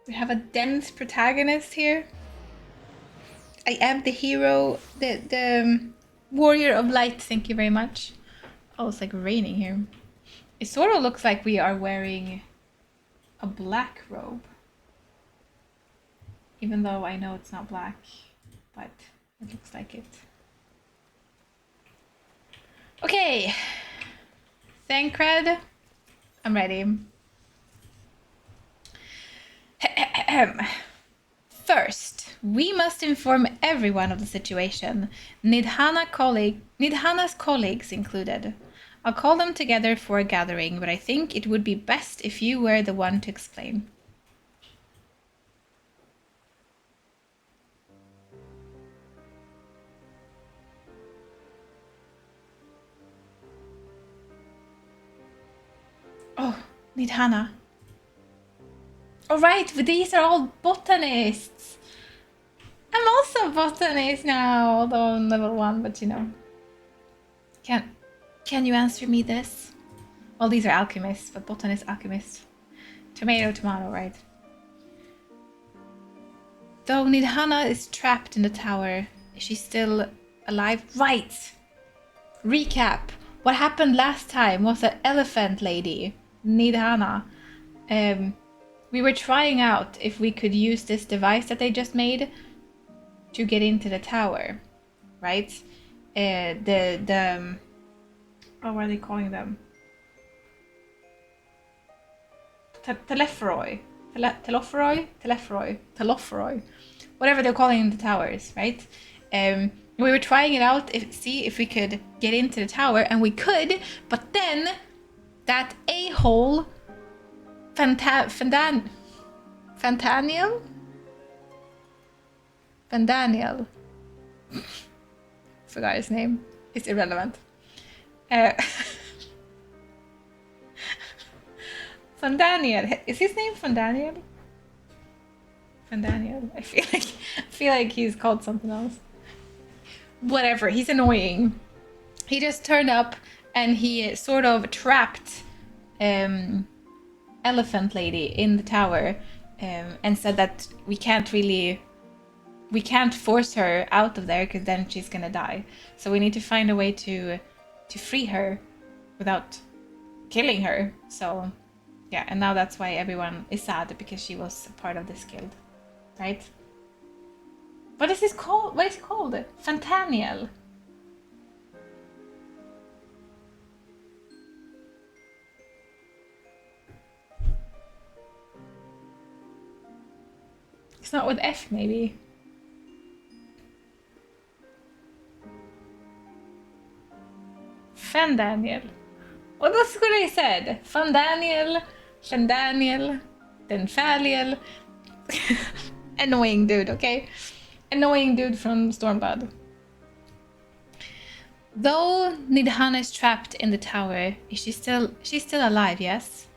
We have a dense protagonist here. I am the hero, the warrior of light. Thank you very much. Oh, it's like raining here. It sort of looks like we are wearing a black robe. Even though I know it's not black, but it looks like it. Okay. Thancred. I'm ready. First, we must inform everyone of the situation, Nidhana's colleagues included. I'll call them together for a gathering, but I think it would be best if you were the one to explain. Oh, Nidhana. All right, but these are all botanists. I'm also a botanist now, although I'm level 1, but you know. Can you answer me this? Well, these are alchemists, but botanist, alchemist. Tomato, right? Though Nidhana is trapped in the tower, is she still alive? Right! Recap. What happened last time was an elephant lady, Nidhana. We were trying out if we could use this device that they just made to get into the tower, right? What are they calling them? Telephroi. Whatever they're calling the towers, right? We were trying it out, see if we could get into the tower, and we could, but then that a-hole Fandaniel forgot his name. It's irrelevant. Fandaniel. Is his name Fandaniel? Fandaniel. I feel like he's called something else. Whatever. He's annoying. He just turned up and he sort of trapped Elephant Lady in the tower and said that we can't force her out of there because then she's gonna die. So we need to find a way to free her without killing her. So yeah, and now that's why everyone is sad because she was a part of this guild, right? What is this called? What is it called? Fantaniel. It's not with F, maybe. Fandaniel. Well, that's what I said. Fandaniel, Denfaliel. Annoying dude, okay? Annoying dude from Stormblood. Though Nidhana is trapped in the tower, she's still alive, yes?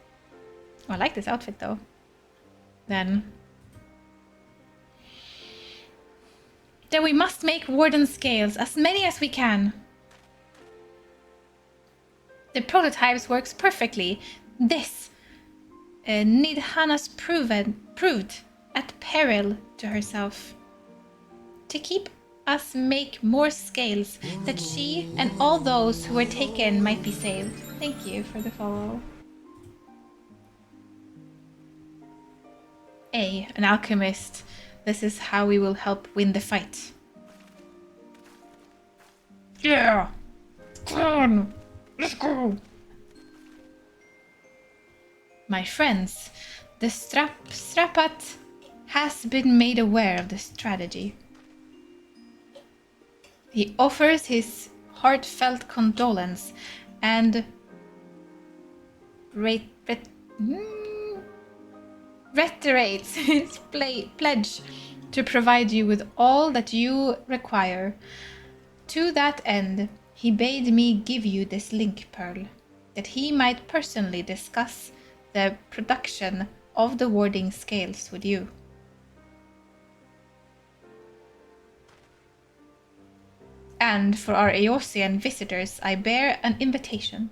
Oh, I like this outfit though. Then we must make warden scales, as many as we can. The prototypes works perfectly. This Nidhana's proved at peril to herself. To keep us make more scales, that she and all those who were taken might be saved. Thank you for the follow. An alchemist. This is how we will help win the fight. Yeah! Come on! Let's go! My friends, the Strapat has been made aware of the strategy. He offers his heartfelt condolence and reiterates his pledge to provide you with all that you require. To that end, he bade me give you this link pearl, that he might personally discuss the production of the warding scales with you. And for our Eosian visitors, I bear an invitation.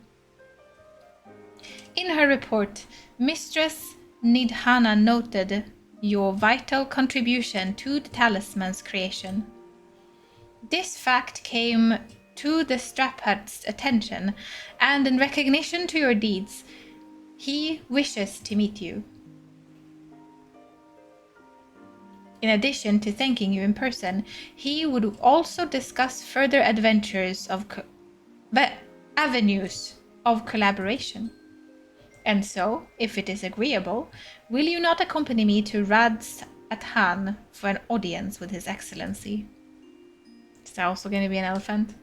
In her report, Mistress Nidhana noted your vital contribution to the talisman's creation. This fact came to the Straphut's attention, and in recognition to your deeds, he wishes to meet you. In addition to thanking you in person, he would also discuss further adventures of avenues of collaboration. And so, if it is agreeable, will you not accompany me to Rad's Athan for an audience with His Excellency? Is there also going to be an elephant?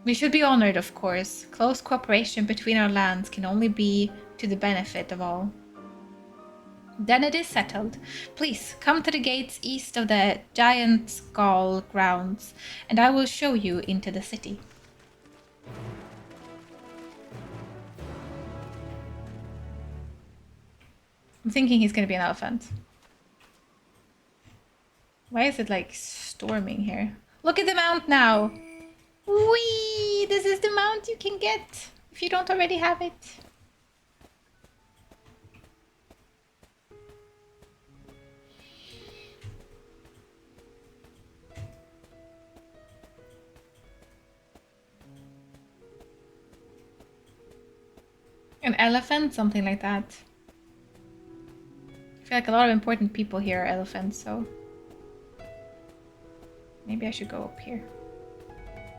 We should be honored, of course. Close cooperation between our lands can only be to the benefit of all. Then it is settled. Please come to the gates east of the Giant Skull grounds, and I will show you into the city. I'm thinking he's gonna be an elephant. Why is it like storming here? Look at the mount now! Whee! This is the mount you can get if you don't already have it. An elephant? Something like that. I feel like a lot of important people here are elephants, so... maybe I should go up here.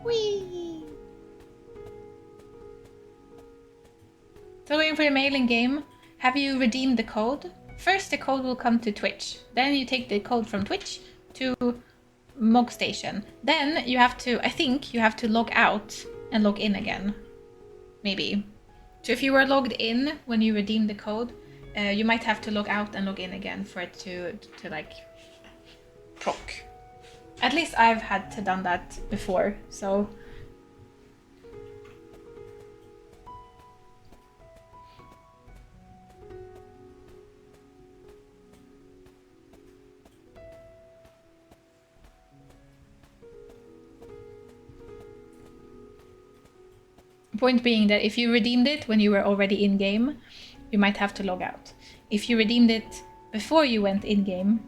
Whee! So waiting for the mail in game. Have you redeemed the code? First the code will come to Twitch. Then you take the code from Twitch to Mog Station. Then you have to, I think you have to log out and log in again. Maybe. So if you were logged in when you redeemed the code, you might have to log out and log in again for it to like proc. At least I've had to done that before, so... Point being that if you redeemed it when you were already in-game, you might have to log out. If you redeemed it before you went in-game,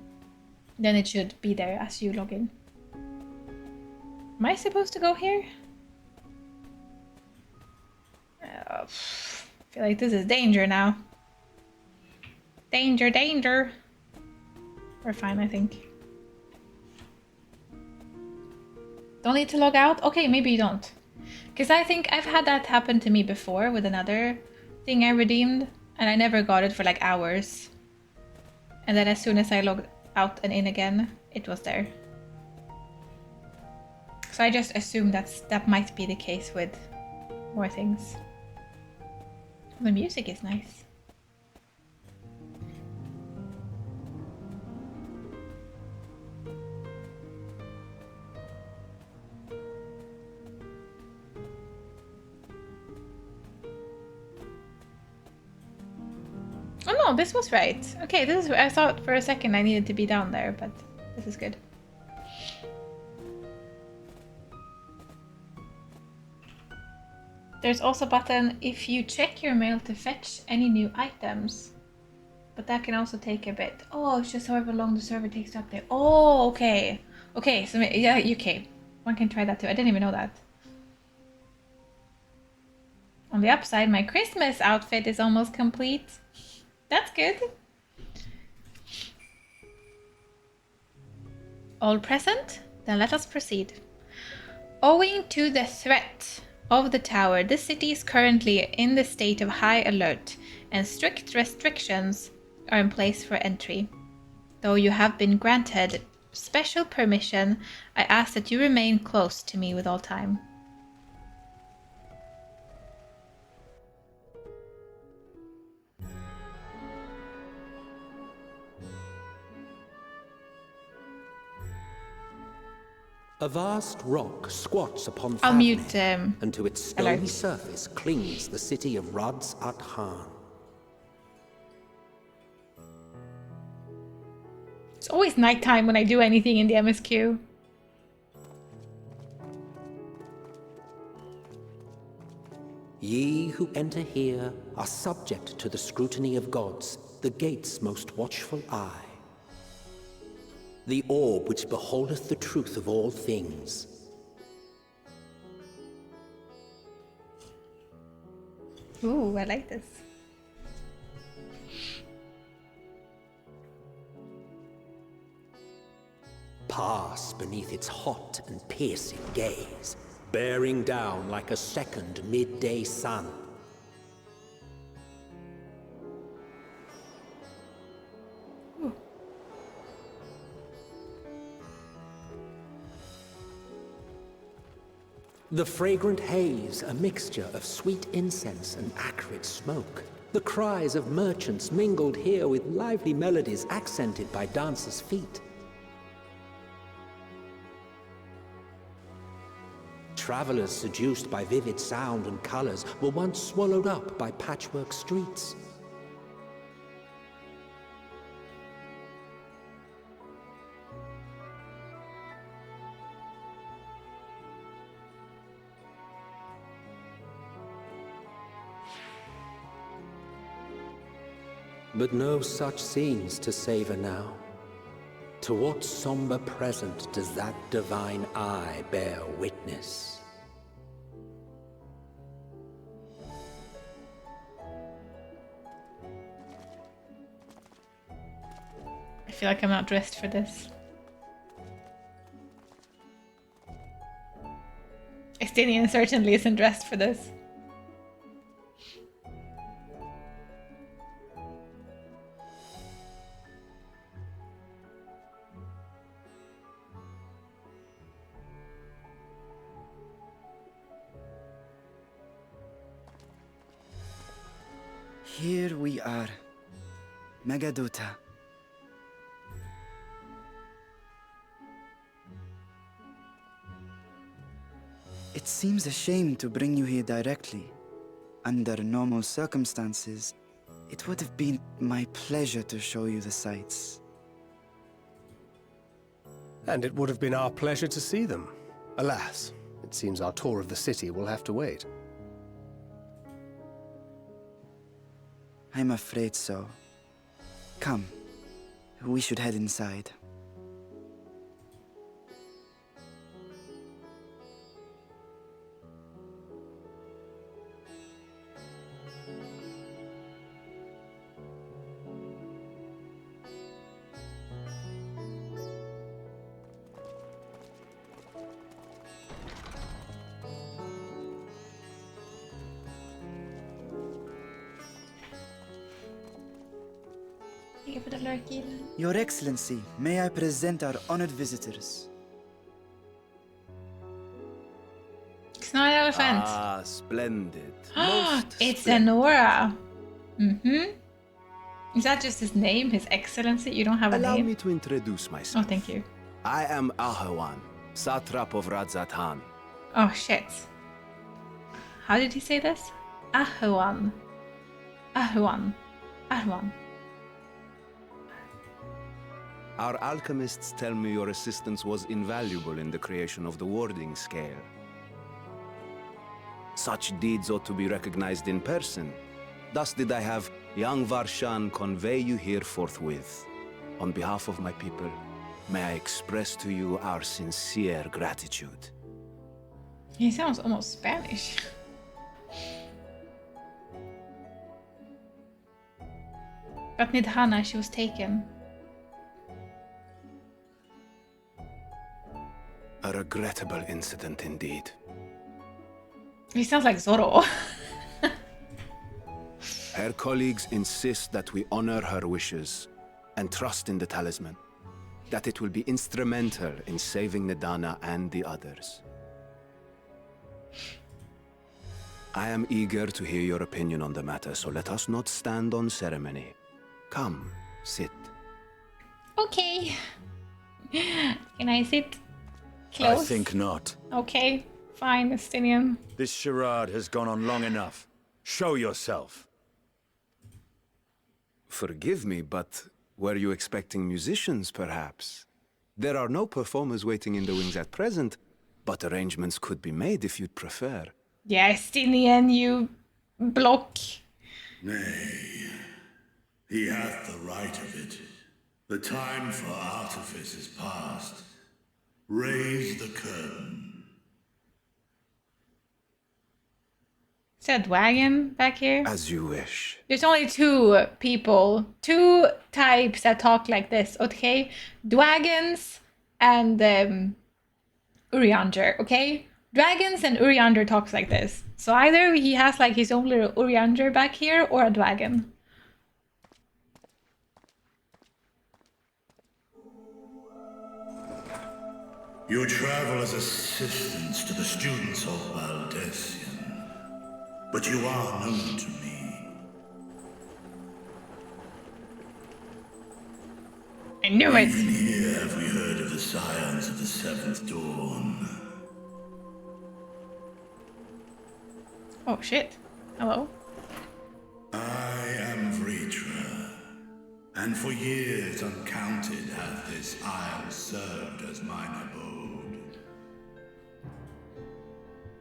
then it should be there as you log in. Am I supposed to go here? I feel like this is danger now. Danger, danger! We're fine, I think. Don't need to log out? Okay, maybe you don't. Because I think I've had that happen to me before with another thing I redeemed, and I never got it for like hours. And then as soon as I logged out and in again, it was there. So I just assume that might be the case with more things. The music is nice. Oh no, this was right. Okay, this is. I thought for a second I needed to be down there, but this is good. There's also a button if you check your mail to fetch any new items. But that can also take a bit. Oh, it's just however long the server takes to update. Oh, okay. Okay, so yeah, okay. One can try that too. I didn't even know that. On the upside, my Christmas outfit is almost complete. That's good. All present? Then let us proceed. Owing to the threat of the tower, the city is currently in the state of high alert, and strict restrictions are in place for entry. Though you have been granted special permission, I ask that you remain close to me with all time. A vast rock squats upon I'll Favne, mute and to its stony alert. surface clings the city of Rad's Athan. It's always nighttime when I do anything in the MSQ. Ye who enter here are subject to the scrutiny of gods, the gate's most watchful eye. The orb which beholdeth the truth of all things. Ooh, I like this. Pass beneath its hot and piercing gaze, bearing down like a second midday sun. Ooh. The fragrant haze, a mixture of sweet incense and acrid smoke. The cries of merchants mingled here with lively melodies accented by dancers' feet. Travelers seduced by vivid sound and colors were once swallowed up by patchwork streets. But no such scenes to savor now. To what somber present does that divine eye bear witness? I feel like I'm not dressed for this. Estinian certainly isn't dressed for this. Here we are, Megadota. It seems a shame to bring you here directly. Under normal circumstances, it would have been my pleasure to show you the sights. And it would have been our pleasure to see them. Alas, it seems our tour of the city will have to wait. I'm afraid so. Come, we should head inside. Your Excellency, may I present our honored visitors? It's not an elephant. Ah, splendid. It's Anora. Is that just his name, His Excellency? You don't have a Allow name? me to introduce myself. Oh, thank you. I am Ahawan, satrap of Radzatan. Oh, shit. How did he say this? Ahuan. Ahuan. Ahuan. Our alchemists tell me your assistance was invaluable in the creation of the warding scale. Such deeds ought to be recognized in person. Thus did I have young Varshan convey you here forthwith. On behalf of my people, may I express to you our sincere gratitude. He sounds almost Spanish. But Nidhana, she was taken. A regrettable incident indeed. He sounds like Zoro. Her colleagues insist that we honor her wishes and trust in the talisman, that it will be instrumental in saving Nidana and the others. I am eager to hear your opinion on the matter, so let us not stand on ceremony. Come, sit. Okay. Can I sit close? I think not. Okay, fine, Estinian. This charade has gone on long enough. Show yourself. Forgive me, but were you expecting musicians, perhaps? There are no performers waiting in the wings at present, but arrangements could be made if you'd prefer. Yeah, Estinian, you block. Nay, he hath the right of it. The time for artifice is past. Raise the curtain. Is there a dragon back here? As you wish. There's only two people, two types that talk like this, okay? Dragons and Urianger, okay? Dragons and Urianger talks like this. So either he has like his own little Urianger back here or a dragon. You travel as assistants to the students of Valdesian, but you are known to me. I knew it! Even here have we heard of the scions of the Seventh Dawn. Oh shit. Hello? I am Vritra, and for years uncounted hath this isle served as mine abode.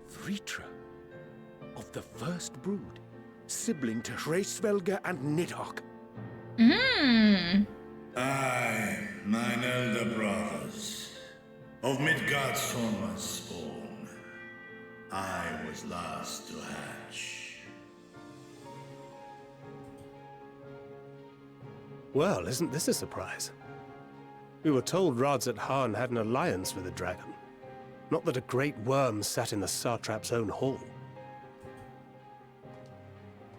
Vritra, of the first brood, sibling to Hraesvelga and Nidhogg. I, mine elder brothers, of Midgard's Sorma's spawn, I was last to hatch. Well, isn't this a surprise? We were told Radzat Han had an alliance with the dragon. Not that a great worm sat in the Satrap's own hall.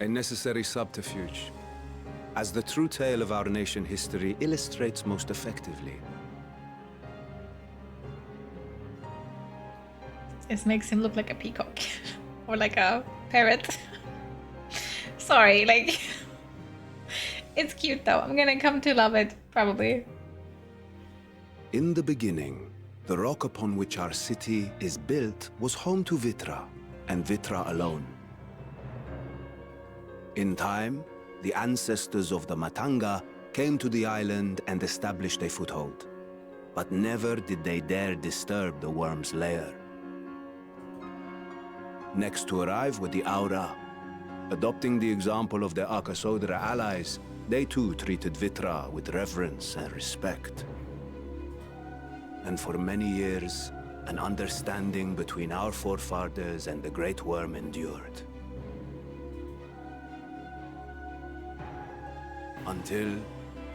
A necessary subterfuge, as the true tale of our nation history illustrates most effectively. This makes him look like a peacock. Or like a parrot. Sorry, like... It's cute though. I'm gonna come to love it, probably. In the beginning, the rock upon which our city is built was home to Vitra, and Vitra alone. In time, the ancestors of the Matanga came to the island and established a foothold. But never did they dare disturb the worm's lair. Next to arrive were the Aura. Adopting the example of their Akasodra allies, they too treated Vitra with reverence and respect. And for many years, an understanding between our forefathers and the Great Worm endured. Until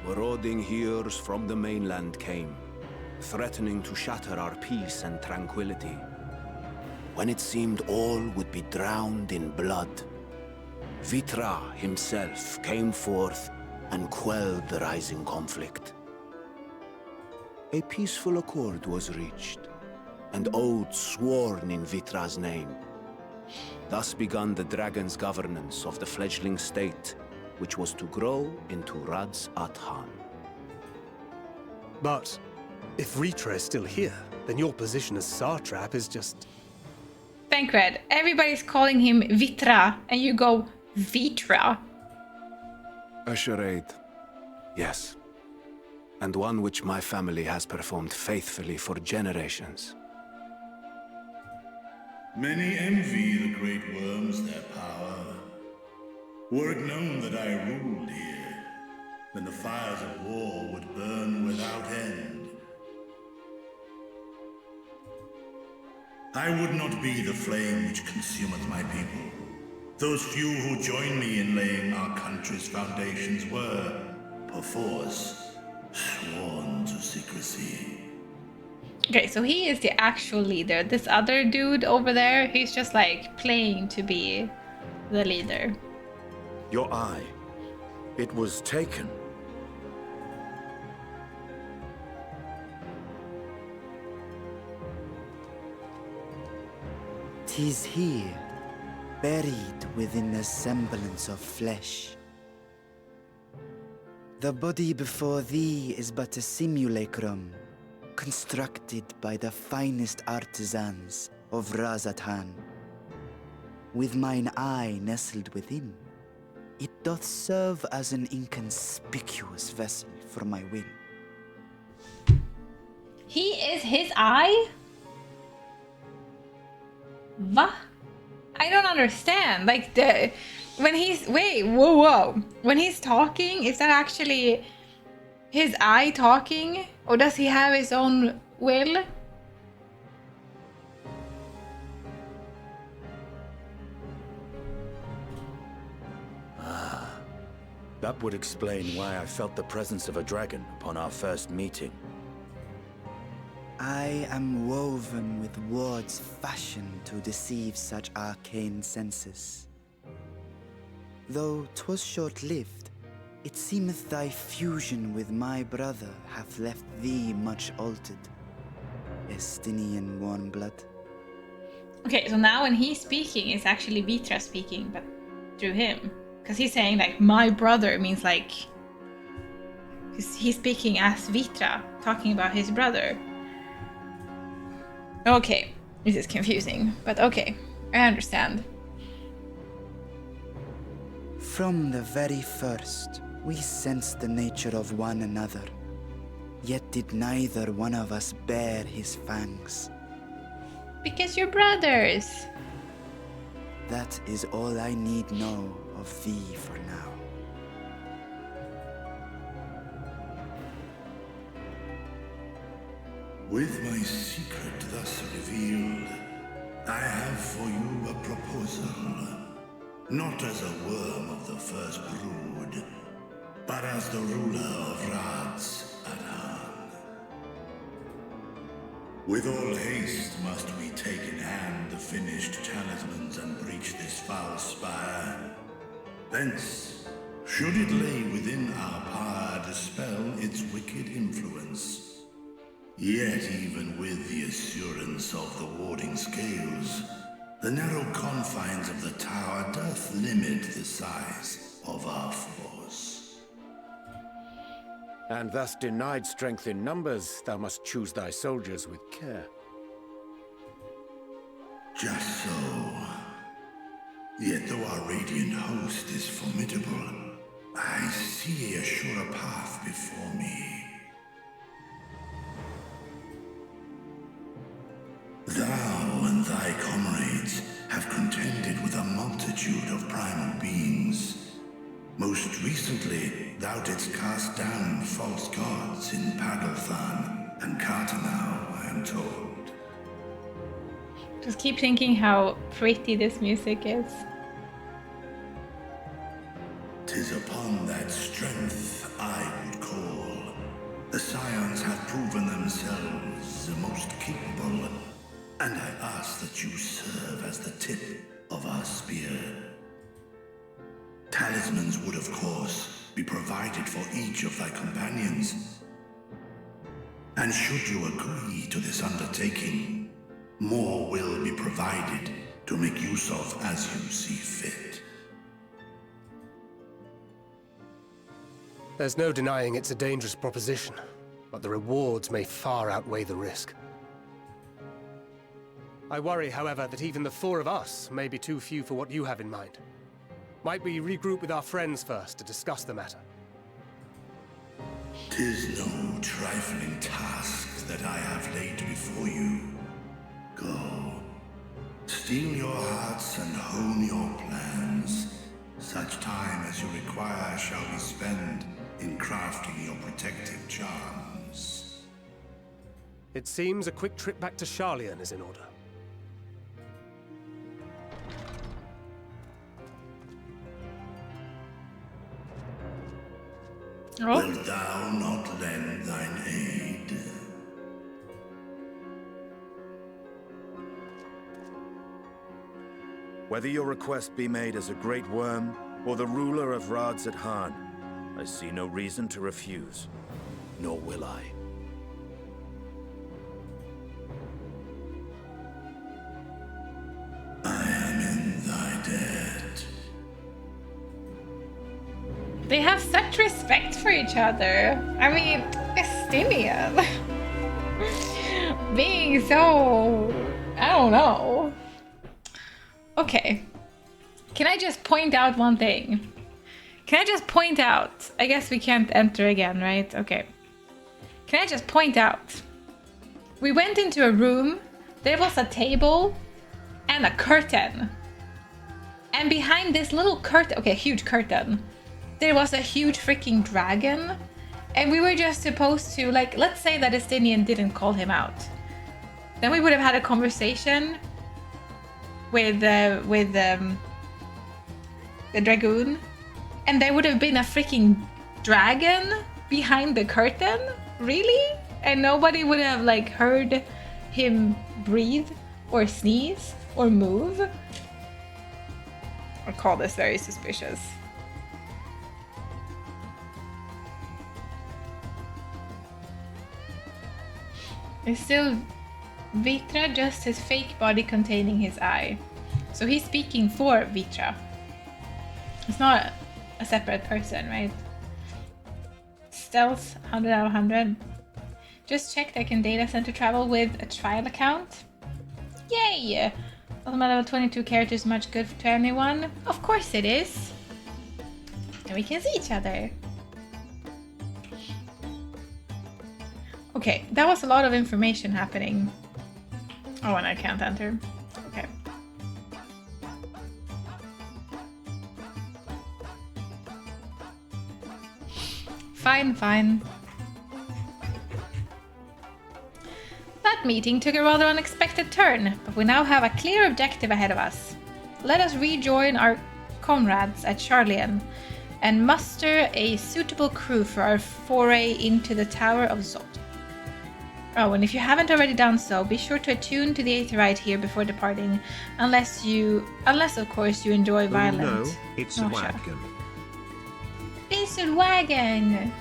marauding heroes from the mainland came, threatening to shatter our peace and tranquility. When it seemed all would be drowned in blood, Vitra himself came forth and quelled the rising conflict. A peaceful accord was reached, and oaths sworn in Vitra's name. Thus began the dragon's governance of the fledgling state, which was to grow into Radzat Han. But if Vritra is still here, then your position as Satrap is just... Thancred, everybody's calling him Vitra, and you go Vitra. A charade, yes. And one which my family has performed faithfully for generations. Many envy the Great Worms their power. Were it known that I ruled here, then the fires of war would burn without end. I would not be the flame which consumeth my people. Those few who join me in laying our country's foundations were, perforce, sworn to secrecy. Okay, so he is the actual leader. This other dude over there, he's just like playing to be the leader. Your eye. It was taken. "'Tis here, buried within the semblance of flesh. The body before thee is but a simulacrum, constructed by the finest artisans of Radzat Han. With mine eye nestled within, it doth serve as an inconspicuous vessel for my will." He is his eye? What? I don't understand. Like When he's wait, whoa. When he's talking, is that actually his eye talking, or does he have his own will? That would explain why I felt the presence of a dragon upon our first meeting. I am woven with words fashioned to deceive such arcane senses. Though 'twas short-lived, it seemeth thy fusion with my brother hath left thee much altered, Estinian warmblood. Okay, so now when he's speaking, it's actually Vitra speaking, but through him. Because he's saying, like, my brother means, like... He's speaking as Vitra, talking about his brother. Okay, this is confusing, but okay, I understand. From the very first, we sensed the nature of one another, yet did neither one of us bear his fangs. Because you're brothers. That is all I need know of thee for now. With my secret thus revealed, I have for you a proposal. Not as a worm of the first brood, but as the ruler of Radz at Han. With all haste must we take in hand the finished talismans and breach this foul spire. Thence, should it lay within our power, dispel its wicked influence. Yet even with the assurance of the warding scales, the narrow confines of the tower doth limit the size of our force. And thus denied strength in numbers, thou must choose thy soldiers with care. Just so. Yet though our radiant host is formidable, I see a surer path before me. Thou and thy comrades have contended with a multitude of primal beings. Most recently, thou didst cast down false gods in Pagalthan and Cartanau, I am told. Just keep thinking how pretty this music is. 'Tis upon that strength I would call. The Scions have proven themselves the most capable, and I ask that you serve as the tip of our spear. Talismans would, of course, be provided for each of thy companions. And should you agree to this undertaking, more will be provided to make use of as you see fit. There's no denying it's a dangerous proposition, but the rewards may far outweigh the risk. I worry, however, that even the four of us may be too few for what you have in mind. Might we regroup with our friends first to discuss the matter? 'Tis no trifling task that I have laid before you. Go, steel your hearts and hone your plans. Such time as you require shall be spent in crafting your protective charms. It seems a quick trip back to Sharlayan is in order. Oh. Wilt thou not lend thine aid? Whether your request be made as a great worm or the ruler of Radz at Han, I see no reason to refuse, nor will I. I am in thy debt. They have such respect for each other. I mean, Estinian. Being so... I don't know. Okay. Can I just point out one thing? Can I just point out? I guess we can't enter again, right? Okay. Can I just point out? We went into a room. There was a table and a curtain. And behind this little curtain, okay, huge curtain, there was a huge freaking dragon. And we were just supposed to, like, let's say that Estinian didn't call him out. Then we would have had a conversation with the dragoon. And there would have been a freaking dragon behind the curtain? Really? And nobody would have, like, heard him breathe or sneeze or move? I call this very suspicious. It's still Vitra, just his fake body containing his eye. So he's speaking for Vitra. It's not a separate person, right? Stealth, 100 out of 100. Just checked I can data center travel with a trial account. Yay! Ultimate level 22 characters much good to anyone? Of course it is! And we can see each other. Okay, that was a lot of information happening. Oh, and I can't enter. Okay. Fine. That meeting took a rather unexpected turn, but we now have a clear objective ahead of us. Let us rejoin our comrades at Charlian and muster a suitable crew for our foray into the Tower of Zod. Oh, and if you haven't already done so, be sure to attune to the Aetherite here before departing, unless of course you enjoy violent. No, it's a wagon. It's a wagon!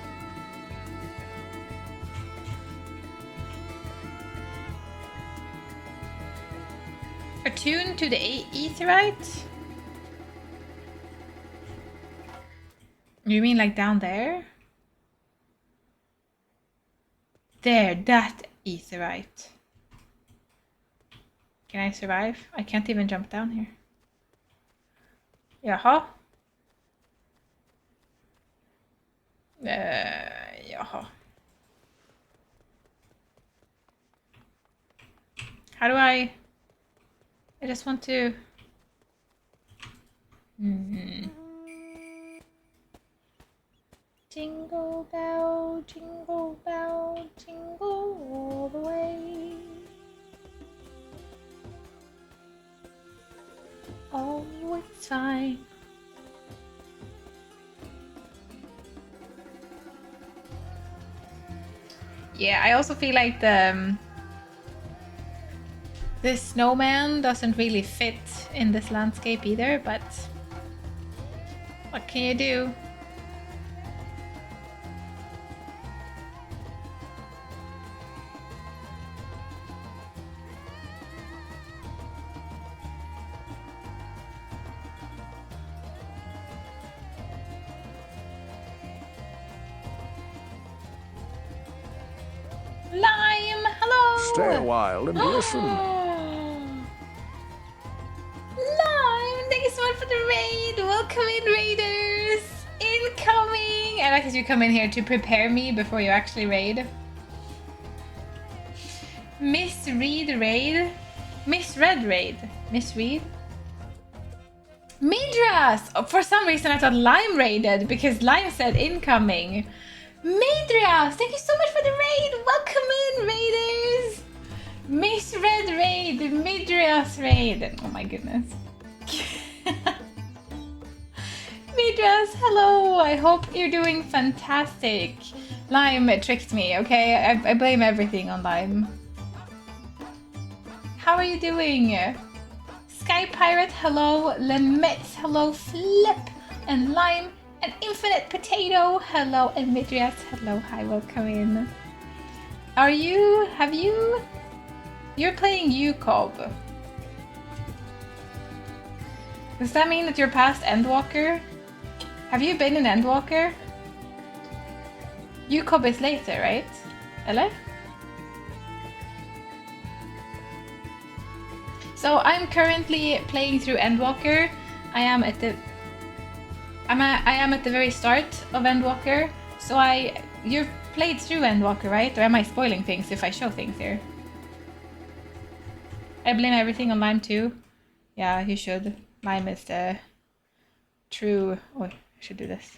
Attune to the Aetherite? You mean like down there? There, that Aetherite. Can I survive? I can't even jump down here. Jaha. Jaha. How do I just want to... Jingle bell, jingle all the way. Oh, it's fine. Yeah, I also feel like the snowman doesn't really fit in this landscape either, but what can you do? Lime, hello! Stay a while and listen. Lime, thank you so much for the raid. Welcome in, raiders. Incoming. I like that you come in here to prepare me before you actually raid. Misread raid. Misread raid. Misread. Midras! Oh, for some reason I thought Lime raided because Lime said incoming. Midras! Thank you so much for the raid! Welcome in, raiders! Misread raid! Midras raid! Oh my goodness. Midras, hello! I hope you're doing fantastic. Lime tricked me, okay? I blame everything on Lime. How are you doing? Sky Pirate, hello. Lemetz, hello. Flip and Lime. An Infinite Potato, hello, and Midrias, hello, hi, welcome in. You're playing UCOB. Does that mean that you're past Endwalker? Have you been in Endwalker? UCOB is later, right? Eller? So I'm currently playing through Endwalker. I am at the very start of Endwalker, so you've played through Endwalker, right? Or am I spoiling things if I show things here? I blame everything on Lime too. Yeah, you should. Lime is the true... Oh, I should do this.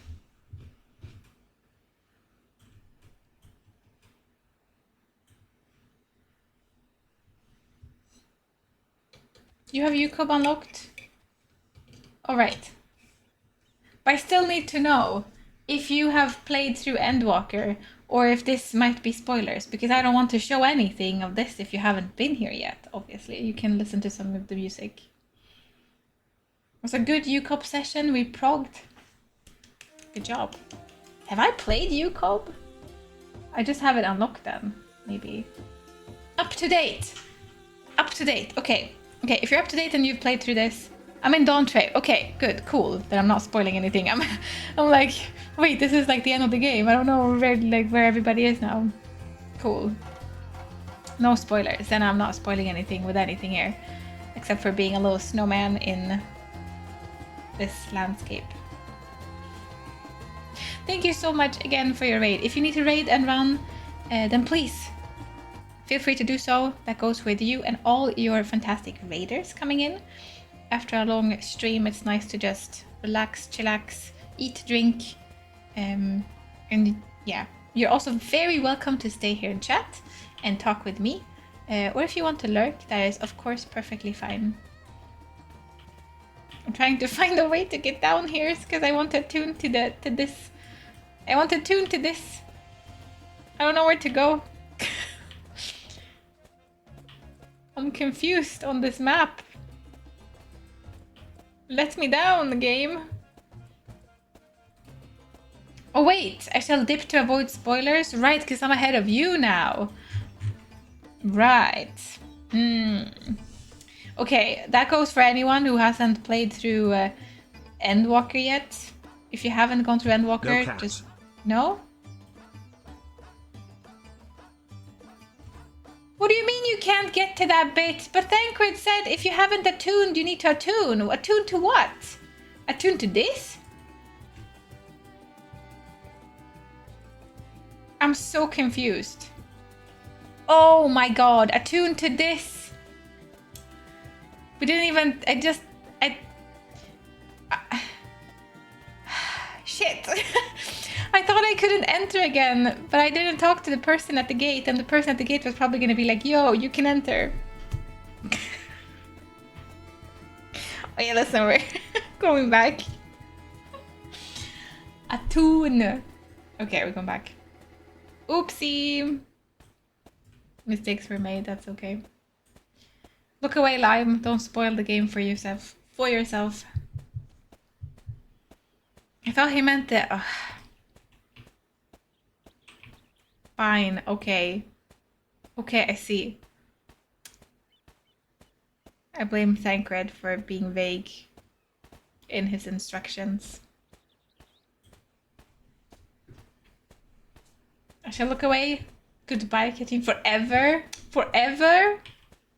You have UCOB unlocked? Alright. But I still need to know if you have played through Endwalker or if this might be spoilers, because I don't want to show anything of this if you haven't been here yet, obviously. You can listen to some of the music. It was a good UCOB session, we progged. Good job. Have I played UCOB? I just have it unlocked then, maybe. Up to date! Up to date, okay. Okay, if you're up to date and you've played through this, I'm in Dawntrade. Okay, good, cool. Then I'm not spoiling anything. I'm like, wait, this is like the end of the game. I don't know where everybody is now. Cool. No spoilers. Then I'm not spoiling anything with anything here, except for being a little snowman in this landscape. Thank you so much again for your raid. If you need to raid and run, then please feel free to do so. That goes with you and all your fantastic raiders coming in. After a long stream, it's nice to just relax, chillax, eat, drink, and yeah. You're also very welcome to stay here and chat and talk with me. Or if you want to lurk, that is of course perfectly fine. I'm trying to find a way to get down here because I want to tune to this. I want to tune to this. I don't know where to go. I'm confused on this map. Let me down, the game. Oh wait, I shall dip to avoid spoilers? Right, because I'm ahead of you now. Right. Okay, that goes for anyone who hasn't played through Endwalker yet. If you haven't gone through Endwalker, No just... No? What do you mean you can't get to that bit? But Thancred said if you haven't attuned, you need to attune. Attune to what? Attune to this? I'm so confused. Oh my god, attune to this. We didn't even... Shit. I thought I couldn't enter again, but I didn't talk to the person at the gate, and the person at the gate was probably gonna be like, yo, you can enter. Oh yeah, listen, we're going back. Attune. Okay, we're going back. Oopsie. Mistakes were made, that's okay. Look away, Lime. Don't spoil the game for yourself. I thought he meant that. Fine, okay. Okay, I see. I blame Thancred for being vague in his instructions. I shall look away. Goodbye, Katrine, forever. Forever.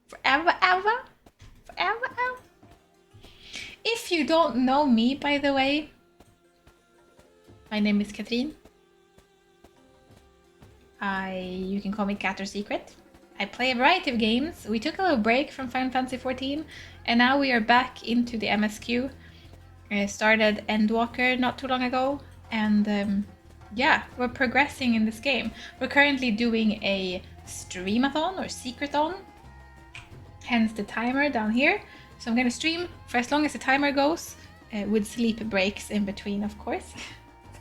Forever, ever. Forever, ever. If you don't know me, by the way, my name is Katrine. You can call me Cat or Secret. I play a variety of games. We took a little break from Final Fantasy XIV, and now we are back into the MSQ. I started Endwalker not too long ago, and yeah, we're progressing in this game. We're currently doing a streamathon or secreton, hence the timer down here. So I'm gonna stream for as long as the timer goes, with sleep breaks in between, of course.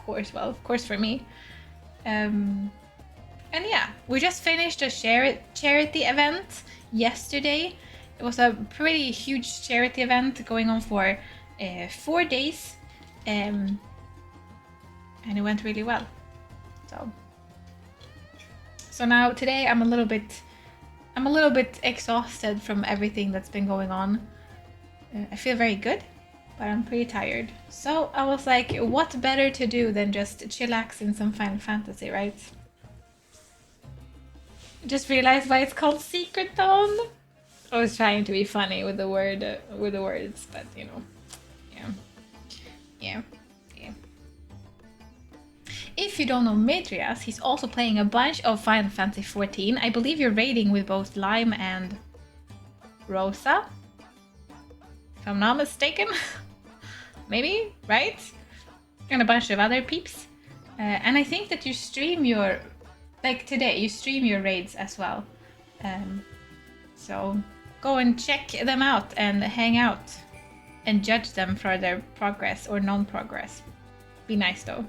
Of course for me. And yeah, we just finished a charity event yesterday. It was a pretty huge charity event going on for 4 days, and it went really well. So now today I'm a little bit exhausted from everything that's been going on. I feel very good, but I'm pretty tired. So I was like, what better to do than just chillax in some Final Fantasy, right? Just realized why it's called Secreton. I was trying to be funny with the words, but you know, yeah. If you don't know Medrias, he's also playing a bunch of Final Fantasy XIV. I believe you're raiding with both Lime and Rosa, if I'm not mistaken. Maybe, right? And a bunch of other peeps. And I think that you stream your... Like today, you stream your raids as well. So go and check them out and hang out. And judge them for their progress or non-progress. Be nice though.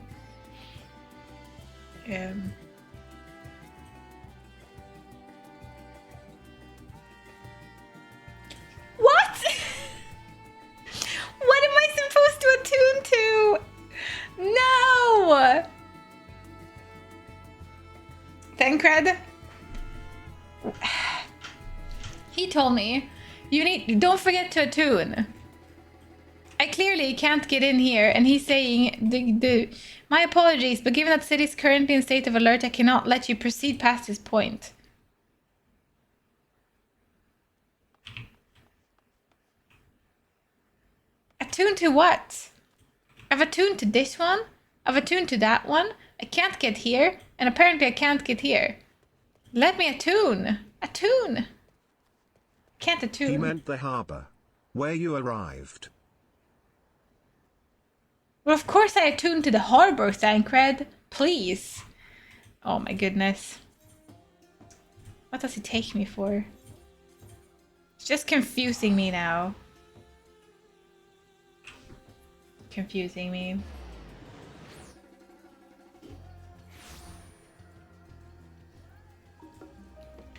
What? What am I supposed to attune to? No! Thancred? He told me, don't forget to attune. I clearly can't get in here, and he's saying, my apologies, but given that the city is currently in state of alert, I cannot let you proceed past this point. Attuned to what? I've attuned to this one, I've attuned to that one, I can't get here, and apparently I can't get here. Let me attune. Attune. Can't attune. He meant the harbor, where you arrived. Well, of course I attuned to the harbor, Thancred. Please. Oh my goodness. What does he take me for? It's just confusing me now. Confusing me.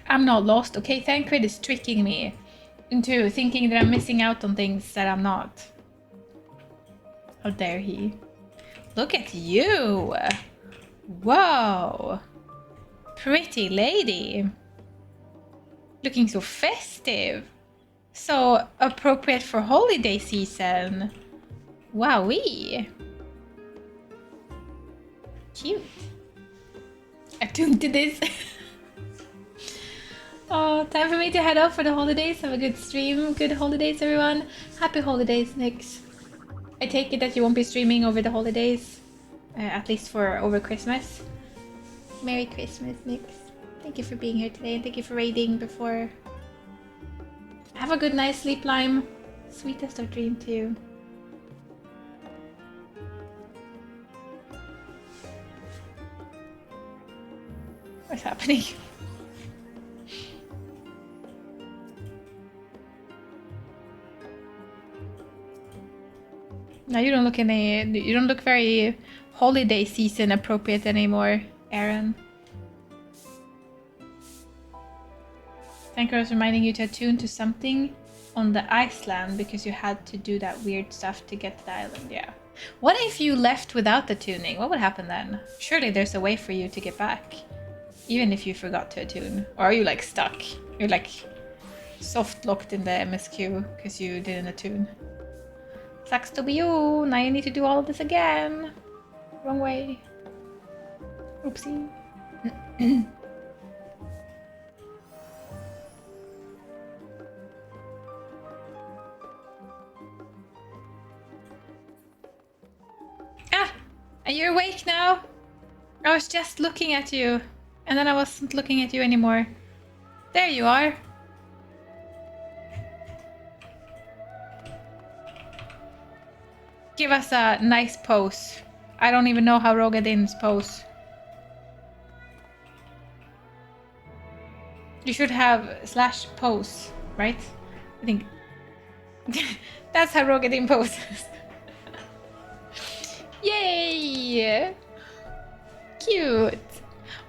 I'm not lost, okay? Thancred is tricking me into thinking that I'm missing out on things that I'm not. How dare he? Look at you! Whoa! Pretty lady! Looking so festive! So appropriate for holiday season! Wowee! Cute! Attuned to this! Oh, time for me to head off for the holidays. Have a good stream. Good holidays, everyone. Happy holidays, Nyx. I take it that you won't be streaming over the holidays, at least for over Christmas. Merry Christmas, Nyx. Thank you for being here today, and thank you for raiding before. Have a good night, sleep, Lime. Sweetest of dream to you. What's happening? Now you don't look very holiday season appropriate anymore, Aaron. Thank you for reminding you to attune to something on the Iceland because you had to do that weird stuff to get to the island, yeah. What if you left without the tuning? What would happen then? Surely there's a way for you to get back. Even if you forgot to attune. Or are you like stuck? You're like soft locked in the MSQ because you didn't attune. Sucks to be you. Now you need to do all of this again. Wrong way. Oopsie. Ah! Are you awake now? I was just looking at you. And then I wasn't looking at you anymore. There you are. Give us a nice pose. I don't even know how Rogadin's pose. You should have / pose, right? I think that's how Rogadin poses. Yay! Cute.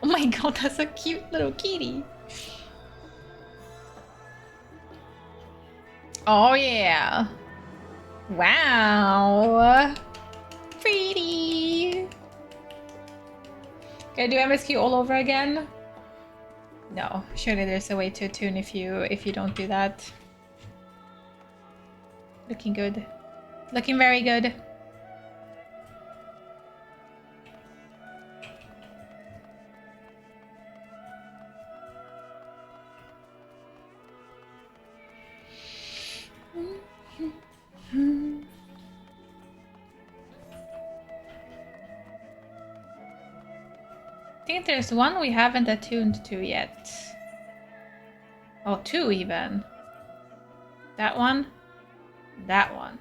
Oh my god, that's a cute little kitty. Oh yeah. Wow. Pretty. Can I do MSQ all over again? No, surely there's a way to attune if you don't do that. Looking good. Looking very good. I think there's one we haven't attuned to yet. Oh, two even. That one. That one.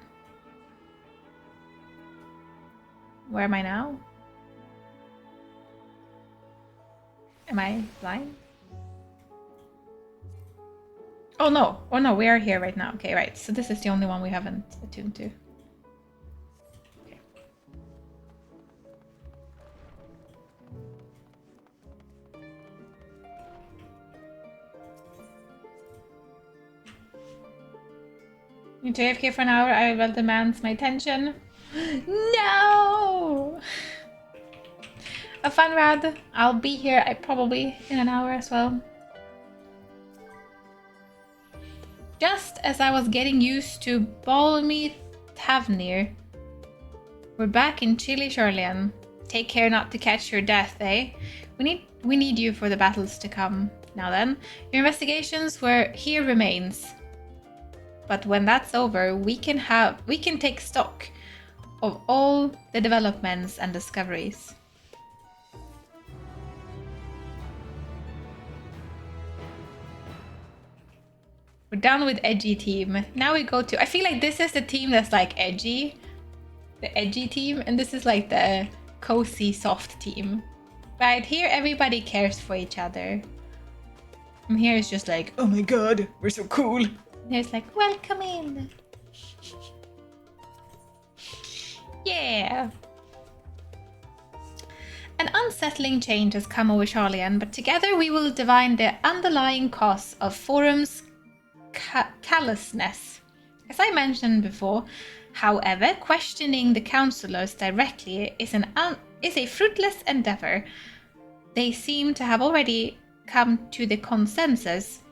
Where am I now? Am I blind? Oh no, we are here right now. Okay, right. So this is the only one we haven't attuned to. Okay. Need to AFK for an hour, I will demand my attention. No! A fun rad. I'll be here probably in an hour as well. Just as I was getting used to balmy Tavnir. We're back in chilly Shirlian. Take care not to catch your death, eh? We need you for the battles to come. Now then, your investigations were here remains. But when that's over, we can take stock of all the developments and discoveries. We're done with edgy team. Now we go to... I feel like this is the team that's like edgy. The edgy team. And this is like the cozy, soft team. Right? Here everybody cares for each other. And here it's just like, oh my god, we're so cool. And here's like, welcome in. Yeah. An unsettling change has come over Charlian, but together we will divine the underlying cause of Forum's callousness. As I mentioned before, however, questioning the councillors directly is a fruitless endeavor. They seem to have already come to the consensus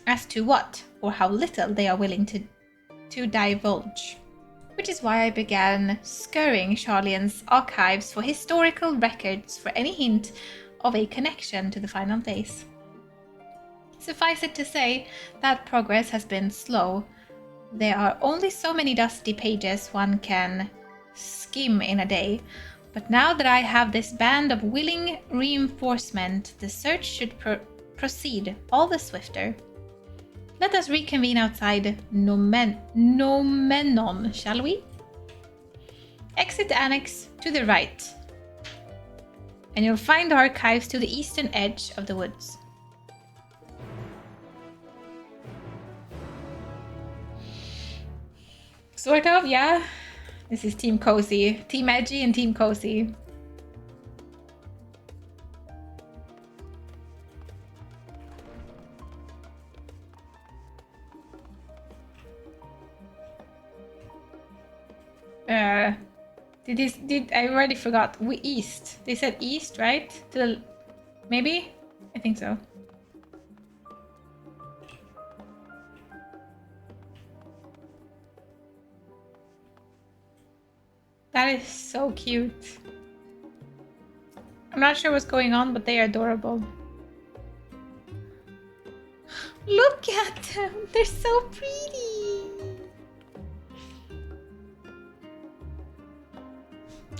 as to what or how little they are willing to divulge. Which is why I began scouring Charlian's archives for historical records for any hint of a connection to the final days. Suffice it to say that progress has been slow. There are only so many dusty pages one can skim in a day, but now that I have this band of willing reinforcement, the search should proceed all the swifter. Let us reconvene outside Nomenon, shall we? Exit the annex to the right, and you'll find the archives to the eastern edge of the woods. Sort of, yeah. This is Team Cozy. Team Edgy and Team Cozy. I already forgot. We east. They said east, right? To the... Maybe? I think so. That is so cute. I'm not sure what's going on, but they are adorable. Look at them! They're so pretty!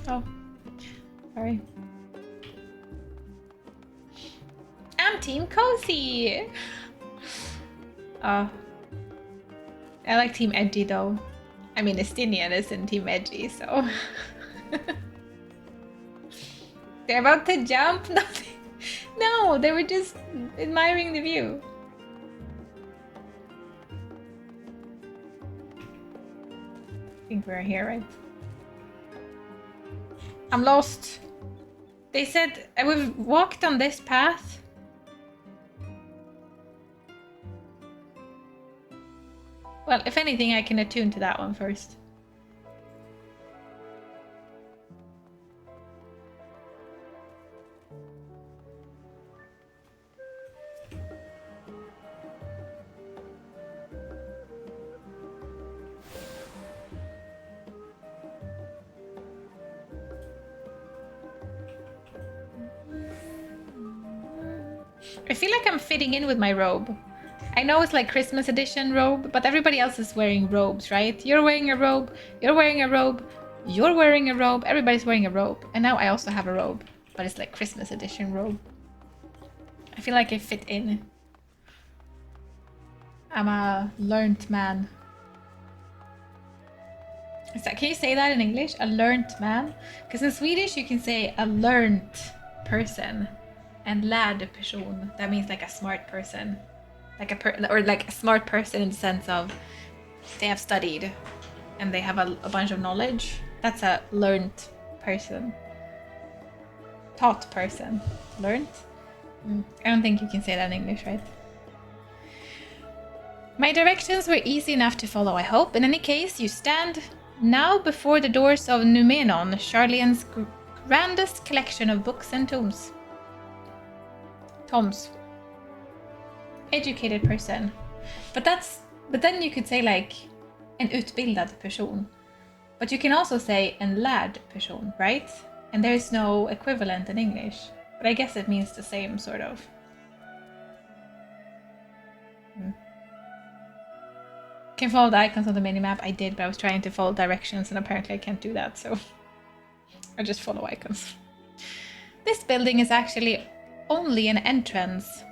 Oh, sorry. I'm Team Cozy! Oh. I like Team Edgy though. I mean, Estinian isn't Team Edgy, so... They're about to jump? No, they were just admiring the view. I think we're here, right? I'm lost. They said we've walked on this path. Well, if anything, I can attune to that one first. I feel like I'm fitting in with my robe. I know it's like Christmas edition robe, but everybody else is wearing robes, right? You're wearing a robe, you're wearing a robe, you're wearing a robe, everybody's wearing a robe. And now I also have a robe, but it's like Christmas edition robe. I feel like I fit in. I'm a learned man. Can you say that in English? A learnt man? Because in Swedish you can say a learnt person, and lärd person, that means like a smart person, like a smart person in the sense of they have studied and they have a bunch of knowledge. That's a learnt person. Taught person. Learnt? I don't think you can say that in English, right? My directions were easy enough to follow, I hope. In any case, you stand now before the doors of Numenon, Charlian's grandest collection of books and tomes. Educated person. But then you could say like en utbildad person. But you can also say en lärd person, right? And there's no equivalent in English. But I guess it means the same, sort of. Can follow the icons on the minimap. I did, but I was trying to follow directions and apparently I can't do that, so I just follow icons. This building is actually only an entrance.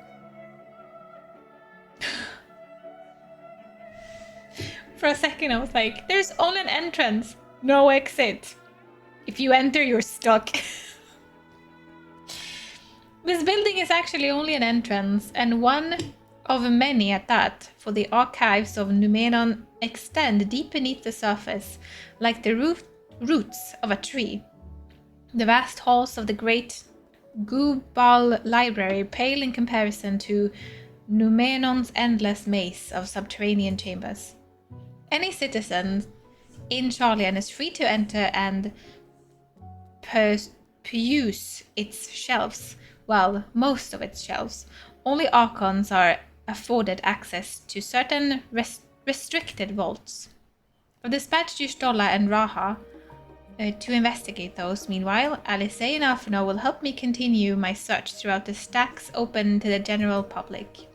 For a second I was like, there's only an entrance, no exit. If you enter, you're stuck. This building is actually only an entrance, and one of many at that, for the archives of Numenon extend deep beneath the surface, like the roots of a tree. The vast halls of the great Gubal library pale in comparison to Numenon's endless maze of subterranean chambers. Any citizen in Charlian is free to enter and peruse its shelves. Well, most of its shelves. Only Archons are afforded access to certain restricted vaults. I've dispatched Yustola and Raha to investigate those. Meanwhile, Alice and Alphino will help me continue my search throughout the stacks open to the general public.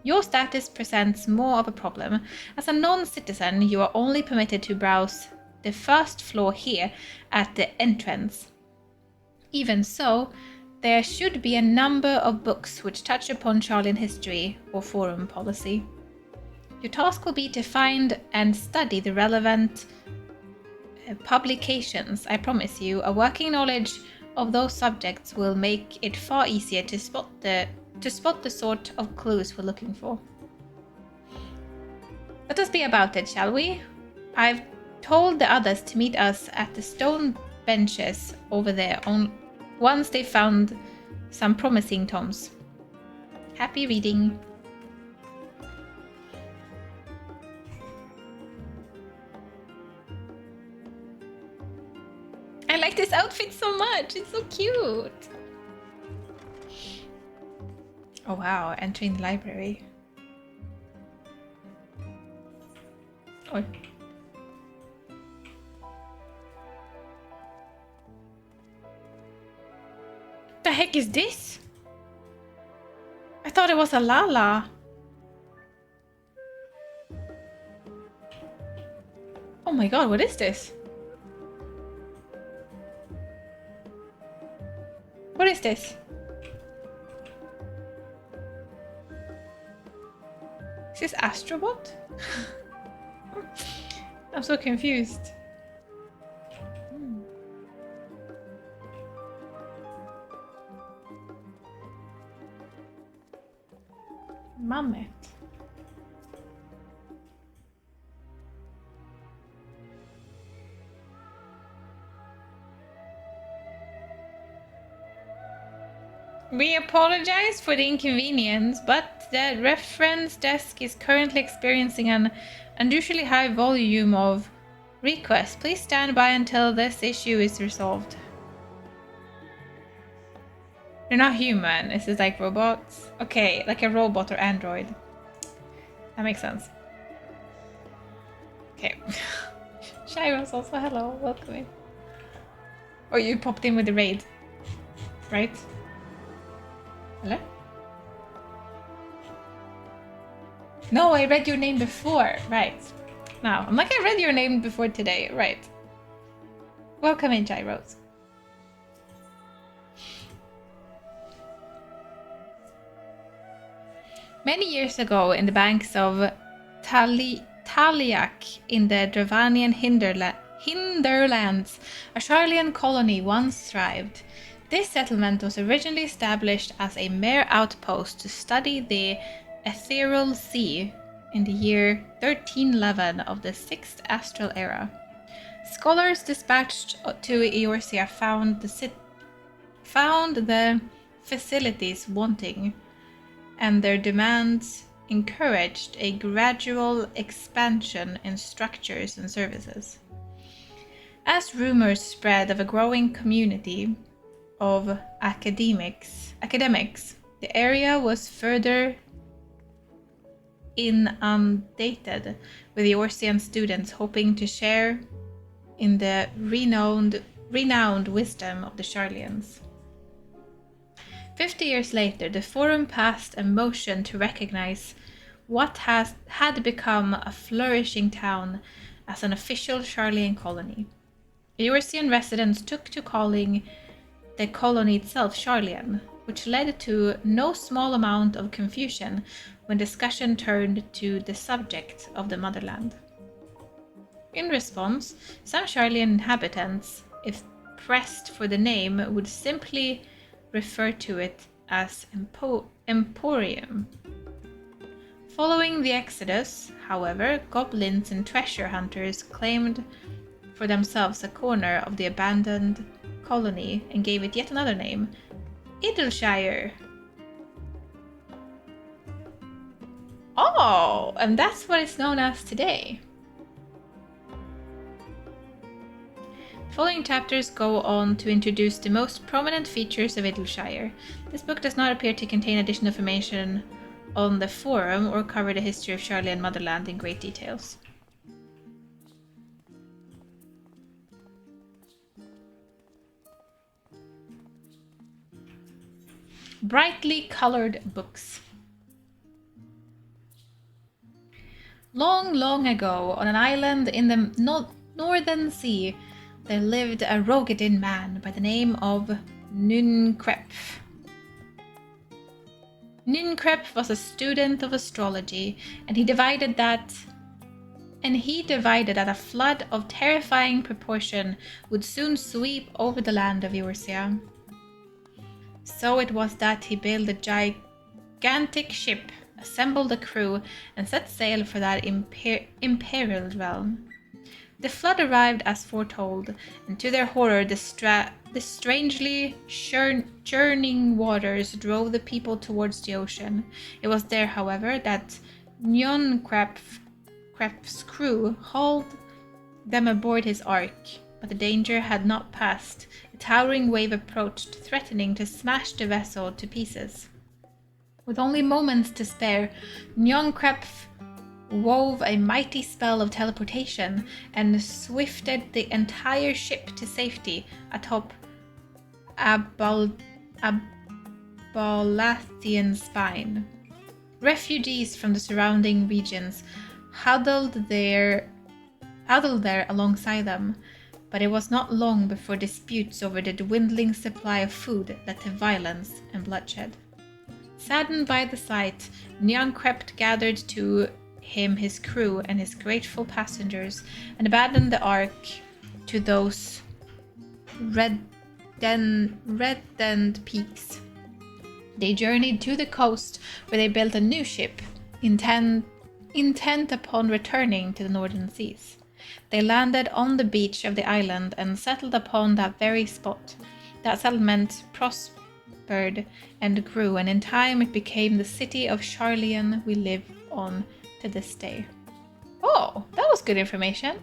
Your status presents more of a problem. As a non-citizen, you are only permitted to browse the first floor here at the entrance. Even so, there should be a number of books which touch upon Charlian history or forum policy. Your task will be to find and study the relevant publications. I promise you, a working knowledge of those subjects will make it far easier to spot the sort of clues we're looking for. Let us be about it, shall we? I've told the others to meet us at the stone benches over there once they found some promising tomes. Happy reading. I like this outfit so much. It's so cute. Oh wow, entering the library. Oh. The heck is this? I thought it was a Lala. Oh my god, what is this? What is this? Is this Astrobot? I'm so confused. Mammet. We apologize for the inconvenience, but the reference desk is currently experiencing an unusually high volume of requests. Please stand by until this issue is resolved. They're not human. This is like robots. Okay, like a robot or android. That makes sense. Okay. Shiro's also hello. Welcome in. Oh, you popped in with the raid. Right? Hello? No, I read your name before. Right. Now, I'm like, I read your name before today. Right. Welcome in, Gyros. Many years ago, in the banks of Taliak in the Dravanian hinterlands, a Charlian colony once thrived. This settlement was originally established as a mere outpost to study the ethereal sea in the year 1311 of the 6th astral era. Scholars dispatched to Eorzea found the facilities wanting, and their demands encouraged a gradual expansion in structures and services. As rumors spread of a growing community of academics, the area was further inundated with Eorzean students hoping to share in the renowned wisdom of the Charlians. 50 years later, the Forum passed a motion to recognize what had become a flourishing town as an official Charlian colony. Eorzean residents took to calling the colony itself Charlian, which led to no small amount of confusion when discussion turned to the subject of the motherland. In response, some Charlian inhabitants, if pressed for the name, would simply refer to it as Emporium. Following the Exodus, however, goblins and treasure hunters claimed for themselves a corner of the abandoned colony and gave it yet another name, Idleshire. Oh, and that's what it's known as today. Following chapters go on to introduce the most prominent features of Idleshire. This book does not appear to contain additional information on the Forum or cover the history of Charlian Motherland in great details. Brightly colored books. Long, long ago, on an island in the northern sea, there lived a Rogadin man by the name of Nunkrep. Nunkrep was a student of astrology, and he divided that a flood of terrifying proportion would soon sweep over the land of Eorzea. So it was that he built a gigantic ship, assembled a crew, and set sail for that imperiled realm. The flood arrived as foretold, and to their horror the strangely churning waters drove the people towards the ocean. It was there, however, that Njonkrep's crew hauled them aboard his ark, but the danger had not passed. A towering wave approached, threatening to smash the vessel to pieces. With only moments to spare, Njonkrep wove a mighty spell of teleportation and swifted the entire ship to safety atop Abalathian's spine. Refugees from the surrounding regions huddled there alongside them, but it was not long before disputes over the dwindling supply of food led to violence and bloodshed. Saddened by the sight, Njonkrep gathered to him his crew and his grateful passengers and abandoned the ark to those reddened peaks. They journeyed to the coast where they built a new ship, intent upon returning to the northern seas. They landed on the beach of the island and settled upon that very spot. That settlement prospered and grew, and in time it became the city of Charlian we live on to this day. Oh, that was good information.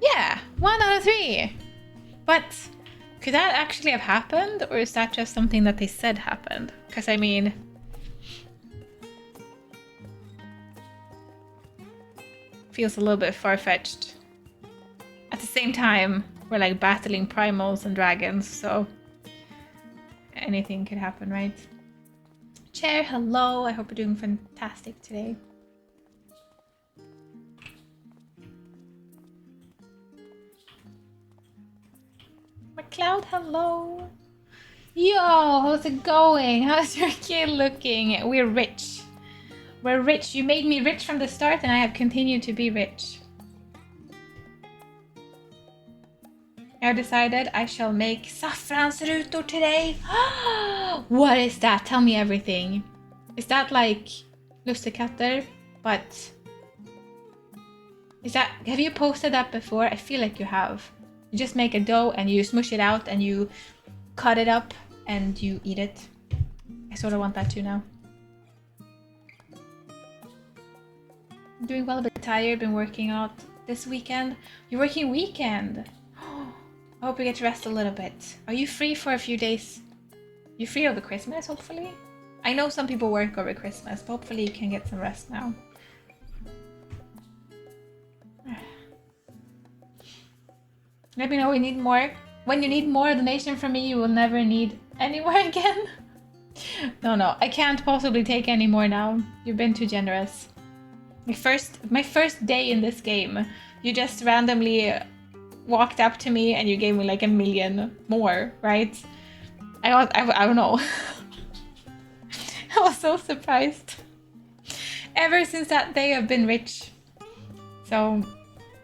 Yeah, 1 out of 3. But could that actually have happened, or is that just something that they said happened? Because I mean, feels a little bit far-fetched. At the same time, we're like battling primals and dragons, so anything could happen, right? Chair, hello. I hope you're doing fantastic today. McLeod, hello. Yo, how's it going? How's your kid looking? We're rich. We're rich. You made me rich from the start, and I have continued to be rich. I have decided I shall make saffransrutor today. What is that? Tell me everything. Is that like lussekatter? But is that, have you posted that before? I feel like you have. You just make a dough and you smush it out and you cut it up and you eat it. I sort of want that too now. I'm doing well, a bit tired. Been working out this weekend. You're working weekend. I hope you get to rest a little bit. Are you free for a few days? You free over Christmas, hopefully? I know some people work over Christmas, but hopefully you can get some rest now. Let me know when you need more. When you need more donation from me, you will never need any more again. No, I can't possibly take any more now. You've been too generous. My first day in this game, you just randomly walked up to me and you gave me like 1 million more, right? I don't know. I was so surprised. Ever since that day, I've been rich. So,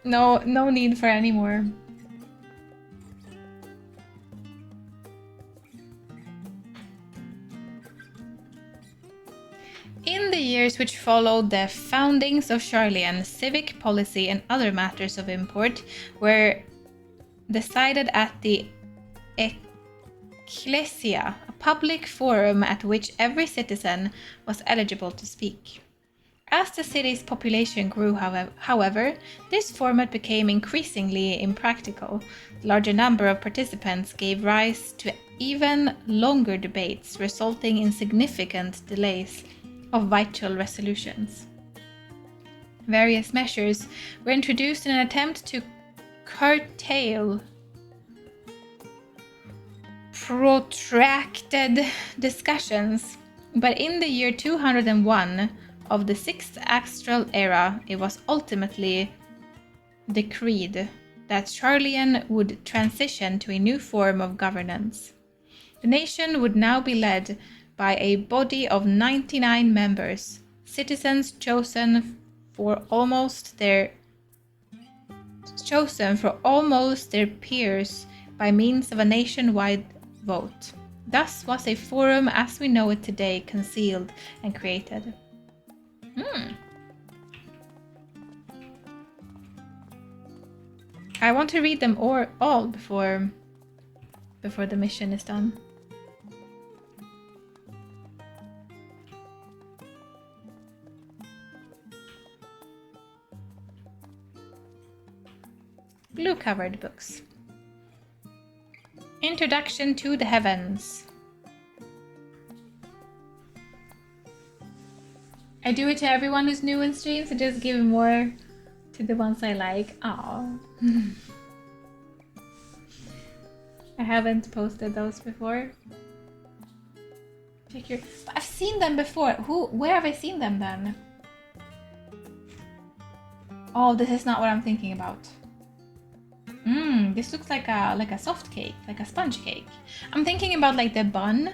no need for any more. In the years which followed the foundings of Charlian, civic policy and other matters of import were decided at the Ecclesia, a public forum at which every citizen was eligible to speak. As the city's population grew, however, this format became increasingly impractical. The larger number of participants gave rise to even longer debates, resulting in significant delays of vital resolutions. Various measures were introduced in an attempt to curtail protracted discussions, but in the year 201 of the 6th Astral Era, it was ultimately decreed that Charlian would transition to a new form of governance. The nation would now be led by a body of 99 members, citizens chosen for almost their peers by means of a nationwide vote. Thus was a forum as we know it today concealed and created. I want to read them all before the mission is done. Blue-covered books. Introduction to the Heavens. I do it to everyone who's new in streams, so just give more to the ones I like. Aww. I haven't posted those before. Check your... But I've seen them before. Where have I seen them then? Oh, this is not what I'm thinking about. This looks like a soft cake, like a sponge cake. I'm thinking about like the bun,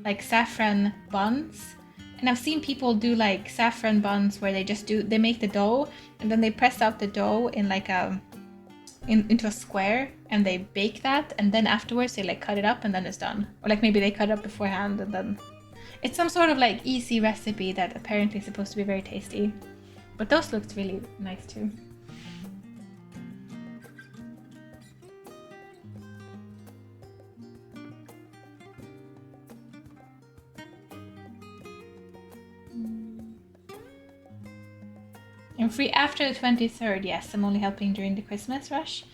like saffron buns. And I've seen people do like saffron buns where they make the dough and then they press out the dough in like into a square and they bake that, and then afterwards they like cut it up and then it's done. Or like maybe they cut it up beforehand and then it's some sort of like easy recipe that apparently is supposed to be very tasty. But those looked really nice too. I'm free after the 23rd, yes. I'm only helping during the Christmas rush.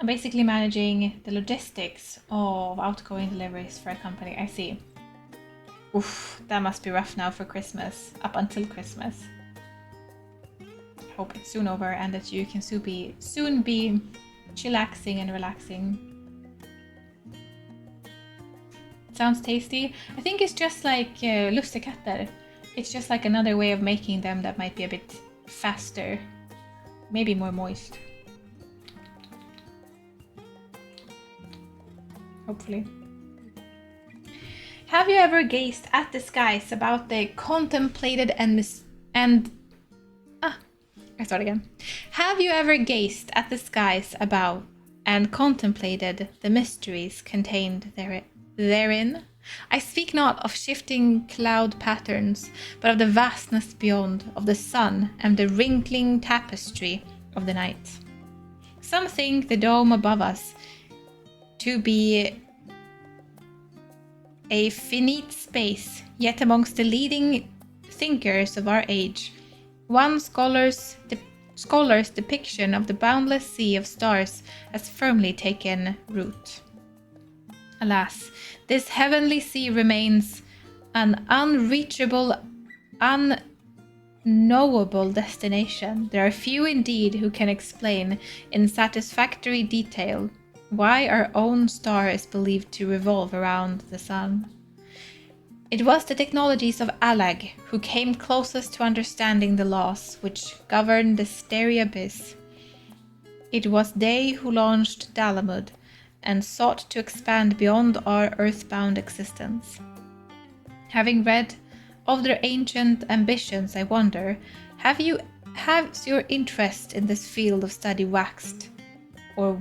I'm basically managing the logistics of outgoing deliveries for a company. I see. Oof, that must be rough now for Christmas, up until Christmas. I hope it's soon over and that you can soon be chillaxing and relaxing. Sounds tasty. I think it's just like lussekatter. It's just like another way of making them that might be a bit faster, maybe more moist. Hopefully. Have you ever gazed at the skies about the contemplated Have you ever gazed at the skies above and contemplated the mysteries contained therein. I speak not of shifting cloud patterns, but of the vastness beyond, of the sun and the wrinkling tapestry of the night. Some think the dome above us to be a finite space, yet amongst the leading thinkers of our age, one scholar's depiction of the boundless sea of stars has firmly taken root. Alas, this heavenly sea remains an unreachable, unknowable destination. There are few indeed who can explain in satisfactory detail why our own star is believed to revolve around the sun. It was the technologies of Alag who came closest to understanding the laws which govern the starry abyss. It was they who launched Dalamud and sought to expand beyond our earthbound existence. Having read of their ancient ambitions, I wonder, has your interest in this field of study waxed or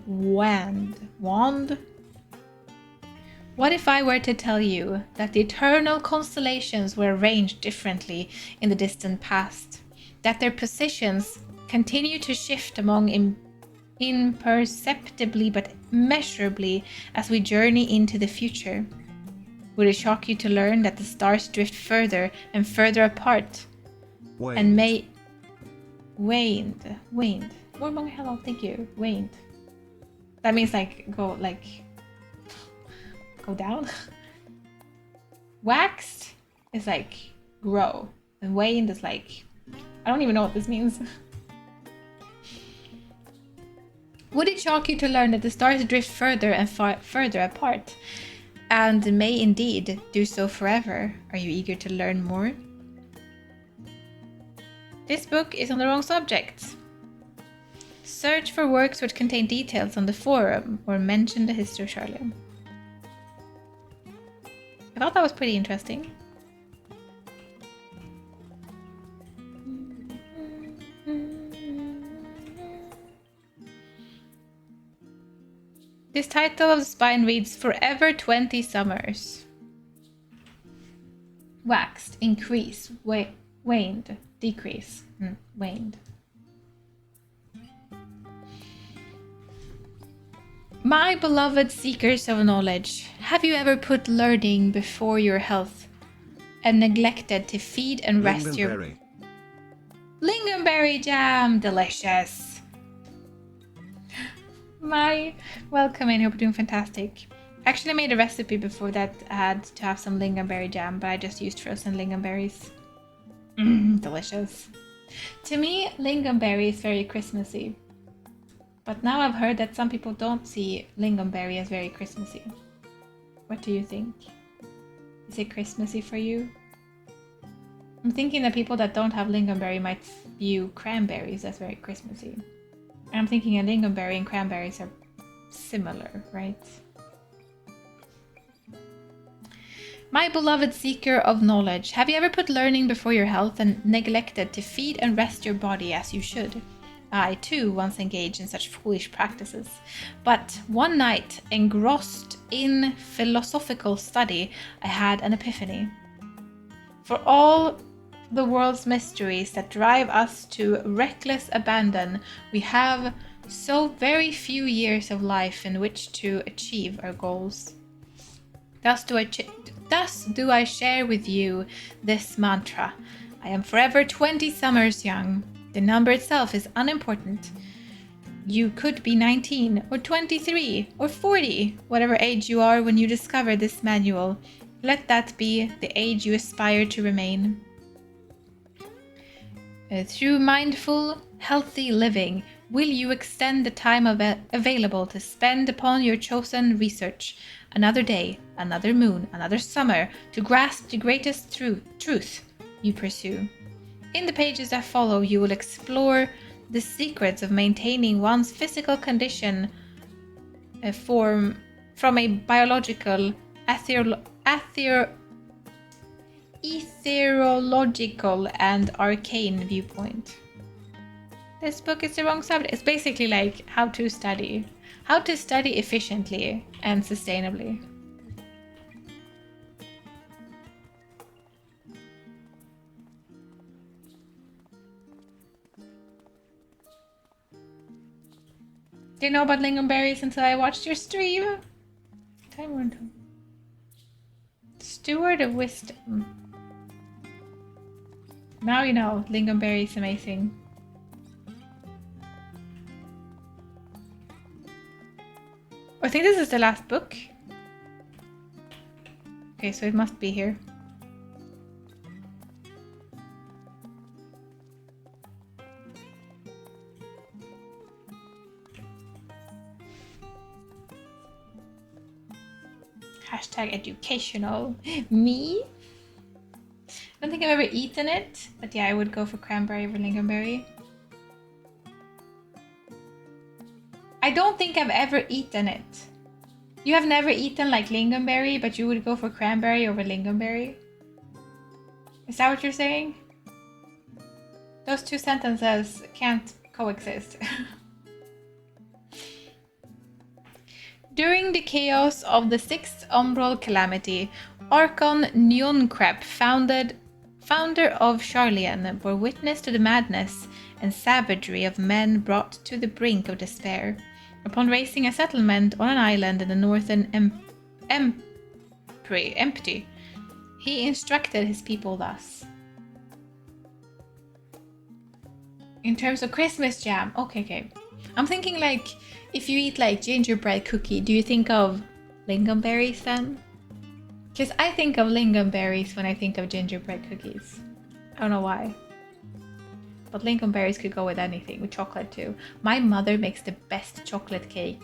waned? What if I were to tell you that the eternal constellations were arranged differently in the distant past, that their positions continue to shift among imperceptibly but measurably as we journey into the future? Would it shock you to learn that the stars drift further and further apart and may waned? More många hello, thank you. Waned. That means go down. Waxed is grow, and waned is I don't even know what this means. Would it shock you to learn that the stars drift further and further apart, and may indeed do so forever? Are you eager to learn more? This book is on the wrong subject. Search for works which contain details on the forum or mention the history of Charlie. I thought that was pretty interesting. This title of the spine reads Forever 20 Summers. Waxed, increase, waned, decrease, waned. My beloved seekers of knowledge, have you ever put learning before your health and neglected to feed and rest your... Lingonberry jam! Delicious! Welcome in, hope you're doing fantastic. Actually, I made a recipe before that had to have some lingonberry jam, but I just used frozen lingonberries. Delicious. To me, lingonberry is very Christmassy. But now I've heard that some people don't see lingonberry as very Christmassy. What do you think? Is it Christmassy for you? I'm thinking that people that don't have lingonberry might view cranberries as very Christmassy. And I'm thinking a lingonberry and cranberries are similar, right? My beloved seeker of knowledge, have you ever put learning before your health and neglected to feed and rest your body as you should? I, too, once engaged in such foolish practices. But one night, engrossed in philosophical study, I had an epiphany. For all the world's mysteries that drive us to reckless abandon, we have so very few years of life in which to achieve our goals. Thus do I share with you this mantra. I am forever 20 summers young. The number itself is unimportant. You could be 19 or 23 or 40, whatever age you are when you discover this manual. Let that be the age you aspire to remain. Through mindful, healthy living, will you extend the time available to spend upon your chosen research, another day, another moon, another summer, to grasp the greatest truth you pursue. In the pages that follow, you will explore the secrets of maintaining one's physical condition from a biological, ethereological, and arcane viewpoint. This book is the wrong subject. It's basically like how to study. How to study efficiently and sustainably. Didn't know about lingonberries until I watched your stream. Steward of Wisdom. Now you know, lingonberry is amazing. I think this is the last book. Okay, so it must be here. Hashtag educational. Me? I don't think I've ever eaten it, but yeah, I would go for cranberry over lingonberry. I don't think I've ever eaten it. You have never eaten like lingonberry, but you would go for cranberry over lingonberry? Is that what you're saying? Those two sentences can't coexist. During the chaos of the Sixth Umbral Calamity, Archon Nionkrep, founder of Sharlayan, bore witness to the madness and savagery of men brought to the brink of despair. Upon raising a settlement on an island in the northern Empty, he instructed his people thus. In terms of Christmas jam, okay. I'm thinking like, if you eat like gingerbread cookie, do you think of lingonberries then? Because I think of lingonberries when I think of gingerbread cookies. I don't know why. But lingonberries could go with anything, with chocolate too. My mother makes the best chocolate cake.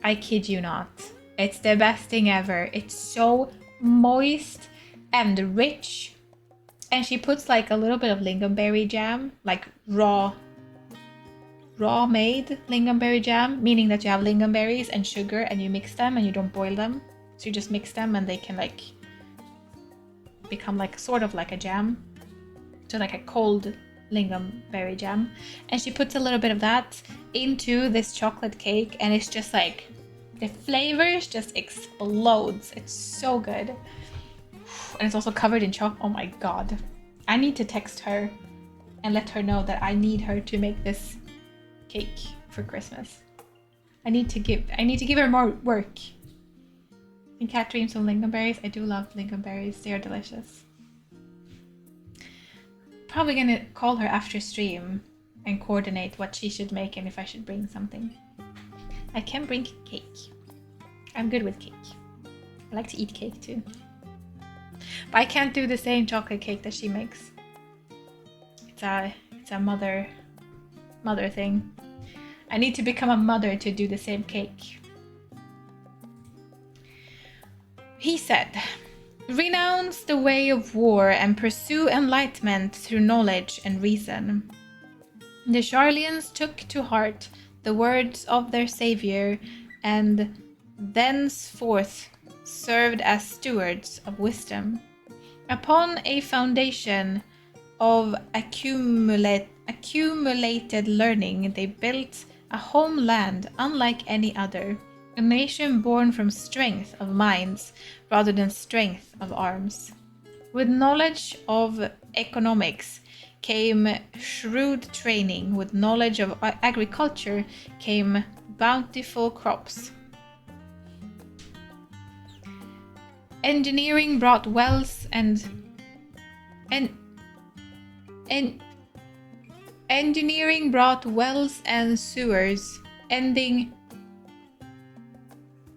I kid you not. It's the best thing ever. It's so moist and rich. And she puts like a little bit of lingonberry jam, like raw made lingonberry jam, meaning that you have lingonberries and sugar and you mix them and you don't boil them. So you just mix them and they can like become like sort of like a jam. So like a cold lingonberry jam. And she puts a little bit of that into this chocolate cake and it's just like the flavors just explodes. It's so good. And it's also covered in chocolate. Oh my god. I need to text her and let her know that I need her to make this cake for Christmas. I need to give her more work. And cat dreams of lingonberries. I do love lingonberries. They are delicious. Probably gonna call her after stream and coordinate what she should make and if I should bring something. I can bring cake. I'm good with cake. I like to eat cake too. But I can't do the same chocolate cake that she makes. It's a mother thing. I need to become a mother to do the same cake. He said, "Renounce the way of war and pursue enlightenment through knowledge and reason." The Sharlayans took to heart the words of their savior and thenceforth served as stewards of wisdom. Upon a foundation of accumulated learning, they built a homeland unlike any other, a nation born from strength of minds rather than strength of arms. With knowledge of economics came shrewd training. With knowledge of agriculture came bountiful crops. Engineering brought wells and engineering brought wells and sewers, ending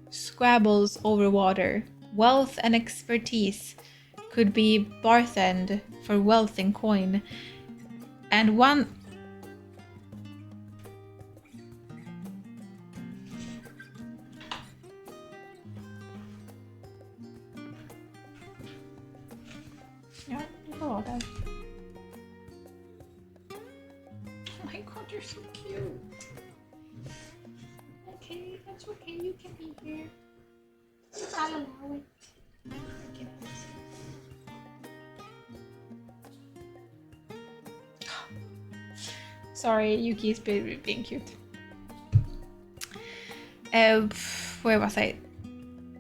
squabbles over water. Wealth and expertise could be bartered for wealth in coin, and one yeah, oh my god, you're so cute. Okay, that's okay, you can be here. I'll allow it. Sorry, Yuki is being cute. Where was I?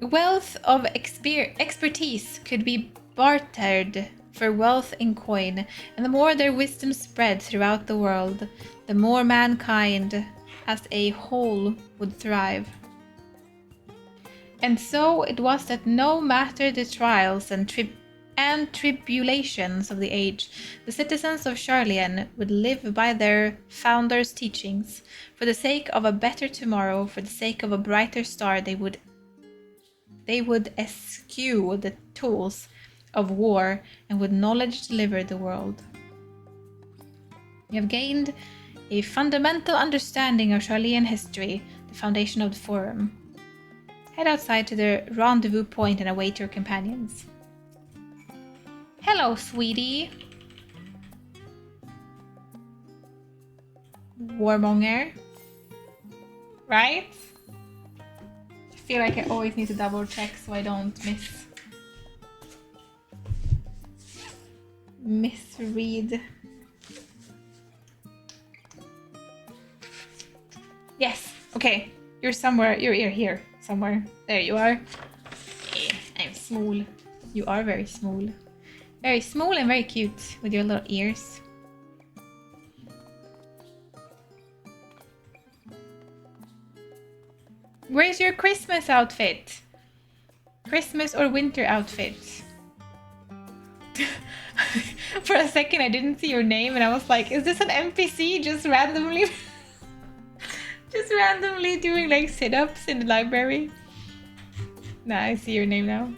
Wealth of expertise could be bartered for wealth in coin, and the more their wisdom spread throughout the world, the more mankind as a whole would thrive. And so it was that no matter the trials and tribulations of the age, the citizens of Charlian would live by their founder's teachings. For the sake of a better tomorrow, for the sake of a brighter star, they would eschew the tools of war and with knowledge deliver the world. You have gained a fundamental understanding of Charlian history, the foundation of the Forum. Head outside to the rendezvous point and await your companions. Hello, sweetie. Warmonger. Right? I feel like I always need to double check so I don't misread. Yes, okay. You're somewhere, you're here, somewhere. There you are. Yeah, I'm small. You are very small. Very small and very cute with your little ears. Where's your Christmas outfit? Christmas or winter outfit? For a second I didn't see your name and I was like, is this an NPC just randomly doing like sit-ups in the library? Nah, I see your name now.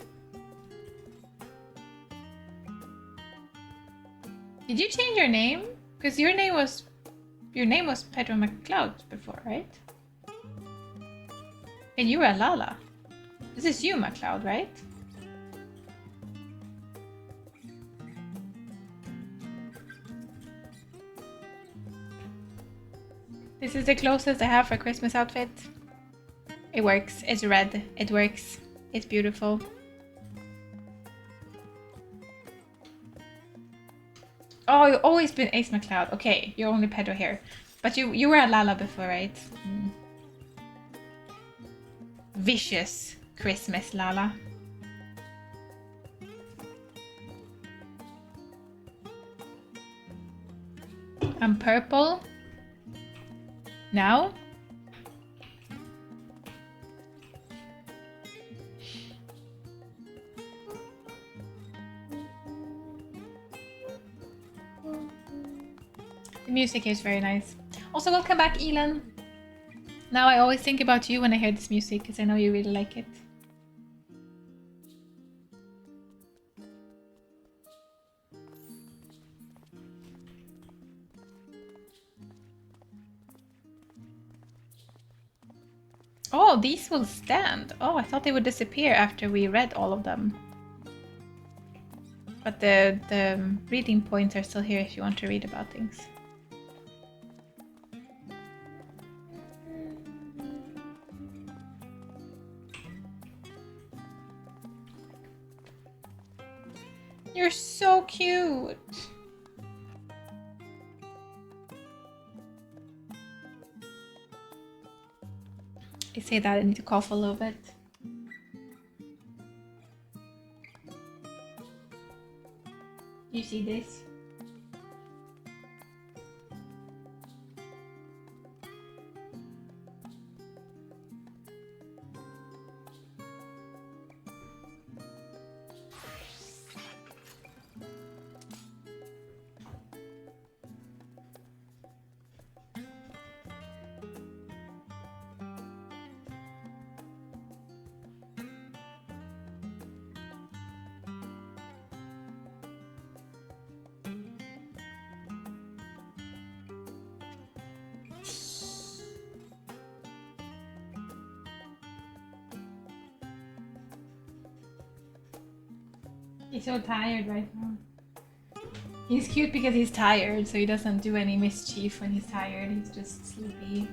Did you change your name? Because your name was Pedro McLeod before, right? And you were Lala. This is you, McLeod, right? This is the closest I have for a Christmas outfit. It works. It's red. It works. It's beautiful. Oh, you've always been Ace McLeod. Okay, you're only Pedro here. But you were a Lala before, right? Mm. Vicious Christmas Lala. I'm purple. Now? The music is very nice. Also, welcome back, Elon. Now I always think about you when I hear this music, because I know you really like it. Oh, these will stand. Oh, I thought they would disappear after we read all of them. But the reading points are still here if you want to read about things. You're so cute. I say that I need to cough a little bit. You see this? He's so tired right now. He's cute because he's tired, so he doesn't do any mischief when he's tired. He's just sleepy.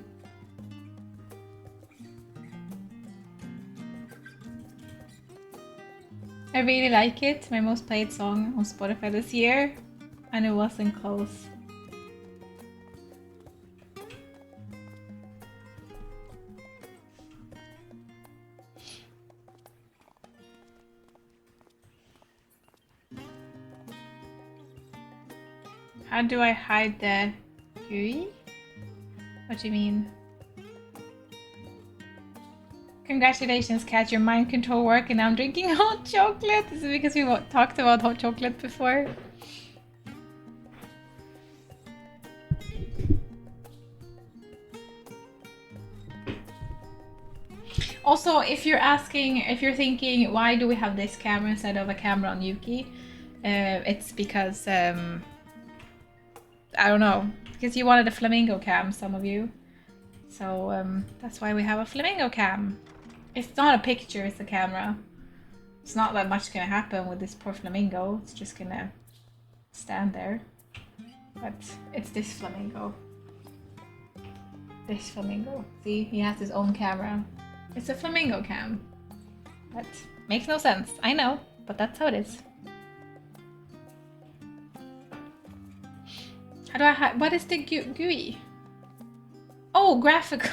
I really like it. My most played song on Spotify this year, and it wasn't close. How do I hide the GUI? What do you mean? Congratulations, Kat, your mind control work and I'm drinking hot chocolate. Is it because we talked about hot chocolate before? Also, if you're thinking, why do we have this camera instead of a camera on Yuki? It's because, I don't know, because you wanted a flamingo cam, some of you. So, that's why we have a flamingo cam. It's not a picture, it's a camera. It's not that much gonna happen with this poor flamingo. It's just gonna stand there. But it's this flamingo. This flamingo. See, he has his own camera. It's a flamingo cam. That makes no sense. I know, but that's how it is. How do I hide? What is the GUI? Oh, graphical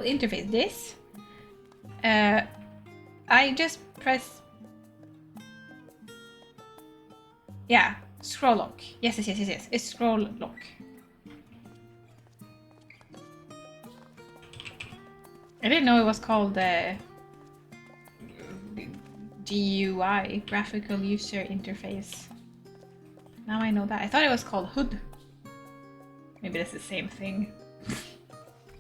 interface. This? I just press. Yeah, scroll lock. Yes. It's scroll lock. I didn't know it was called GUI, graphical user interface. Now I know that. I thought it was called HUD. Maybe that's the same thing.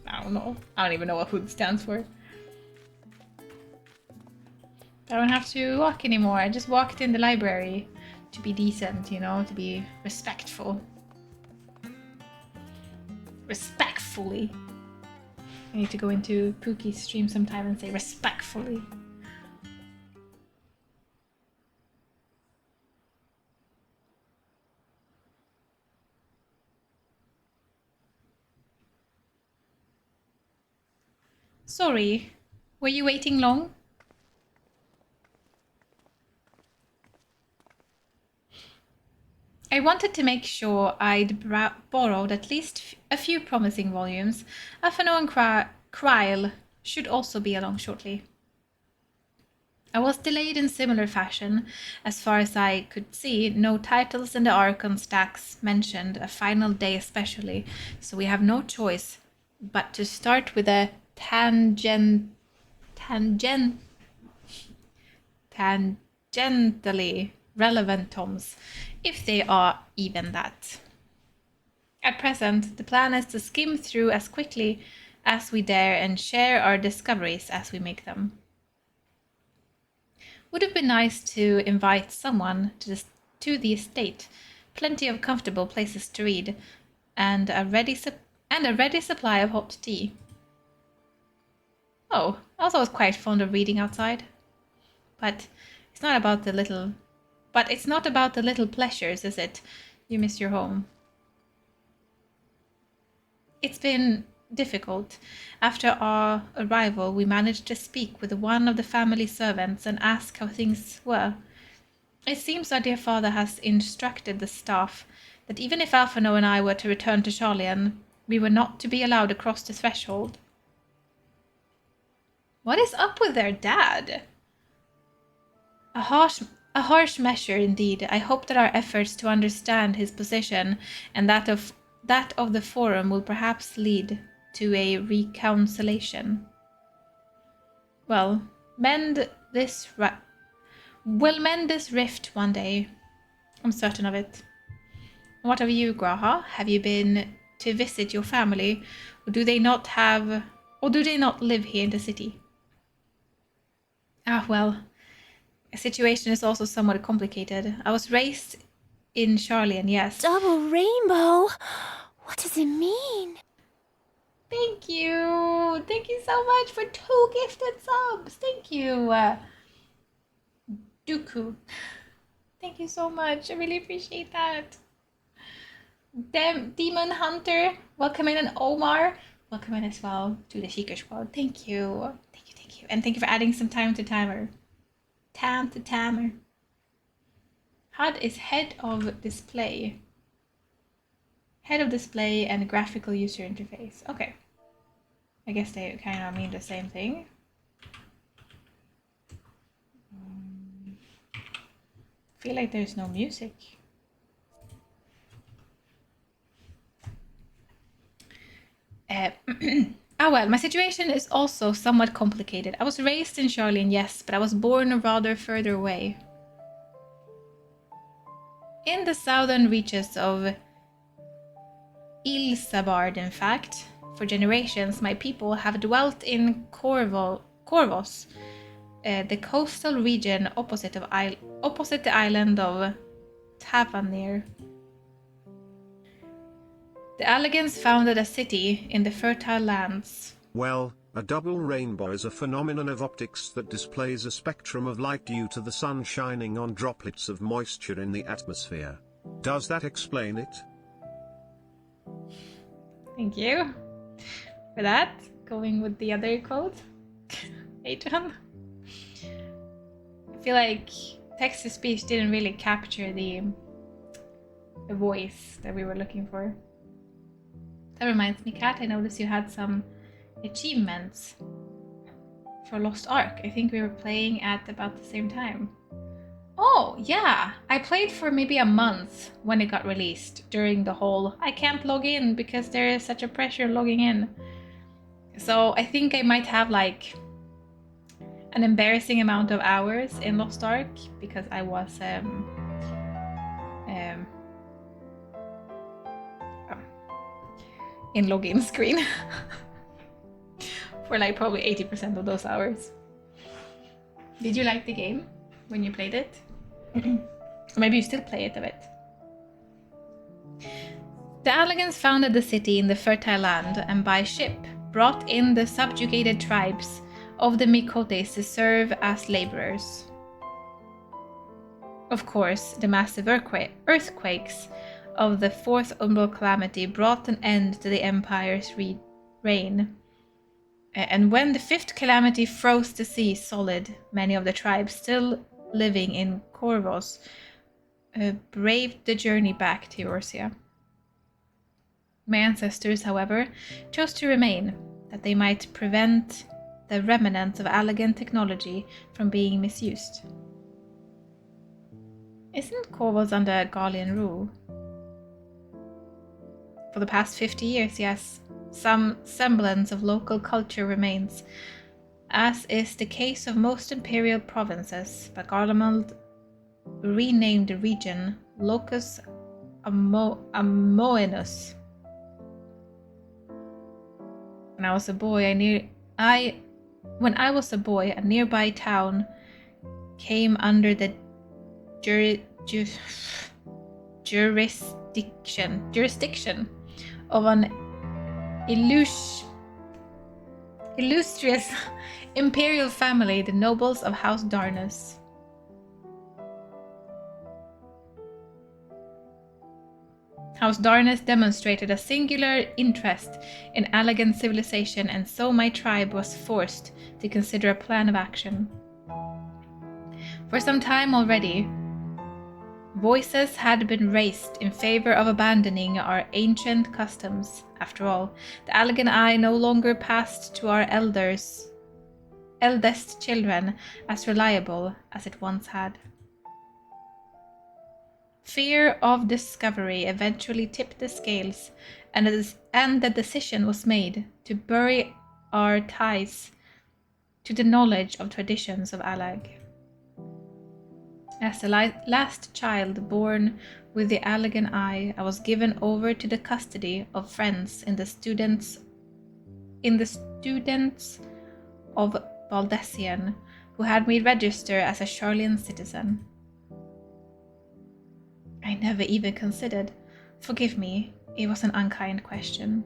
I don't know. I don't even know what HUD stands for. I don't have to walk anymore. I just walked in the library to be decent, you know, to be respectful. Respectfully. I need to go into Pookie's stream sometime and say respectfully. Sorry, were you waiting long? I wanted to make sure I'd borrowed at least a few promising volumes. Afano and Kryl should also be along shortly. I was delayed in similar fashion. As far as I could see, no titles in the Archon stacks mentioned a final day especially, so we have no choice but to start with a tangentially relevant tomes, if they are even that. At present, the plan is to skim through as quickly as we dare and share our discoveries as we make them. Would have been nice to invite someone to the estate, plenty of comfortable places to read, and a ready supply of hot tea. Oh, I was always quite fond of reading outside. But it's not about the little pleasures, is it? You miss your home. It's been difficult. After our arrival, we managed to speak with one of the family servants and ask how things were. It seems our dear father has instructed the staff that even if Alphino and I were to return to Charlian, we were not to be allowed across the threshold. What is up with their dad? A harsh measure indeed. I hope that our efforts to understand his position and that of the Forum will perhaps lead to a reconciliation. We'll mend this rift one day. I'm certain of it. What of you, Graha? Have you been to visit your family, or do they not live here in the city? Ah, well, the situation is also somewhat complicated. I was raised in Charlian, yes. Double rainbow? What does it mean? Thank you! Thank you so much for 2 gifted subs! Thank you! Dooku. Thank you so much. I really appreciate that. Demon Hunter, welcome in, and Omar, welcome in as well to the Seeker Squad. Thank you. Thank you. And thank you for adding some time to timer. Timer. HUD is head of display. Head of display and graphical user interface. Okay. I guess they kind of mean the same thing. Feel like there's no music. Well, my situation is also somewhat complicated. I was raised in Charlene, yes, but I was born rather further away. In the southern reaches of Ilsabard, in fact. For generations, my people have dwelt in Corvos, the coastal region opposite the island of Tavanir. The Allegans founded a city in the fertile lands. Well, a double rainbow is a phenomenon of optics that displays a spectrum of light due to the sun shining on droplets of moisture in the atmosphere. Does that explain it? Thank you for that. Going with the other quote. Adrian. I feel like text-to-speech didn't really capture the voice that we were looking for. That reminds me, Kat, I noticed you had some achievements for Lost Ark. I think we were playing at about the same time. Oh, yeah! I played for maybe a month when it got released, during the whole I can't log in because there is such a pressure logging in. So I think I might have like an embarrassing amount of hours in Lost Ark because I was in login screen for like probably 80% of those hours. Did you like the game when you played it? Or maybe you still play it a bit. The Allegans founded the city in the fertile land and by ship brought in the subjugated tribes of the Mikotes to serve as laborers. Of course, the massive earthquakes of the fourth umbral calamity brought an end to the empire's reign. And when the fifth calamity froze the sea solid, many of the tribes still living in Corvos braved the journey back to Eorzea. My ancestors, however, chose to remain, that they might prevent the remnants of Allegan technology from being misused. Isn't Corvos under Gallian rule? For the past 50 years, yes. Some semblance of local culture remains, as is the case of most imperial provinces, but Garlemald renamed the region Locus Amoenus. When I was a boy, a nearby town came under the jurisdiction of an illustrious imperial family, the nobles of House Darnus. House Darnus demonstrated a singular interest in Allegan civilization, and so my tribe was forced to consider a plan of action. For some time already, voices had been raised in favor of abandoning our ancient customs. After all, the Allegan Eye no longer passed to our eldest children as reliable as it once had. Fear of discovery eventually tipped the scales, and the decision was made to bury our ties to the knowledge of traditions of Allag. As the last child born with the Allegan Eye, I was given over to the custody of friends in the students of Valdesian, who had me register as a Charlian citizen. I never even considered. Forgive me, it was an unkind question.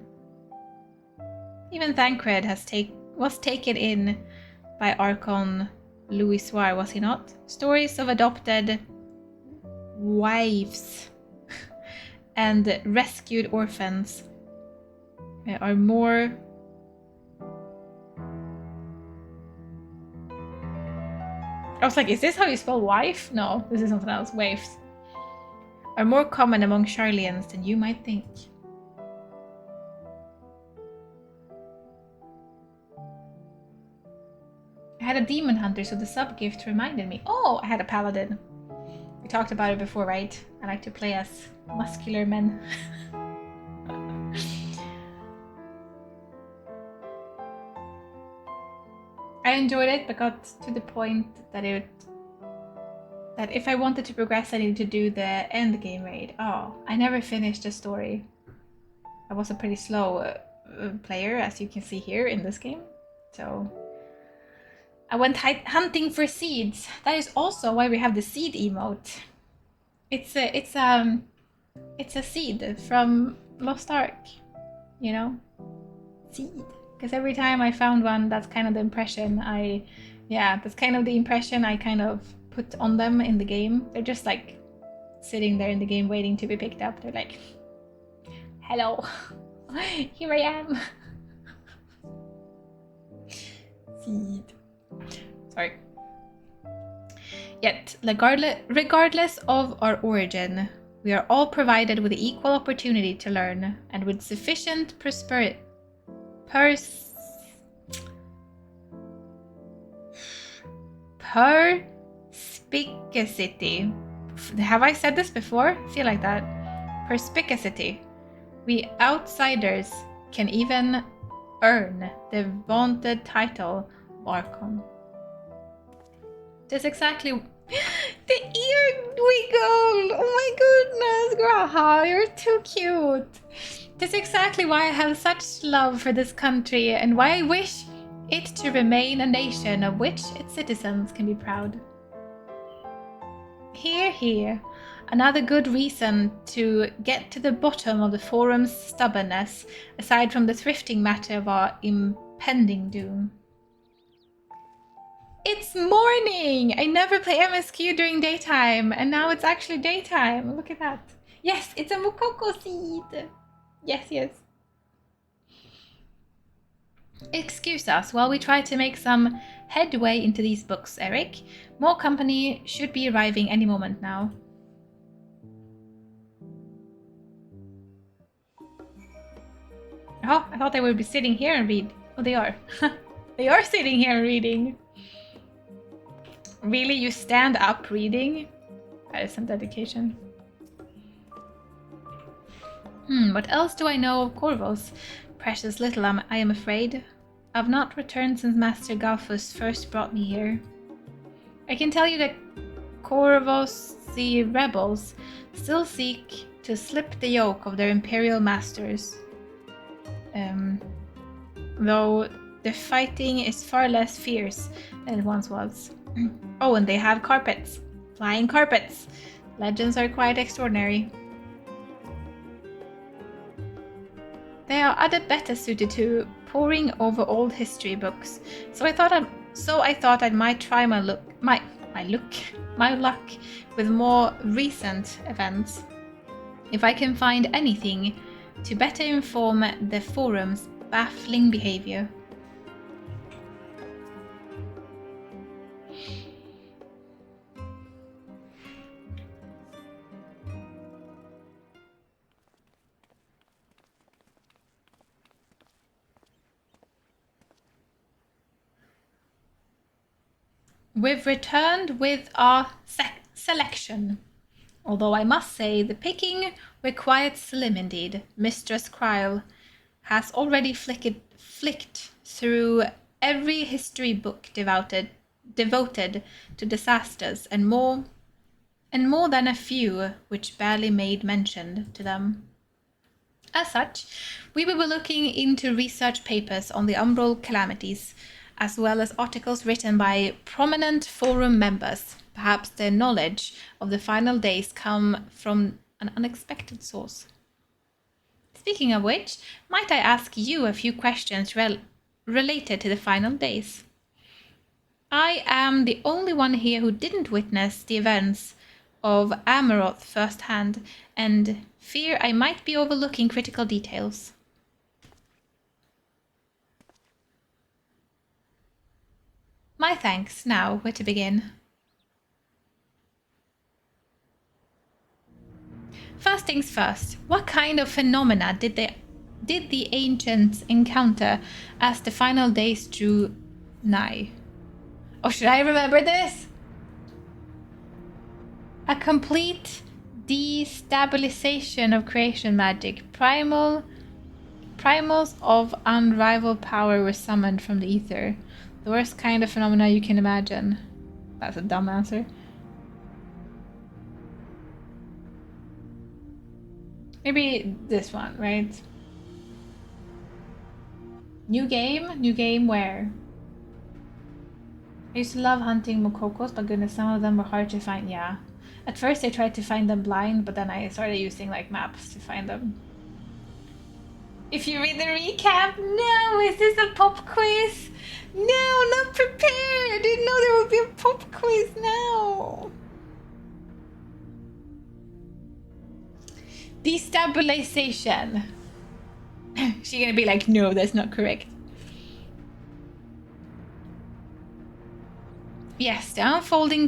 Even Thancred was taken in by Archon Louis Soir, was he not? Stories of adopted wives and rescued orphans are more I was like, is this how you spell wife? No, this is something else. Waifs are more common among Charlians than you might think. I had a demon hunter, so the sub-gift reminded me. Oh, I had a paladin. We talked about it before, right? I like to play as muscular men. enjoyed it, but got to the point that if I wanted to progress, I needed to do the end game raid. Oh, I never finished the story. I was a pretty slow player, as you can see here in this game. So I went hunting for seeds. That is also why we have the seed emote. It's a seed from Lost Ark, you know, seed. Because every time I found one, that's kind of the impression I kind of put on them in the game. They're just like sitting there in the game waiting to be picked up. They're like, hello, here I am. Seed. Sorry. Yet, regardless of our origin, we are all provided with equal opportunity to learn, and with sufficient perspicacity. Have I said this before? I feel like that. Perspicacity. We outsiders can even earn the vaunted title Archon. That's exactly the ear wiggle. Oh my goodness, Graha, you're too cute. That's exactly why I have such love for this country and why I wish it to remain a nation of which its citizens can be proud. Here. Another good reason to get to the bottom of the forum's stubbornness, aside from the thrifting matter of our impending doom. It's morning! I never play MSQ during daytime, and now it's actually daytime. Look at that. Yes, it's a Mokoko seed. Yes. Excuse us while we try to make some headway into these books, Eric. More company should be arriving any moment now. Oh, I thought they would be sitting here and read. Oh, they are. They are sitting here and reading. Really? You stand up reading? That is some dedication. What else do I know of Corvus? Precious little, I am afraid. I've not returned since Master Galfus first brought me here. I can tell you that Corvus, the rebels, still seek to slip the yoke of their imperial masters. Though the fighting is far less fierce than it once was. Oh, and they have carpets. Flying carpets. Legends are quite extraordinary. They are other better suited to poring over old history books. So I thought I might try my luck with more recent events. If I can find anything to better inform the forum's baffling behavior. We've returned with our selection. Although I must say the picking were quite slim indeed. Mistress Kryle has already flicked through every history book devoted to disasters and more than a few which barely made mention to them. As such, we will be looking into research papers on the umbral calamities, as well as articles written by prominent forum members. Perhaps their knowledge of the final days come from an unexpected source. Speaking of which, might I ask you a few questions related to the final days? I am the only one here who didn't witness the events of Amaroth firsthand, and fear I might be overlooking critical details. My thanks. Now, where to begin? First things first, what kind of phenomena did the ancients encounter as the final days drew nigh? Or should I remember this? A complete destabilization of creation magic. Primals of unrivaled power were summoned from the ether. The worst kind of phenomena you can imagine. That's a dumb answer. Maybe this one, right? New game? New game where? I used to love hunting mokokos, but goodness, some of them were hard to find. Yeah. At first I tried to find them blind, but then I started using like maps to find them. If you read the recap, no! Is this a pop quiz? No, not prepared! I didn't know there would be a pop quiz now! Destabilization. She's gonna be like, no, that's not correct. Yes, the unfolding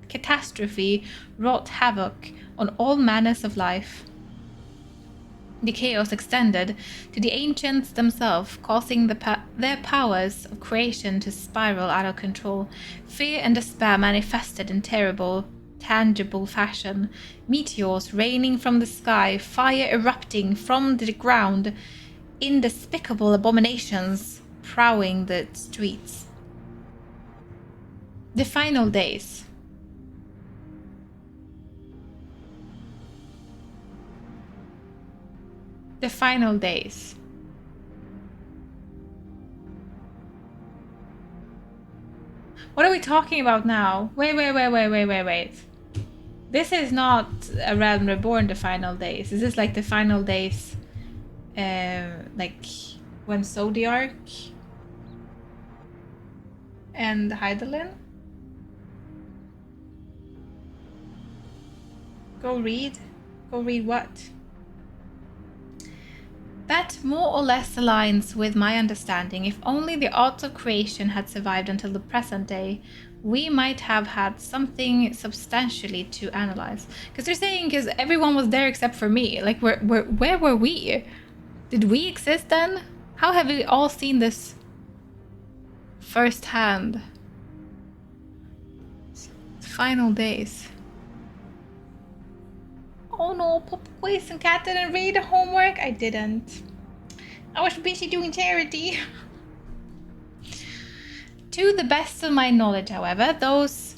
catastrophe wrought havoc on all manners of life. The chaos extended to the ancients themselves, causing their powers of creation to spiral out of control. Fear and despair manifested in terrible, tangible fashion. Meteors raining from the sky, fire erupting from the ground, indespicable abominations prowling the streets. The final days. The final days. What are we talking about now? Wait. This is not A Realm Reborn, the final days. Is this like the final days, like when Zodiark and Hydaelyn? Go read what? That more or less aligns with my understanding. If only the arts of creation had survived until the present day, we might have had something substantially to analyze. Because they're saying, because everyone was there except for me. Like, where were we? Did we exist then? How have we all seen this firsthand? Final days. Oh no, pop quiz and Kat didn't read the homework. I didn't. I was busy doing charity. To the best of my knowledge, however, those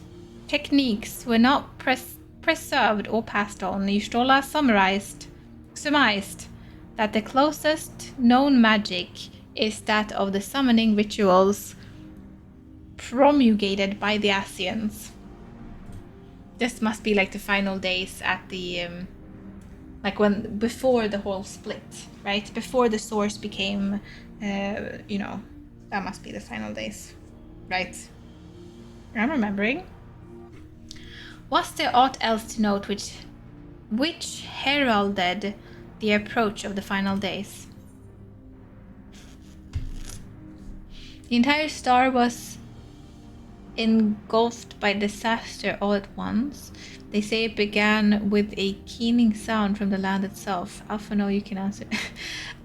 techniques were not preserved or passed on. Y'shtola surmised that the closest known magic is that of the summoning rituals promulgated by the Asians. This must be like the final days at the like before the whole split, right? Before the source became you know, that must be the final days, right? I'm remembering. Was there aught else to note which heralded the approach of the final days? The entire star was engulfed by disaster all at once. They say it began with a keening sound from the land itself. Alphino, you can answer.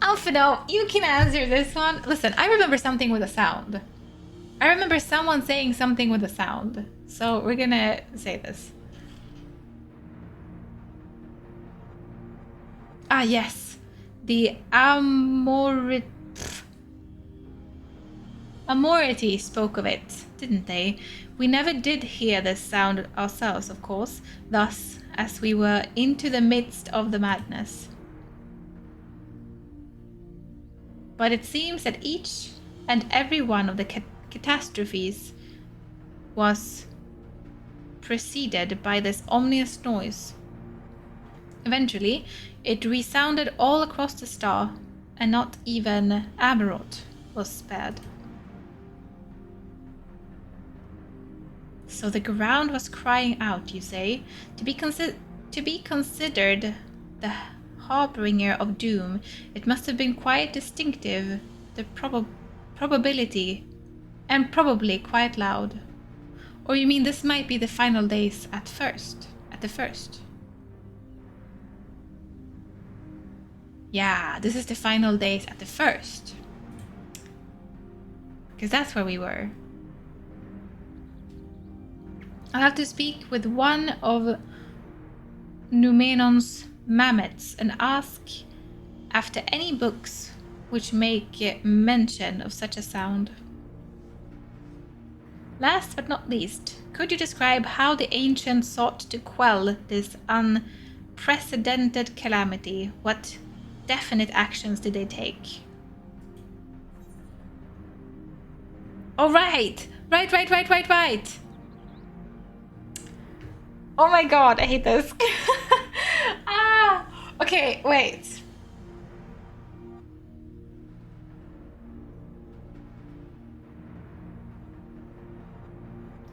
Alphino, you can answer this one. Listen, I remember something with a sound. I remember someone saying something with a sound. So we're gonna say this. Ah, yes. The Amority spoke of it, didn't they? We never did hear this sound ourselves, of course, thus as we were into the midst of the madness. But it seems that each and every one of the catastrophes was preceded by this ominous noise. Eventually, it resounded all across the star, and not even Amarot was spared. So the ground was crying out, you say? To be considered the harbinger of doom, it must have been quite distinctive, the probability, and probably quite loud. Or you mean this might be the final days at the first? Yeah, this is the final days at the first. Because that's where we were. I'll have to speak with one of Numenon's mammoths and ask after any books which make mention of such a sound. Last but not least, could you describe how the ancients sought to quell this unprecedented calamity? What definite actions did they take? Oh, right! Right! Oh my god, I hate this. Okay, wait.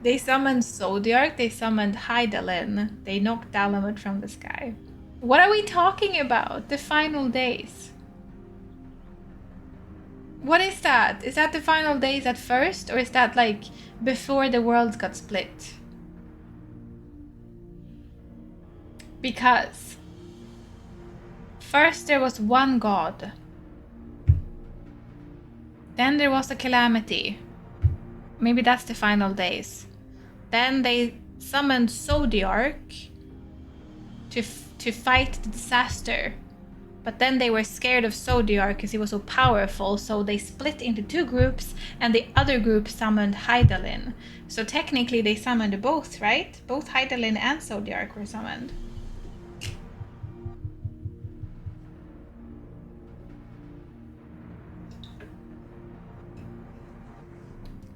They summoned Zodiac, they summoned Hydaelyn, they knocked Dalamud from the sky. What are we talking about? The final days. What is that? Is that the final days at first? Or is that like before the worlds got split? Because first there was one god. Then there was a calamity. Maybe that's the final days. Then they summoned Zodiark to fight the disaster. But then they were scared of Zodiark because he was so powerful, so they split into two groups, and the other group summoned Hydaelyn. So technically they summoned both, right? Both Hydaelyn and Zodiark were summoned.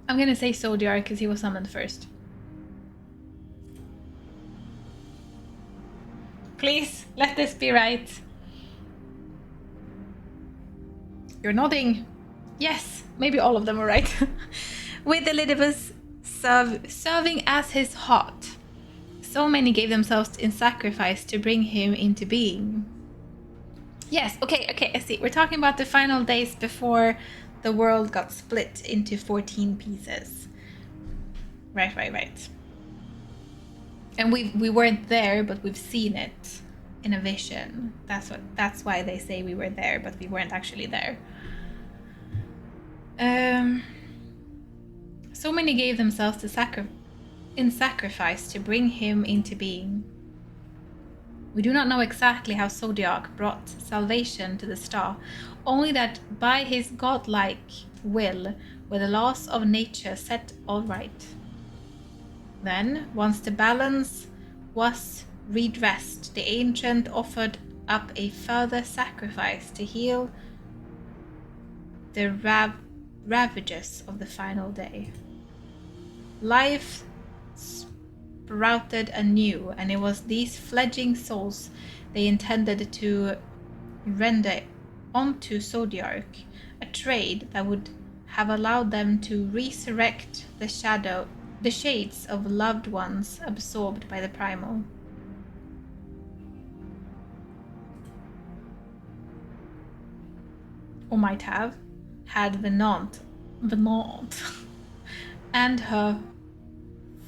I'm gonna say Zodiark because he was summoned first. Please, let this be right. You're nodding. Yes, maybe all of them are right. With Elidibus serving as his heart, so many gave themselves in sacrifice to bring him into being. Yes, okay, I see. We're talking about the final days before the world got split into 14 pieces. Right. And we weren't there, but we've seen it in a vision. That's why they say we were there, but we weren't actually there. So many gave themselves in sacrifice to bring him into being. We do not know exactly how Zodiac brought salvation to the star, only that by his godlike will were the laws of nature set all right. Then, once the balance was redressed, the ancient offered up a further sacrifice to heal the ravages of the final day. Life sprouted anew, and it was these fledgling souls they intended to render onto Zodiark, a trade that would have allowed them to resurrect the shades of loved ones absorbed by the primal. Or might have had Venant and her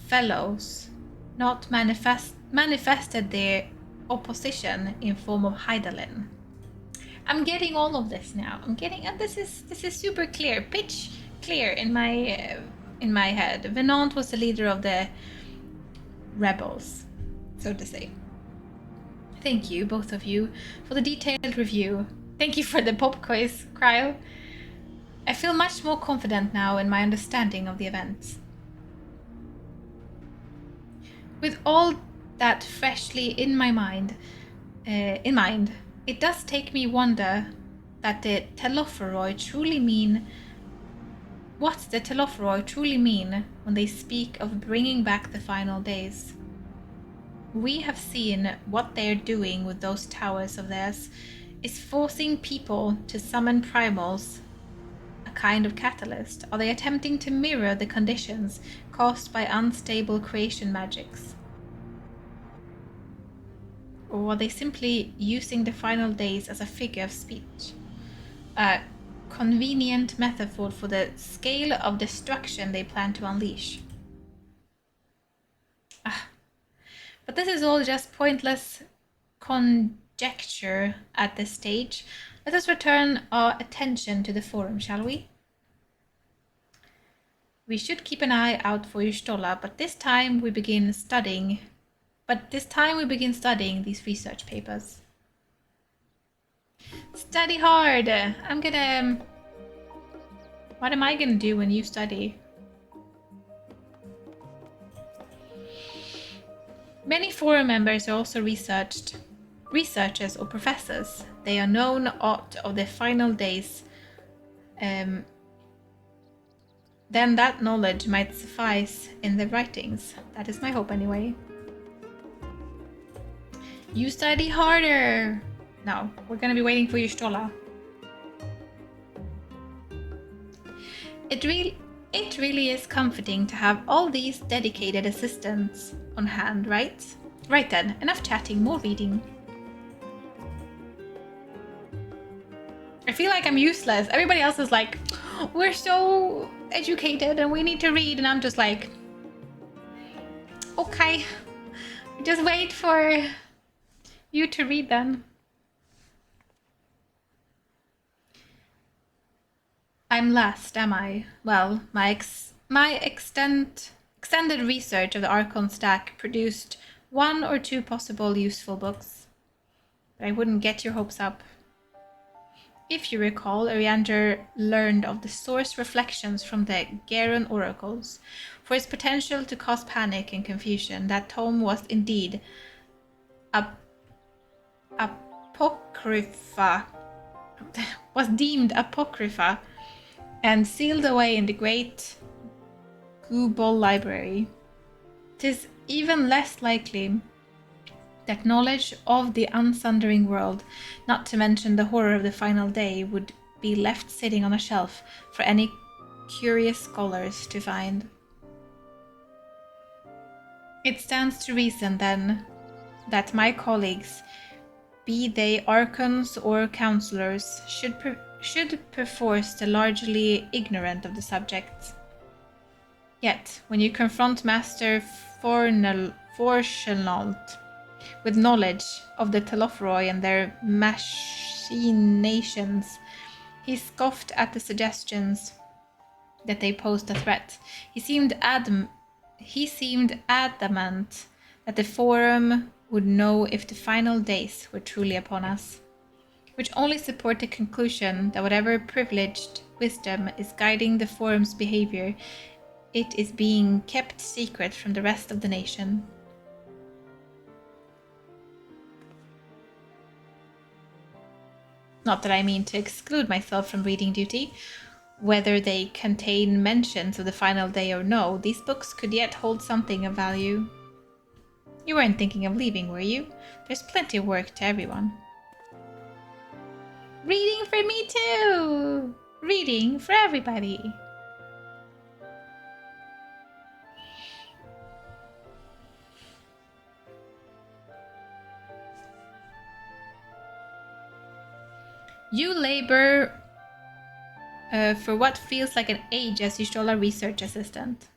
fellows not manifested their opposition in form of Hydaelyn. I'm getting all of this now. And this is super clear, pitch clear in my head. Venant was the leader of the rebels, so to say. Thank you, both of you, for the detailed review. Thank you for the pop quiz, Cryo. I feel much more confident now in my understanding of the events. With all that freshly in mind, it does take me wonder that the Telophoroi truly mean. What the Telophoroi truly mean when they speak of bringing back the final days. We have seen what they are doing with those towers of theirs is forcing people to summon primals, a kind of catalyst. Are they attempting to mirror the conditions caused by unstable creation magics? Or are they simply using the final days as a figure of speech? A convenient metaphor for the scale of destruction they plan to unleash. But this is all just pointless conjecture at this stage. Let us return our attention to the forum, shall we? We should keep an eye out for Y'shtola, but this time we begin studying these research papers. Study hard! What am I gonna do when you study? Many forum members are also researchers or professors. They are known aught of the final days. Then that knowledge might suffice in their writings. That is my hope anyway. You study harder! No, we're gonna be waiting for you, Stola. It really is comforting to have all these dedicated assistants on hand, right? Right then, enough chatting, more reading. I feel like I'm useless. Everybody else is like, we're so educated and we need to read, and I'm just like, okay, just wait for you to read then. I'm last, am I? Well, my extended research of the Archon stack produced 1 or 2 possible useful books. But I wouldn't get your hopes up. If you recall, Ariander learned of the source reflections from the Garen oracles. For its potential to cause panic and confusion, that tome was indeed apocrypha, was deemed apocrypha, and sealed away in the great Gubal library. 'Tis even less likely that knowledge of the unsundering world, not to mention the horror of the final day, would be left sitting on a shelf for any curious scholars to find. It stands to reason, then, that my colleagues, be they archons or counselors, should perforce be largely ignorant of the subject. Yet, when you confront Master Forchenalt with knowledge of the Telophroi and their machinations, he scoffed at the suggestions that they posed a threat. He seemed adamant that the Forum would know if the final days were truly upon us, which only support the conclusion that whatever privileged wisdom is guiding the Forum's behavior, it is being kept secret from the rest of the nation. Not that I mean to exclude myself from reading duty. Whether they contain mentions of the final day or no, these books could yet hold something of value. You weren't thinking of leaving, were you? There's plenty of work to everyone. Reading for me too! Reading for everybody. You labor for what feels like an age as Y'shtola research assistant.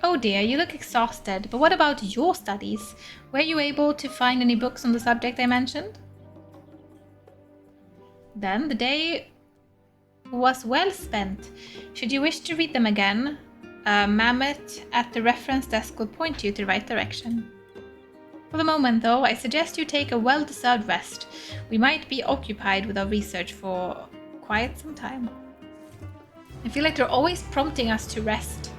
Oh dear, you look exhausted, but what about your studies? Were you able to find any books on the subject I mentioned? Then the day was well spent. Should you wish to read them again, Mammoth at the reference desk will point you to the right direction. For the moment, though, I suggest you take a well-deserved rest. We might be occupied with our research for quite some time. I feel like they're always prompting us to rest.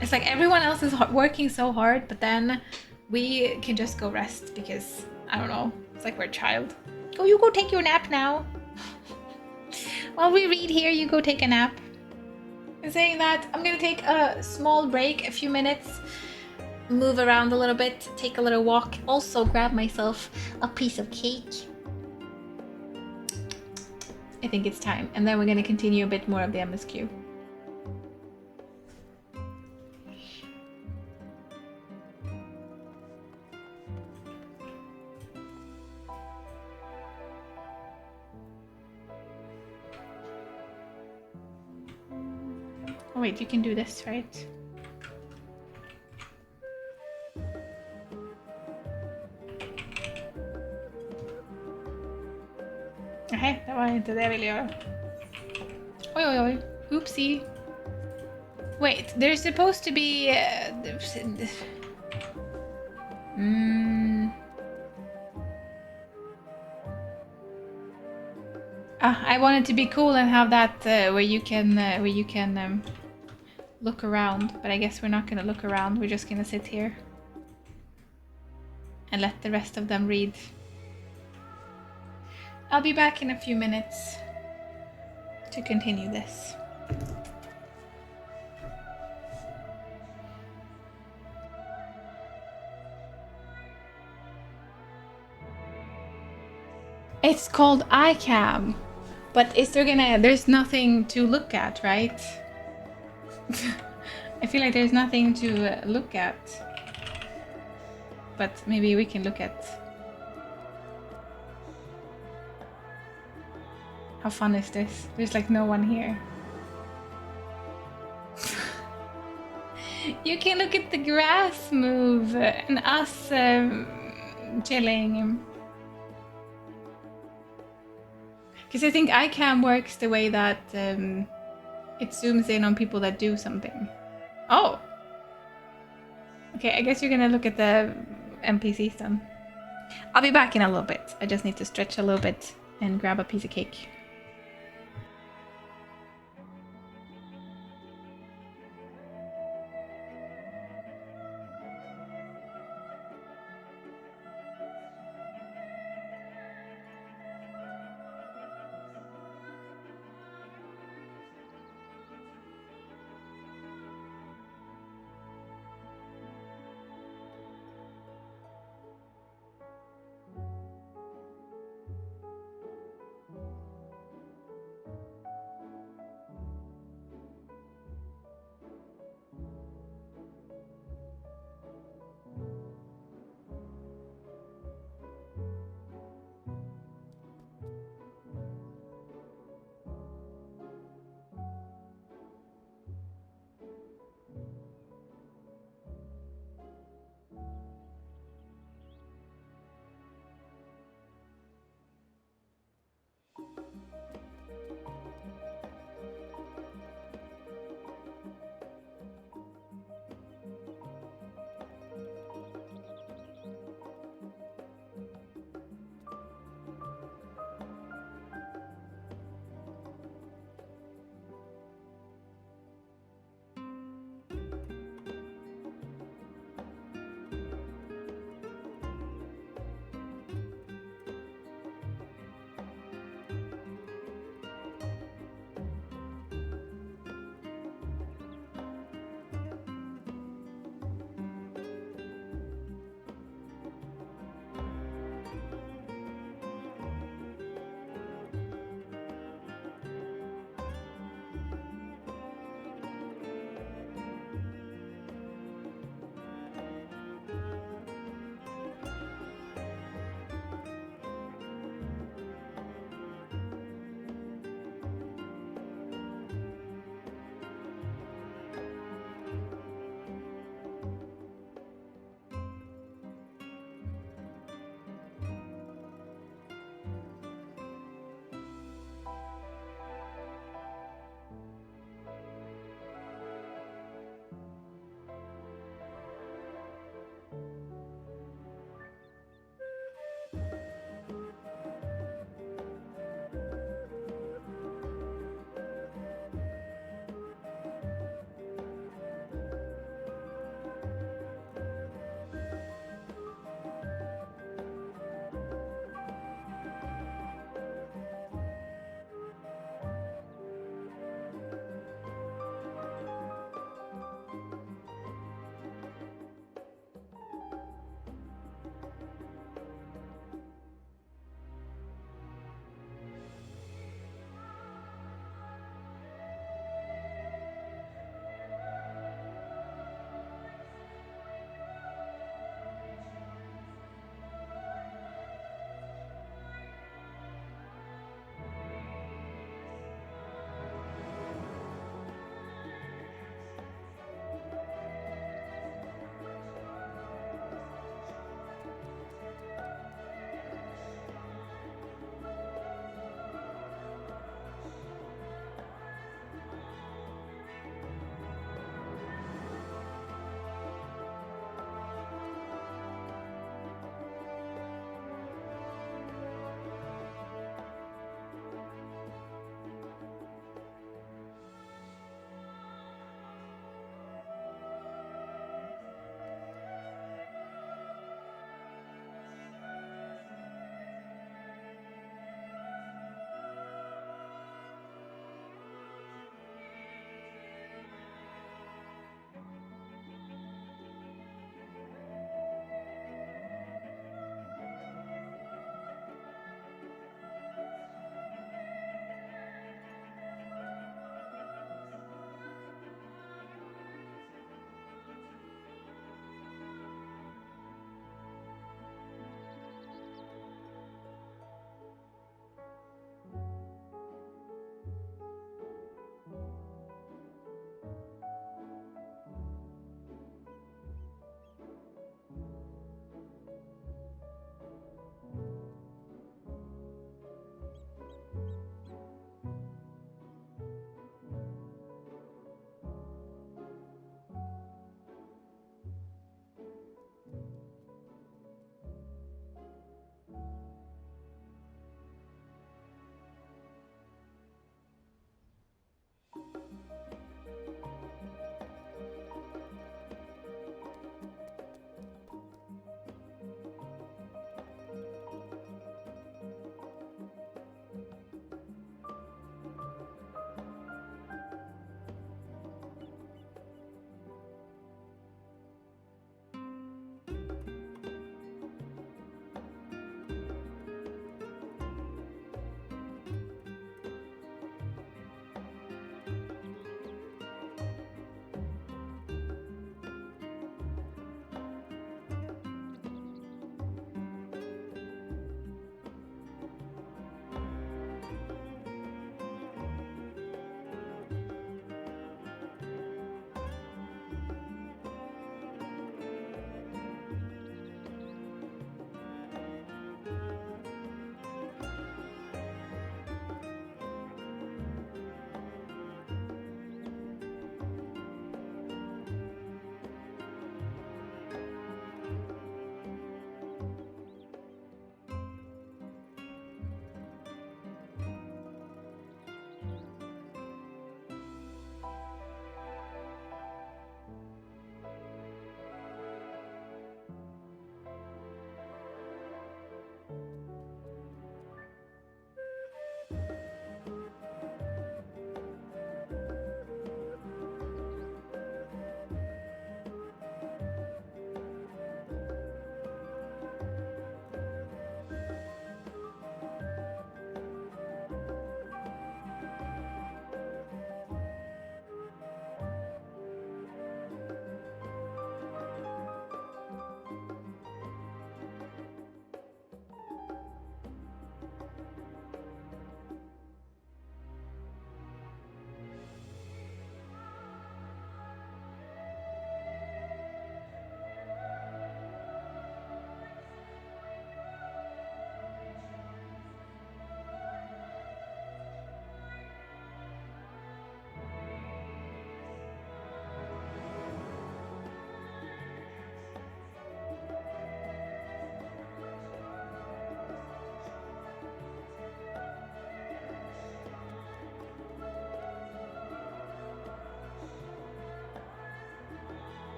It's like everyone else is working so hard, but then we can just go rest because, I don't know, it's like we're a child. Oh, you go take your nap now. While we read here, you go take a nap. And saying that, I'm gonna take a small break, a few minutes, move around a little bit, take a little walk, also grab myself a piece of cake. I think it's time, and then we're gonna continue a bit more of the MSQ. Oh wait, you can do this, right? Nej, det var inte det jag ville göra. Oj, oj, oj. Oopsie. Wait, there's supposed to be... I wanted to be cool and have that where you can look around, but I guess we're not gonna look around. We're just gonna sit here and let the rest of them read. I'll be back in a few minutes to continue this. It's called iCam, but there's nothing to look at, right? I feel like there's nothing to look at. But maybe we can look at... How fun is this? There's like no one here. You can look at the grass move and us chilling. Because I think iCam works the way that it zooms in on people that do something. Oh! Okay, I guess you're gonna look at the NPCs then. I'll be back in a little bit. I just need to stretch a little bit and grab a piece of cake.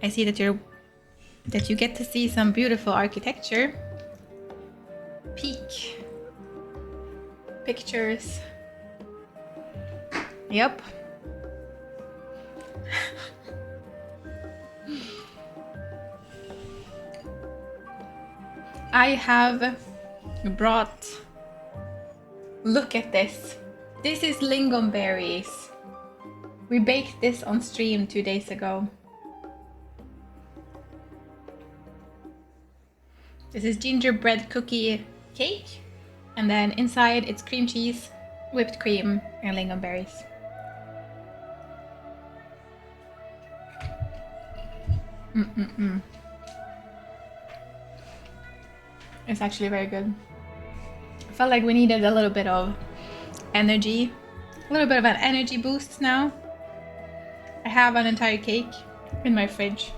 I see that you get to see some beautiful architecture. Peek pictures. Yep. I have brought, look at this. This is lingonberries. We baked this on stream 2 days ago. This is gingerbread cookie cake, and then inside it's cream cheese, whipped cream, and lingonberries. It's actually very good. I felt like we needed a little bit of energy, a little bit of an energy boost now. I have an entire cake in my fridge.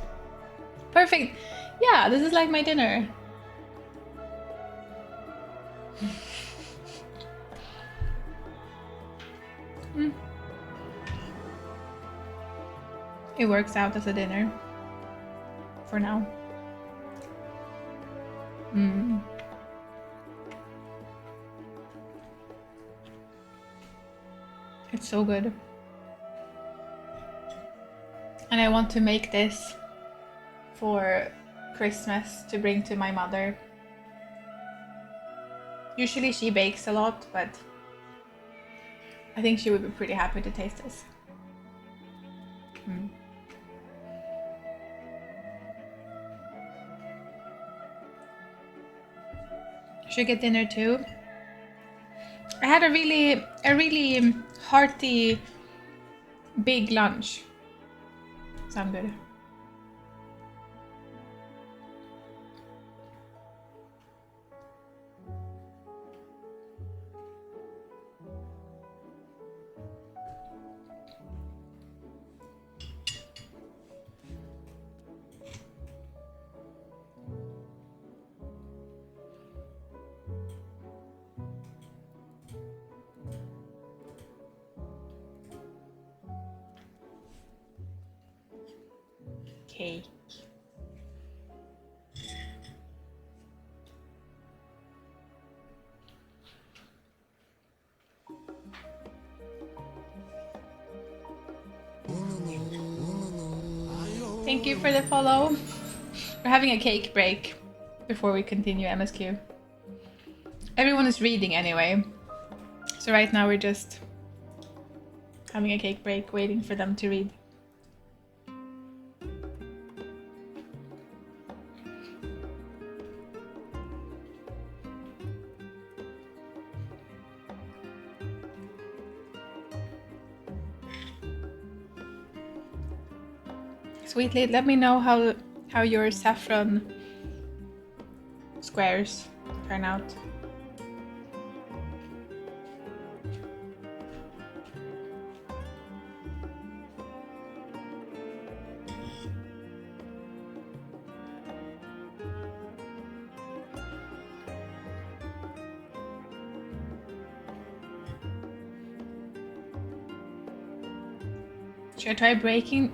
Perfect. Yeah, this is like my dinner. It works out as a dinner for now. It's so good. And I want to make this for Christmas to bring to my mother. Usually she bakes a lot, but I think she would be pretty happy to taste this. Should get dinner too. I had a really hearty big lunch. So I'm good. Cake. Thank you for the follow. We're having a cake break before we continue MSQ. Everyone is reading anyway. So right now we're just having a cake break, waiting for them to read. Sweetly, let me know how your saffron squares turn out. Should I try breaking?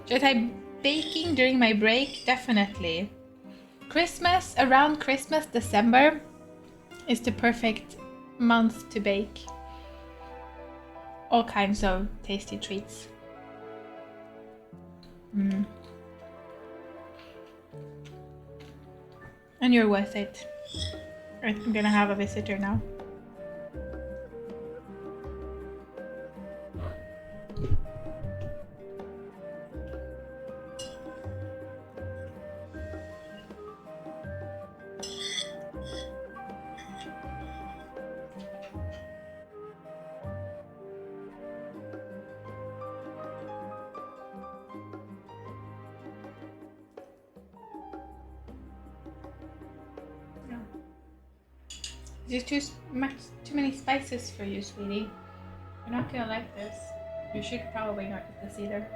Should I try baking during my break? Definitely. Christmas, around Christmas, December is the perfect month to bake all kinds of tasty treats. And you're worth it. I'm gonna have a visitor now. There's too many spices for you, sweetie. You're not gonna like this. You should probably not eat this either.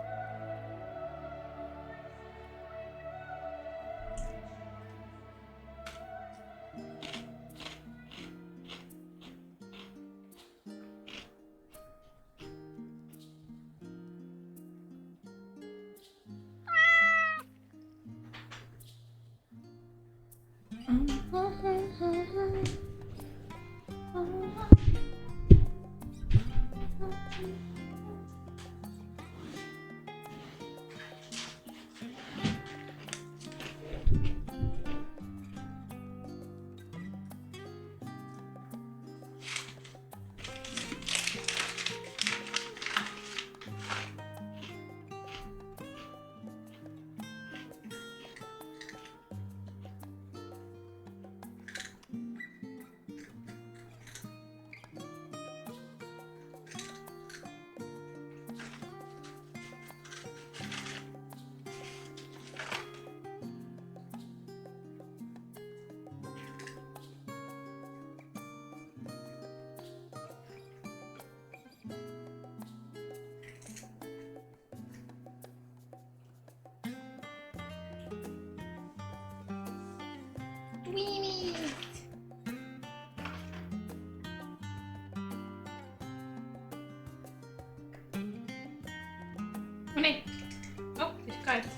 Weenies. Oh nej. Oh, vi ska ett.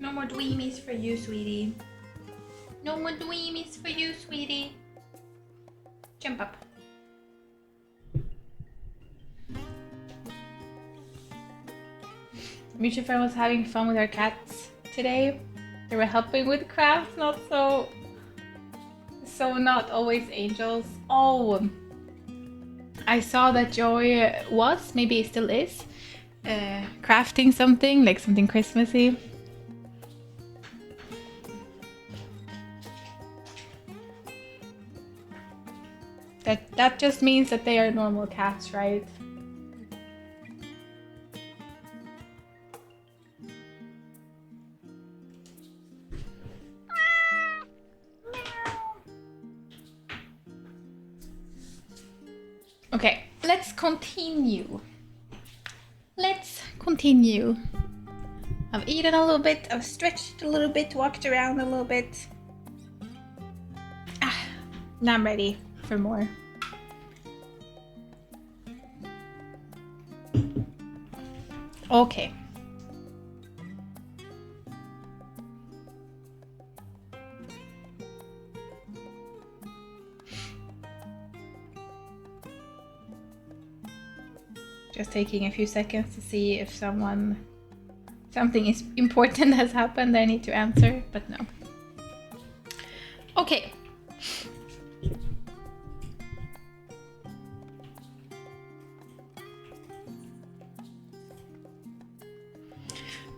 No more dweemies for you, sweetie. No more dweemies for you, sweetie. Jump up. Mutual friend was having fun with our cats today. They were helping with crafts, not not always angels. Oh, I saw that Joy was, maybe still is, crafting something, like something Christmassy. That just means that they are normal cats, right? Okay, let's continue. I've eaten a little bit, I've stretched a little bit, walked around a little bit. Now I'm ready for more. Okay. Just taking a few seconds to see if something is important has happened I need to answer, but no. Okay.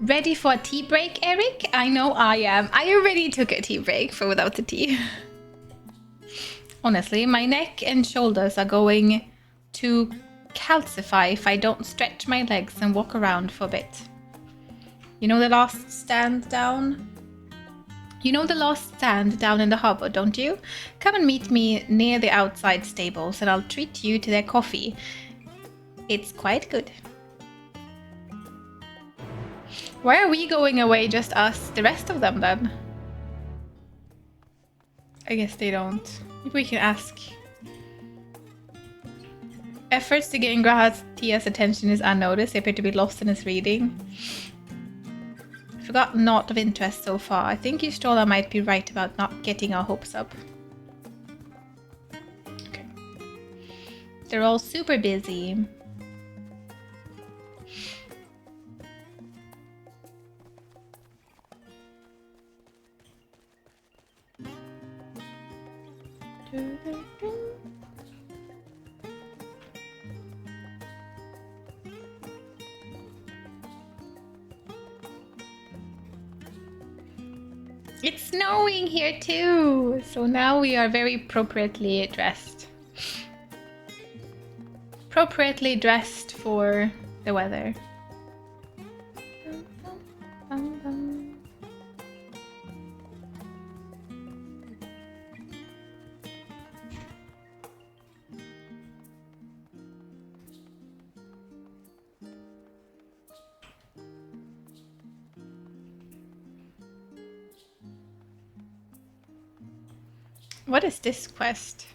Ready for a tea break, Eric? I know I am. I already took a tea break for without the tea. Honestly, my neck and shoulders are going to calcify if I don't stretch my legs and walk around for a bit. You know the last stand down? You know the last stand down in the harbor, don't you? Come and meet me near the outside stables and I'll treat you to their coffee. It's quite good. Why are we going away, just us, the rest of them then? I guess they don't. Maybe we can ask. Efforts to gain Grahatia's attention is unnoticed. They appear to be lost in his reading. Forgot not of interest so far. I think Ystrola might be right about not getting our hopes up. Okay. They're all super busy. It's snowing here too, so now we are very appropriately dressed. Appropriately dressed for the weather. What is this quest?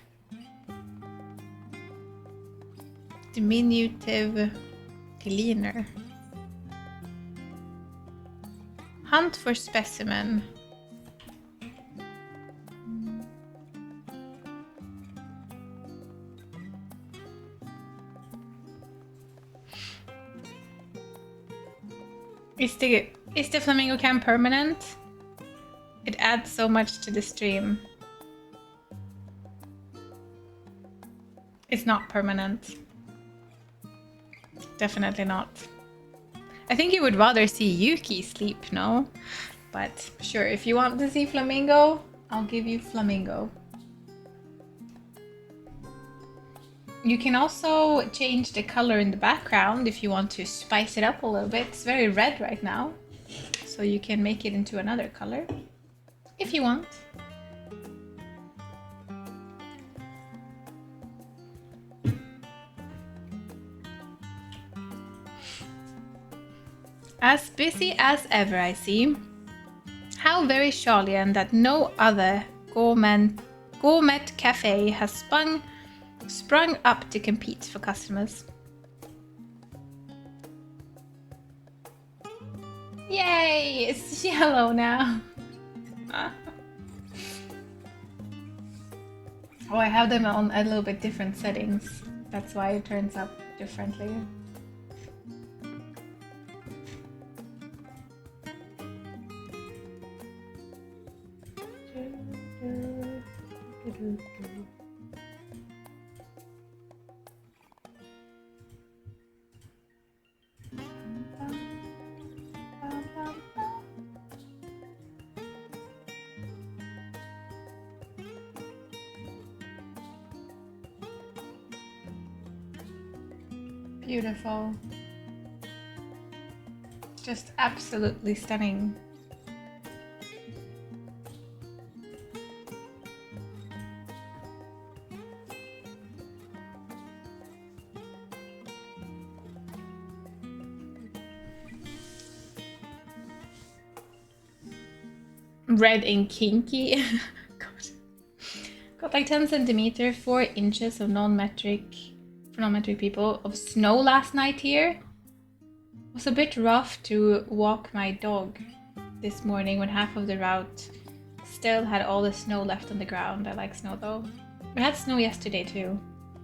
Diminutive cleaner. Hunt for specimen. Is the flamingo cam permanent? It adds so much to the stream. It's not permanent. Definitely not. I think you would rather see Yuki sleep, no? But sure, if you want to see flamingo, I'll give you flamingo. You can also change the color in the background if you want to spice it up a little bit. It's very red right now, so you can make it into another color if you want. As busy as ever, I see. How very Charlian that no other gourmet cafe has sprung up to compete for customers. Yay! It's yellow now. Oh, I have them on a little bit different settings. That's why it turns up differently. Beautiful. Just absolutely stunning. Red and kinky. God. Got like 10 centimeter, 4 inches of non-metric people of snow last night here. It was a bit rough to walk my dog this morning when half of the route still had all the snow left on the ground. I like snow though. We had snow yesterday too.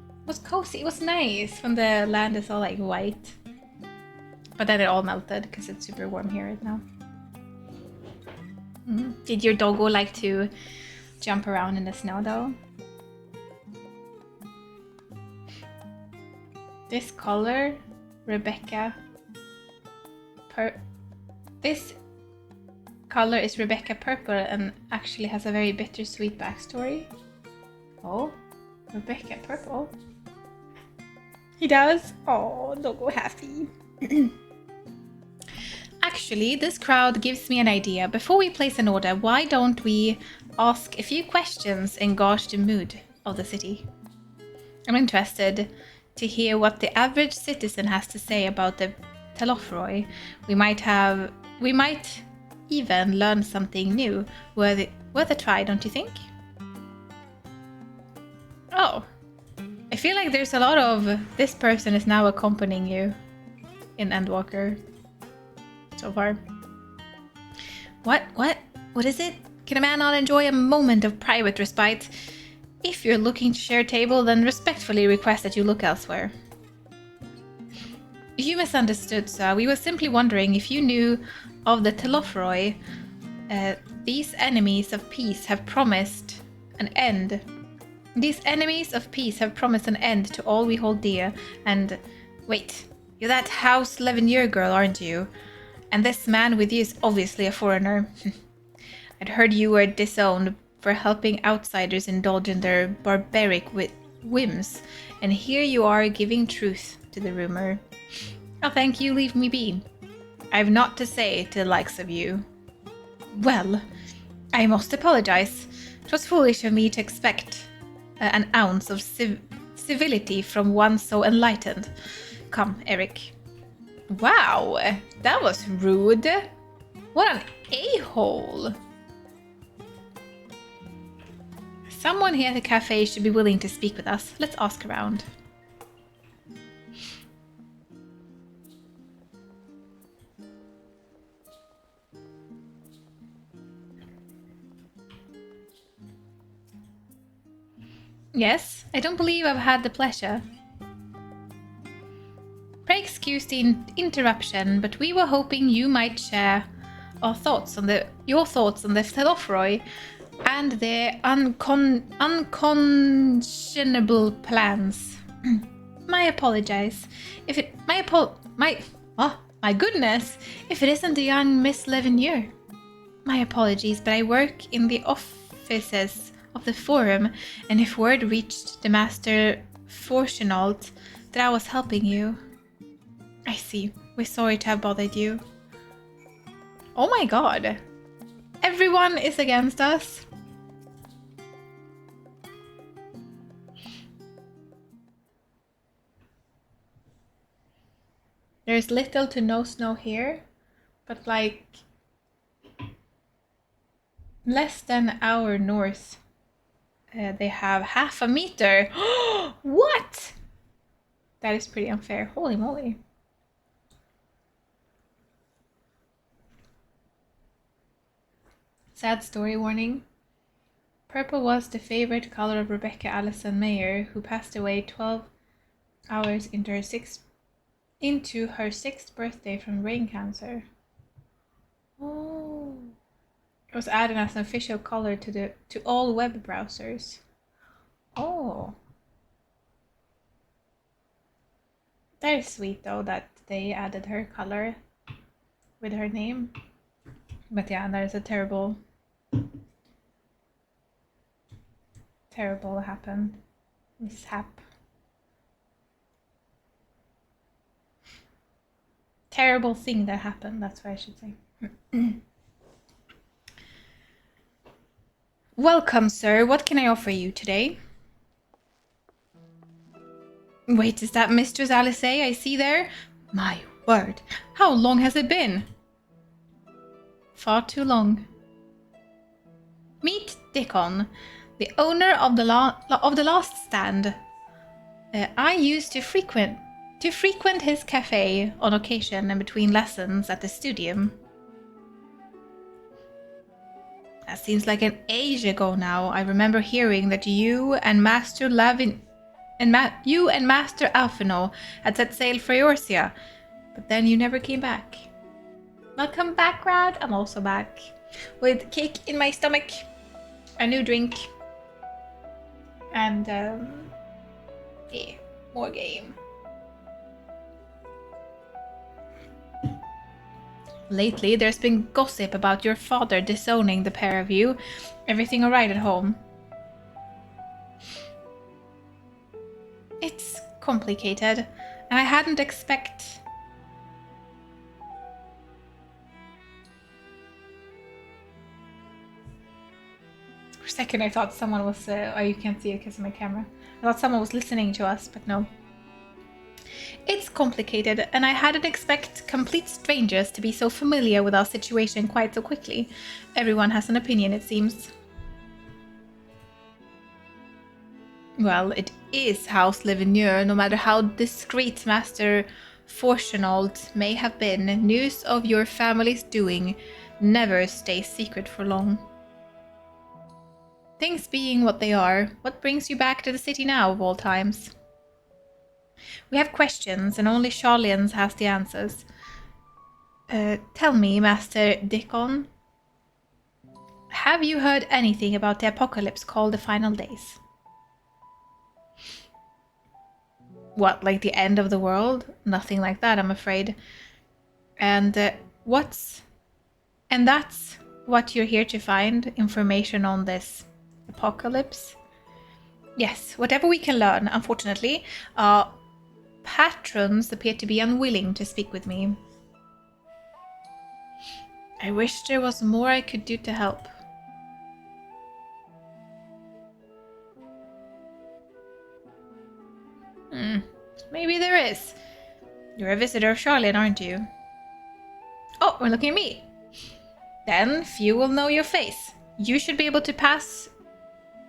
It was cozy, it was nice when the land is all like white. But then it all melted because it's super warm here right now. Did your doggo like to jump around in the snow though? This color, Rebecca. This color is Rebecca Purple and actually has a very bittersweet backstory. Oh, Rebecca Purple. He does? Oh, doggo happy. Actually, this crowd gives me an idea. Before we place an order, why don't we ask a few questions and gauge the mood of the city? I'm interested to hear what the average citizen has to say about the Telofroi. We might even learn something new. Worth a try, don't you think? Oh, I feel like there's a lot of this person is now accompanying you in Endwalker so far. What is it? Can a man not enjoy a moment of private respite? If you're looking to share a table, then respectfully request that you look elsewhere. You misunderstood, sir. We were simply wondering if you knew of the Telofroi. These enemies of peace have promised an end. These enemies of peace have promised an end to all we hold dear. And wait, you're that House Levenure girl, aren't you? And this man with you is obviously a foreigner. I'd heard you were disowned for helping outsiders indulge in their barbaric whims, and here you are giving truth to the rumor. Oh, thank you, leave me be. I've naught to say to the likes of you. Well, I must apologize. 'Twas foolish of me to expect an ounce of civility from one so enlightened. Come, Eric. Wow, that was rude. What an a-hole. Someone here at the cafe should be willing to speak with us. Let's ask around. Yes, I don't believe I've had the pleasure. Pray excuse the interruption, but we were hoping you might share your thoughts on the Thelofroi and their unconscionable plans. My apologies. My goodness, if it isn't the young Miss Levenure. My apologies, but I work in the offices of the Forum, and if word reached the Master Fortunault that I was helping you. I see. We're sorry to have bothered you. Oh my god. Everyone is against us. There's little to no snow here, but like less than an hour north. They have half a meter. What? That is pretty unfair. Holy moly. Sad story warning. Purple was the favorite color of Rebecca Allison Mayer, who passed away 12 hours into her sixth birthday from brain cancer. Oh. It was added as an official color to all web browsers. Oh. That is sweet though that they added her color with her name. But yeah, that is a terrible mishap. Terrible thing that happened, that's what I should say. Welcome, sir. What can I offer you today? Wait, is that Mistress Alice I see there? My word, how long has it been? Far too long. Meet Dickon, the owner of the last stand. I used to frequent his cafe on occasion and between lessons at the studium. That seems like an age ago now. I remember hearing that you and Master Alphino had set sail for Eorzea, but then you never came back. Welcome back, Rad. I'm also back with cake in my stomach, a new drink, and yeah, more game. Lately, there's been gossip about your father disowning the pair of you. Everything alright at home? It's complicated, and I hadn't expected... For a second I thought someone was... oh, you can't see it because of my camera. I thought someone was listening to us, but no. It's complicated, and I hadn't expected complete strangers to be so familiar with our situation quite so quickly. Everyone has an opinion, it seems. Well, it is House Levenure, no matter how discreet Master Fortunault may have been. News of your family's doing never stays secret for long. Things being what they are, what brings you back to the city now, of all times? We have questions, and only Charlians has the answers. Tell me, Master Dickon, have you heard anything about the apocalypse called the Final Days? What, like the end of the world? Nothing like that, I'm afraid. And that's what you're here to find? Information on this apocalypse? Yes, whatever we can learn. Unfortunately, our patrons appear to be unwilling to speak with me. I wish there was more I could do to help. Maybe there is. You're a visitor of Charlotte, aren't you? Oh, we're looking at me. Then few will know your face. You should be able to pass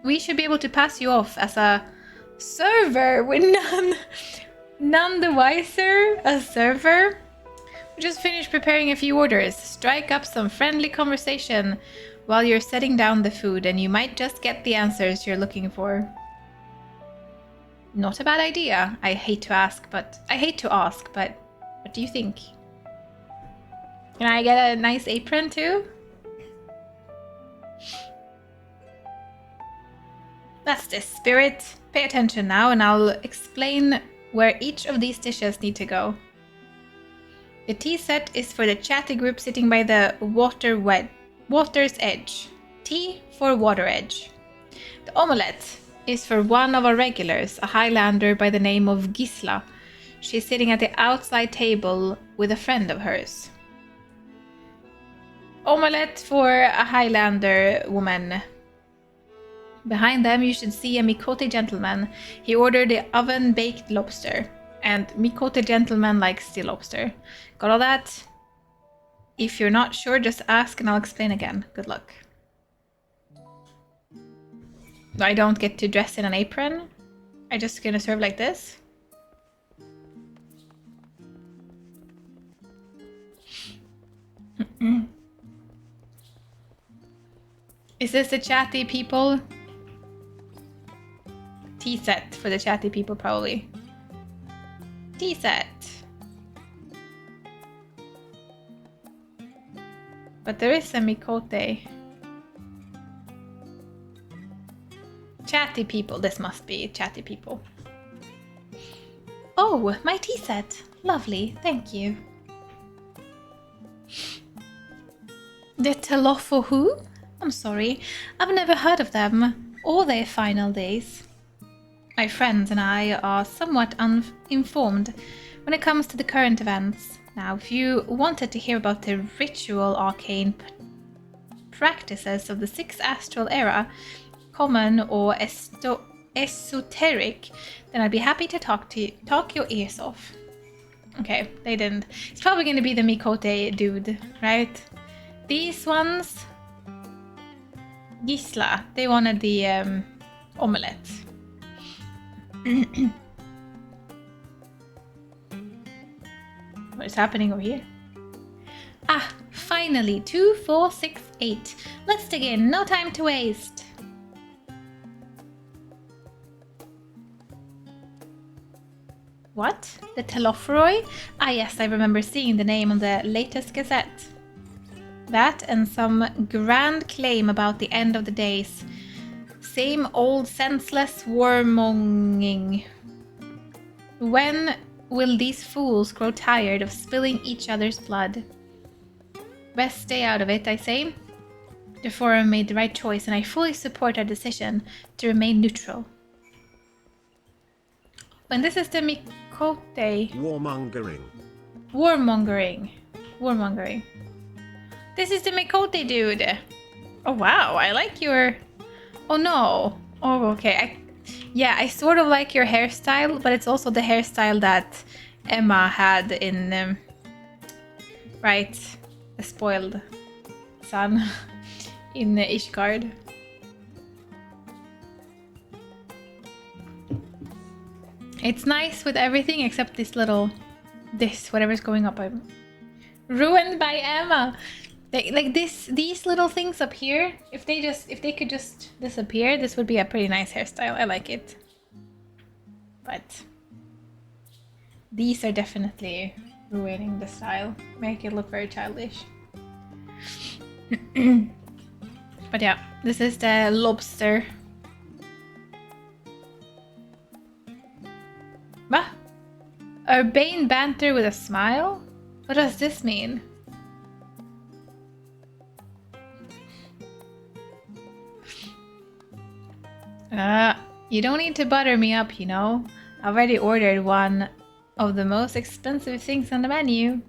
we should be able to pass you off as a server with none the wiser. A server? We just finished preparing a few orders. Strike up some friendly conversation while you're setting down the food, and you might just get the answers you're looking for. Not a bad idea. I hate to ask, but what do you think? Can I get a nice apron too? That's the spirit. Pay attention now, and I'll explain where each of these dishes need to go. The tea set is for the chatty group sitting by the water's edge. Tea for water edge. The omelette is for one of our regulars, a Highlander by the name of Gisla. She's sitting at the outside table with a friend of hers. Omelette for a Highlander woman. Behind them you should see a Mikote gentleman. He ordered the oven-baked lobster. And Mikote gentleman likes the lobster. Got all that? If you're not sure, just ask and I'll explain again. Good luck. I don't get to dress in an apron? I'm just gonna serve like this? Is this the chatty people? Tea set for the chatty people, probably. Tea set. But there is a Mikote. Chatty people. This must be chatty people. Oh, my tea set. Lovely, thank you. The Telofo who? I'm sorry, I've never heard of them or their final days. My friends and I are somewhat uninformed when it comes to the current events. Now, if you wanted to hear about the ritual arcane practices of the 6th astral era, common or esoteric, then I'd be happy to talk your ears off. Okay, they didn't. It's probably going to be the Mikote dude, right? These ones, Gisla, they wanted the omelette. What is happening over here? Ah, finally, 2468. Let's dig in, no time to waste. What? The Telofroi? Ah yes, I remember seeing the name on the latest gazette. That and some grand claim about the end of the days. Same old senseless warmonging. When will these fools grow tired of spilling each other's blood? Best stay out of it, I say. The forum made the right choice, and I fully support our decision to remain neutral. And this is the Mikote. Warmongering. Warmongering. This is the Mikote dude. Oh wow, I like your... Oh no. Oh, okay. I sort of like your hairstyle, but it's also the hairstyle that Emma had in... right, the spoiled son in Ishgard. It's nice with everything except whatever's going up. I'm ruined by Emma. Like these little things up here, if they could just disappear, this would be a pretty nice hairstyle. I like it. But these are definitely ruining the style. Make it look very childish. But yeah, this is the lobster. Bah! Urbane banter with a smile? What does this mean? You don't need to butter me up, you know. I already ordered one of the most expensive things on the menu.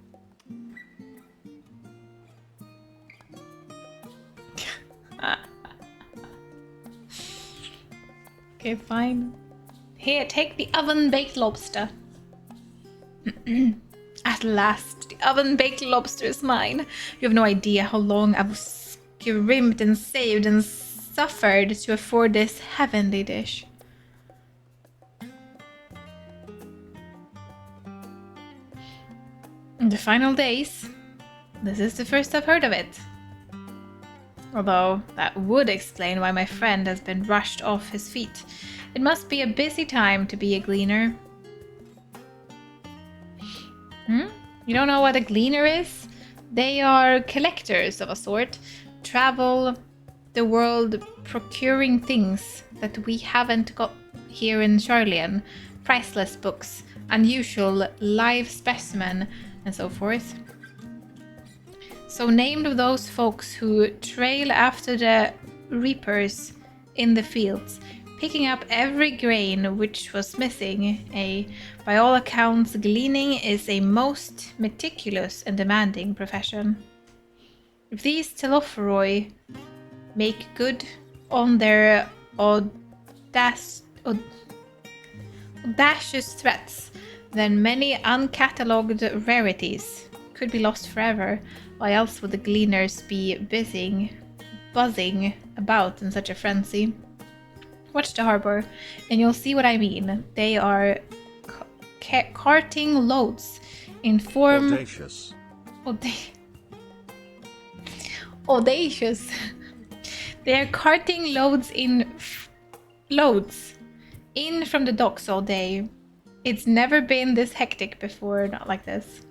Okay, fine. Here, take the oven-baked lobster. At last, the oven-baked lobster is mine. You have no idea how long I've scrimped and saved and suffered to afford this heavenly dish. In the final days, this is the first I've heard of it. Although that would explain why my friend has been rushed off his feet. It must be a busy time to be a gleaner. You don't know what a gleaner is? They are collectors of a sort, travel the world procuring things that we haven't got here in Charlian, priceless books, unusual live specimen, and so forth. So named those folks who trail after the reapers in the fields, picking up every grain which was missing. By all accounts, gleaning is a most meticulous and demanding profession. If these Telophoroi make good on their audacious threats, then many uncatalogued rarities could be lost forever. Why else would the gleaners be buzzing about in such a frenzy? Watch the harbor, and you'll see what I mean. They are carting loads in form... Audacious. Audacious. They are carting loads in from the docks all day. It's never been this hectic before, not like this.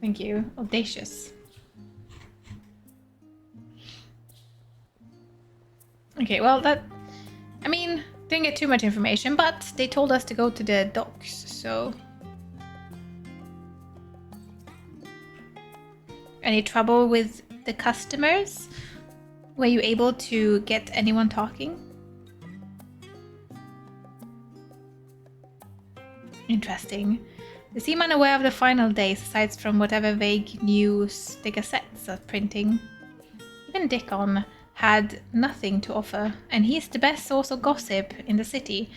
Thank you. Audacious. Okay, well didn't get too much information, but they told us to go to the docks, so... Any trouble with the customers? Were you able to get anyone talking? Interesting. They seem unaware of the final days, aside from whatever vague news the gazettes are printing. Even Dickon had nothing to offer, and he's the best source of gossip in the city.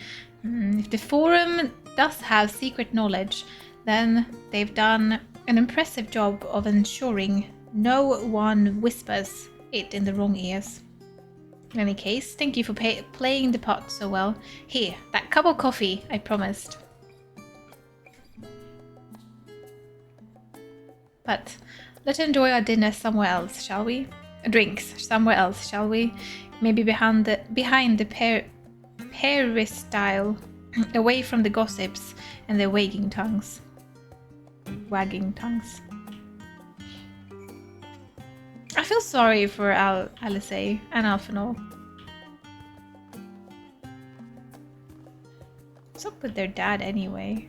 If the Forum does have secret knowledge, then they've done an impressive job of ensuring no one whispers it in the wrong ears. In any case, thank you for playing the part so well. Here, that cup of coffee I promised. But let's enjoy our dinner somewhere else, shall we? Drinks somewhere else, shall we? Maybe behind the peristyle, away from the gossips and their wagging tongues. I feel sorry for Alice and Alphanol. What's up with their dad anyway?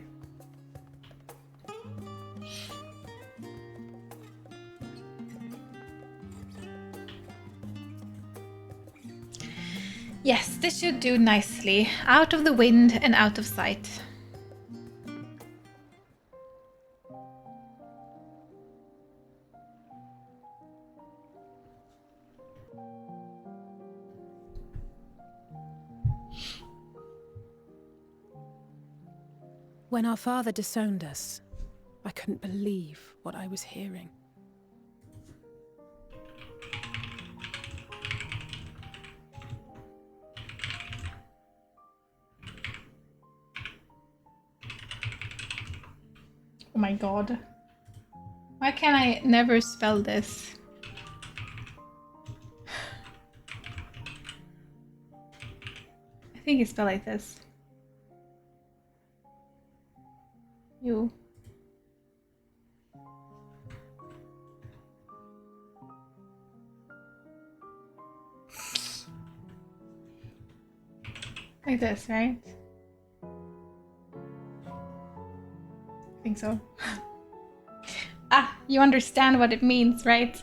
Yes, this should do nicely. Out of the wind and out of sight. When our father disowned us, I couldn't believe what I was hearing. Oh my god. Why can I never spell this? I think it's spelled like this. You. Like this, right? I think so. You understand what it means, right?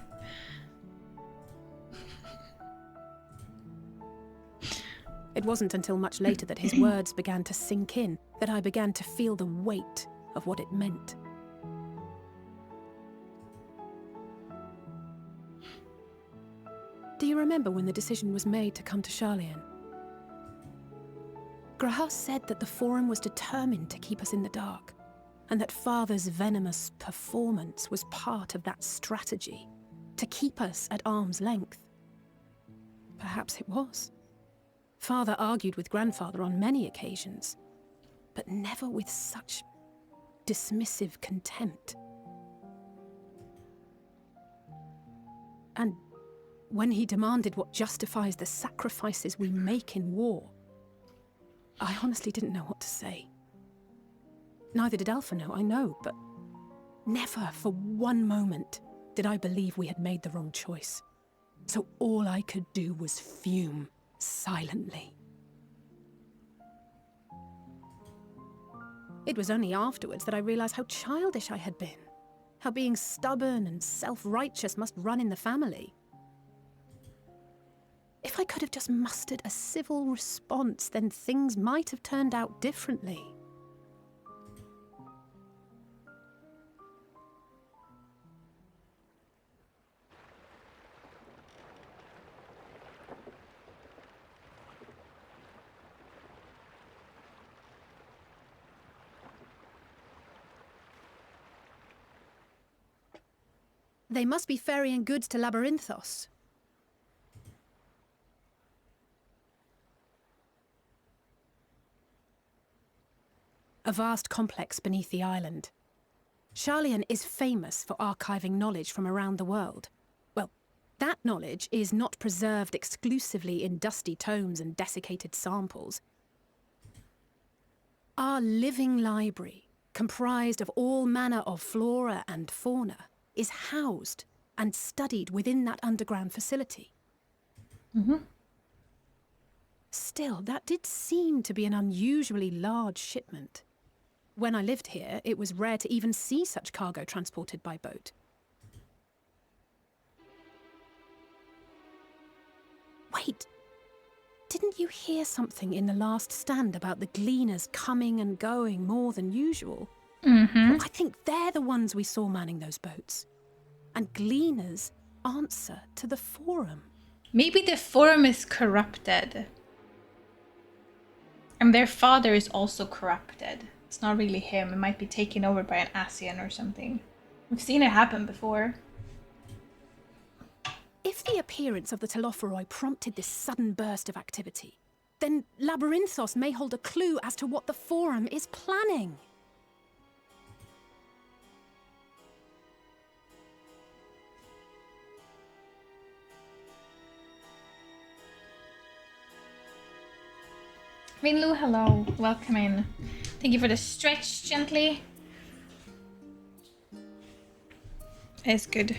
It wasn't until much later that his words began to sink in, that I began to feel the weight of what it meant. Do you remember when the decision was made to come to Charlian? Graham said that the Forum was determined to keep us in the dark, and that Father's venomous performance was part of that strategy, to keep us at arm's length. Perhaps it was. Father argued with grandfather on many occasions, but never with such dismissive contempt. And when he demanded what justifies the sacrifices we make in war, I honestly didn't know what to say. Neither did Alpha know, I know, but never for one moment did I believe we had made the wrong choice. So all I could do was fume silently. It was only afterwards that I realized how childish I had been. How being stubborn and self-righteous must run in the family. If I could have just mustered a civil response, then things might have turned out differently. They must be ferrying goods to Labyrinthos. A vast complex beneath the island. Sharlayan is famous for archiving knowledge from around the world. Well, that knowledge is not preserved exclusively in dusty tomes and desiccated samples. Our living library, comprised of all manner of flora and fauna, is housed and studied within that underground facility. Still, that did seem to be an unusually large shipment. When I lived here, it was rare to even see such cargo transported by boat. Wait, didn't you hear something in the last stand about the gleaners coming and going more than usual? Well, I think they're the ones we saw manning those boats. And gleaners answer to the Forum. Maybe the Forum is corrupted. And their father is also corrupted. It's not really him. It might be taken over by an Asian or something. We've seen it happen before. If the appearance of the Telophoroi prompted this sudden burst of activity, then Labyrinthos may hold a clue as to what the Forum is planning. Vinlu, hello. Welcome in. Thank you for the stretch gently. It's good.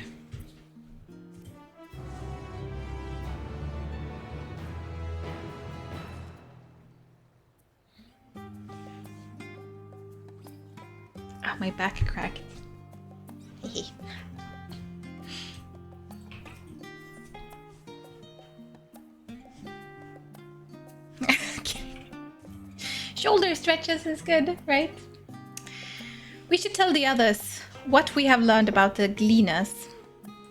Oh, my back cracked. Shoulder stretches is good, right? We should tell the others what we have learned about the Gleaners.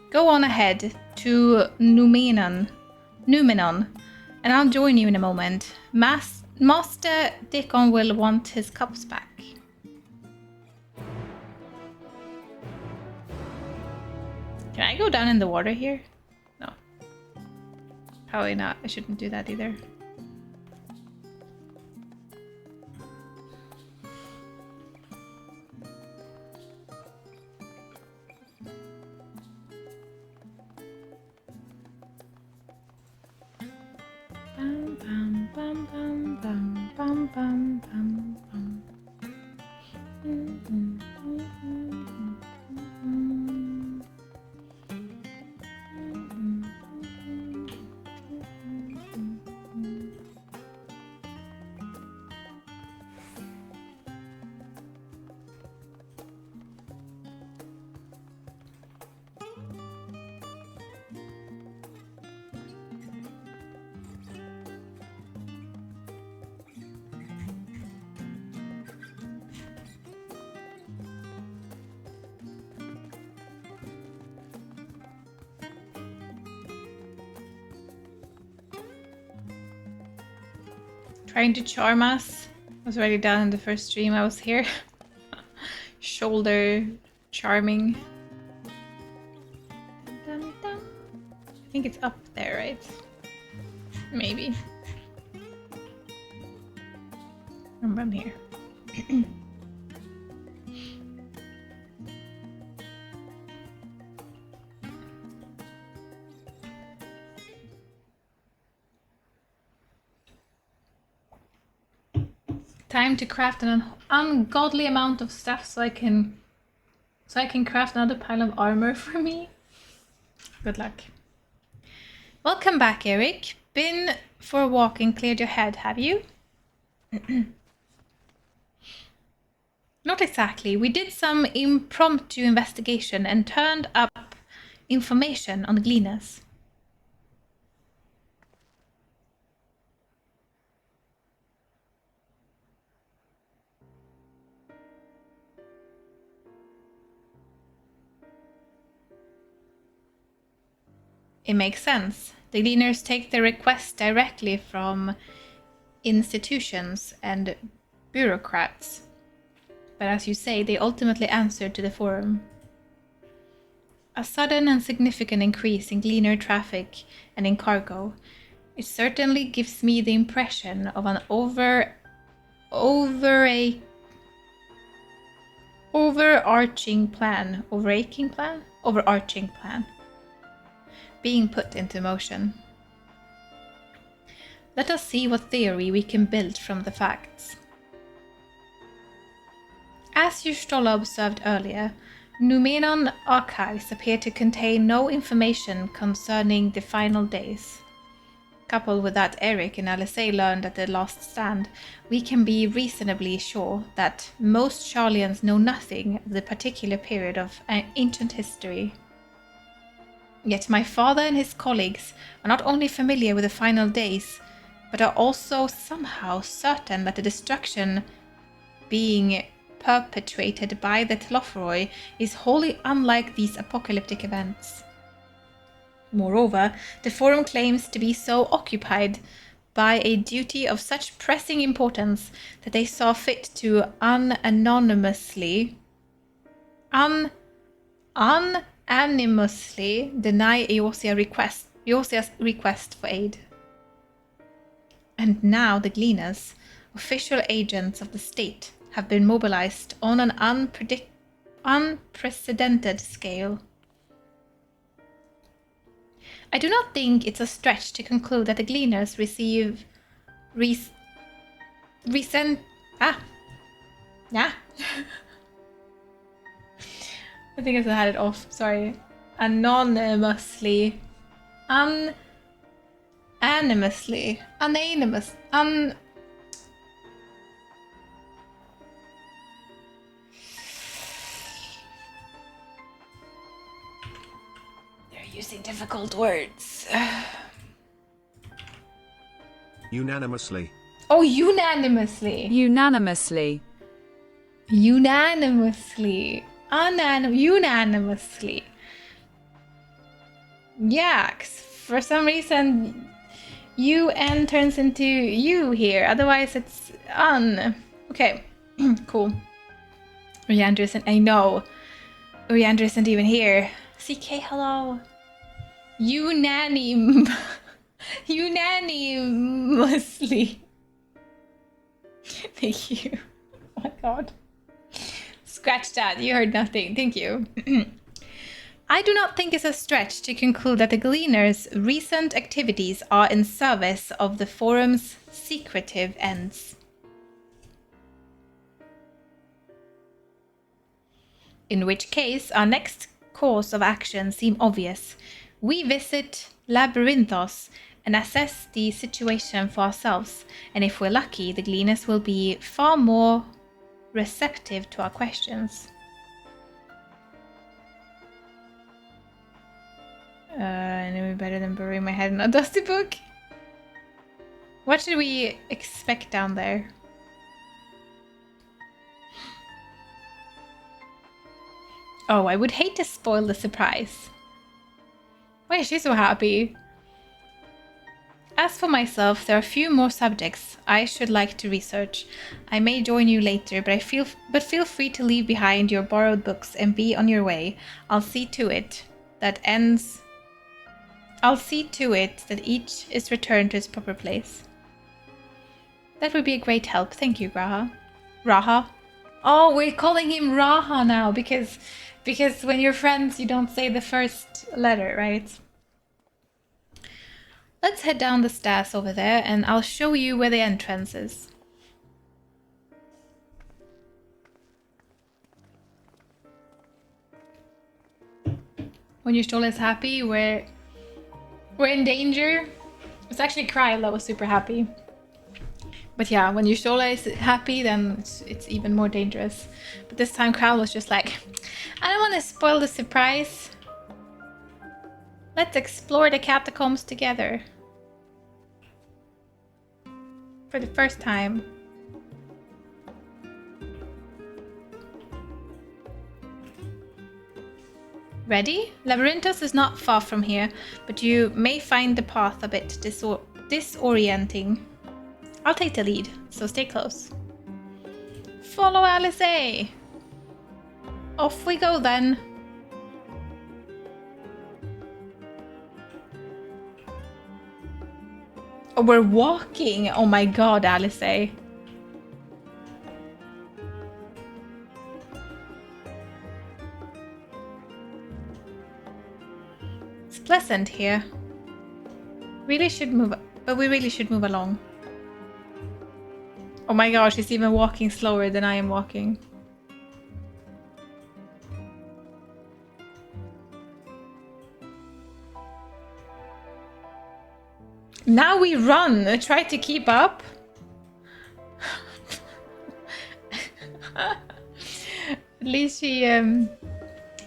Go on ahead to Numenon, and I'll join you in a moment. Master Dickon will want his cups back. Can I go down in the water here? No. Probably not. I shouldn't do that either. Bum, bum, bum, bum, bum, bum, bum, bum, bum. Trying to charm us. I was already down in the first stream I was here. Shoulder charming. Dum, dum. I think it's up there, right? Maybe. I'm here. Time to craft an ungodly amount of stuff so I can craft another pile of armor for me. Good luck. Welcome back, Eric. Been for a walk and cleared your head, have you? Not exactly. We did some impromptu investigation and turned up information on the Gleaners. It makes sense. The Gleaners take their requests directly from institutions and bureaucrats. But as you say, they ultimately answer to the Forum. A sudden and significant increase in Gleaner traffic and in cargo. It certainly gives me the impression of an overarching plan being put into motion. Let us see what theory we can build from the facts. As Yustola observed earlier, Numenon archives appear to contain no information concerning the final days. Coupled with that Eric and Alisei learned at the last stand, we can be reasonably sure that most Charlians know nothing of the particular period of ancient history. Yet my father and his colleagues are not only familiar with the final days, but are also somehow certain that the destruction being perpetrated by the Telophoroi is wholly unlike these apocalyptic events. Moreover, the Forum claims to be so occupied by a duty of such pressing importance that they saw fit to unanimously deny Eosia's request for aid. And now the Gleaners, official agents of the state, have been mobilized on an unprecedented scale. I do not think it's a stretch to conclude that the Gleaners receive I think I had it off, sorry. Unanimously. They're using difficult words. Unanimously. Oh, unanimously. Unanimously. Unanimously. Unanimously. Yeah, 'cause for some reason UN turns into you here. Otherwise it's Okay, cool. Uriander isn't, I know. Uriander isn't even here. CK, hello. Unanimously. Thank you. Oh my god. Scratch that, you heard nothing. Thank you. I do not think it's a stretch to conclude that the Gleaners' recent activities are in service of the Forum's secretive ends. In which case, our next course of action seems obvious. We visit Labyrinthos and assess the situation for ourselves, and if we're lucky, the Gleaners will be far more receptive to our questions. I know it better than burying my head in a dusty book. What should we expect down there? Oh, I would hate to spoil the surprise. Why is she so happy? As for myself, there are a few more subjects I should like to research. I may join you later, but feel free to leave behind your borrowed books and be on your way. I'll see to it that ends I'll see to it that each is returned to its proper place. That would be a great help. Thank you, Raha. Raha? Oh, we're calling him Raha now because when you're friends, you don't say the first letter, right? Let's head down the stairs over there and I'll show you where the entrance is. When your Stola is happy, we're in danger. It's actually Kryl that was super happy. But yeah, when your Stola is happy, then it's even more dangerous. But this time Kryl was just like, I don't want to spoil the surprise. Let's explore the catacombs together. For the first time. Ready? Labyrinthos is not far from here, but you may find the path a bit disorienting. I'll take the lead, so stay close. Follow Alice! Off we go then. Oh, we're walking! Oh my god, Alice. It's pleasant here. Really should move, but we really should move along. Oh my gosh, he's even walking slower than I am walking. Now we run, try to keep up. At least she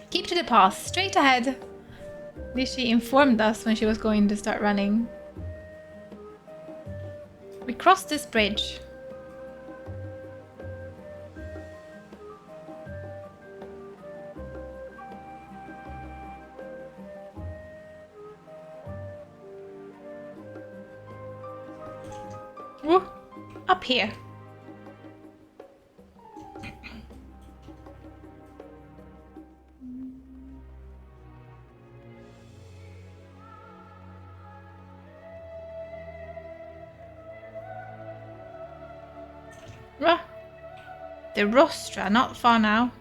keep to the path, straight ahead. At least she informed us when she was going to start running. We crossed this bridge. Woo! Up here. The rostra, not far now.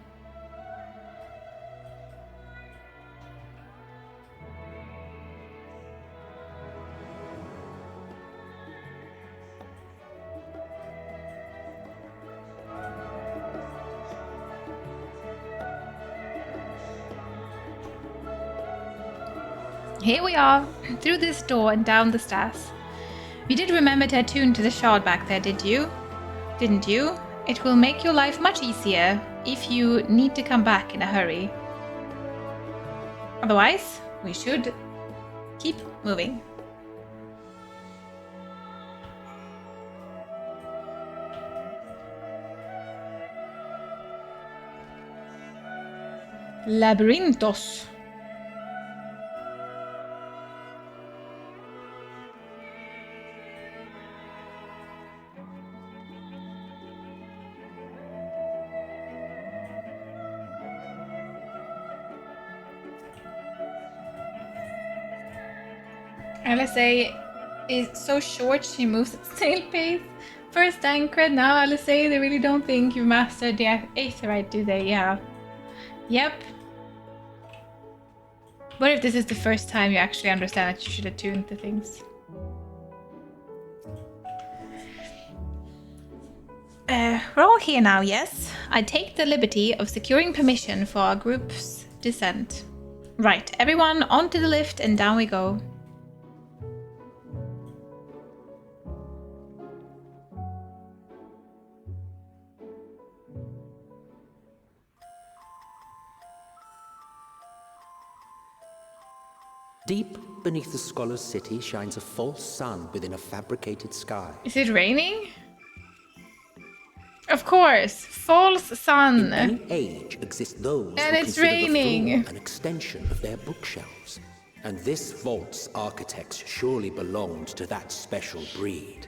Here we are, through this door and down the stairs. You did remember to attune to the shard back there, did you? Didn't you? It will make your life much easier if you need to come back in a hurry. Otherwise, we should keep moving. Labyrinthos. Alice is so short, she moves at snail pace. First Dankred, now Alice, they really don't think you've mastered the Aetherite, do they? Yeah. Yep. What if this is the first time you actually understand that you should attune to things? We're all here now, yes? I take the liberty of securing permission for our group's descent. Right, everyone onto the lift and down we go. Deep beneath the scholar's city shines a false sun within a fabricated sky. Is it raining? Of course, false sun. In any age exist those and who it's consider raining. the floor an extension of their bookshelves. And this vault's architects surely belonged to that special breed.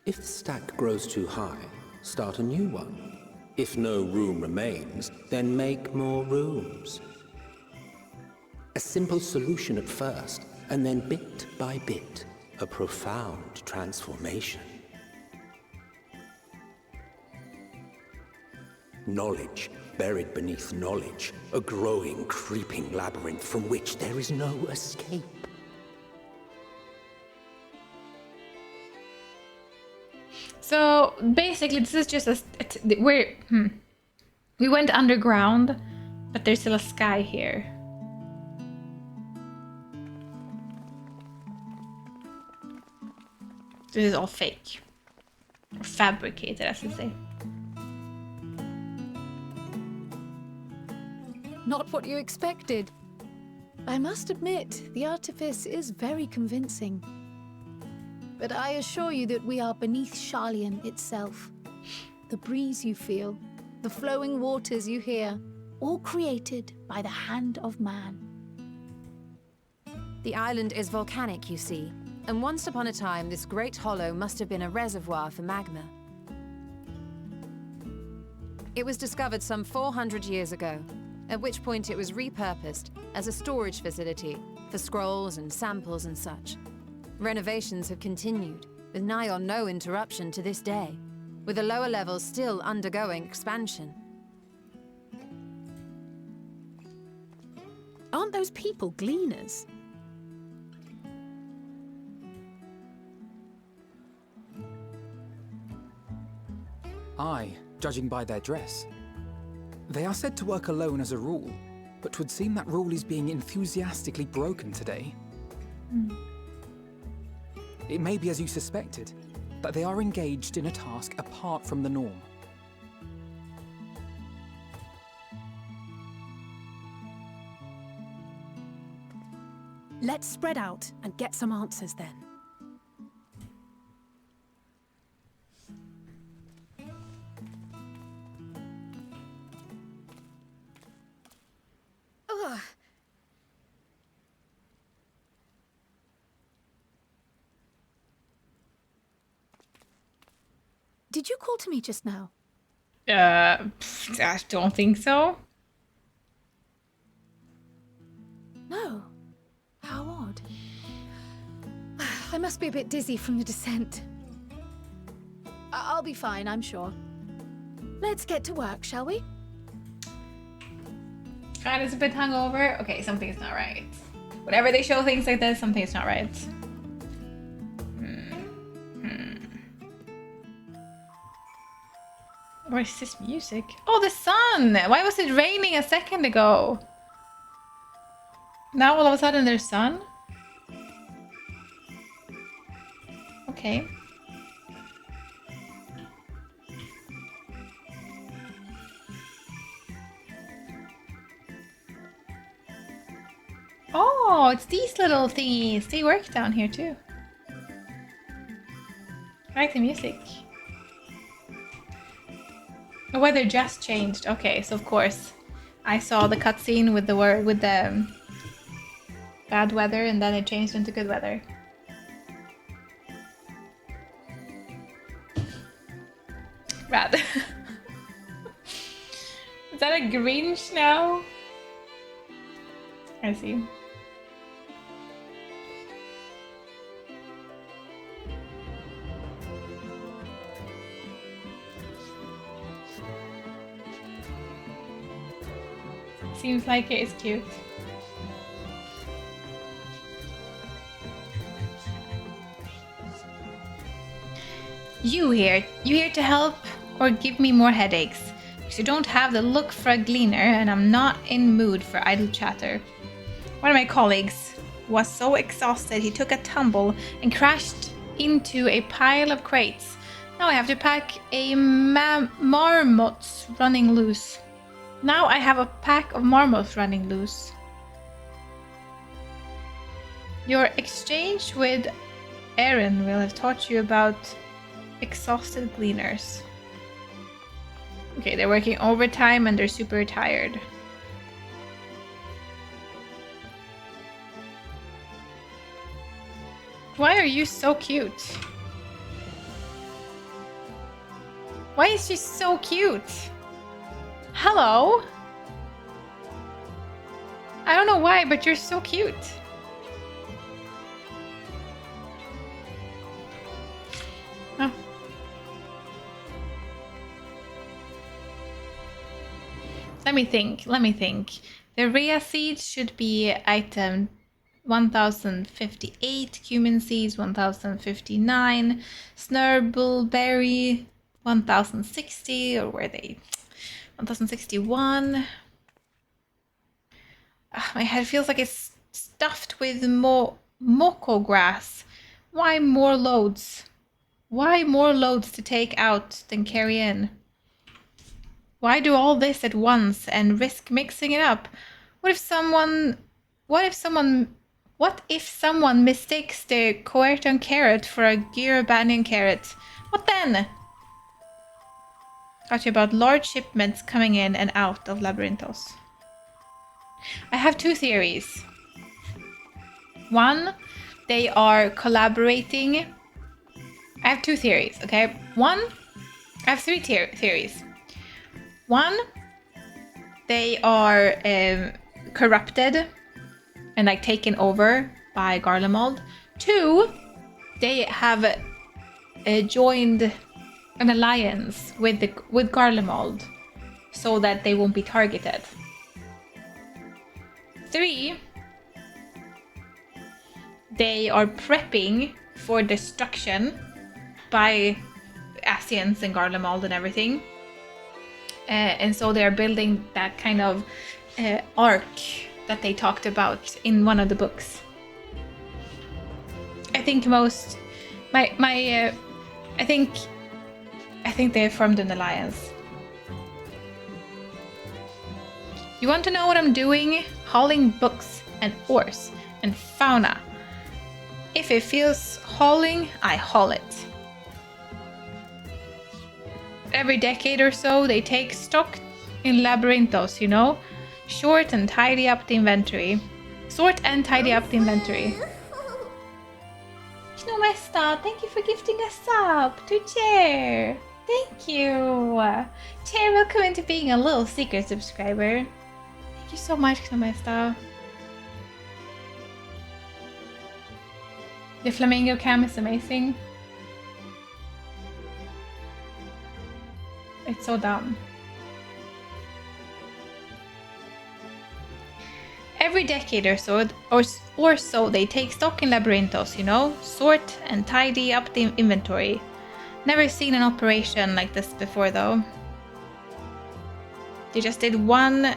If the stack grows too high, start a new one. If no room remains, then make more rooms. A simple solution at first, and then bit by bit, a profound transformation. Knowledge buried beneath knowledge, a growing, creeping labyrinth from which there is no escape. So basically, this is just we went underground, but there's still a sky here. This is all fake, or fabricated, as I say. Not what you expected. I must admit, the artifice is very convincing. But I assure you that we are beneath Sharlayan itself. The breeze you feel, the flowing waters you hear, all created by the hand of man. The island is volcanic, you see, and once upon a time this great hollow must have been a reservoir for magma. It was discovered some 400 years ago, at which point it was repurposed as a storage facility for scrolls and samples and such. Renovations have continued, with nigh on no interruption to this day, with the lower levels still undergoing expansion. Aren't those people gleaners? Aye, judging by their dress. They are said to work alone as a rule, but 'twould seem that rule is being enthusiastically broken today. It may be as you suspected, that they are engaged in a task apart from the norm. Let's spread out and get some answers then. Ugh. Did you call to me just now? I don't think so. No. How odd. I must be a bit dizzy from the descent. I'll be fine, I'm sure. Let's get to work, shall we? Kind of a bit hungover. Okay, something's not right. Whenever they show things like this, something's not right. Where's this music? Oh, the sun! Why was it raining a second ago? Now all of a sudden there's sun? Okay. Oh, it's these little thingies. They work down here too. I like the music. The weather just changed. Okay, so of course I saw the cutscene with the bad weather, and then it changed into good weather. Rad. Is that a Grinch now? I see. Seems like it is cute. You here to help or give me more headaches? Because you don't have the look for a gleaner, and I'm not in mood for idle chatter. One of my colleagues was so exhausted he took a tumble and crashed into a pile of crates. Now I have to pack a marmots running loose. Now I have a pack of marmots running loose. Your exchange with Erin will have taught you about exhausted gleaners. Okay, they're working overtime and they're super tired. Why are you so cute? Why is she so cute? Hello? I don't know why, but you're so cute. Oh. Let me think. The Rhea seeds should be item 1058, cumin seeds 1059, snurbbleberry 1060, or were they 1061? My head feels like it's stuffed with moko grass. Why more loads? Why more loads to take out than carry in? Why do all this at once and risk mixing it up? What if someone mistakes the Coerton carrot for a Gyro carrot? What then? Talking about large shipments coming in and out of Labyrinthos. I have two theories. One, they are collaborating. I have two theories, okay? I have three theories. One, they are corrupted and like taken over by Garlemald. Two, they have joined an alliance with Garlemald so that they won't be targeted. Three, they are prepping for destruction by Asians and Garlemald and everything. And so they're building that kind of arc that they talked about in one of the books. I think I think they formed an alliance. You want to know what I'm doing? Hauling books and ores and fauna. If it feels hauling, I haul it. Every decade or so, they take stock in Labyrinthos, you know? Sort and tidy up the inventory. Knomesta, thank you for gifting us up to Chair. Thank you. Chair, welcome into being a little secret subscriber. Thank you so much, Knomesta. The flamingo cam is amazing. It's so dumb. Every decade or so, they take stock in Labyrinthos, you know? Sort and tidy up the inventory. Never seen an operation like this before, though. They just did one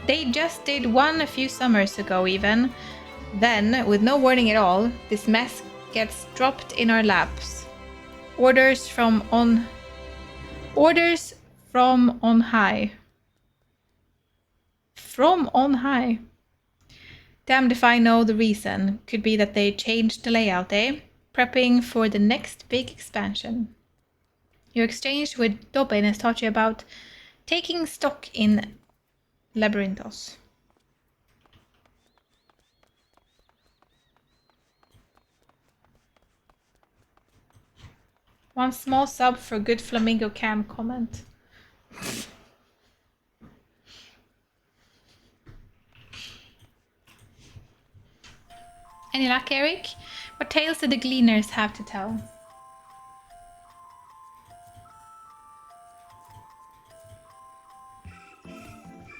a few summers ago, even. Then, with no warning at all, this mess gets dropped in our laps. Orders from on high. From on high. Damned if I know the reason. Could be that they changed the layout, eh? Prepping for the next big expansion. Your exchange with Dobbin has taught you about taking stock in Labyrinthos. One small sub for good flamingo cam comment. Any luck, Eric? What tales do the gleaners have to tell?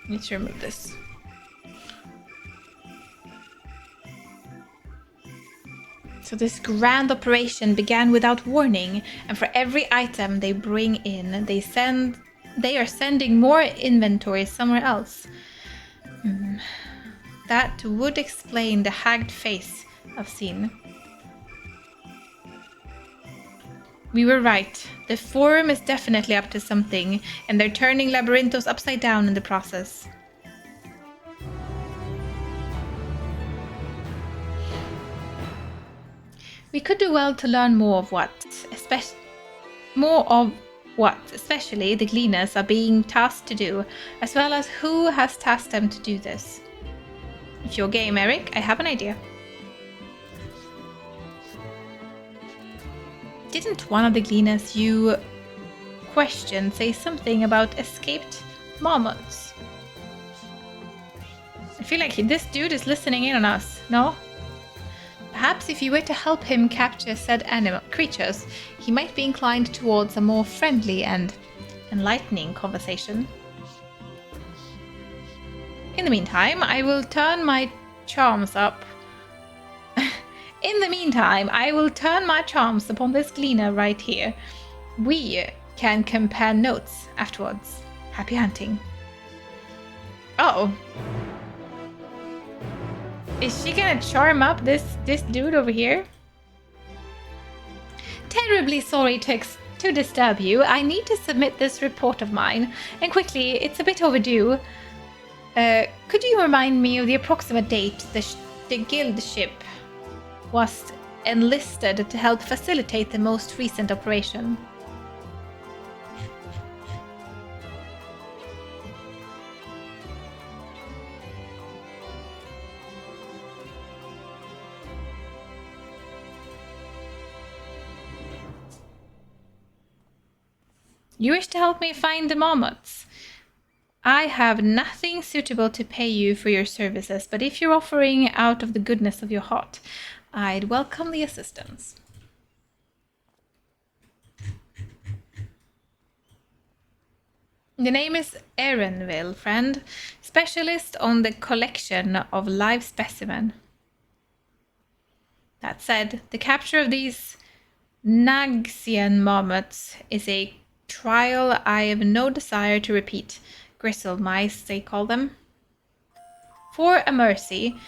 Need to remove this. So this grand operation began without warning, and for every item they bring in, they are sending more inventory somewhere else. That would explain the hagged face I've seen. We were right. The Forum is definitely up to something, and they're turning Labyrinthos upside down in the process. We could do well to learn more of what, especially the Gleaners are being tasked to do, as well as who has tasked them to do this. If you're game, Eric, I have an idea. Didn't one of the Gleaners you questioned say something about escaped marmots? I feel like this dude is listening in on us, no? Perhaps if you were to help him capture said creatures, he might be inclined towards a more friendly and enlightening conversation. In the meantime, I will turn my charms up. In the meantime, I will turn my charms upon this gleaner right here. We can compare notes afterwards. Happy hunting. Uh-oh. Is she gonna charm up this dude over here? Terribly sorry to disturb you. I need to submit this report of mine. And quickly, it's a bit overdue. Could you remind me of the approximate date the guild ship was enlisted to help facilitate the most recent operation? You wish to help me find the marmots? I have nothing suitable to pay you for your services, but if you're offering out of the goodness of your heart, I'd welcome the assistance. The name is Erenville, friend. Specialist on the collection of live specimen. That said, the capture of these Nagsian marmots is a trial I have no desire to repeat. Gristle mice, they call them. For a mercy,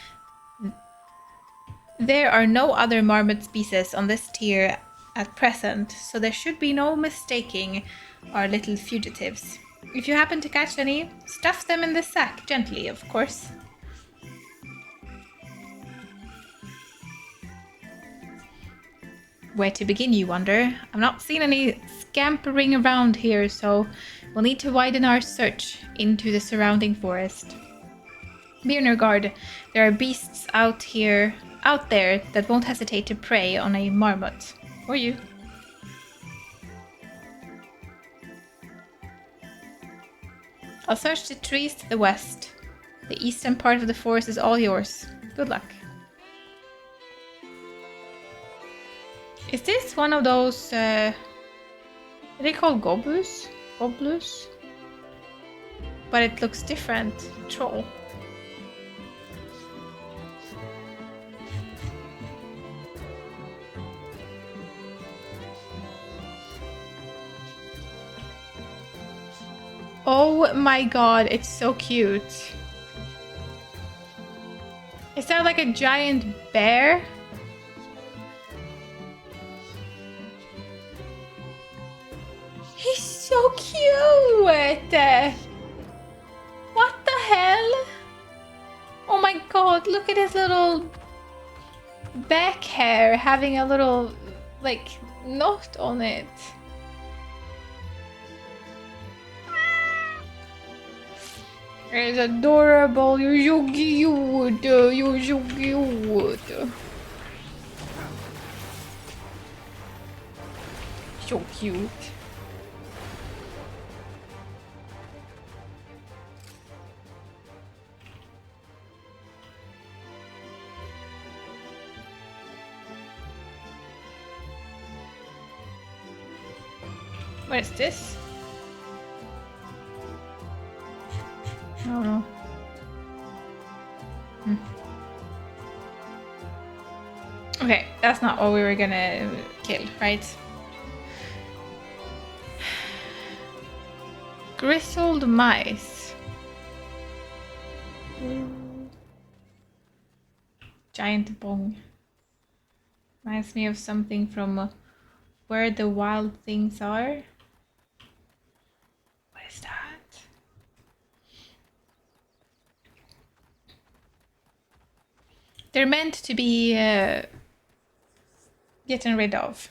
there are no other marmot species on this tier at present, so there should be no mistaking our little fugitives. If you happen to catch any, stuff them in the sack, gently, of course. Where to begin, you wonder? I've not seen any scampering around here, so we'll need to widen our search into the surrounding forest. Be on your guard. There are beasts out there that won't hesitate to prey on a marmot. Or you. I'll search the trees to the west. The eastern part of the forest is all yours. Good luck. Is this one of those, are they called gobus? Goblus? But it looks different. Troll. Oh my god, it's so cute. Is that like a giant bear? He's so cute! What the hell? Oh my god, look at his little back hair having a little, like, knot on it. It's adorable, you're so cute, you're so cute. So cute. What is this? I don't know. Okay, that's not what we were gonna kill, right? Grizzled mice. Giant bong. Reminds me of something from Where the Wild Things Are. What is that? They're meant to be getting rid of.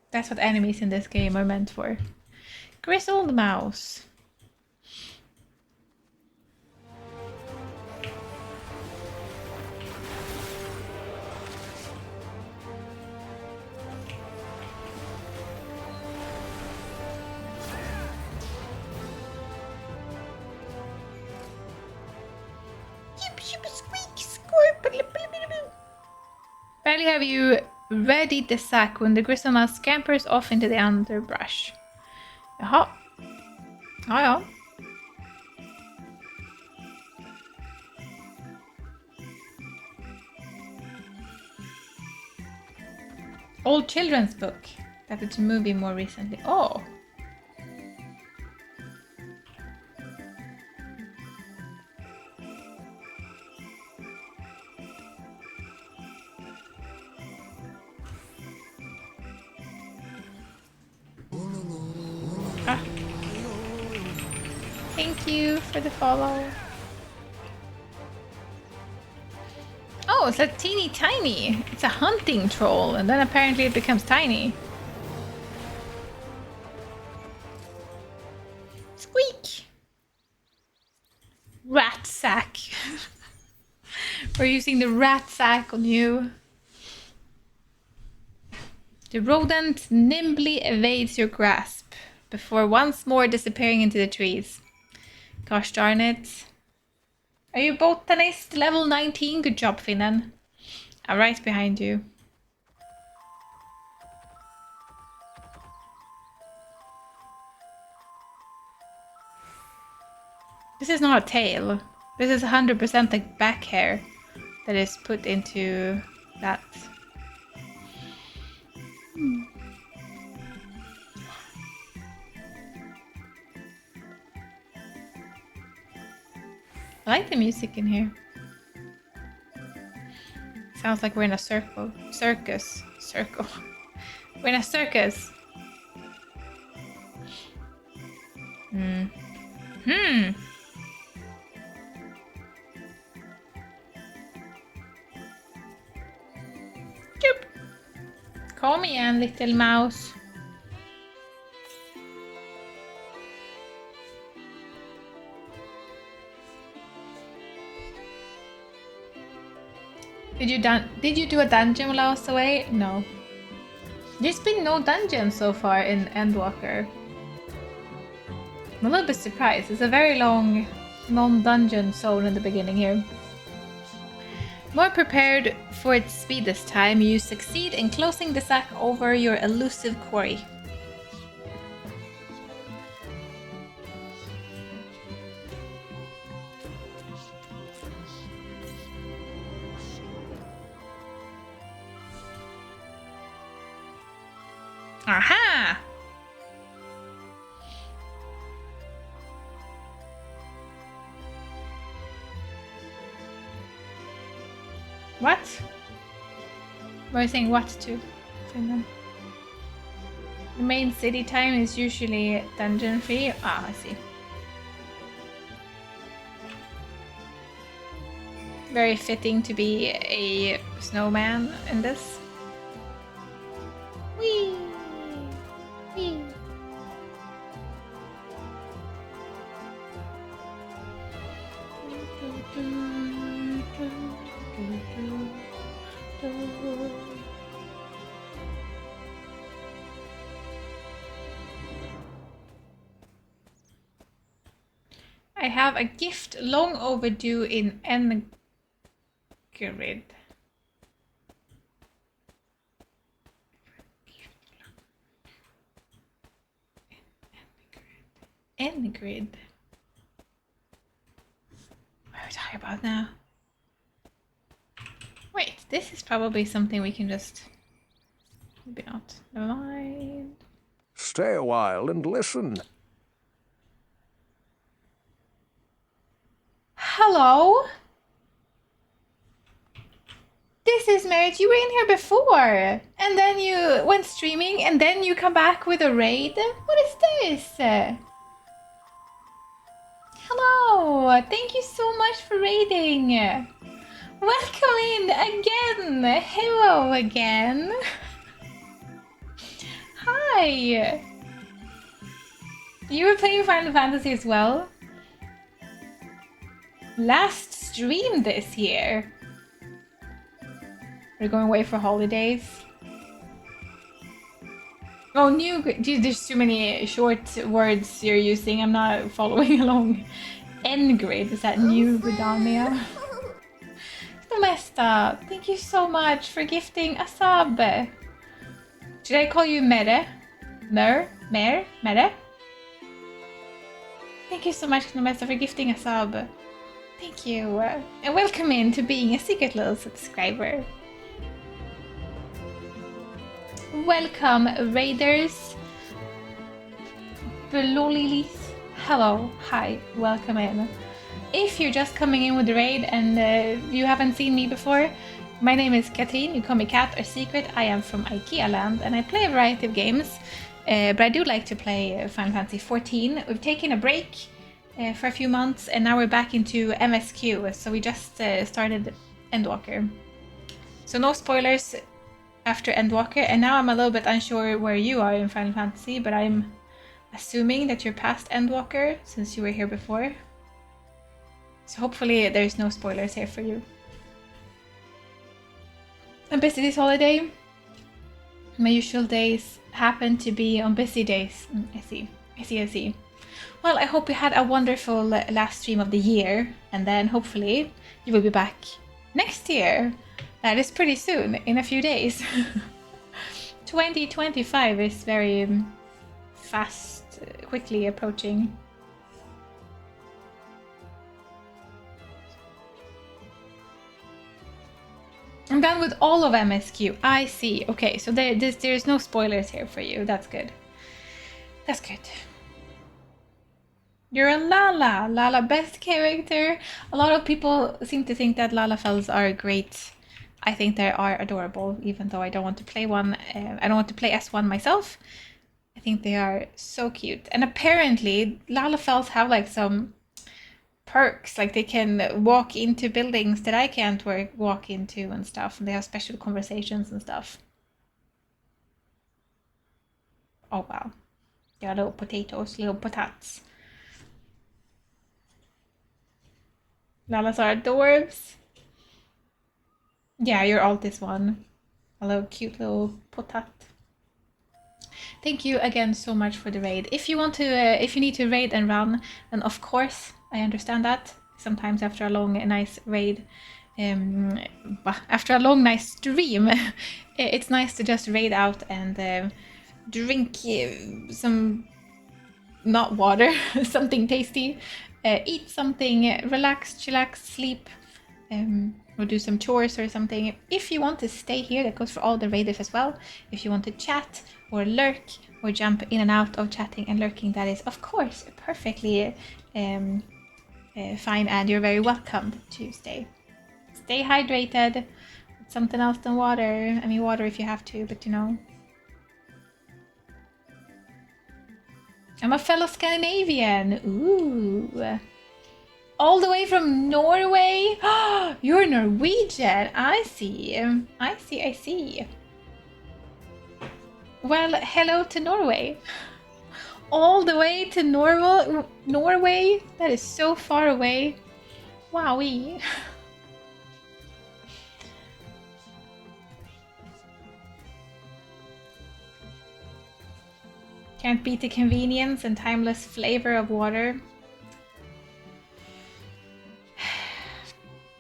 That's what enemies in this game are meant for. Grizzled mouse. Rarely have you readied the sack when the gristle mouse scampers off into the underbrush. Jaha. Ja, ja. Old children's book. Adapted to movie more recently. Oh. Ah. Thank you for the follow. Oh, it's like teeny tiny. It's a hunting troll, and then apparently it becomes tiny. Squeak! Rat sack. We're using the rat sack on you. The rodent nimbly evades your grasp before once more disappearing into the trees. Gosh darn it. Are you botanist level 19? Good job, Finnen. I'm right behind you. This is not a tail. This is 100% like back hair that is put into that. I like the music in here. Sounds like we're in a circus. We're in a circus. Joop. Kom igen, little mouse. Did you do a dungeon while I was away? No. There's been no dungeon so far in Endwalker. I'm a little bit surprised. It's a very long non-dungeon zone in the beginning here. More prepared for its speed this time, you succeed in closing the sack over your elusive quarry. Aha! What? Were you saying what to Finland? The main city time is usually dungeon free. Ah, I see. Very fitting to be a snowman in this. Whee! Whee! I have a gift long overdue in Engrid. Engrid. What are we talking about now? Wait, this is probably something we can just... Maybe not. Never mind. Stay a while and listen. Hello? This is Merit. You were in here before. And then you went streaming and then you come back with a raid? What is this? Hello. Thank you so much for raiding. Welcome in again. Hello again. Hi. You were playing Final Fantasy as well? Last stream this year. We're going away for holidays. Oh, new. There's too many short words you're using. I'm not following along. Engrid, is that New Britannia? It's not my Mesta, thank you so much for gifting a sub. Should I call you Mere? Mere? Thank you so much, Mesta, for gifting a sub. Thank you. And welcome in to being a secret little subscriber. Welcome, Raiders. Belolilith. Hello. Hi. Welcome in. If you're just coming in with the raid and you haven't seen me before, my name is Katrin. You call me Kat or Secret. I am from IKEA land and I play a variety of games. But I do like to play Final Fantasy XIV. We've taken a break for a few months and now we're back into MSQ. So we just started Endwalker. So no spoilers after Endwalker. And now I'm a little bit unsure where you are in Final Fantasy, but I'm assuming that you're past Endwalker since you were here before. So hopefully there's no spoilers here for you. I'm busy this holiday. My usual days happen to be on busy days. I see. Well, I hope you had a wonderful last stream of the year, and then hopefully you will be back next year. That is pretty soon, in a few days. 2025 is very fast, quickly approaching. I'm done with all of MSQ. I see. Okay, so there's no spoilers here for you. That's good. That's good. You're a Lala. Lala, best character. A lot of people seem to think that Lalafells are great. I think they are adorable, even though I don't want to play one. I don't want to play as one myself. I think they are so cute. And apparently, Lalafells have like some perks, like they can walk into buildings that I can't walk into and stuff, and they have special conversations and stuff. Oh wow. Yeah, little potatoes, little potats. Lalas are adorbs. Yeah, you're all this one. A little cute little potat. Thank you again so much for the raid. If you want to, if you need to raid and run, then of course I understand that. Sometimes after a long, nice raid, after a long, nice stream, it's nice to just raid out and drink some, not water, something tasty, eat something, relax, chillax, sleep, or do some chores or something. If you want to stay here, that goes for all the raiders as well. If you want to chat or lurk or jump in and out of chatting and lurking, that is of course perfectly fine, and you're very welcome to stay. Stay hydrated. It's something else than water. I mean, water if you have to, but you know. I'm a fellow Scandinavian. Ooh. All the way from Norway? You're Norwegian. I see. I see. Well, hello to Norway. All the way to Norway? That is so far away. Wowee. Can't beat the convenience and timeless flavor of water.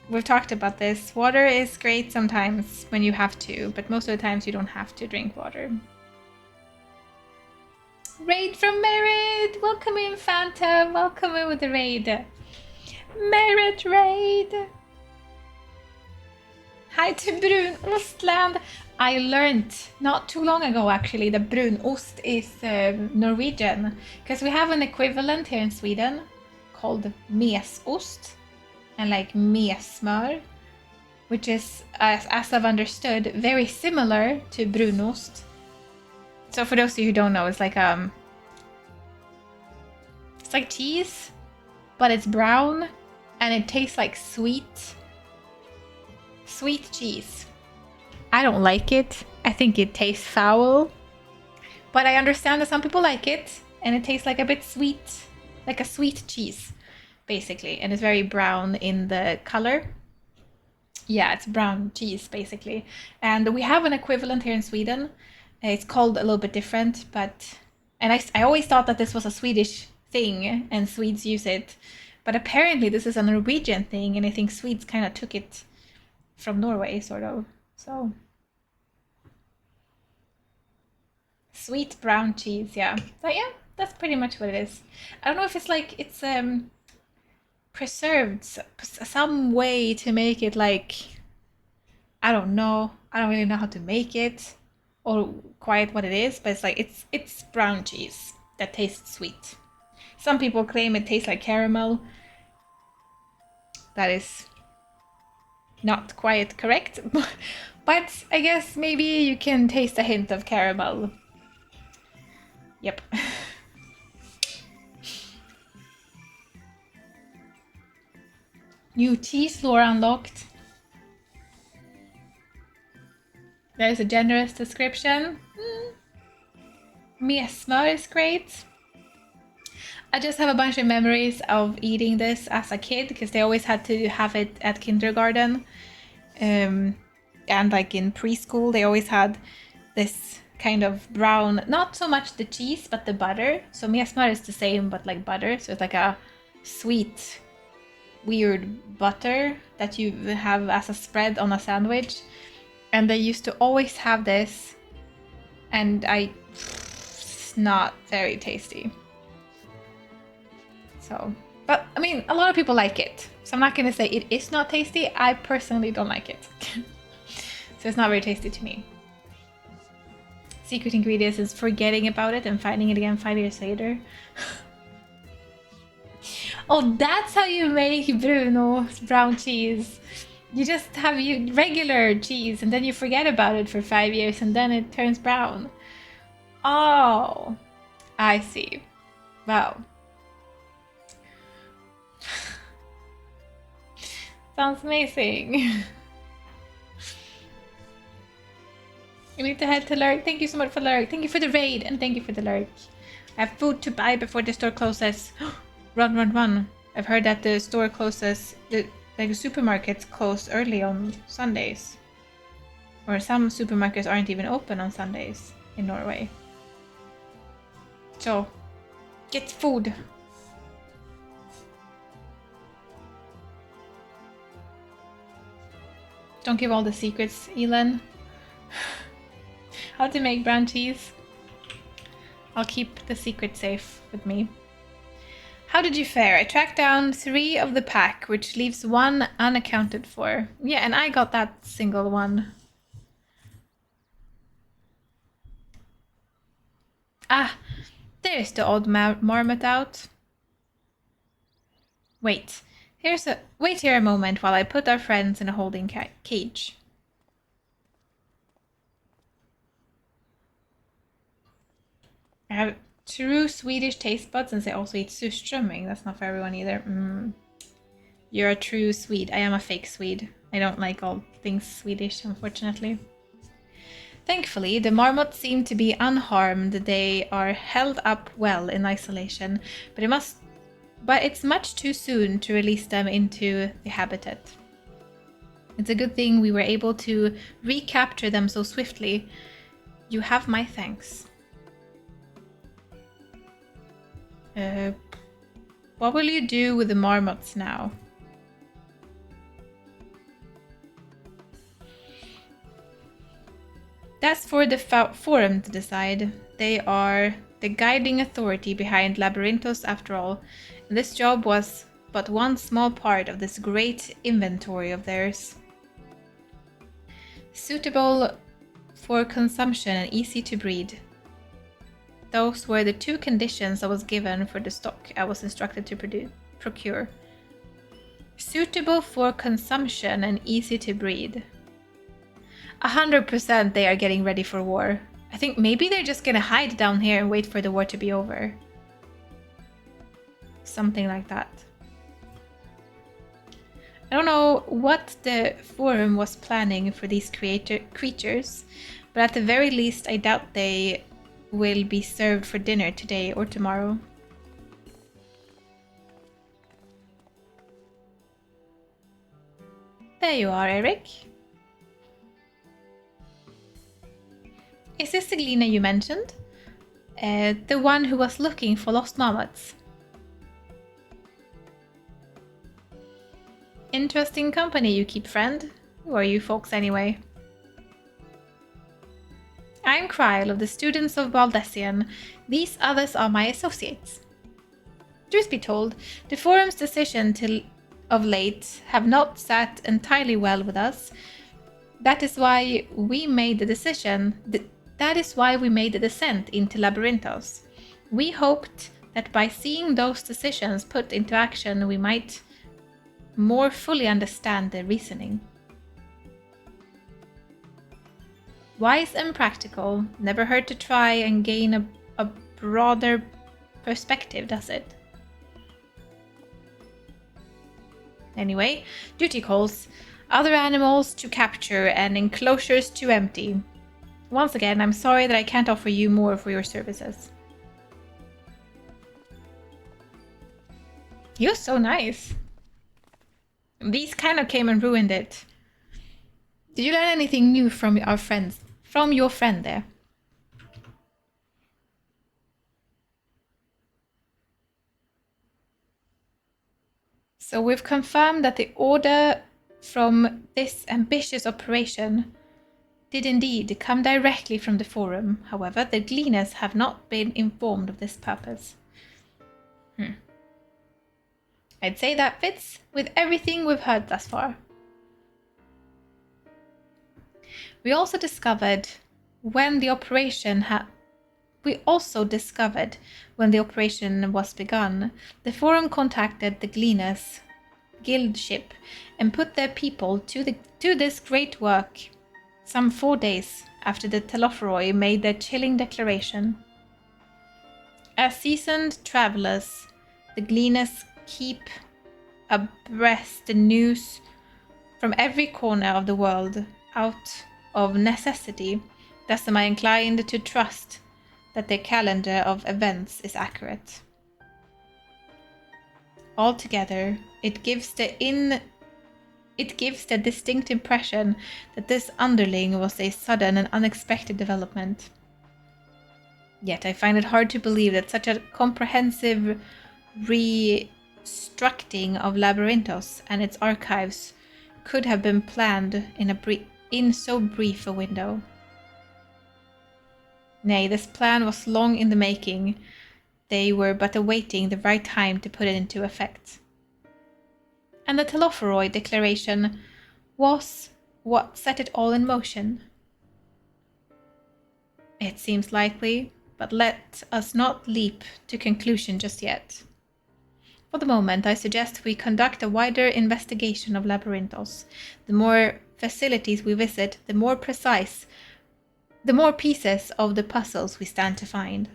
We've talked about this. Water is great sometimes when you have to, but most of the times you don't have to drink water. Raid from Merit! Welcome in, Phantom! Welcome in with the raid! Merit raid! Hi to Brunostland! I learned not too long ago actually that brunost is Norwegian, because we have an equivalent here in Sweden called mesost and like mesmör, which is, as I've understood, very similar to brunost. So for those of you who don't know, it's like cheese, but it's brown and it tastes like sweet cheese. I don't like it. I think it tastes foul, but I understand that some people like it, and it tastes like a bit sweet, like a sweet cheese, basically, and it's very brown in the color. Yeah, it's brown cheese, basically. And we have an equivalent here in Sweden. It's called a little bit different, but... And I always thought that this was a Swedish thing, and Swedes use it. But apparently this is a Norwegian thing, and I think Swedes kind of took it from Norway, sort of. So sweet brown cheese, yeah. So yeah, that's pretty much what it is. I don't know if it's like it's preserved some way to make it like, I don't know. I don't really know how to make it or quite what it is, but it's like it's brown cheese that tastes sweet. Some people claim it tastes like caramel. That is not quite correct, but I guess maybe you can taste a hint of caramel. Yep. New cheese lore unlocked. There's a generous description. Mesmör is great. I just have a bunch of memories of eating this as a kid because they always had to have it at kindergarten. And like in preschool, they always had this kind of brown, not so much the cheese, but the butter. So mesmör is the same, but like butter. So it's like a sweet, weird butter that you have as a spread on a sandwich. And they used to always have this, and it's not very tasty. So, but I mean, a lot of people like it. So I'm not gonna say it is not tasty. I personally don't like it. So it's not very tasty to me. Secret ingredients is forgetting about it and finding it again 5 years later. Oh, that's how you make Bruno's brown cheese. You just have regular cheese and then you forget about it for 5 years and then it turns brown. Oh, I see. Wow. Sounds amazing. You need to head to Lurk. Thank you so much for Lurk. Thank you for the raid and thank you for the Lurk. I have food to buy before the store closes. Run, run, run. I've heard that the store closes, like the supermarkets close early on Sundays. Or some supermarkets aren't even open on Sundays in Norway. So, get food. Don't give all the secrets, Elin. How to make brown cheese. I'll keep the secret safe with me. How did you fare? I tracked down 3 of the pack, which leaves 1 unaccounted for. Yeah, and I got that single one. Ah, there's the odd marmot out. Wait here a moment while I put our friends in a holding cage. I have true Swedish taste buds and they also eat surströmming. That's not for everyone either. You're a true Swede. I am a fake Swede. I don't like all things Swedish, unfortunately. Thankfully, the marmots seem to be unharmed. They are held up well in isolation, but it's much too soon to release them into the habitat. It's a good thing we were able to recapture them so swiftly. You have my thanks. What will you do with the marmots now? That's for the forum to decide. They are the guiding authority behind Labyrinthos after all, and this job was but one small part of this great inventory of theirs. Suitable for consumption and easy to breed. Those were the 2 conditions I was given for the stock I was instructed to procure. Suitable for consumption and easy to breed. 100% they are getting ready for war. I think maybe they're just gonna hide down here and wait for the war to be over. Something like that. I don't know what the forum was planning for these creatures, but at the very least I doubt they will be served for dinner today or tomorrow. There you are, Eric. Is this the Glina you mentioned? The one who was looking for lost marmots. Interesting company you keep, friend. Who are you folks anyway? I'm Kryle of the Students of Baldessian. These others are my associates. Truth be told, the Forum's decision of late have not sat entirely well with us. That is why we made the decision. That is why we made the descent into Labyrinthos. We hoped that by seeing those decisions put into action, we might more fully understand their reasoning. Wise and practical, never hurt to try and gain a broader perspective, does it? Anyway, duty calls. Other animals to capture and enclosures to empty. Once again, I'm sorry that I can't offer you more for your services. You're so nice. These kind of came and ruined it. Did you learn anything new from our friends? From your friend there? So we've confirmed that the order from this ambitious operation did indeed come directly from the Forum. However, the Gleaners have not been informed of this purpose. I'd say that fits with everything we've heard thus far. We also discovered when the operation was begun, the Forum contacted the Gleaners guild ship and put their people to this great work some 4 days after the Telophoroi made their chilling declaration. As seasoned travelers, the Gleaners keep abreast the news from every corner of the world out of necessity. Thus am I inclined to trust that their calendar of events is accurate. Altogether, it gives the distinct impression that this underling was a sudden and unexpected development. Yet I find it hard to believe that such a comprehensive restructuring of Labyrinthos and its archives could have been planned in so brief a window. Nay, this plan was long in the making. They were but awaiting the right time to put it into effect. And the Telophoroi declaration was what set it all in motion. It seems likely, but let us not leap to conclusion just yet. For the moment, I suggest we conduct a wider investigation of Labyrinthos. The more facilities we visit, the more pieces of the puzzles we stand to find.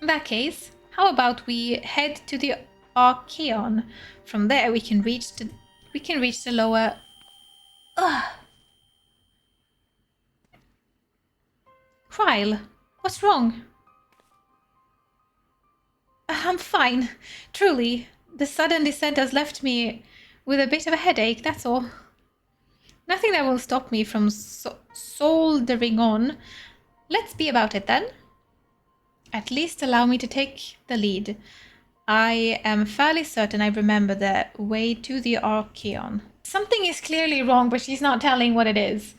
In that case, how about we head to the Archeon? From there we can reach the lower... Kryle, what's wrong? I'm fine. Truly, the sudden descent has left me with a bit of a headache, that's all. Nothing that will stop me from soldering on. Let's be about it then. At least allow me to take the lead. I am fairly certain I remember the way to the Archeon. Something is clearly wrong, but she's not telling what it is.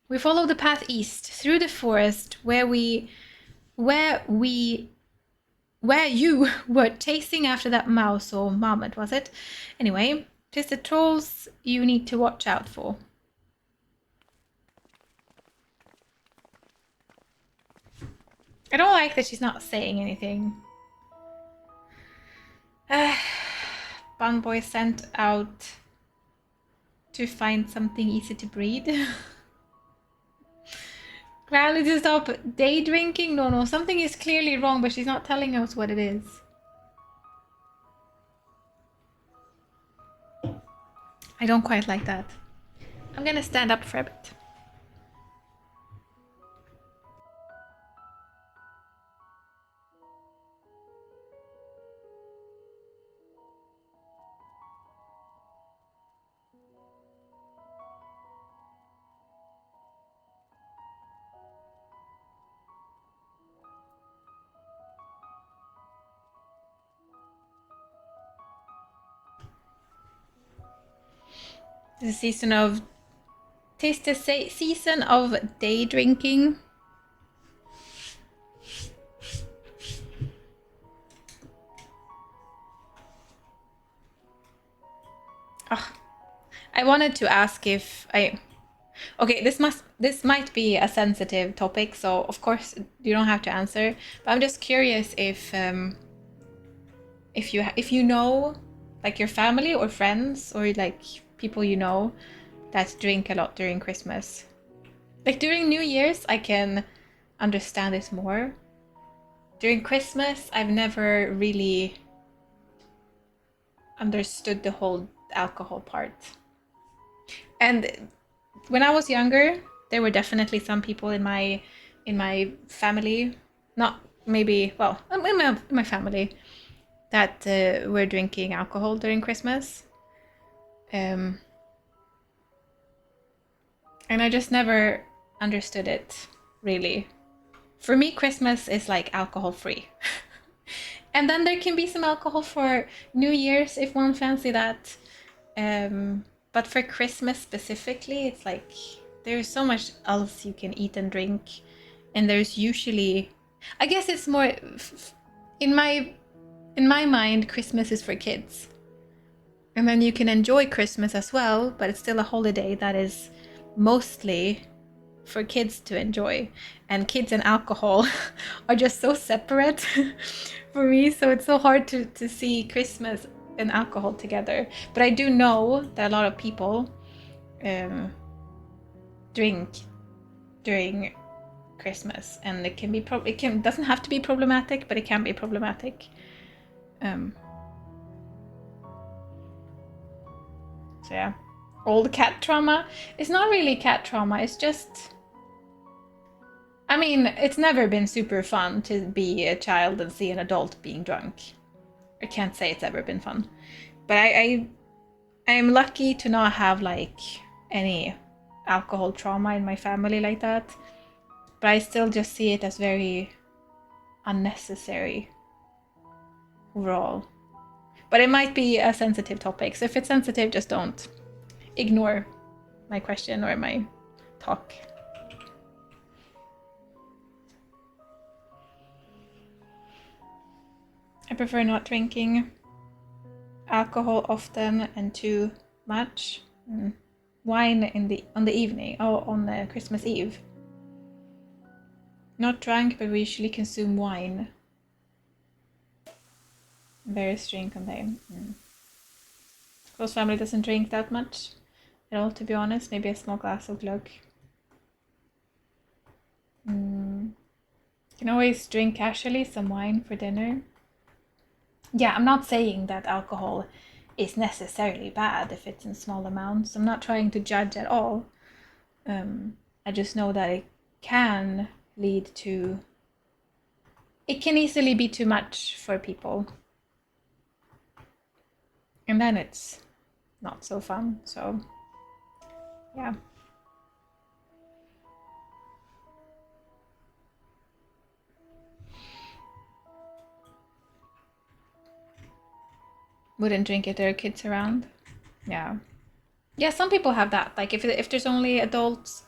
We follow the path east through the forest where you were chasing after that mouse or marmot, was it? Anyway, 'tis the trolls you need to watch out for. I don't like that she's not saying anything. Bun Boy sent out to find something easy to breed. Crowley to stop day drinking? No, something is clearly wrong, but she's not telling us what it is. I don't quite like that. I'm gonna stand up for a bit. The season of... Tis the season of day drinking. Oh, I wanted to ask if I... Okay, this might be a sensitive topic, so of course you don't have to answer. But I'm just curious if you know, like your family or friends or like people you know that drink a lot during Christmas. Like during New Year's, I can understand it more. During Christmas, I've never really understood the whole alcohol part. And when I was younger, there were definitely some people in my family, not maybe, well, in my family, that were drinking alcohol during Christmas. And I just never understood it, really. For me, Christmas is like alcohol free. And then there can be some alcohol for New Year's if one fancy that. But for Christmas specifically, it's like there's so much else you can eat and drink. And there's usually, I guess it's more, in my mind, Christmas is for kids. And then you can enjoy Christmas as well, but it's still a holiday that is mostly for kids to enjoy. And kids and alcohol are just so separate for me, so it's so hard to see Christmas and alcohol together. But I do know that a lot of people drink during Christmas, and it can be doesn't have to be problematic, but it can be problematic. So yeah, old cat trauma. It's not really cat trauma, it's just, I mean, it's never been super fun to be a child and see an adult being drunk. I can't say it's ever been fun. But I am lucky to not have like any alcohol trauma in my family like that. But I still just see it as very unnecessary overall. But it might be a sensitive topic, so if it's sensitive, just don't ignore my question or my talk. I prefer not drinking alcohol often and too much. Wine on the evening, on the Christmas Eve. Not drunk, but we usually consume wine. Various drink on day. Close family doesn't drink that much at all, to be honest. Maybe a small glass of glögg. You can always drink casually some wine for dinner. Yeah, I'm not saying that alcohol is necessarily bad if it's in small amounts. I'm not trying to judge at all. I just know that it can lead to... It can easily be too much for people. And then it's not so fun, so yeah. Wouldn't drink if there are kids around. Yeah. Yeah, some people have that. Like if there's only adults,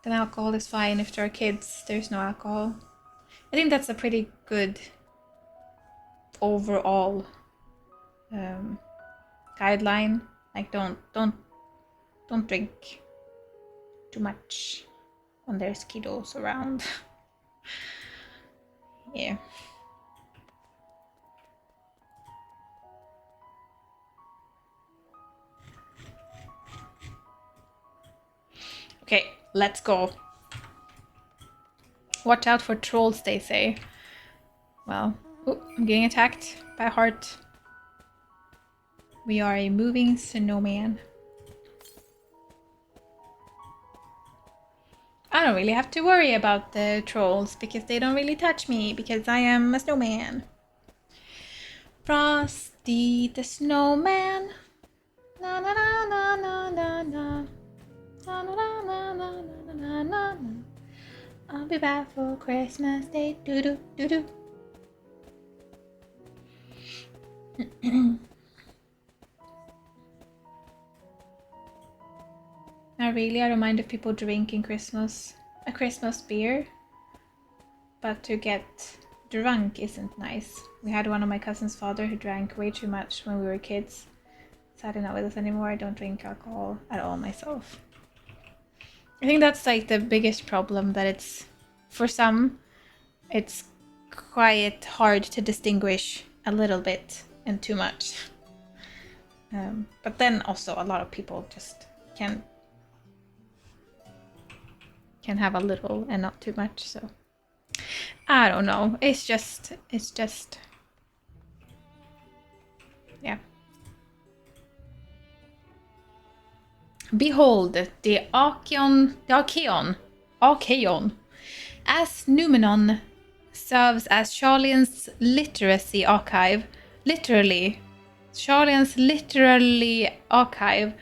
then alcohol is fine. If there are kids, there's no alcohol. I think that's a pretty good overall guideline. Like don't drink too much when there's kiddos around. Yeah. Okay, let's go. Watch out for trolls, they say. Well, I'm getting attacked by a heart. We are a moving snowman. I don't really have to worry about the trolls because they don't really touch me because I am a snowman. Frosty the snowman. Na na na na na na na. Na na na na na na na na. I'll be back for Christmas Day. Doo doo doo doo. Not really. I don't mind if people drink in Christmas. A Christmas beer. But to get drunk isn't nice. We had one of my cousin's father who drank way too much when we were kids. Sadly not with us anymore. I don't drink alcohol at all myself. I think that's like the biggest problem, that it's, for some, it's quite hard to distinguish a little bit and too much. But then also a lot of people just can have a little and not too much, so I don't know. It's just yeah. Behold, the Archeon, as Numenon serves as Sharlayan's literacy archive, Sharlayan's literally archive,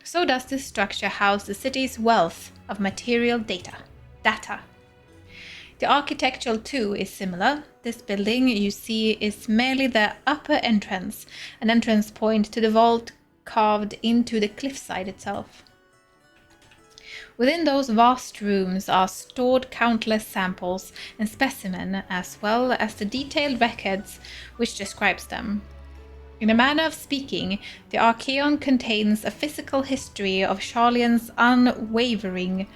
so does this structure house the city's wealth of material data. The architectural too is similar. This building you see is merely the upper entrance, an entrance point to the vault carved into the cliffside itself. Within those vast rooms are stored countless samples and specimens, as well as the detailed records which describes them. In a manner of speaking, the Archeon contains a physical history of Sharlayan's unwavering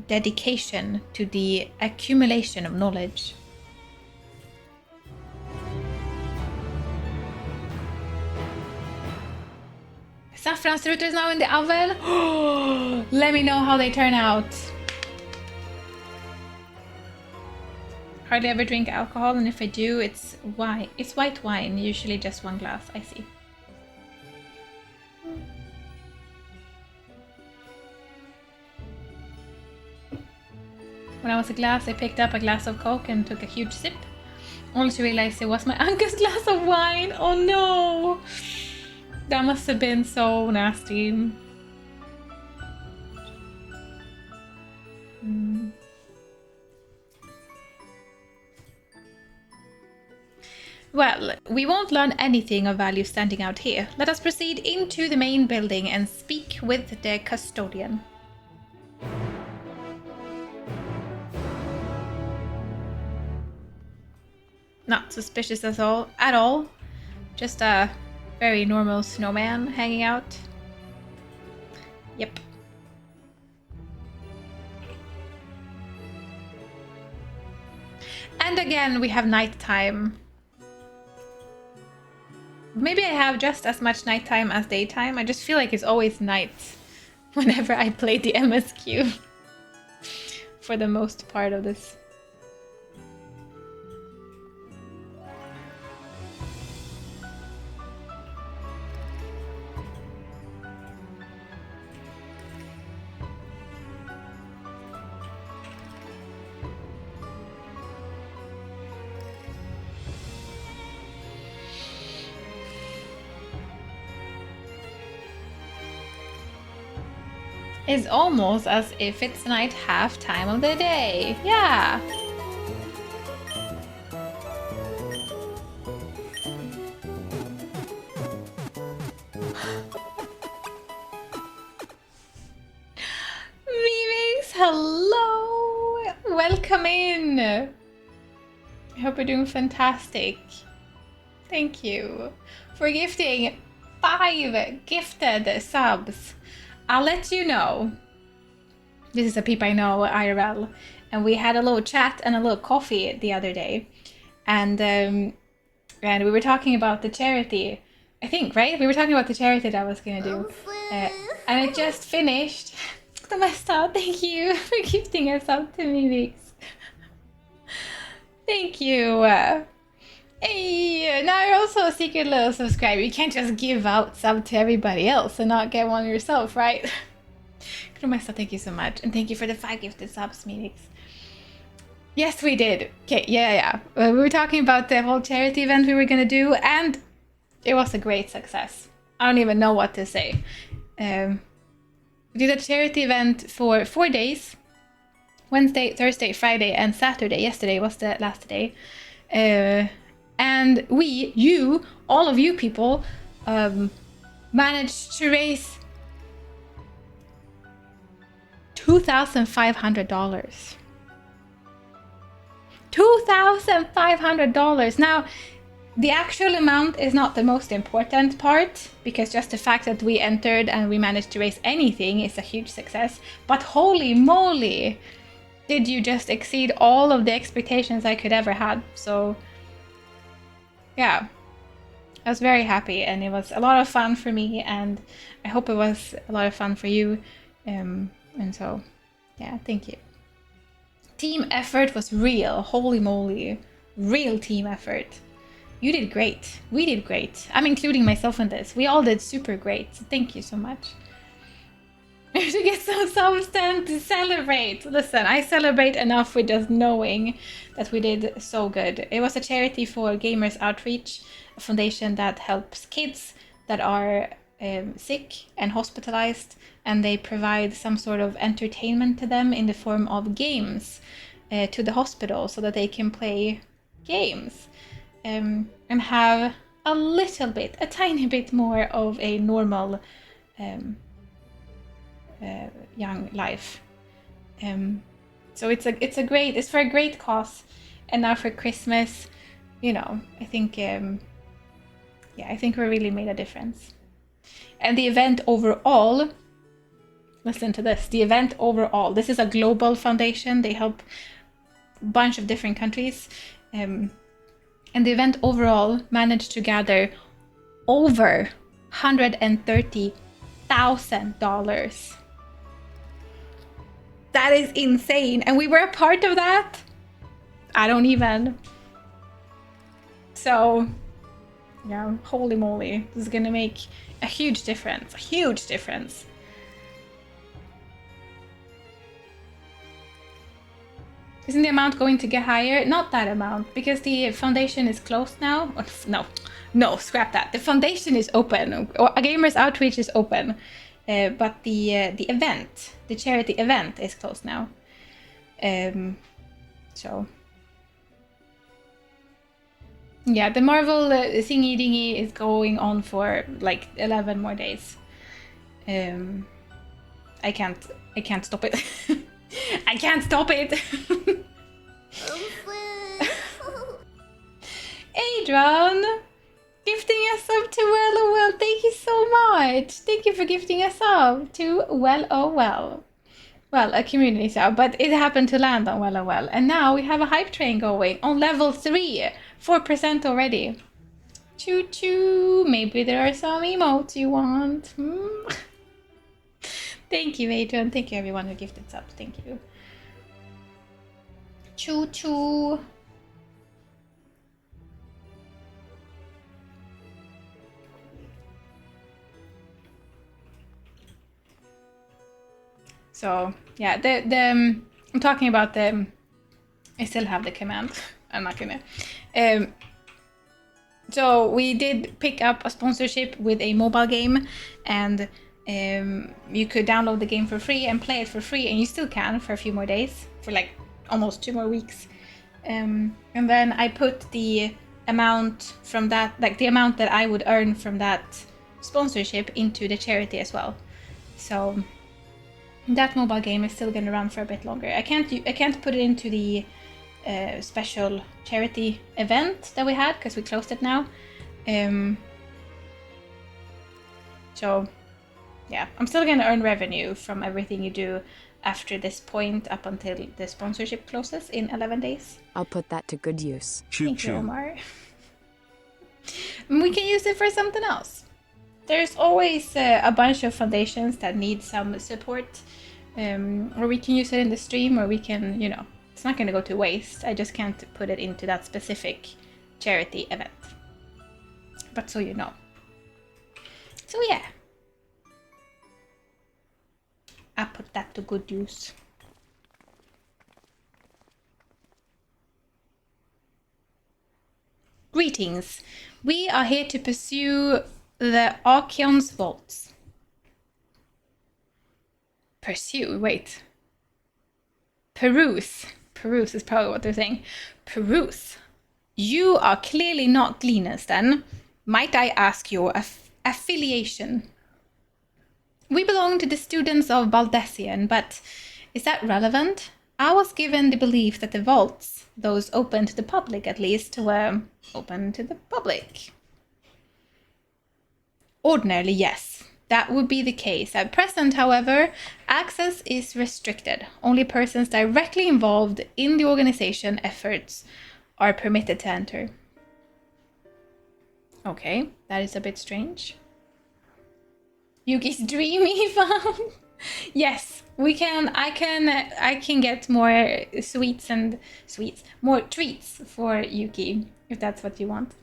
dedication to the accumulation of knowledge. Saffron Strutter is now in the oven. Let me know how they turn out. Hardly ever drink alcohol, and if I do, it's wine. It's white wine, usually just one glass. I see. When I was a glass, I picked up a glass of Coke and took a huge sip, only to realize it was my uncle's glass of wine. Oh no! That must have been so nasty. Well, we won't learn anything of value standing out here. Let us proceed into the main building and speak with the custodian. Not suspicious at all. Just a very normal snowman hanging out. Yep. And again, we have nighttime. Maybe I have just as much nighttime as daytime. I just feel like it's always night whenever I play the MSQ for the most part of this. It's almost as if it's night half time of the day. Yeah. Mimix, hello. Welcome in. I hope you're doing fantastic. Thank you for gifting 5 gifted subs. I'll let you know. This is a peep I know, IRL. And we had a little chat and a little coffee the other day. And we were talking about the charity. I think, right? We were talking about the charity that I was going to do. And it just finished. Thank you for gifting us up to me, Vix. Thank you. Hey, now you're also a secret little subscriber. You can't just give out sub to everybody else and not get one yourself, right? Thank you so much. And thank you for the 5 gifted subs, Meetix. Yes, we did. Okay, yeah. We were talking about the whole charity event we were going to do, and it was a great success. I don't even know what to say. We did a charity event for 4 days. Wednesday, Thursday, Friday, and Saturday. Yesterday was the last day. And all of you people, managed to raise $2,500. $2,500. Now, the actual amount is not the most important part, because just the fact that we entered and we managed to raise anything is a huge success. But holy moly, did you just exceed all of the expectations I could ever had. So yeah, I was very happy, and it was a lot of fun for me, and I hope it was a lot of fun for you. And so yeah, thank you. Team effort was real. Holy moly, real team effort. You did great. We did great. I'm including myself in this. We all did super great. So thank you so much. To get some substance to celebrate. Listen, I celebrate enough with just knowing that we did so good. It was a charity for Gamers Outreach, a foundation that helps kids that are sick and hospitalized, and they provide some sort of entertainment to them in the form of games to the hospital, so that they can play games and have a little bit, a tiny bit more of a normal young life. So it's for a great cause. And now for Christmas, you know, I think I think we really made a difference. And the event overall, listen to this, the event overall, this is a global foundation, they help a bunch of different countries, and the event overall managed to gather over $130,000. That is insane, and we were a part of that. I don't even. So yeah, holy moly, this is gonna make a huge difference. A huge difference. Isn't the amount going to get higher? Not that amount, because the foundation is closed now. No, scrap that. The foundation is open. Gamers Outreach is open, but the event, the charity event, is closed now. So yeah, the Marvel thingy dingy is going on for like 11 more days. I can't stop it. I can't stop it. Adrian, gifting us up to Well Oh Well. Thank you so much. Thank you for gifting us up to Well Oh Well. Well, a community sub, but it happened to land on Well Oh Well. And now we have a hype train going on level 3. 4% already. Choo choo. Maybe there are some emotes you want. Thank you, Adrian. Thank you, everyone who gifted subs. Thank you. Choo choo. So yeah, I'm talking about the. I still have the command. I'm not gonna. So we did pick up a sponsorship with a mobile game, and you could download the game for free and play it for free, and you still can for a few more days, for like almost 2 more weeks. And then I put the amount from that, like the amount that I would earn from that sponsorship, into the charity as well. So that mobile game is still gonna run for a bit longer. I can't put it into the special charity event that we had, because we closed it now. So yeah, I'm still gonna earn revenue from everything you do after this point, up until the sponsorship closes in 11 days. I'll put that to good use. Thank you, Omar. We can use it for something else. There's always a bunch of foundations that need some support, or we can use it in the stream, or we can, you know, it's not going to go to waste. I just can't put it into that specific charity event. But so you know. So yeah. I put that to good use. Greetings. We are here to pursue the Archeon's vaults. Pursue, wait. Peruse. Peruse is probably what they're saying. Peruse. You are clearly not gleaners then. Might I ask your affiliation? We belong to the students of Baldessian, but Is that relevant? I was given the belief that the vaults, those open to the public at least, were open to the public. Ordinarily, yes. That would be the case. At present, however, access is restricted. Only persons directly involved in the organization efforts are permitted to enter. Okay, that is a bit strange. Yuki's dream he found. Yes, we can. I can get more more treats for Yuki if that's what you want.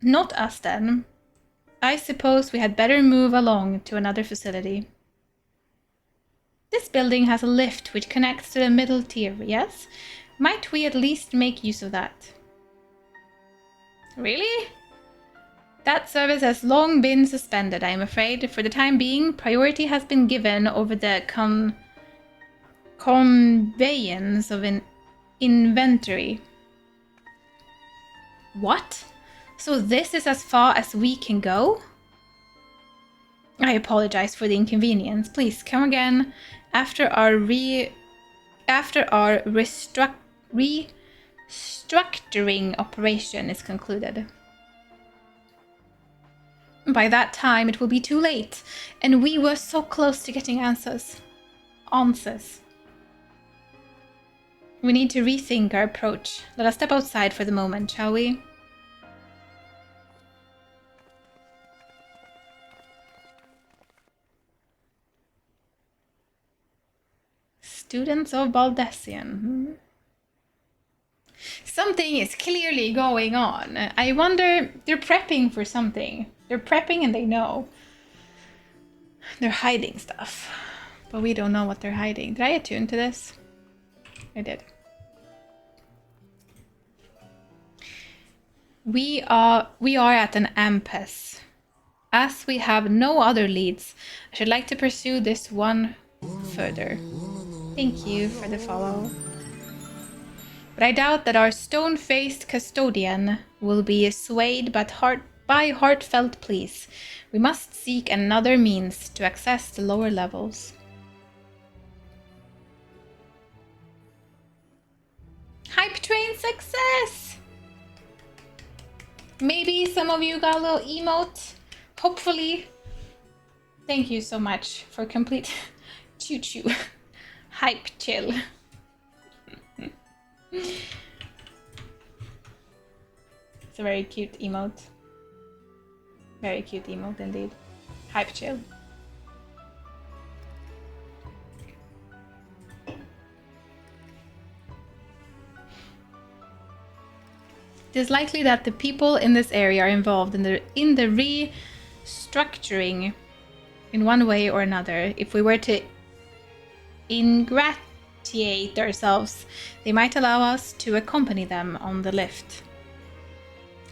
Not us then. I suppose we had better move along to another facility. This building has a lift which connects to the middle tier, yes? Might we at least make use of that? Really? That service has long been suspended, I am afraid. For the time being, priority has been given over the conveyance of an inventory. What? So this is as far as we can go? I apologize for the inconvenience. Please come again after our restructuring operation is concluded. By that time, it will be too late, and we were so close to getting answers. We need to rethink our approach. Let us step outside for the moment, shall we? Students of Baldessian. Something is clearly going on. I wonder, they're prepping for something. They're prepping and they know. They're hiding stuff. But we don't know what they're hiding. Did I attune to this? I did. We are at an impasse. As we have no other leads, I should like to pursue this one further. Thank you for the follow. But I doubt that our stone-faced custodian will be swayed by heartfelt pleas. We must seek another means to access the lower levels. Hype train success! Maybe some of you got a little emote. Hopefully. Thank you so much for complete choo-choo. Hype chill. It's a very cute emote. Very cute emote indeed. Hype chill. It is likely that the people in this area are involved in the restructuring in one way or another. If we were to ingratiate ourselves, they might allow us to accompany them on the lift.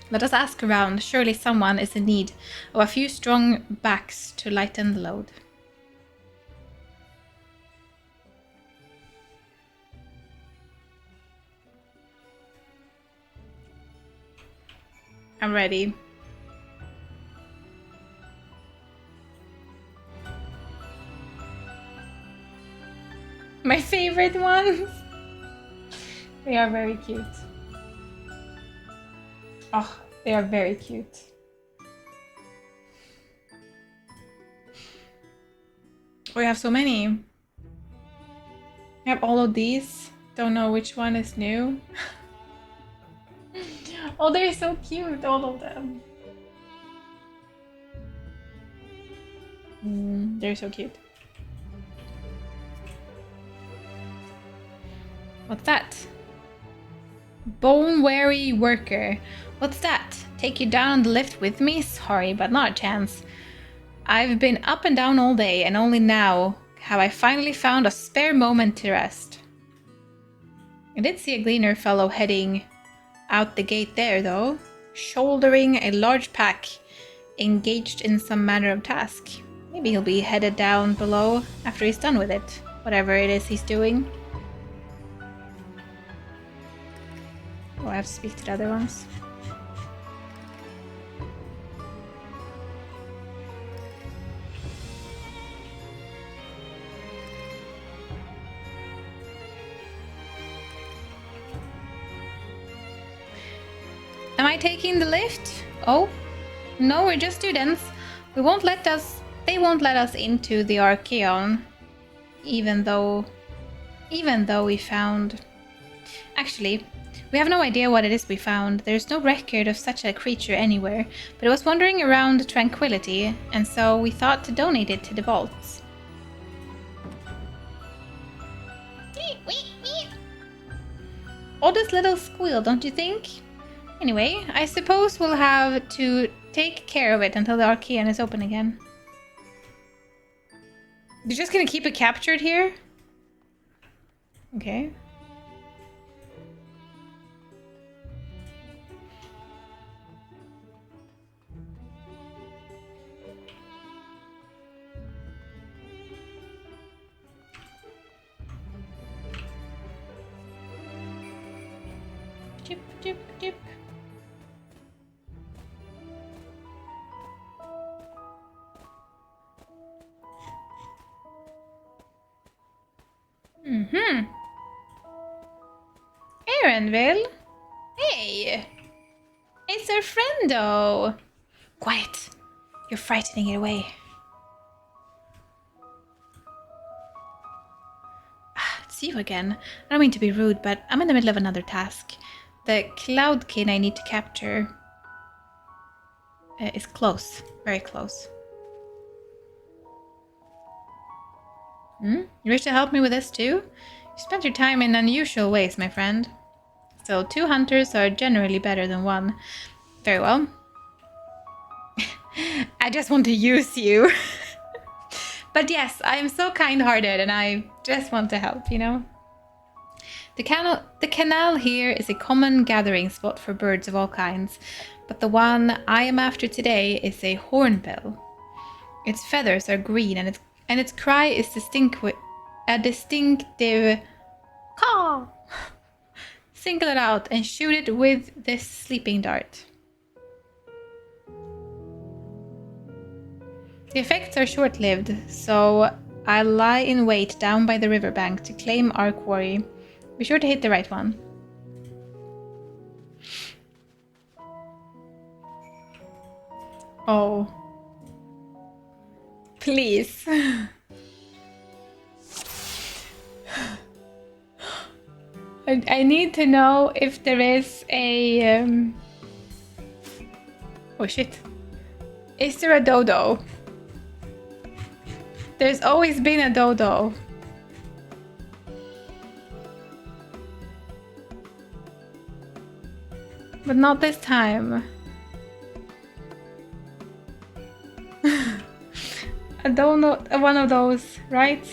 Let us ask around. Surely someone is in need of a few strong backs to lighten the load. I'm ready. My favorite ones. They are very cute. Oh, they are very cute. We have so many. We have all of these. Don't know which one is new. Oh, they're so cute, all of them. They're so cute. What's that? Bone-weary worker. What's that? Take you down on the lift with me? Sorry, but not a chance. I've been up and down all day, and only now have I finally found a spare moment to rest. I did see a gleaner fellow heading out the gate there, though, shouldering a large pack, engaged in some manner of task. Maybe he'll be headed down below after he's done with it, whatever it is he's doing. Oh, I have to speak to the other ones. Am I taking the lift? Oh, no, we're just students. They won't let us into the Archeon, even though we found... Actually, we have no idea what it is we found. There's no record of such a creature anywhere, but it was wandering around Tranquility, and so we thought to donate it to the vaults. Oddest little squeal, don't you think? Anyway, I suppose we'll have to take care of it until the Archeon is open again. You're just gonna keep it captured here? Okay. Chip, chip, chip. Mm-hmm. Aaronville? Hey! It's our friendo! Quiet. You're frightening it away. It's you again. I don't mean to be rude, but I'm in the middle of another task. The Cloudkin I need to capture is close. Very close. You wish to help me with this too? You spent your time in unusual ways, my friend. So 2 hunters are generally better than 1. Very well. I just want to use you. But yes, I am so kind-hearted and I just want to help, you know? The canal here is a common gathering spot for birds of all kinds, but the one I am after today is a hornbill. Its feathers are green and its cry is a distinctive caw. Single it out and shoot it with this sleeping dart. The effects are short-lived, so I'll lie in wait down by the riverbank to claim our quarry. Be sure to hit the right one. Oh. Please. I need to know if there is a... Oh shit. Is there a dodo? There's always been a dodo. But not this time. A donut, one of those, right?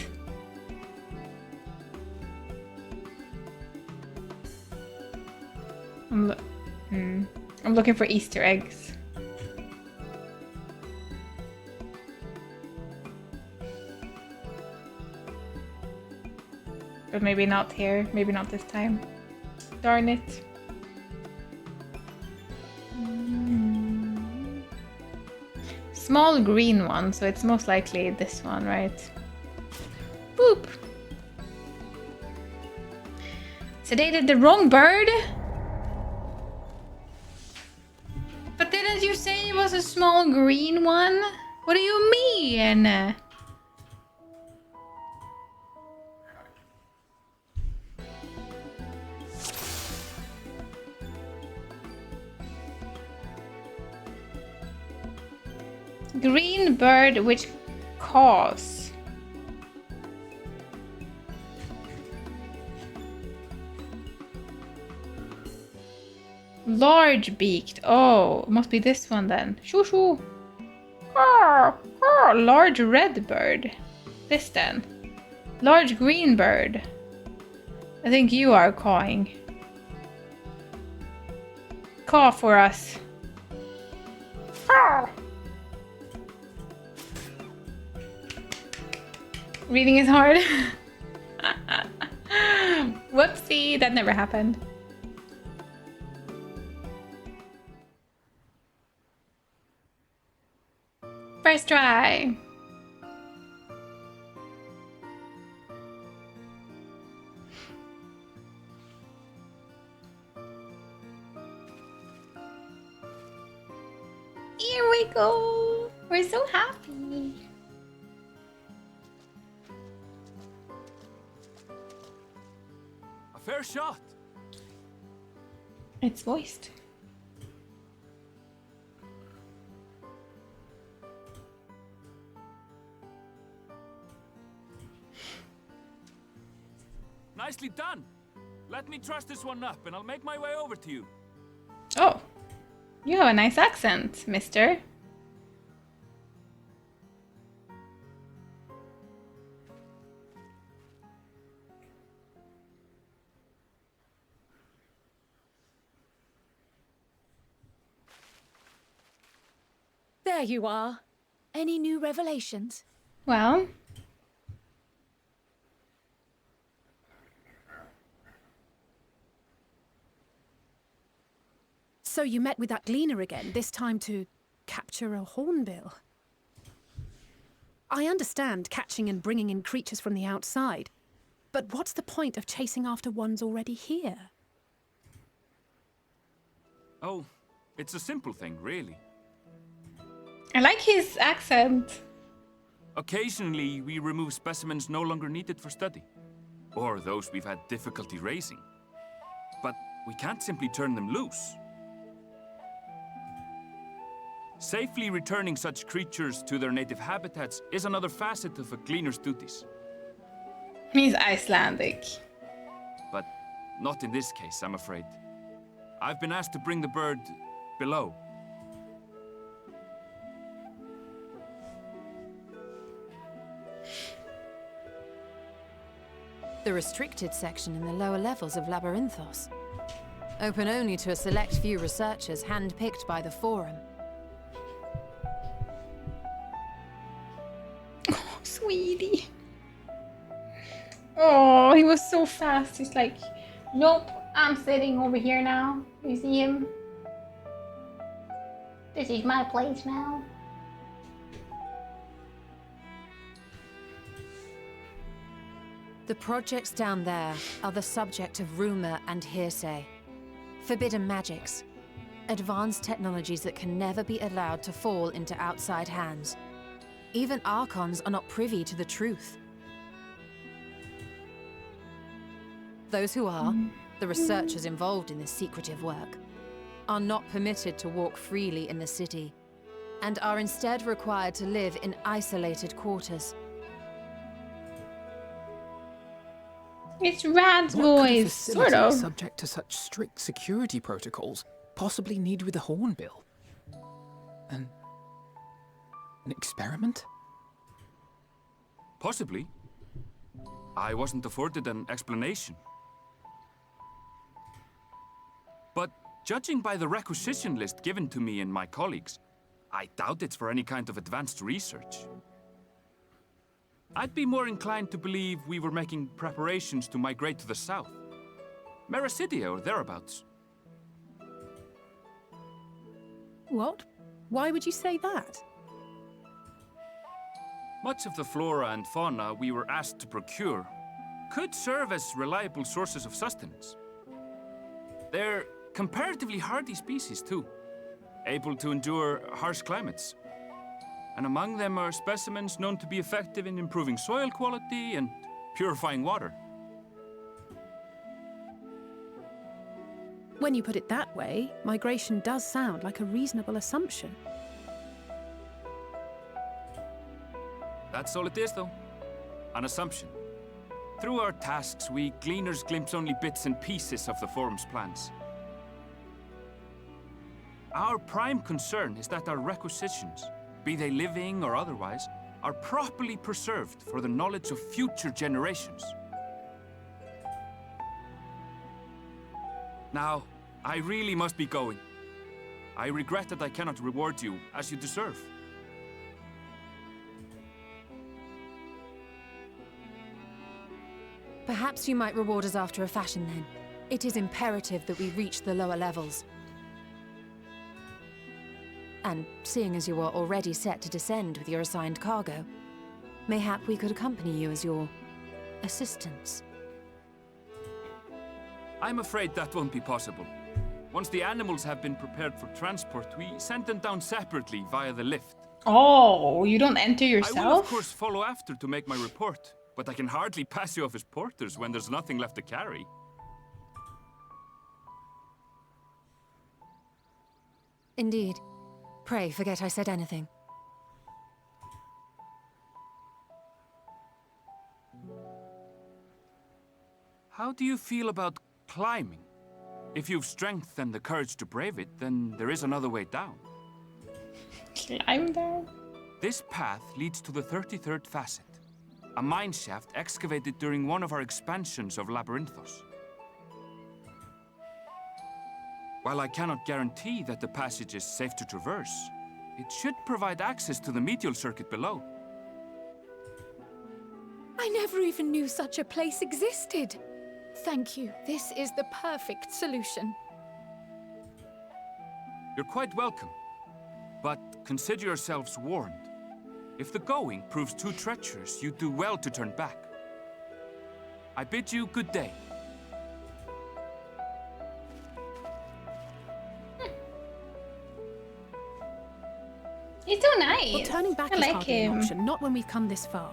I'm looking for Easter eggs. But maybe not here, maybe not this time. Darn it. Small green one, so it's most likely this one, right? Boop! Sedated the wrong bird? But didn't you say it was a small green one? What do you mean? Green bird which caws. Large beaked. Oh, it must be this one then. Shoo shoo. Large red bird. This then. Large green bird. I think you are cawing. Caw for us. Reading is hard. Whoopsie, that never happened. First try. Here we go. We're so happy. A fair shot. It's voiced. Nicely done. Let me truss this one up and I'll make my way over to you. Oh, you have a nice accent, mister. There you are. Any new revelations? Well, So you met with that gleaner again, this time to capture a hornbill. I understand catching and bringing in creatures from the outside, but what's the point of chasing after ones already here? Oh, it's a simple thing, really. I like his accent. Occasionally, we remove specimens no longer needed for study, or those we've had difficulty raising. But we can't simply turn them loose. Safely returning such creatures to their native habitats is another facet of a gleaner's duties. He's Icelandic. But not in this case, I'm afraid. I've been asked to bring the bird below. The restricted section in the lower levels of Labyrinthos. Open only to a select few researchers handpicked by the Forum. Oh, sweetie. Oh, he was so fast. He's like, nope, I'm sitting over here now. You see him? This is my place now. The projects down there are the subject of rumor and hearsay. Forbidden magics. Advanced technologies that can never be allowed to fall into outside hands. Even Archons are not privy to the truth. Those who are, the researchers involved in this secretive work, are not permitted to walk freely in the city, and are instead required to live in isolated quarters. It's Rad's What could a voice, facility sort of. subject to such strict security protocols possibly need with a hornbill? An experiment? Possibly. I wasn't afforded an explanation. But judging by the requisition list given to me and my colleagues, I doubt it's for any kind of advanced research. I'd be more inclined to believe we were making preparations to migrate to the south. Mericidia or thereabouts. What? Why would you say that? Much of the flora and fauna we were asked to procure could serve as reliable sources of sustenance. They're comparatively hardy species too, able to endure harsh climates. And among them are specimens known to be effective in improving soil quality and purifying water. When you put it that way, migration does sound like a reasonable assumption. That's all it is, though. An assumption. Through our tasks, we gleaners glimpse only bits and pieces of the Forum's plans. Our prime concern is that our requisitions, be they living or otherwise, are properly preserved for the knowledge of future generations. Now, I really must be going. I regret that I cannot reward you as you deserve. Perhaps you might reward us after a fashion then. It is imperative that we reach the lower levels. And seeing as you are already set to descend with your assigned cargo, mayhap we could accompany you as your assistants. I'm afraid that won't be possible. Once the animals have been prepared for transport, we send them down separately via the lift. Oh, you don't enter I yourself? will, of course, follow after to make my report, but I can hardly pass you off as porters when there's nothing left to carry. Indeed. Pray forget I said anything. How do you feel about climbing? If you've strength and the courage to brave it, then there is another way down. Climb down? This path leads to the 33rd facet, a mine shaft excavated during one of our expansions of Labyrinthos. While I cannot guarantee that the passage is safe to traverse, it should provide access to the medial circuit below. I never even knew such a place existed. Thank you. This is the perfect solution. You're quite welcome, but consider yourselves warned. If the going proves too treacherous, you do well to turn back. I bid you good day. He's so nice. Well, turning back I is like hardly an him. option, not when we've come this far.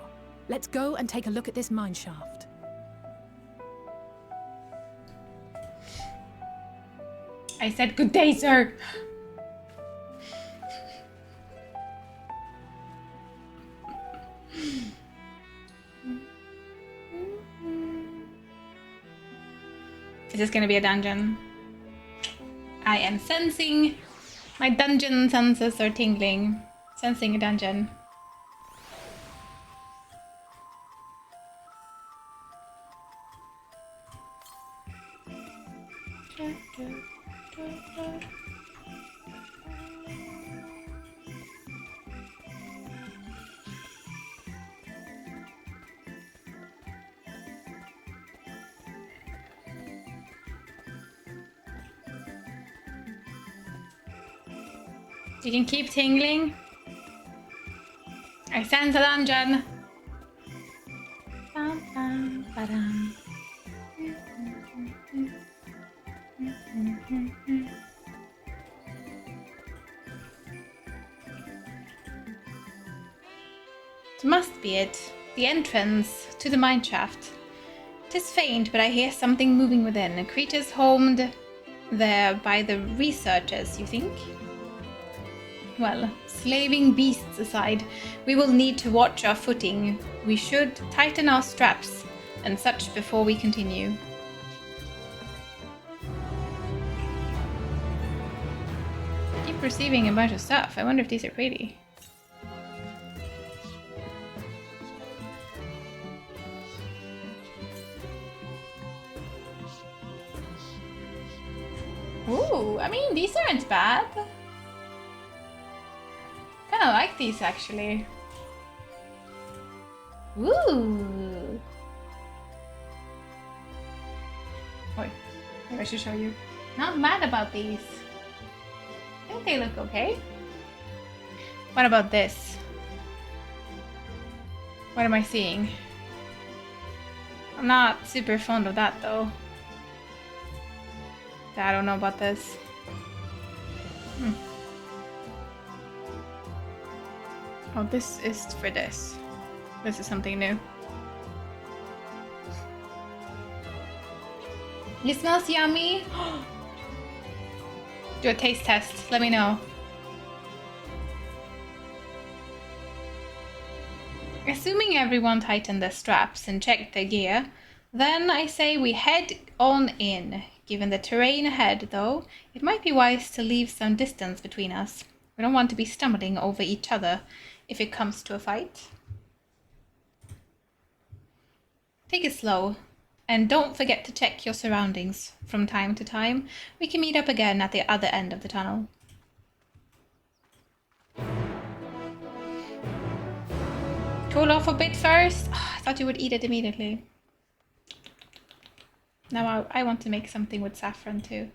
Let's go and take a look at this mine shaft. I said good day, sir. Is this gonna be a dungeon? I am sensing. My dungeon senses are tingling. Sensing a dungeon. You can keep tingling. I sense a dungeon. Bum, bum, ba-dum. It must be it. The entrance to the mine shaft. 'Tis faint, but I hear something moving within. Creatures homed there by the researchers, you think? Well, slaving beasts aside, we will need to watch our footing. We should tighten our straps and such before we continue. I keep receiving a bunch of stuff. I wonder if these are pretty. Ooh, I mean, these aren't bad. Kinda like these actually. Ooh. Wait, maybe I should show you. Not mad about these. I think they look okay. What about this? What am I seeing? I'm not super fond of that though. I don't know about this. Oh, this is for this. This is something new. It smells yummy. Do a taste test. Let me know. Assuming everyone tightened their straps and checked their gear, then I say we head on in. Given the terrain ahead, though, it might be wise to leave some distance between us. We don't want to be stumbling over each other if it comes to a fight. Take it slow, and don't forget to check your surroundings from time to time. We can meet up again at the other end of the tunnel. Cool off a bit first. Oh, I thought you would eat it immediately. Now I want to make something with saffron too.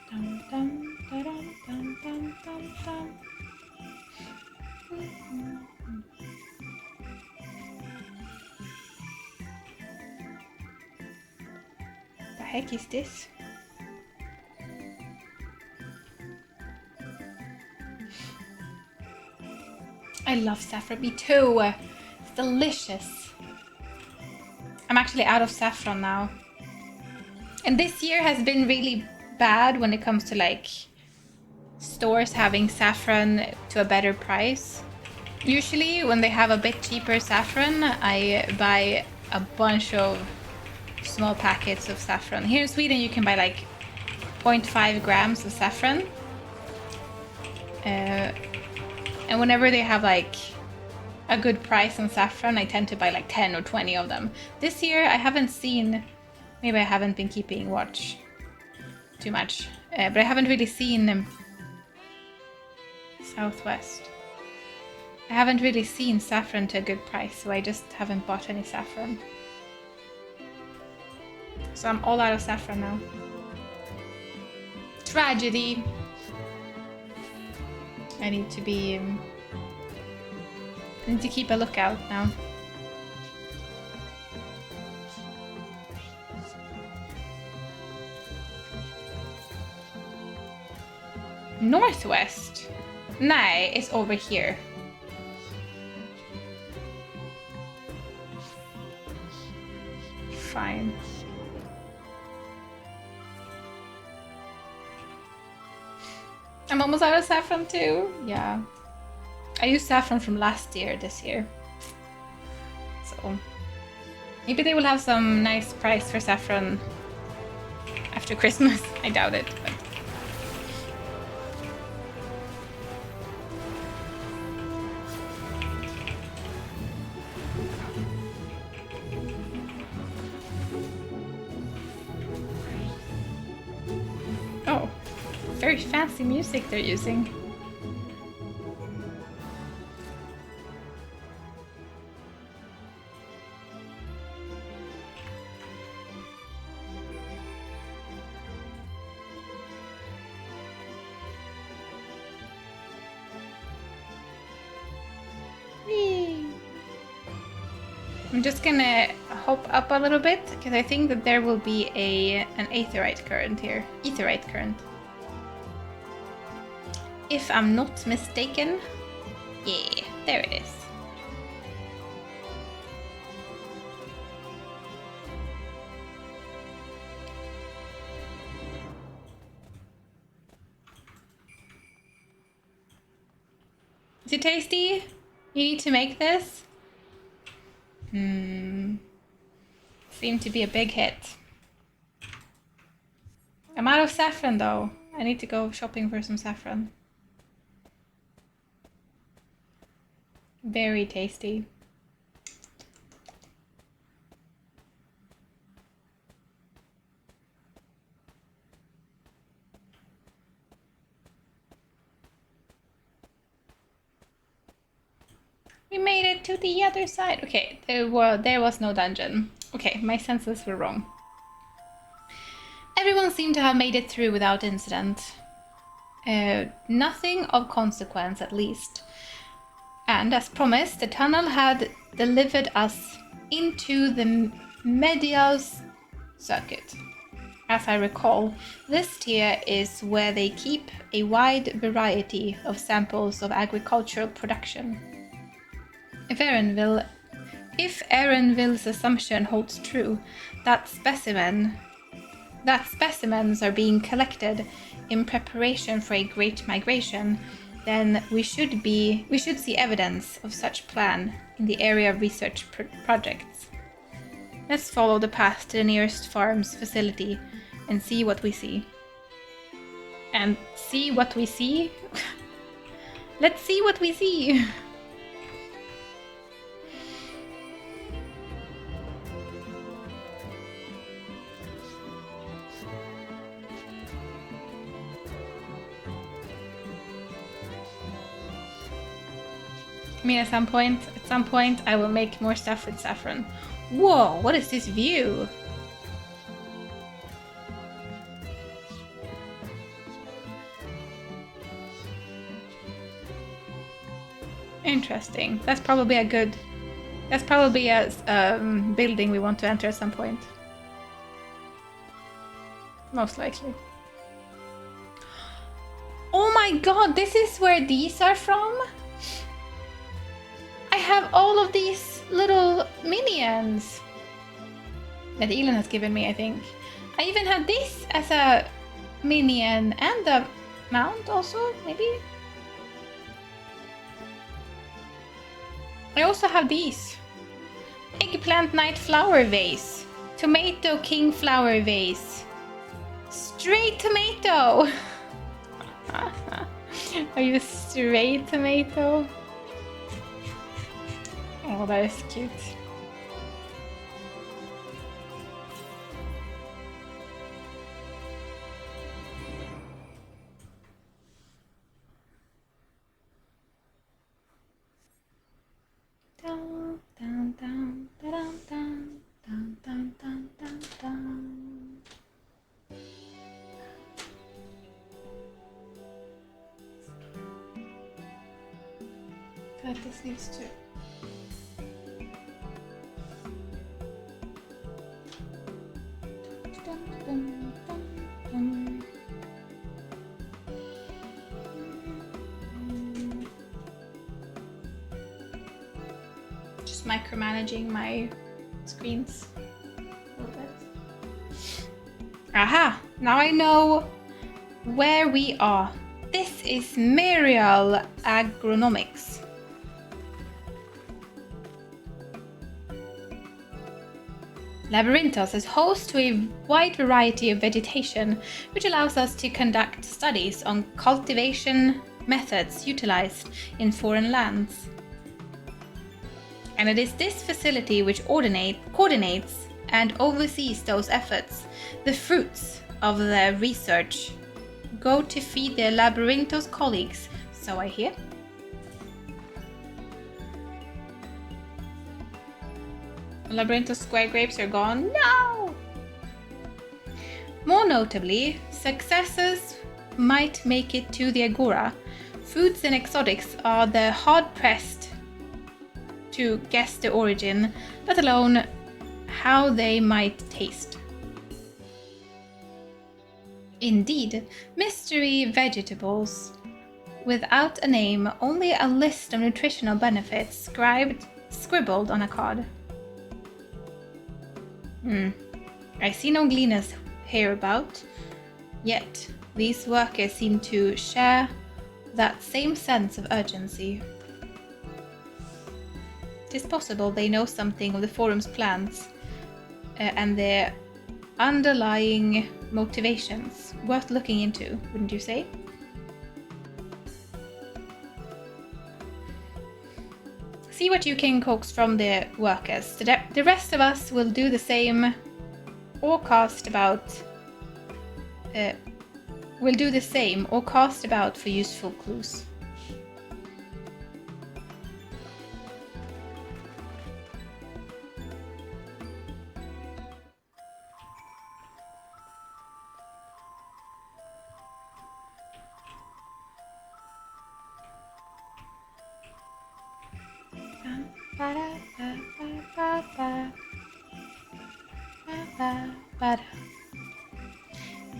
Dum, dum, da-dum, dum, dum, dum, dum. heck is this? I love saffron. Me too. It's delicious. I'm actually out of saffron now. And this year has been really bad when it comes to like stores having saffron to a better price. Usually when they have a bit cheaper saffron, I buy a bunch of small packets of saffron. Here in Sweden you can buy like 0.5 grams of saffron. And whenever they have like a good price on saffron, I tend to buy like 10 or 20 of them. This year I haven't seen, maybe I haven't been keeping watch too much, but I haven't really seen Southwest. I haven't really seen saffron to a good price, so I just haven't bought any saffron. So I'm all out of saffron now. Tragedy. I need to be... I need to keep a lookout now. Northwest? Nej, it's over here. Fine. I'm almost out of saffron too. Yeah. I used saffron from last year, this year. So maybe they will have some nice price for saffron after Christmas. I doubt it, but... Oh, very fancy music they're using. I'm just gonna hop up a little bit because I think that there will be an aetheryte current here. Aetheryte current. If I'm not mistaken. Yeah, there it is. Is it tasty? You need to make this? Seemed to be a big hit. I'm out of saffron though. I need to go shopping for some saffron. Very tasty. We made it to the other side. Okay, there was no dungeon. Okay, my senses were wrong. Everyone seemed to have made it through without incident. Nothing of consequence, at least. And as promised, the tunnel had delivered us into the Media's circuit. As I recall, this tier is where they keep a wide variety of samples of agricultural production. If Aaronville's assumption holds true, that specimens are being collected in preparation for a great migration, then we should see evidence of such plan in the area of research projects. Let's follow the path to the nearest farm's facility and see what we see. And see what we see? Let's see what we see! I mean, at some point, I will make more stuff with saffron. Whoa, what is this view? Interesting. That's probably a building we want to enter at some point. Most likely. Oh my god, this is where these are from? I have all of these little minions that Elon has given me, I think. I even have this as a minion and a mount also, maybe? I also have these. Eggplant Night Flower Vase. Tomato King Flower Vase. Straight tomato! Are you a straight tomato? Oh, that is cute. Dun, dun, dun, dun, dun, dun, dun, dun, dun, dun. God, this needs to... Dun, dun, dun, dun. Just micromanaging my screens a little bit. Aha! Now I know where we are. This is Muriel Agronomics. Labyrinthos is host to a wide variety of vegetation, which allows us to conduct studies on cultivation methods utilized in foreign lands. And it is this facility which coordinates and oversees those efforts. The fruits of their research go to feed their Labyrinthos colleagues, so I hear. Labyrinthos square grapes are gone. No! More notably, successors might make it to the Agora. Foods and exotics are the hard-pressed to guess the origin, let alone how they might taste. Indeed, mystery vegetables without a name, only a list of nutritional benefits scribbled on a card. I see no gleaners hereabout, yet these workers seem to share that same sense of urgency. It is possible they know something of the forum's plans and their underlying motivations. Worth looking into, wouldn't you say? See what you can coax from the workers. The rest of us will do the same, or cast about. Will do the same, or cast about for useful clues.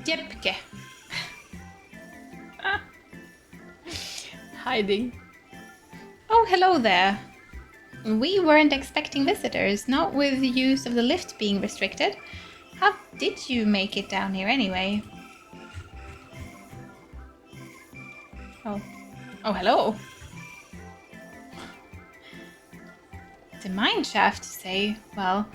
Jepke. Hiding. Oh, hello there. We weren't expecting visitors, not with the use of the lift being restricted. How did you make it down here anyway? Oh, hello. The mine shaft, you say? Well,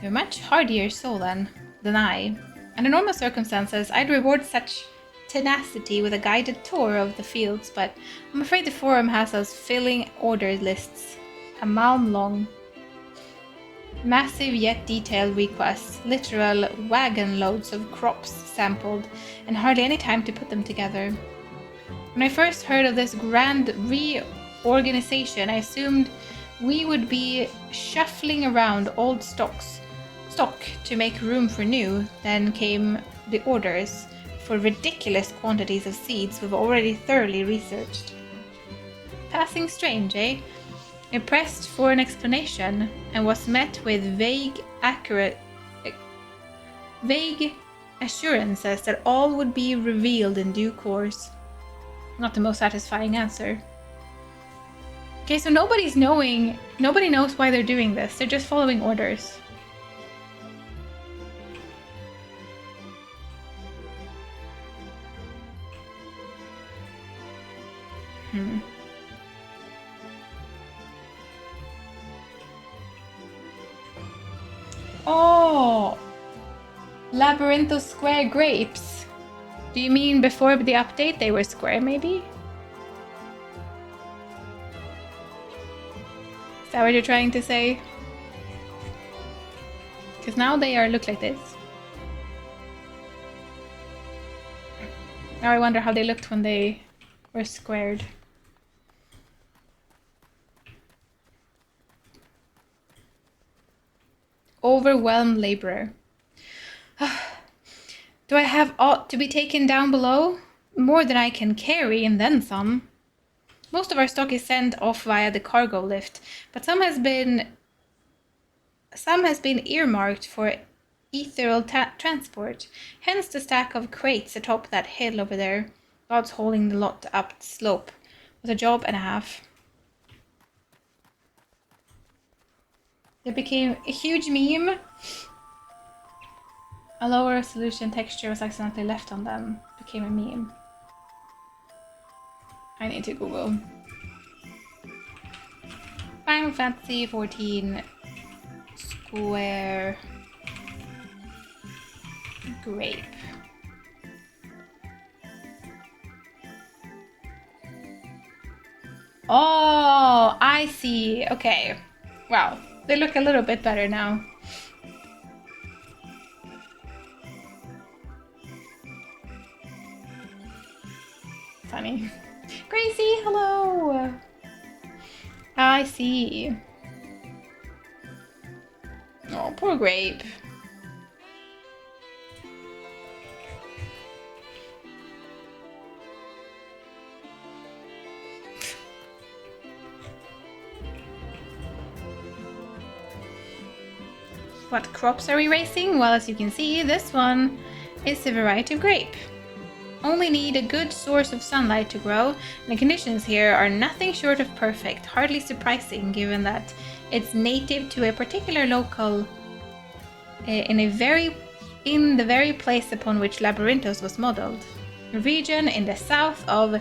you're a much hardier soul than I. Under normal circumstances, I'd reward such tenacity with a guided tour of the fields, but I'm afraid the forum has us filling order lists, a malm long. Massive yet detailed requests, literal wagon loads of crops sampled, and hardly any time to put them together. When I first heard of this grand reorganization, I assumed we would be shuffling around old stock to make room for new. Then came the orders for ridiculous quantities of seeds we've already thoroughly researched. Passing strange, eh? I pressed for an explanation and was met with vague assurances that all would be revealed in due course. Not the most satisfying answer. Okay, so nobody knows why they're doing this. They're just following orders. Oh! Labyrinthos square grapes. Do you mean before the update they were square, maybe? Is that what you're trying to say? Because now they look like this. Now I wonder how they looked when they were squared. Overwhelmed laborer. Do I have aught to be taken down below? More than I can carry, and then some. Most of our stock is sent off via the cargo lift, but some has been earmarked for ethereal transport. Hence the stack of crates atop that hill over there. God's holding the lot up the slope. Was a job and a half. It became a huge meme. A lower resolution texture was accidentally left on them. Became a meme. I need to Google. Final Fantasy XIV square grape. Oh, I see. Okay. Wow. They look a little bit better now. Funny. Gracie, hello! I see. Oh, poor grape. What crops are we racing? Well, as you can see, this one is a variety of grape. Only need a good source of sunlight to grow, and the conditions here are nothing short of perfect, hardly surprising given that it's native to a particular local in the very place upon which Labyrinthos was modeled, a region in the south of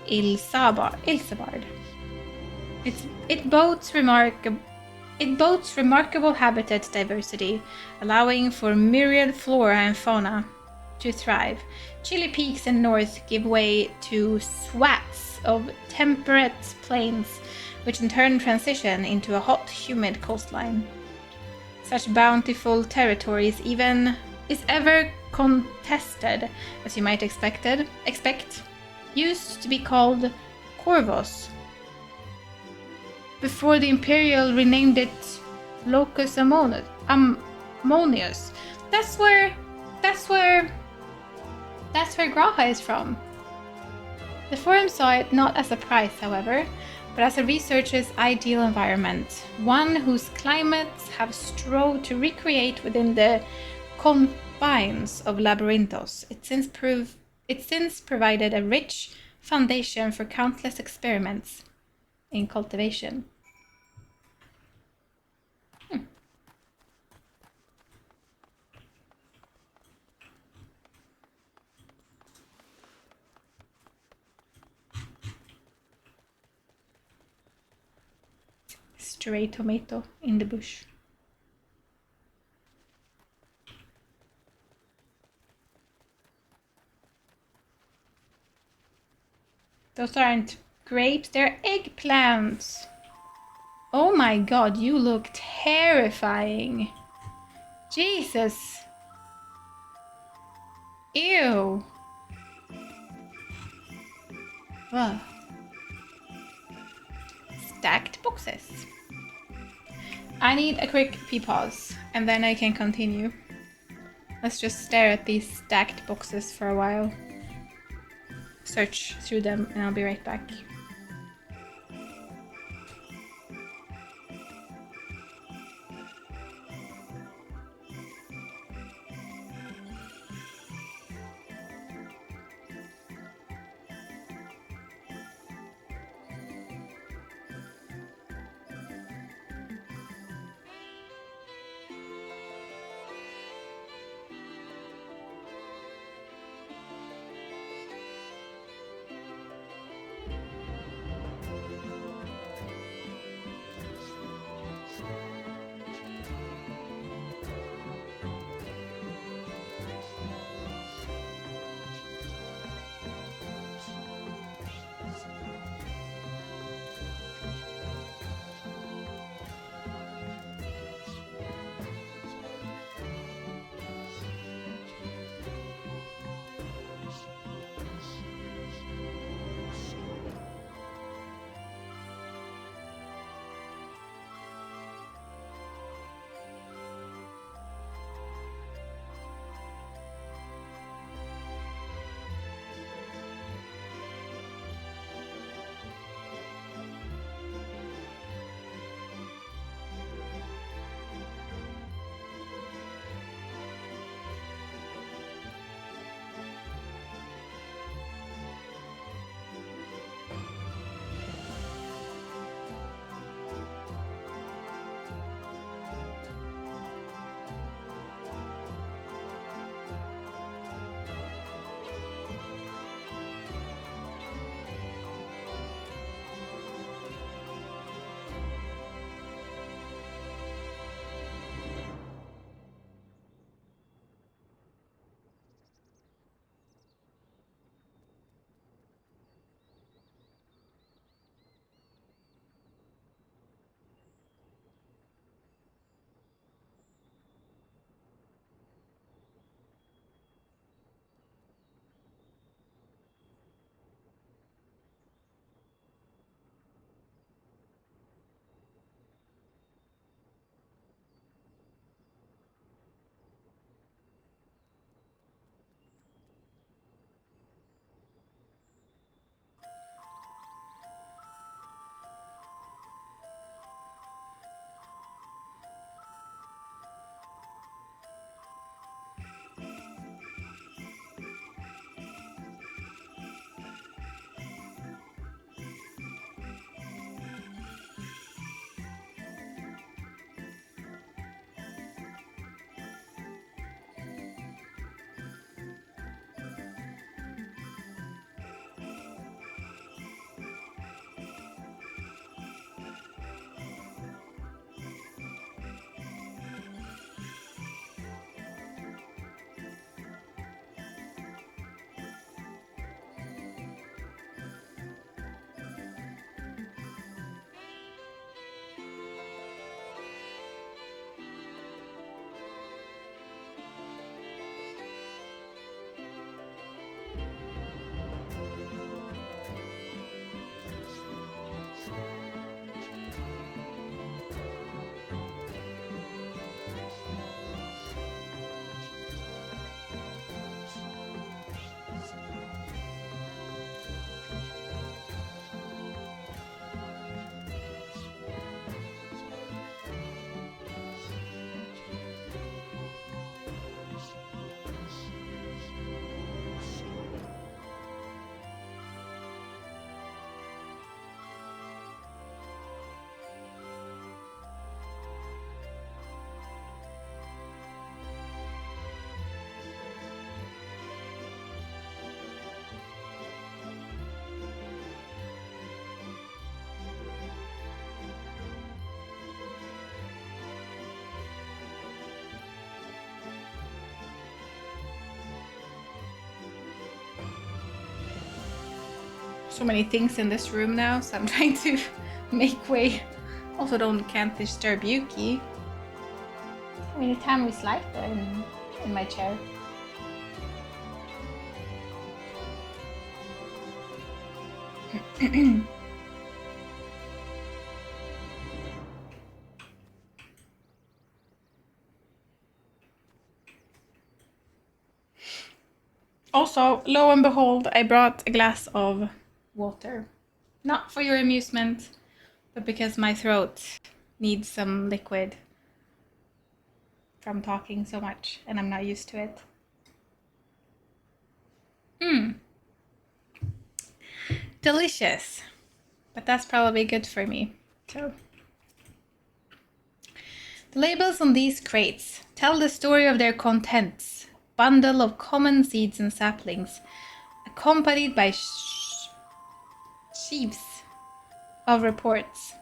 Ilsabard. It boasts remarkable habitat diversity, allowing for myriad flora and fauna to thrive. Chilly peaks in the north give way to swats of temperate plains, which in turn transition into a hot, humid coastline. Such bountiful territories is ever contested, as you might expect, used to be called Corvos, before the Imperial renamed it Locus Ammonius. That's where Graha is from. The forum saw it not as a prize, however, but as a researcher's ideal environment, one whose climates have strove to recreate within the confines of Labyrinthos. It since provided a rich foundation for countless experiments in cultivation. Stray tomato in the bush. Those aren't grapes, they're eggplants. Oh my god, you look terrifying. Jesus. Ew. Ugh. Stacked boxes. I need a quick pee pause, and then I can continue. Let's just stare at these stacked boxes for a while. Search through them, and I'll be right back. So many things in this room now, so I'm trying to make way. Also can't disturb Yuki. I mean, the time we slide there in my chair. Also, lo and behold, I brought a glass of water. Not for your amusement, but because my throat needs some liquid from talking so much, and I'm not used to it. Delicious. But that's probably good for me. So, the labels on these crates tell the story of their contents. Bundle of common seeds and saplings, accompanied by sheaves of reports.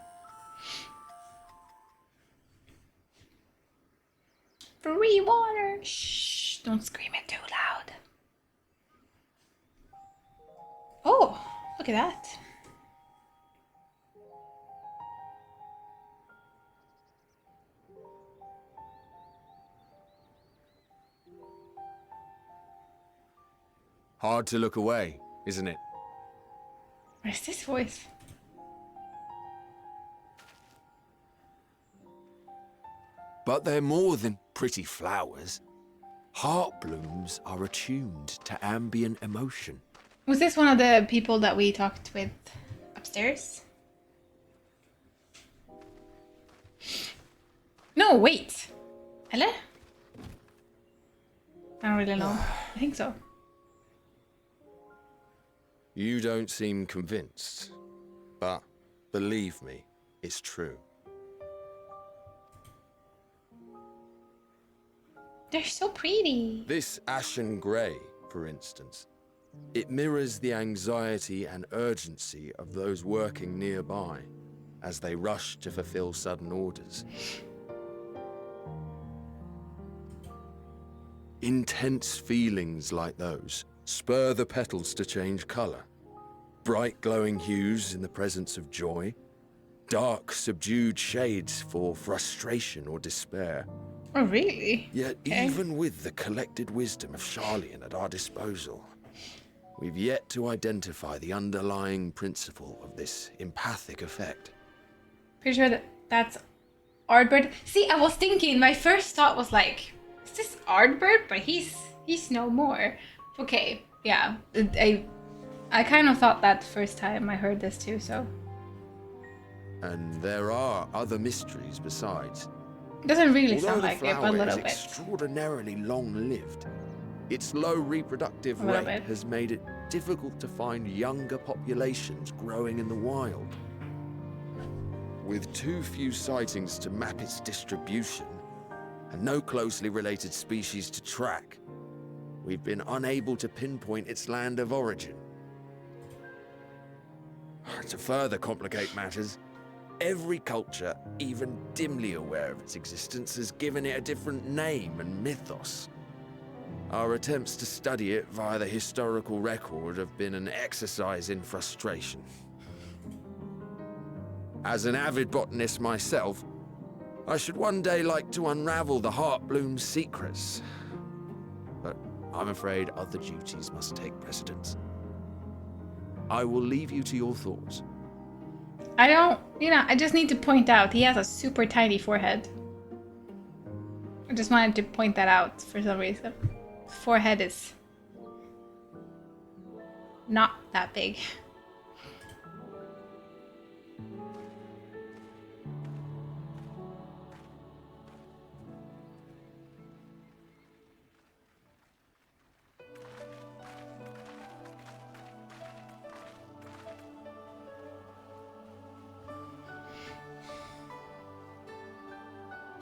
Free water! Shh! Don't scream it too loud. Oh, look at that. Hard to look away, isn't it? Where's this voice? But they're more than pretty flowers. Heart blooms are attuned to ambient emotion. Was this one of the people that we talked with upstairs? No, wait. Eller? I don't really know. I think so. You don't seem convinced, but believe me, it's true. They're so pretty. This ashen grey, for instance, it mirrors the anxiety and urgency of those working nearby as they rush to fulfill sudden orders. Intense feelings like those spur the petals to change colour. Bright glowing hues in the presence of joy, dark subdued shades for frustration or despair. Oh, really? Yet even with the collected wisdom of Charlian at our disposal, we've yet to identify the underlying principle of this empathic effect. Pretty sure that's Ardbird. See, I was thinking, my first thought was like, is this Ardbird? But he's no more. Okay, yeah. I kind of thought that the first time I heard this too, so. And there are other mysteries besides. It doesn't really Although sound the like it, flower but a little is bit. extraordinarily long-lived, its low reproductive A little rate bit. has made it difficult to find younger populations growing in the wild. With too few sightings to map its distribution, and no closely related species to track, we've been unable to pinpoint its land of origin. To further complicate matters, every culture, even dimly aware of its existence, has given it a different name and mythos. Our attempts to study it via the historical record have been an exercise in frustration. As an avid botanist myself, I should one day like to unravel the Heartbloom's secrets. But I'm afraid other duties must take precedence. I will leave you to your thoughts. I don't, I just need to point out he has a super tiny forehead. I just wanted to point that out for some reason. Forehead is not that big.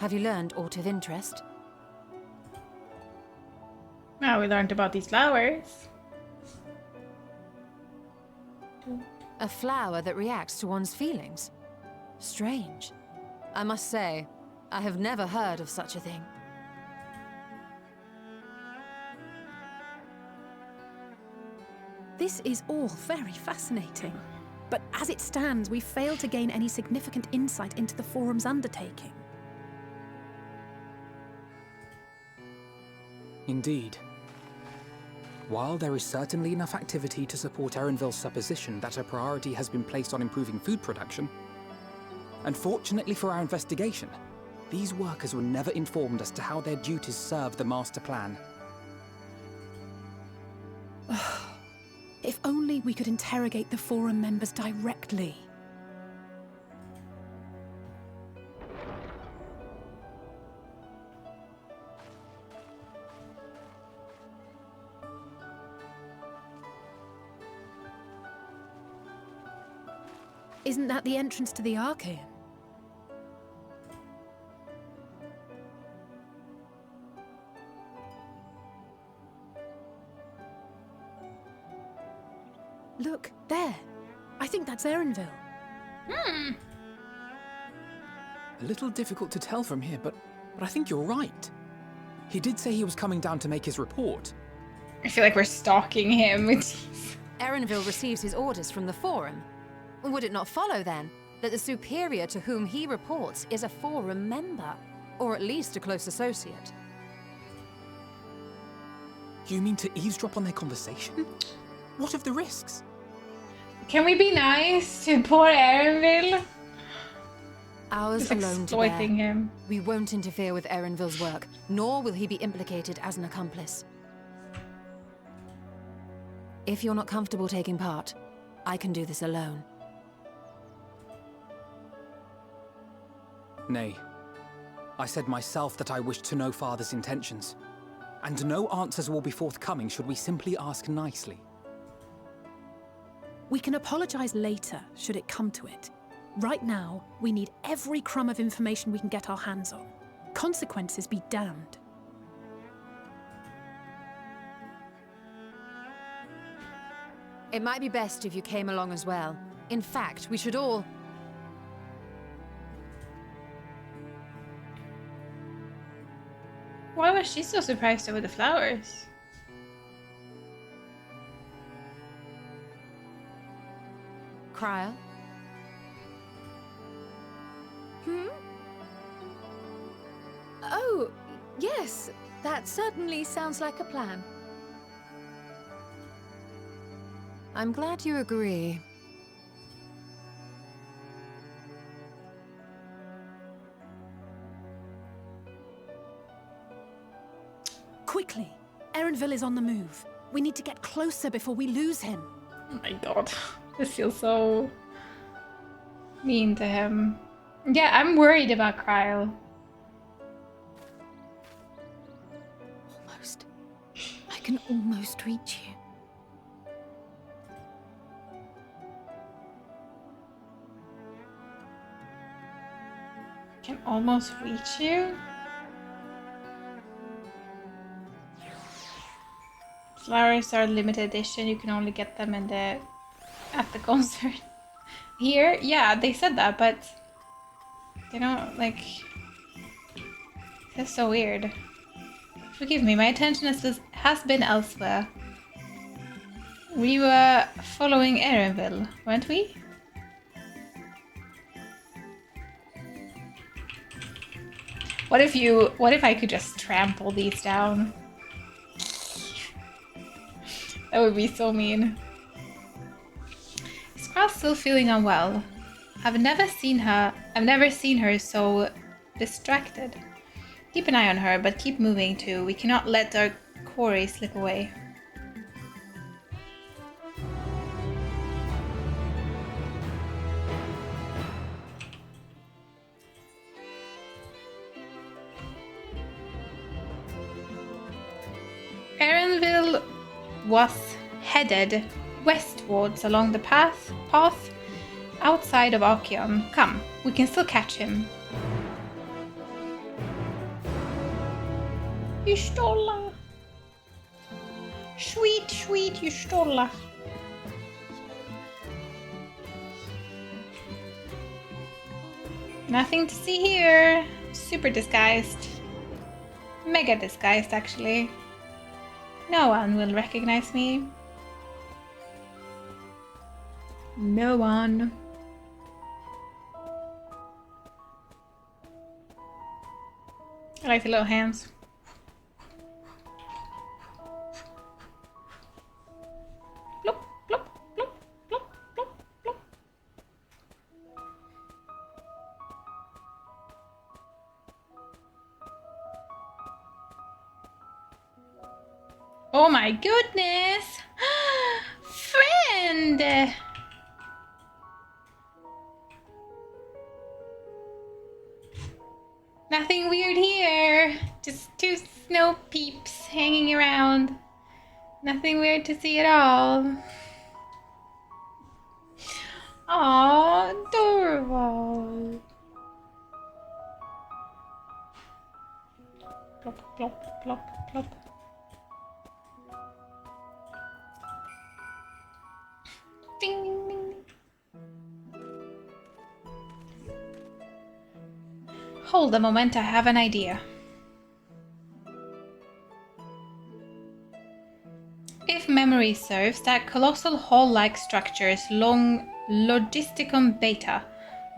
Have you learned aught of interest? Now we learned about these flowers. A flower that reacts to one's feelings? Strange. I must say, I have never heard of such a thing. This is all very fascinating. But as it stands, we fail to gain any significant insight into the Forum's undertaking. Indeed. While there is certainly enough activity to support Erenville's supposition that her priority has been placed on improving food production, unfortunately for our investigation, these workers were never informed as to how their duties serve the master plan. If only we could interrogate the Forum members directly. Isn't that the entrance to the Archaean? Look, there. I think that's Erenville. A little difficult to tell from here, but I think you're right. He did say he was coming down to make his report. I feel like we're stalking him. Erenville receives his orders from the Forum. Would it not follow, then, that the superior to whom he reports is a Forum member, or at least a close associate? You mean to eavesdrop on their conversation? What of the risks? Can we be nice to poor Erenville? Ours Just alone to exploiting bear. him. We won't interfere with Erenville's work, nor will he be implicated as an accomplice. If you're not comfortable taking part, I can do this alone. Nay. I said myself that I wished to know Father's intentions. And no answers will be forthcoming should we simply ask nicely. We can apologize later, should it come to it. Right now, we need every crumb of information we can get our hands on. Consequences be damned. It might be best if you came along as well. In fact, we should all... Why was she so surprised over the flowers? Cryle? Oh, yes. That certainly sounds like a plan. I'm glad you agree. Quickly! Erenville is on the move. We need to get closer before we lose him. Oh my god. This feels so mean to him. Yeah, I'm worried about Cryle. Almost. I can almost reach you. Can almost reach you? Flowers are limited edition. You can only get them at the concert. Here, yeah, they said that, but they don't like. That's so weird. Forgive me, my attention has been elsewhere. We were following Erenville, weren't we? What if I could just trample these down? That would be so mean. Is Cryle still feeling unwell? I've never seen her so distracted. Keep an eye on her, but keep moving too. We cannot let our quarry slip away. Erenville was headed westwards along the path outside of Archeon. Come, we can still catch him. Justola. Sweet, sweet Justola. Nothing to see here. Super disguised. Mega disguised, actually. No one will recognize me. No one. I like the little hands. Plop, plop, plop, plop, plop, plop. Oh my goodness! Friend! Nothing weird here. Just two snow peeps hanging around. Nothing weird to see at all. Aww, adorable. Plop, plop, plop, plop. Ding, ding, ding. Hold a moment, I have an idea. If memory serves, that colossal hall-like structure is Logisticum Beta,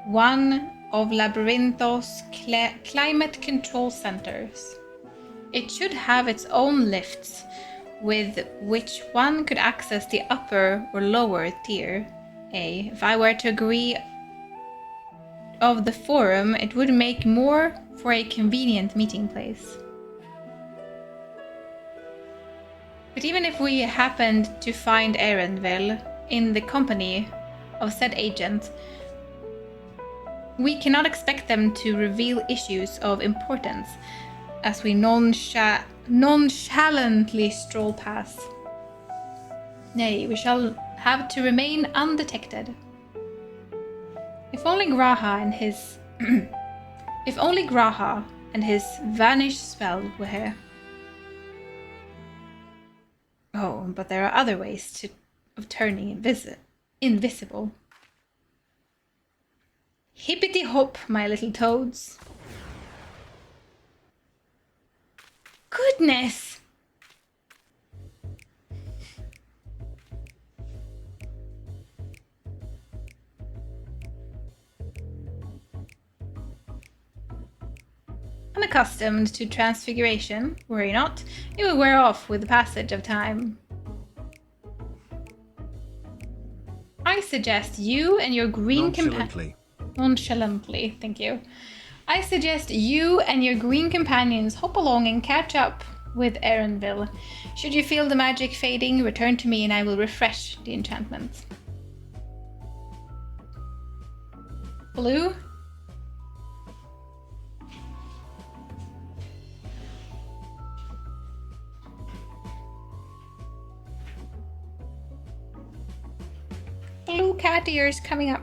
one of Labyrinthos' climate control centers. It should have its own lifts, with which one could access the upper or lower tier A. If I were to agree of the forum, it would make more for a convenient meeting place. But even if we happened to find Erenville in the company of said agent, we cannot expect them to reveal issues of importance as we nonchalantly stroll past. Nay, we shall have to remain undetected. If only Graha and his vanish spell were here. Oh, but there are other ways of turning invisible. Hippity hop, my little toads. Goodness! Unaccustomed to transfiguration, worry not, it will wear off with the passage of time. I suggest you and your green companions... Nonchalantly, thank you. I suggest you and your green companions hop along and catch up with Erenville. Should you feel the magic fading, return to me and I will refresh the enchantment. Blue? Blue cat ears coming up.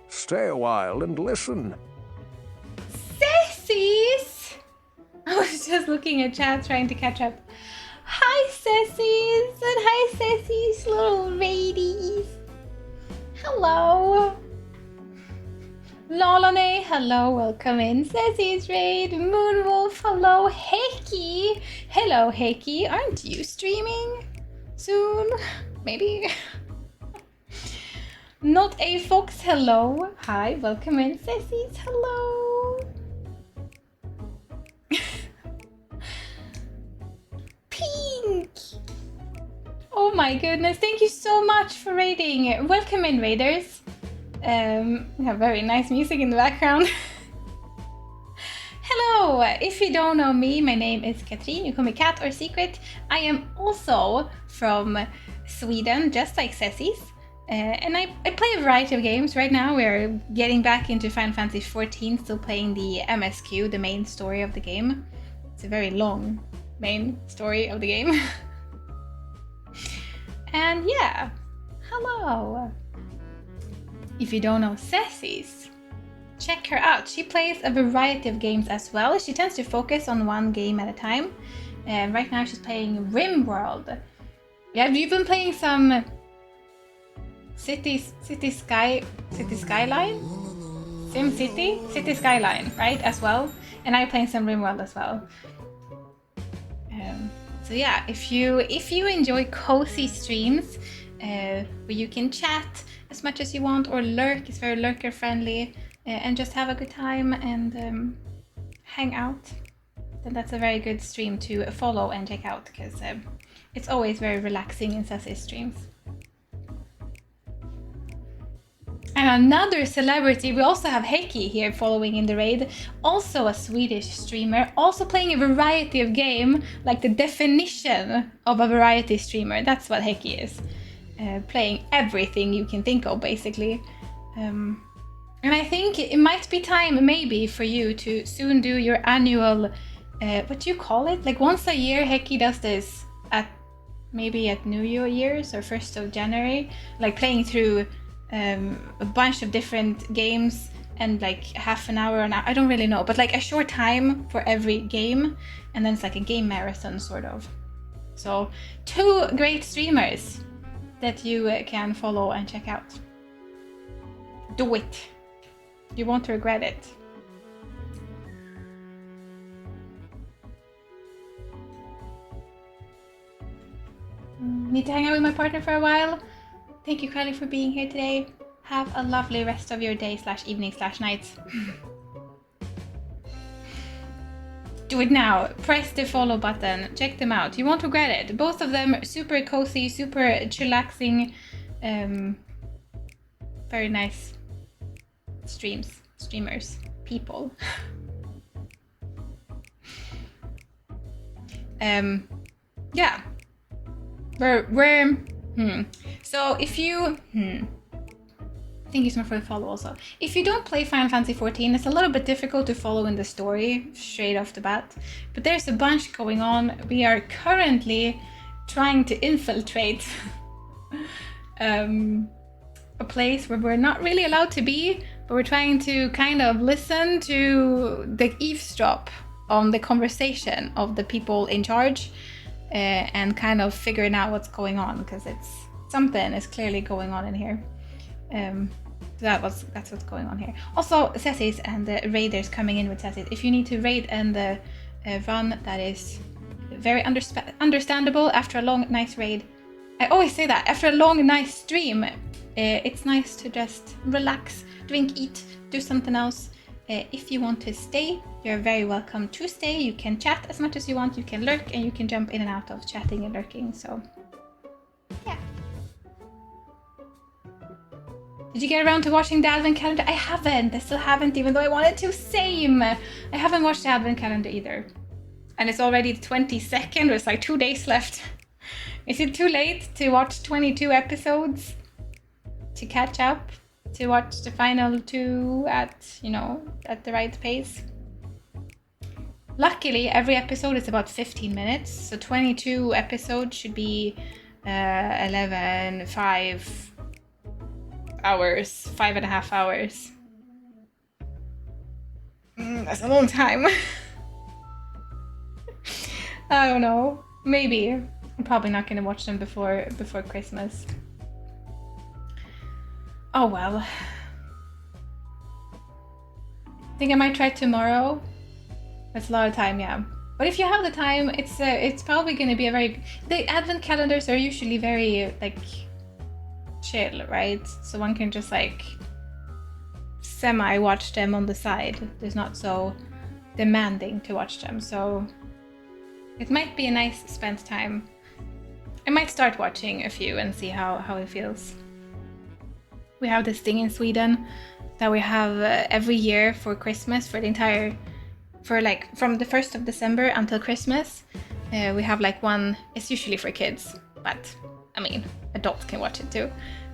Stay a while and listen. Sissies! I was just looking at chat trying to catch up. Hi sissies! And hi sissies, little ladies. Hello. Lolone, hello, welcome in. Sissies raid, Moonwolf, hello, Heiki. Hello Heiki, aren't you streaming soon? Maybe? Not a fox, hello. Hi, welcome in, sissies, hello. Pink. Oh my goodness, thank you so much for raiding. Welcome in, raiders. We have very nice music in the background. Hello, if you don't know me, my name is Katrin. You call me Cat or Secret. I am also from Sweden, just like Ceci's. And I play a variety of games. Right now we're getting back into Final Fantasy XIV, still playing the MSQ, the main story of the game. It's a very long main story of the game. And yeah, hello. If you don't know Ceci's, check her out. She plays a variety of games as well. She tends to focus on one game at a time. Right now she's playing RimWorld. Yeah, you've been playing some City Skyline? Sim City Skyline, right? As well. And I'm playing some RimWorld as well. So yeah, if you enjoy cozy streams where you can chat as much as you want or lurk, it's very lurker friendly, and just have a good time and hang out, then that's a very good stream to follow and check out, because it's always very relaxing in Ceci's streams. And another celebrity, we also have Heki here following in the raid, also a Swedish streamer, also playing a variety of game, like the definition of a variety streamer. That's what Heki is. Playing everything you can think of, basically. And I think it might be time, maybe, for you to soon do your annual, what do you call it? Like once a year, Heki does this maybe at New Year's or 1st of January, like playing through a bunch of different games and like half an hour, I don't really know, but like a short time for every game, and then it's like a game marathon sort of. So 2 great streamers that you can follow and check out. Do it. You won't regret it. Need to hang out with my partner for a while. Thank you, Kylie, for being here today. Have a lovely rest of your day / evening / night. Do it now. Press the follow button. Check them out. You won't regret it. Both of them super cozy, super chillaxing, very nice streamers, people. Yeah. So if you thank you so much for the follow also. If you don't play Final Fantasy XIV, it's a little bit difficult to follow in the story straight off the bat, but there's a bunch going on. We are currently trying to infiltrate a place where we're not really allowed to be, but we're trying to kind of listen to the eavesdrop on the conversation of the people in charge, and kind of figuring out what's going on, because something is clearly going on in here. That's what's going on here. Also, Ceci's and the raiders coming in with Ceci's. If you need to raid and run, that is very understandable after a long, nice raid. I always say that after a long, nice stream, it's nice to just relax, drink, eat, do something else. If you want to stay, you're very welcome to stay. You can chat as much as you want, you can lurk, and you can jump in and out of chatting and lurking, so yeah. Did you get around to watching the advent calendar? I haven't. I still haven't, even though I wanted to. Same. I haven't watched the advent calendar either. And it's already the 22nd. There's like 2 days left. Is it too late to watch 22 episodes? To catch up? To watch the final 2 at the right pace? Luckily, every episode is about 15 minutes. So 22 episodes should be 5 hours, 5.5 hours. That's a long time. I don't know. Maybe. I'm probably not gonna watch them before Christmas. Oh well. I think I might try tomorrow. That's a lot of time, yeah. But if you have the time, it's probably gonna be the advent calendars are usually very like chill, right? So one can just like semi-watch them on the side. It's not so demanding to watch them, so it might be a nice spent time. I might start watching a few and see how it feels. We have this thing in Sweden that we have every year for Christmas, from the 1st of December until Christmas. We have like one, it's usually for kids, but I mean, adults can watch it too.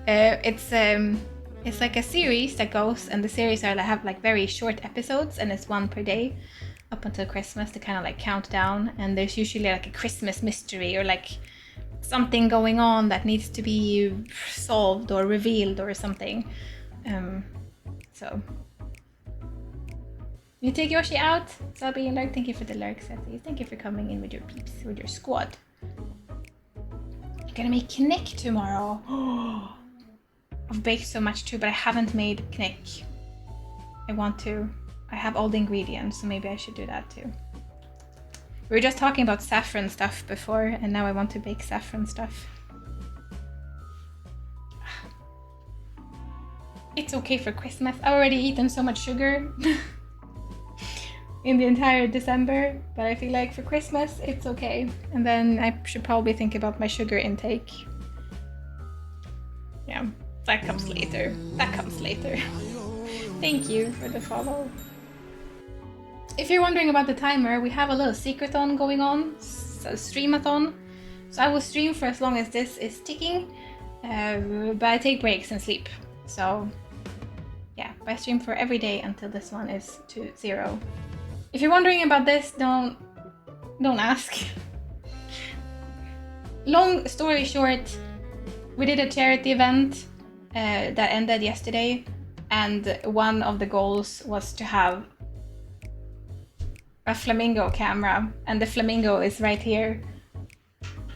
It's like a series that goes, and the series have like very short episodes, and it's one per day up until Christmas to kind of like count down. And there's usually like a Christmas mystery or like something going on that needs to be solved or revealed or something. So you take Yoshi out, Sabi and Lurk. Thank you for the lurk, Seti. Thank you for coming in with your peeps, with your squad. You're gonna make Kinect tomorrow. I've baked so much too, but I haven't made knick. I want to. I have all the ingredients, so maybe I should do that too. We were just talking about saffron stuff before, and now I want to bake saffron stuff. It's okay for Christmas. I've already eaten so much sugar in the entire December, but I feel like for Christmas it's okay. And then I should probably think about my sugar intake. Yeah, that comes later. That comes later. Thank you for the follow. If you're wondering about the timer, we have a little secret-on going on, a stream-a-thon. So I will stream for as long as this is ticking, but I take breaks and sleep. So yeah, I stream for every day until this one is to 0. If you're wondering about this, don't ask. Long story short, we did a charity event that ended yesterday, and one of the goals was to have a flamingo camera, and the flamingo is right here.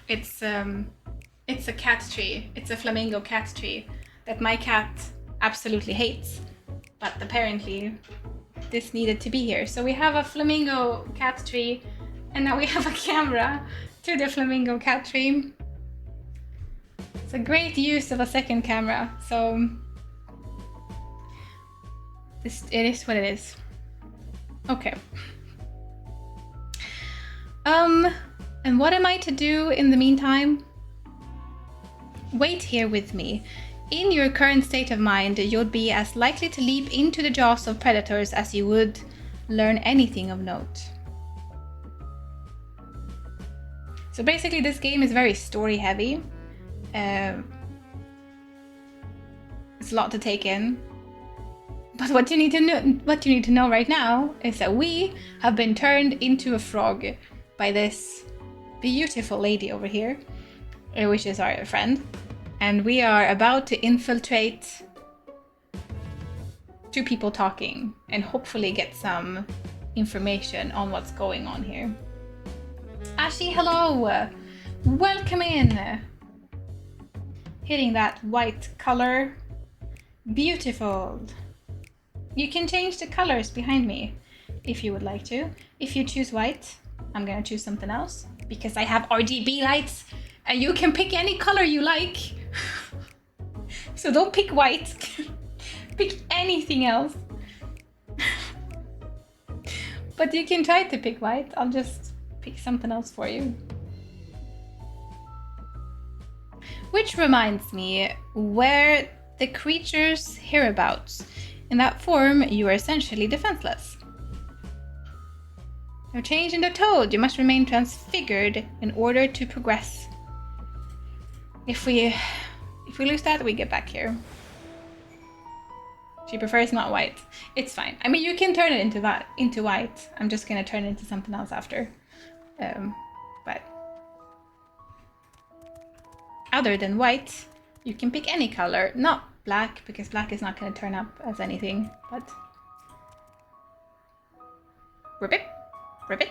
It's a cat tree. It's a flamingo cat tree that my cat absolutely hates, but apparently this needed to be here. So we have a flamingo cat tree, and now we have a camera to the flamingo cat tree. It's a great use of a second camera, so it is what it is. Okay. And what am I to do in the meantime? Wait here with me. In your current state of mind, you'll be as likely to leap into the jaws of predators as you would learn anything of note. So basically this game is very story heavy. It's a lot to take in. But what you need to know right now is that we have been turned into a frog by this beautiful lady over here, which is our friend. And we are about to infiltrate 2 people talking and hopefully get some information on what's going on here. Ashi, hello! Welcome in! Hitting that white color. Beautiful. You can change the colors behind me if you would like to. If you choose white, I'm gonna choose something else because I have RGB lights and you can pick any color you like. So don't pick white. Pick anything else. But you can try to pick white. I'll just pick something else for you. Which reminds me, where the creatures hereabouts. In that form, you are essentially defenseless. No change in the toad. You must remain transfigured in order to progress. If we lose that, we get back here. She prefers not white. It's fine. I mean, you can turn it into white. I'm just gonna turn it into something else after. But other than white, you can pick any color. Not black, because black is not gonna turn up as anything. But ribbit, ribbit.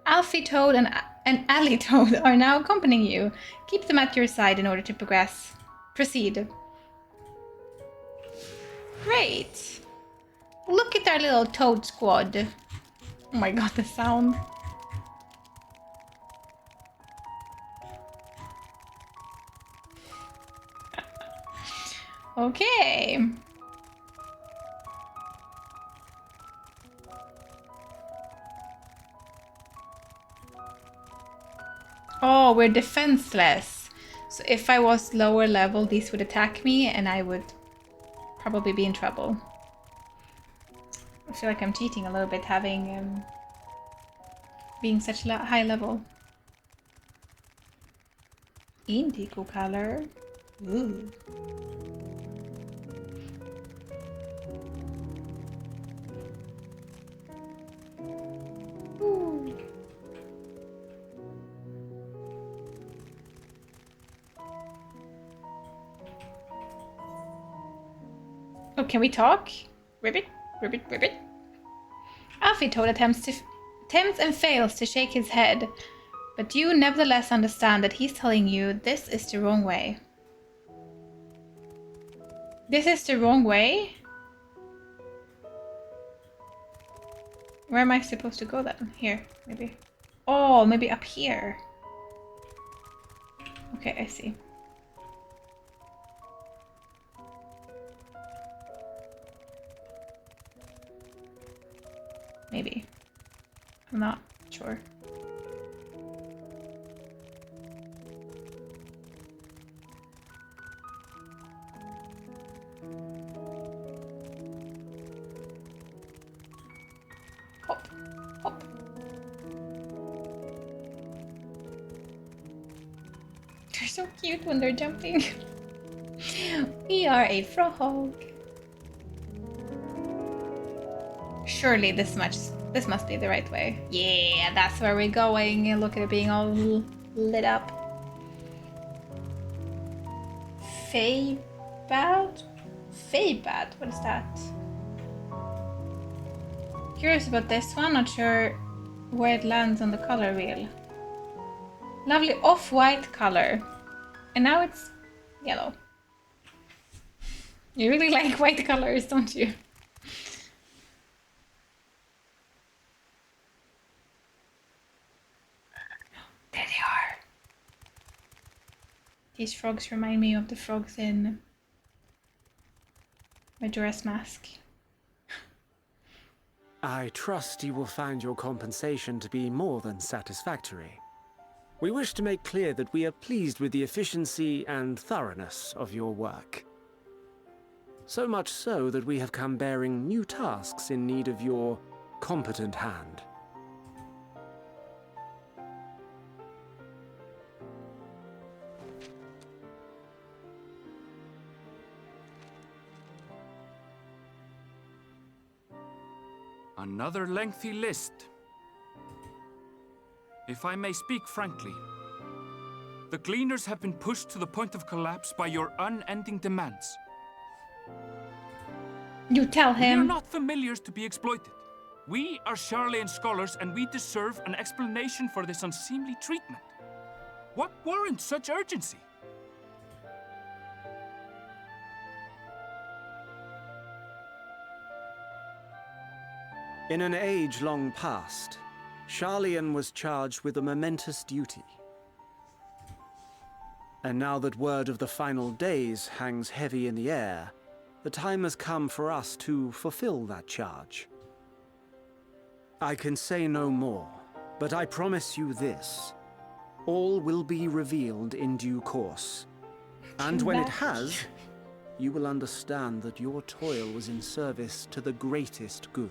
Alfie Toad and Alley Toad are now accompanying you. Keep them at your side in order to proceed. Great! Look at our little toad squad. Oh my god, the sound. Okay. Oh, we're defenseless. So if I was lower level, these would attack me and I would probably be in trouble. I feel like I'm cheating a little bit having being such high level. Indigo color. Ooh. Ooh. Oh, can we talk? Ribbit, ribbit, ribbit. Alfie Toad attempts and fails to shake his head, but you nevertheless understand that he's telling you this is the wrong way. This is the wrong way? Where am I supposed to go then? Here, maybe. Oh, maybe up here. Okay, I see. Maybe. I'm not sure. Hop, hop. They're so cute when they're jumping. We are a frog. Surely this must be the right way. Yeah, that's where we're going. Look at it being all lit up. Feybad? Feybad? What is that? Curious about this one. Not sure where it lands on the color wheel. Lovely off-white color. And now it's yellow. You really like white colors, don't you? There they are. These frogs remind me of the frogs in Majora's Mask. I trust you will find your compensation to be more than satisfactory. We wish to make clear that we are pleased with the efficiency and thoroughness of your work. So much so that we have come bearing new tasks in need of your competent hand. Another lengthy list. If I may speak frankly, the Gleaners have been pushed to the point of collapse by your unending demands. You tell him. We are not familiars to be exploited. We are Sharlayan scholars and we deserve an explanation for this unseemly treatment. What warrants such urgency? In an age long past, Sharlayan was charged with a momentous duty. And now that word of the final days hangs heavy in the air, the time has come for us to fulfill that charge. I can say no more, but I promise you this. All will be revealed in due course. And when it has, you will understand that your toil was in service to the greatest good.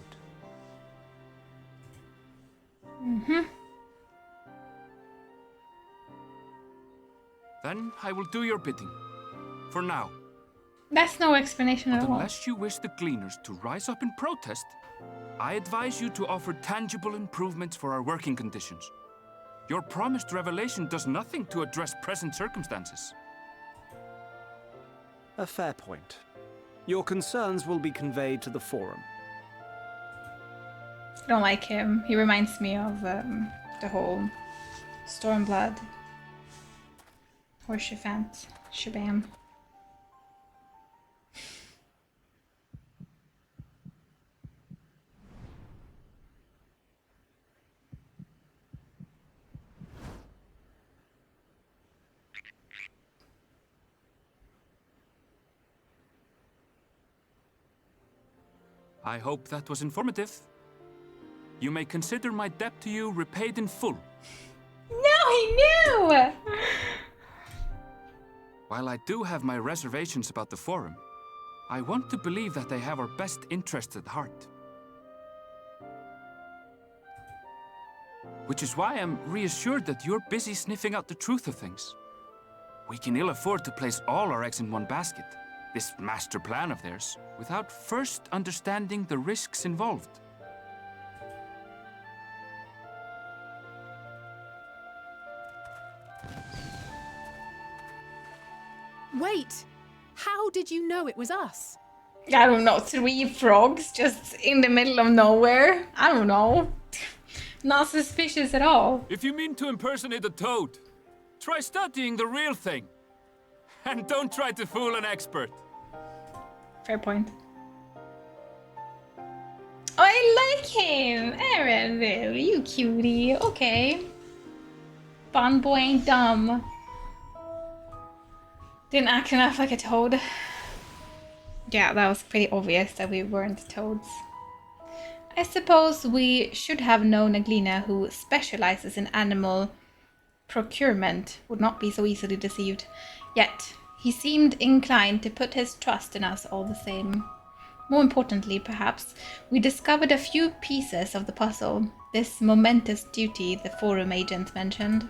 Then I will do your bidding. For now. That's no explanation at But all. unless you wish the Gleaners to rise up in protest, I advise you to offer tangible improvements for our working conditions. Your promised revelation does nothing to address present circumstances. A fair point. Your concerns will be conveyed to the forum. I don't like him. He reminds me of the whole Stormblood Horseshifant shabam. I hope that was informative. You may consider my debt to you repaid in full. No, he knew! While I do have my reservations about the Forum, I want to believe that they have our best interests at heart. Which is why I'm reassured that you're busy sniffing out the truth of things. We can ill afford to place all our eggs in one basket, this master plan of theirs, without first understanding the risks involved. Wait! How did you know it was us? I don't know, 3 frogs just in the middle of nowhere? I don't know. Not suspicious at all. If you mean to impersonate a toad, try studying the real thing. And don't try to fool an expert. Fair point. Oh, I like him! Erenville, you cutie. Okay. Fun boy ain't dumb. Didn't act enough like a toad. Yeah, that was pretty obvious that we weren't toads. I suppose we should have known a Glina who specializes in animal procurement would not be so easily deceived. Yet, he seemed inclined to put his trust in us all the same. More importantly, perhaps, we discovered a few pieces of the puzzle, this momentous duty the Forum agent mentioned.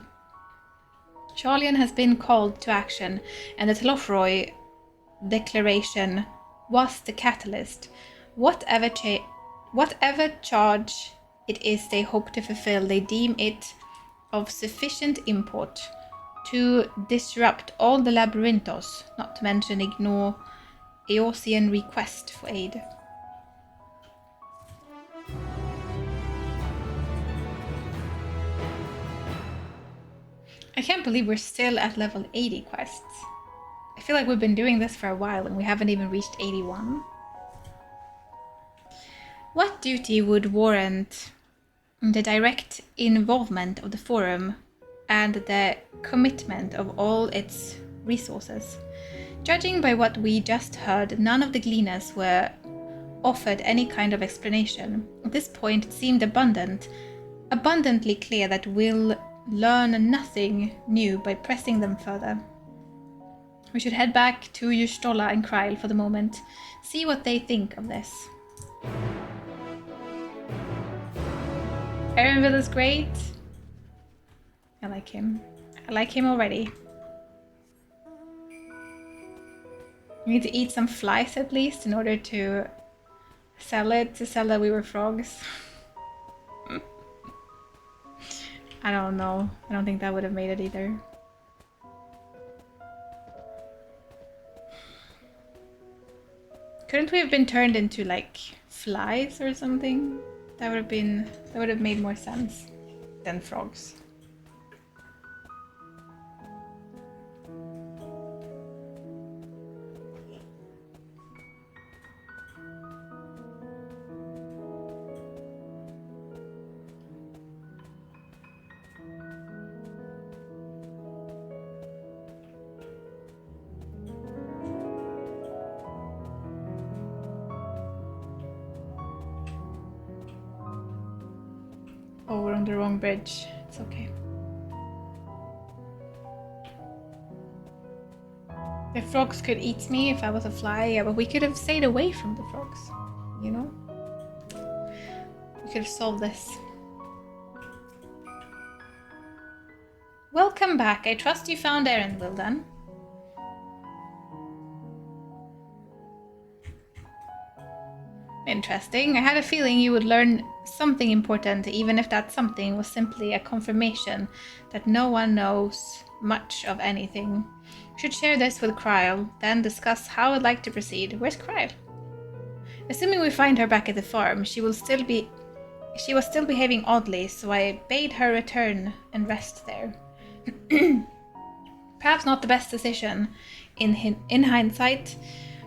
Sharlayan has been called to action, and the Telofroy declaration was the catalyst. Whatever charge it is they hope to fulfill, they deem it of sufficient import to disrupt all the labyrinthos, not to mention ignore Eosian request for aid. I can't believe we're still at level 80 quests. I feel like we've been doing this for a while and we haven't even reached 81. What duty would warrant the direct involvement of the Forum and the commitment of all its resources? Judging by what we just heard, none of the Gleaners were offered any kind of explanation. At this point, it seemed abundantly clear that we'll learn nothing new by pressing them further. We should head back to Yustola and Kryl for the moment, see what they think of this. Erenville is great. I like him. I like him already. We need to eat some flies at least in order to sell that we were frogs. I don't know. I don't think that would have made it either. Couldn't we have been turned into like flies or something? That would have made more sense than frogs. Oh, we're on the wrong bridge. It's okay. The frogs could eat me if I was a fly, yeah, but we could have stayed away from the frogs, you know? We could have solved this. Welcome back. I trust you found Erenville then. Interesting. I had a feeling you would learn something important, even if that something was simply a confirmation that no one knows much of anything. Should share this with Kryl, then discuss how I'd like to proceed. Where's Kryl? Assuming we find her back at the farm, she was still behaving oddly, so I bade her return and rest there. Perhaps not the best decision in hindsight.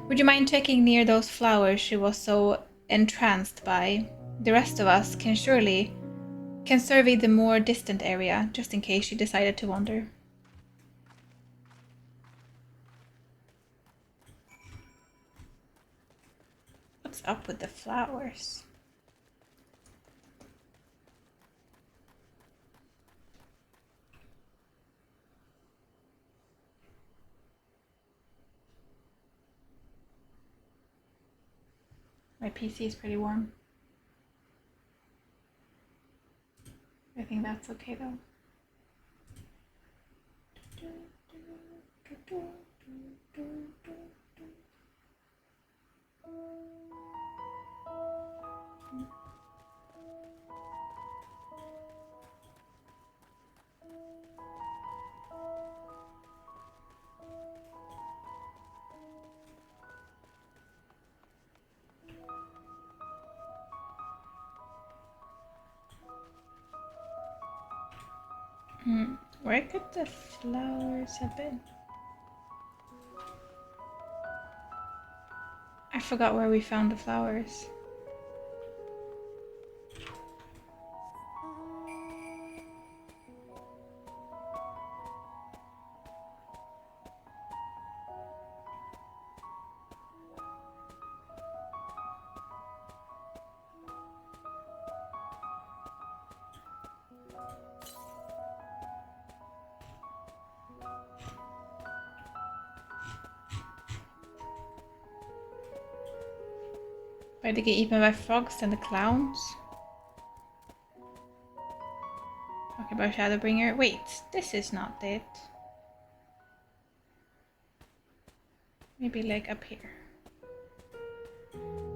Would you mind checking near those flowers she was so entranced by? The rest of us can survey the more distant area, just in case she decided to wander. What's up with the flowers? My PC is pretty warm. I think that's okay though. Where could the flowers have been? I forgot where we found the flowers. Better get eaten by frogs than the clowns. Talk about Shadowbringer. Wait, this is not it. Maybe like up here.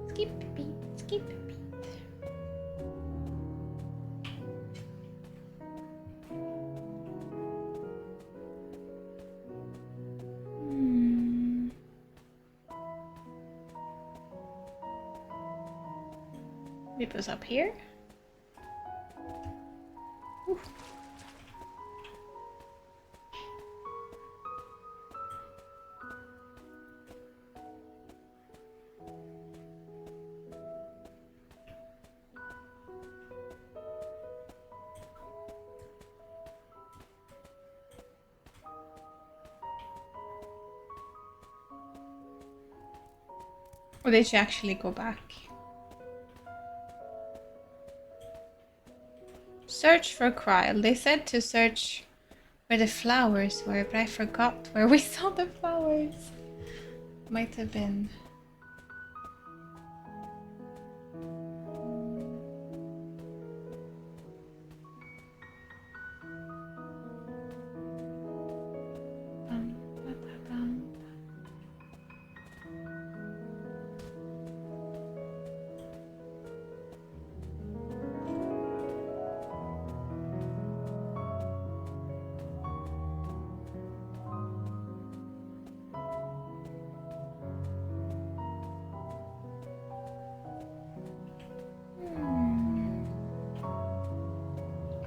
Skip beat, skip beat. Maybe it was up here. Ooh. Or they should actually go back. Search for Kryl. They said to search where the flowers were, but I forgot where we saw the flowers. Might have been.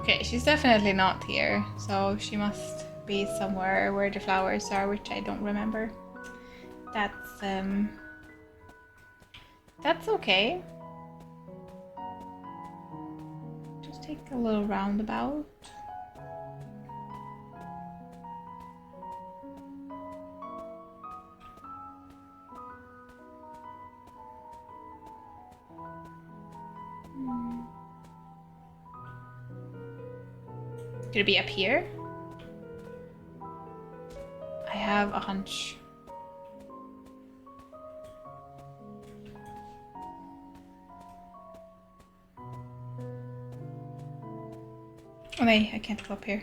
Okay, she's definitely not here, so she must be somewhere where the flowers are, which I don't remember. That's okay. Just take a little roundabout. Could it be up here? I have a hunch. Oh no, I can't go up here.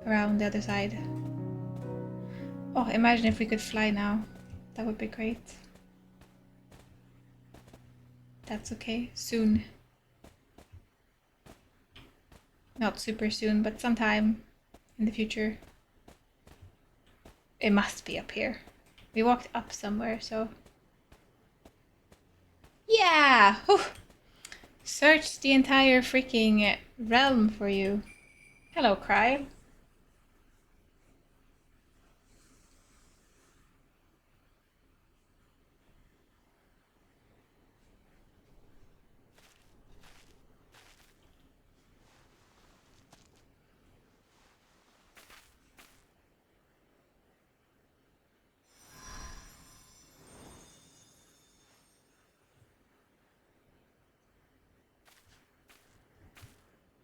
Around the other side. Oh, imagine if we could fly now. That would be great. That's okay. Soon. Not super soon, but sometime in the future. It must be up here. We walked up somewhere, so... Yeah! Whew. Searched the entire freaking realm for you. Hello, Kryl.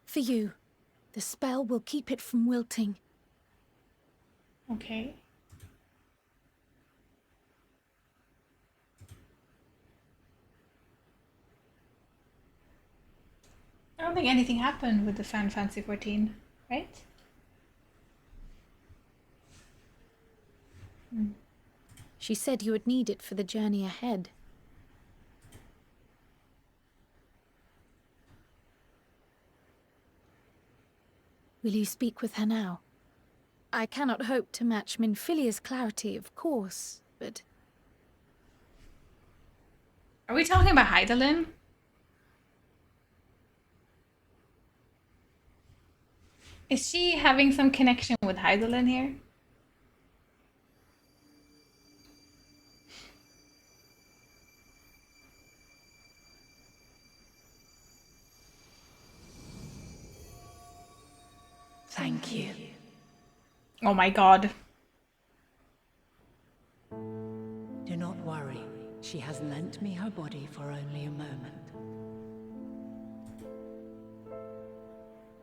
For you. The spell will keep it from wilting. Okay. I don't think anything happened with the Final Fantasy XIV, right? She said you would need it for the journey ahead. Will you speak with her now? I cannot hope to match Minfilia's clarity, of course, but... Are we talking about Hydaelyn? Is she having some connection with Hydaelyn here? Thank you. Oh my god. Do not worry. She has lent me her body for only a moment.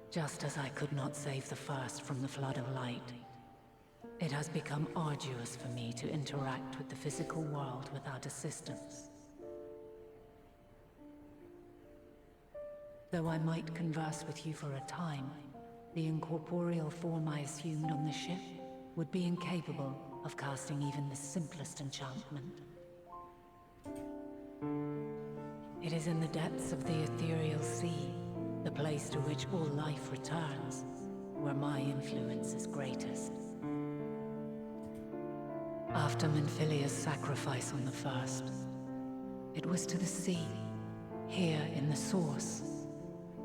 Just as I could not save the first from the flood of light, it has become arduous for me to interact with the physical world without assistance. Though I might converse with you for a time, the incorporeal form I assumed on the ship would be incapable of casting even the simplest enchantment. It is in the depths of the ethereal sea, the place to which all life returns, where my influence is greatest. After Menphilia's sacrifice on the first, it was to the sea, here in the source,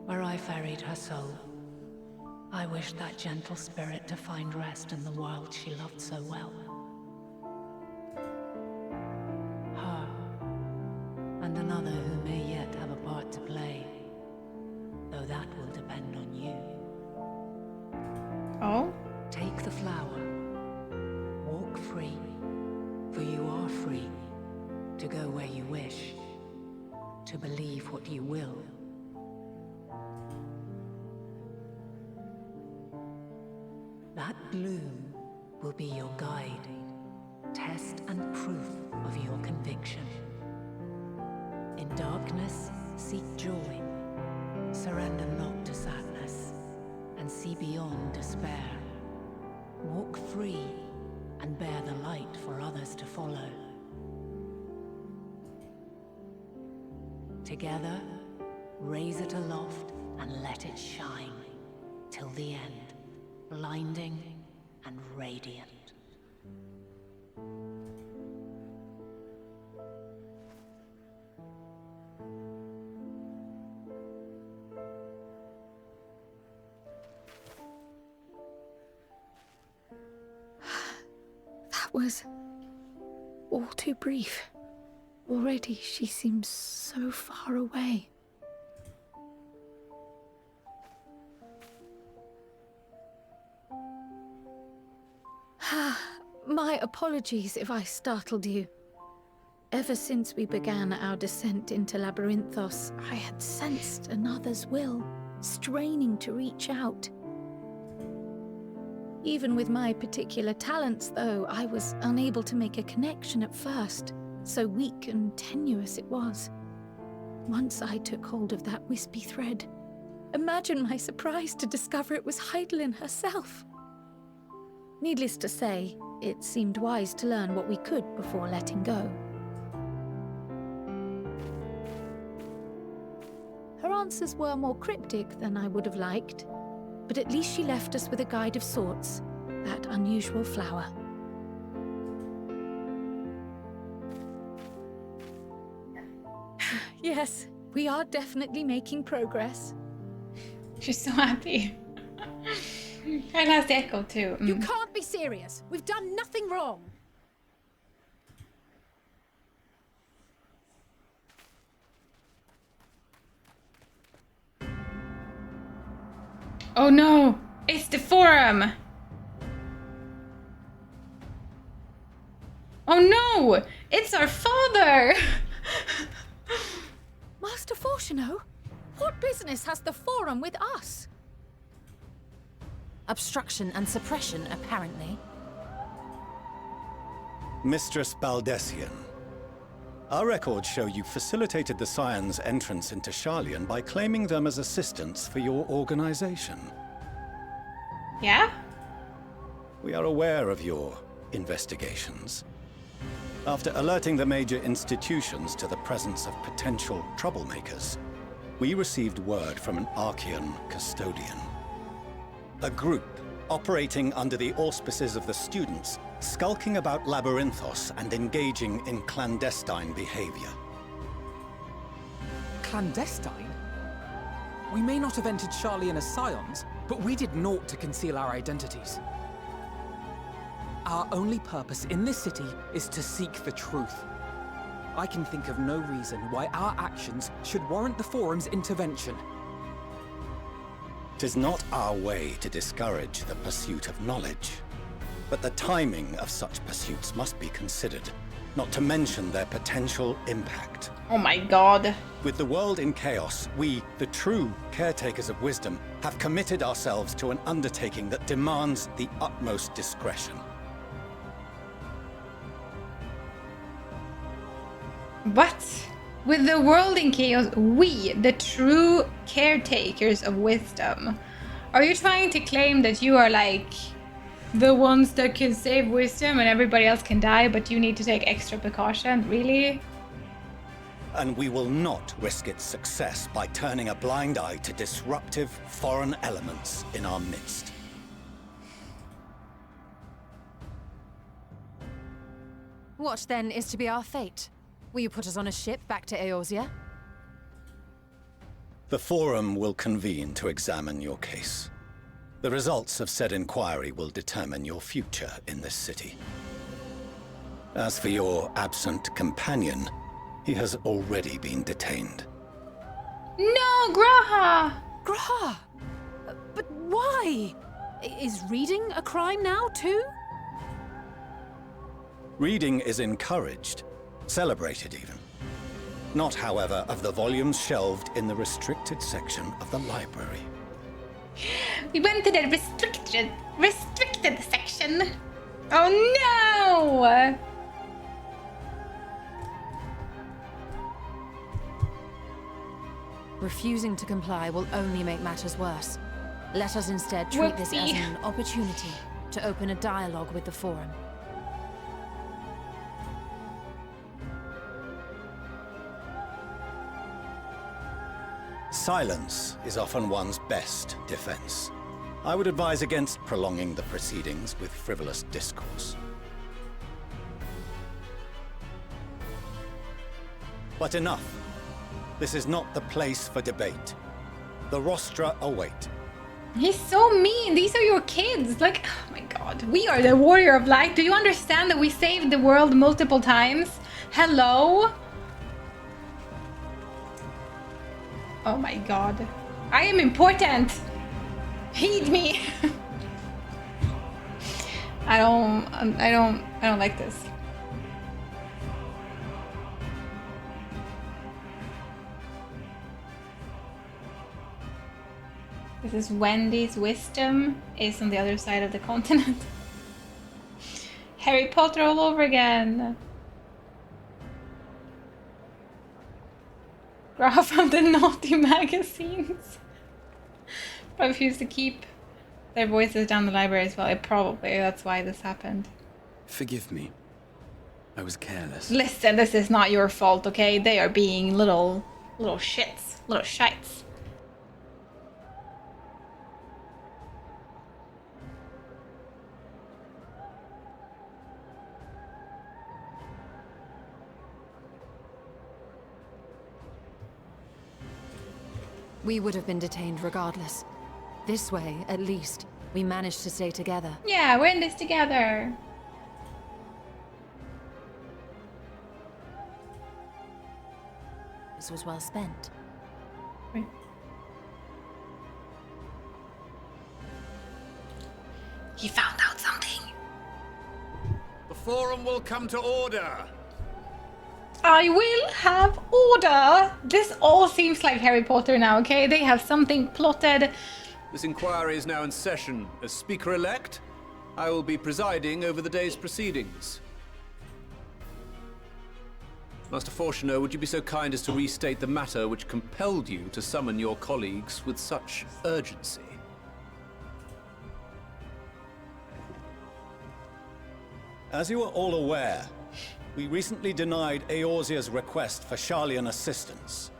where I ferried her soul. I wished that gentle spirit to find rest in the world she loved so well. Her, and another who may yet have a part to play, though that will depend on you. Oh? Take the flower. Walk free, for you are free to go where you wish, to believe what you will. That bloom will be your guide, test and proof of your conviction. In darkness, seek joy. Surrender not to sadness, and see beyond despair. Walk free, and bear the light for others to follow. Together, raise it aloft and let it shine, till the end, blinding and radiant. That was all too brief. Already she seems so far away. My apologies if I startled you. Ever since we began our descent into Labyrinthos, I had sensed another's will, straining to reach out. Even with my particular talents, though, I was unable to make a connection at first, so weak and tenuous it was. Once I took hold of that wispy thread, imagine my surprise to discover it was Heidelin herself. Needless to say, it seemed wise to learn what we could before letting go. Her answers were more cryptic than I would have liked, but at least she left us with a guide of sorts, that unusual flower. Yes, we are definitely making progress. She's so happy. I lost the echo too. You can't be serious. We've done nothing wrong. Oh no! It's the forum! Oh no! It's our father! Master Fortuno, what business has the forum with us? Obstruction and suppression, apparently. Mistress Baldessian, our records show you facilitated the Scions' entrance into Sharlayan by claiming them as assistants for your organization. Yeah? We are aware of your investigations. After alerting the major institutions to the presence of potential troublemakers, we received word from an Archean custodian. A group operating under the auspices of the students, skulking about Labyrinthos and engaging in clandestine behavior. Clandestine? We may not have entered Sharlayan as Scions, but we did naught to conceal our identities. Our only purpose in this city is to seek the truth. I can think of no reason why our actions should warrant the Forum's intervention. 'Tis not our way to discourage the pursuit of knowledge, but the timing of such pursuits must be considered, not to mention their potential impact. Oh my god. With the world in chaos, we, the true caretakers of wisdom, have committed ourselves to an undertaking that demands the utmost discretion. What? With the world in chaos, we, the true caretakers of wisdom. Are you trying to claim that you are like the ones that can save wisdom and everybody else can die, but you need to take extra precaution? Really? And we will not risk its success by turning a blind eye to disruptive foreign elements in our midst. What then is to be our fate? Will you put us on a ship back to Eorzea? The Forum will convene to examine your case. The results of said inquiry will determine your future in this city. As for your absent companion, he has already been detained. No, Graha! Graha! But why? Is reading a crime now, too? Reading is encouraged, celebrated even. Not, however, of the volumes shelved in the restricted section of the library. We went to the restricted section. Oh no! Refusing to comply will only make matters worse. Let us instead treat this as an opportunity to open a dialogue with the Forum. Silence is often one's best defense. I would advise against prolonging the proceedings with frivolous discourse. But enough. This is not the place for debate. The rostra await. He's so mean. These are your kids. Like, oh my god. We are the Warrior of Light. Do you understand that we saved the world multiple times? Hello? Oh my god. I am important. Heed me. I don't like this. This is Wendy's wisdom is on the other side of the continent. Harry Potter all over again. Graph from the naughty magazines. I refuse to keep their voices down the library as well. Probably that's why this happened. Forgive me. I was careless. Listen, this is not your fault, okay? They are being little shits, little shites. We would have been detained regardless. This way, at least, we managed to stay together. Yeah, we're in this together. This was well spent. Right. He found out something. The Forum will come to order. I will have order. This all seems like Harry Potter now, okay? They have something plotted. This inquiry is now in session. As Speaker-elect, I will be presiding over the day's proceedings. Master Fortuner, would you be so kind as to restate the matter which compelled you to summon your colleagues with such urgency? As you are all aware, we recently denied Eorzea's request for Sharlayan assistance.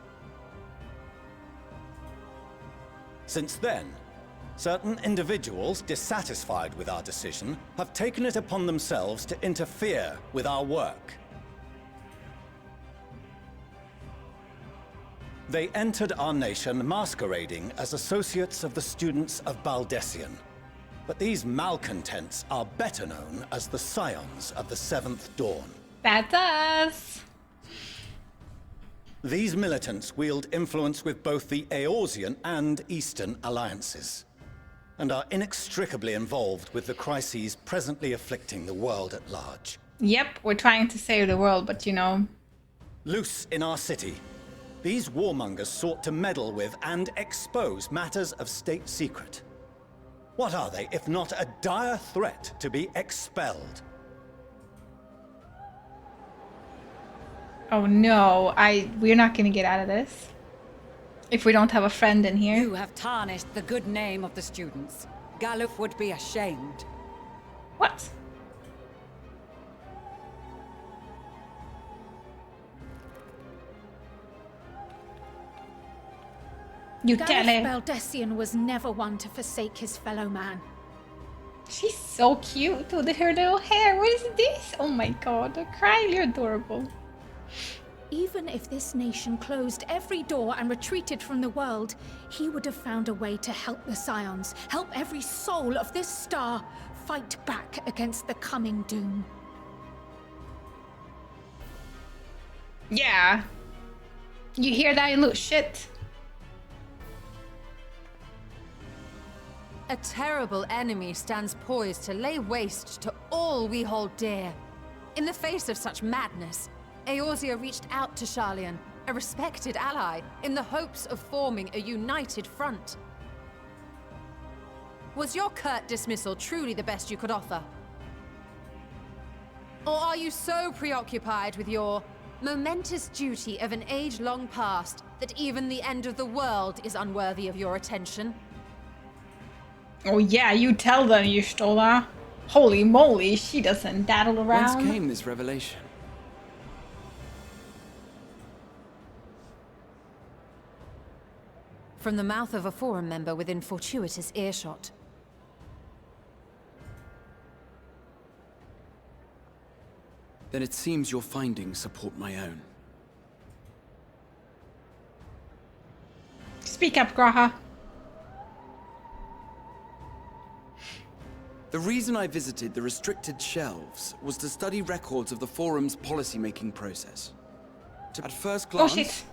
Since then, certain individuals dissatisfied with our decision have taken it upon themselves to interfere with our work. They entered our nation masquerading as associates of the students of Baldessian. But these malcontents are better known as the Scions of the Seventh Dawn. That's us. These militants wield influence with both the Eorzean and Eastern alliances, and are inextricably involved with the crises presently afflicting the world at large. Yep, we're trying to save the world, but you know... Loose in our city, these warmongers sought to meddle with and expose matters of state secret. What are they, if not a dire threat to be expelled? Oh no, we're not gonna get out of this. If we don't have a friend in here. You have tarnished the good name of the students. Galuf would be ashamed. What? You tell him. Baldessian was never one to forsake his fellow man. She's so cute with her little hair. What is this? Oh my god, I cry, you're adorable. Even if this nation closed every door and retreated from the world, he would have found a way to help the Scions, help every soul of this star fight back against the coming doom. Yeah. You hear that, you little shit? A terrible enemy stands poised to lay waste to all we hold dear. In the face of such madness, Eorzea reached out to Sharlayan, a respected ally, in the hopes of forming a united front. Was your curt dismissal truly the best you could offer? Or are you so preoccupied with your momentous duty of an age long past that even the end of the world is unworthy of your attention? Oh yeah, you tell them, Y'shtola. Holy moly, she doesn't daddle around. Whence came this revelation? From the mouth of a forum member within fortuitous earshot. Then it seems your findings support my own. Speak up, Graha. The reason I visited the restricted shelves was to study records of the forum's policy-making process. At first glance,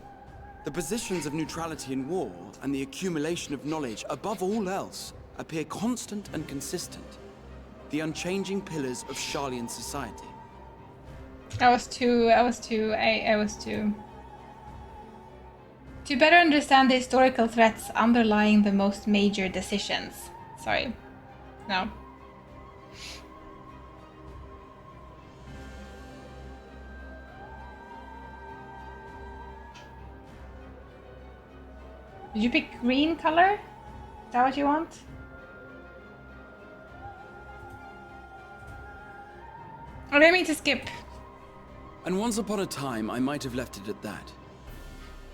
the positions of neutrality in war and the accumulation of knowledge above all else appear constant and consistent. The unchanging pillars of Sharlayan society. To better understand the historical threats underlying the most major decisions. Sorry. No. Did you pick green color? Is that what you want? I didn't mean to skip. And once upon a time, I might have left it at that.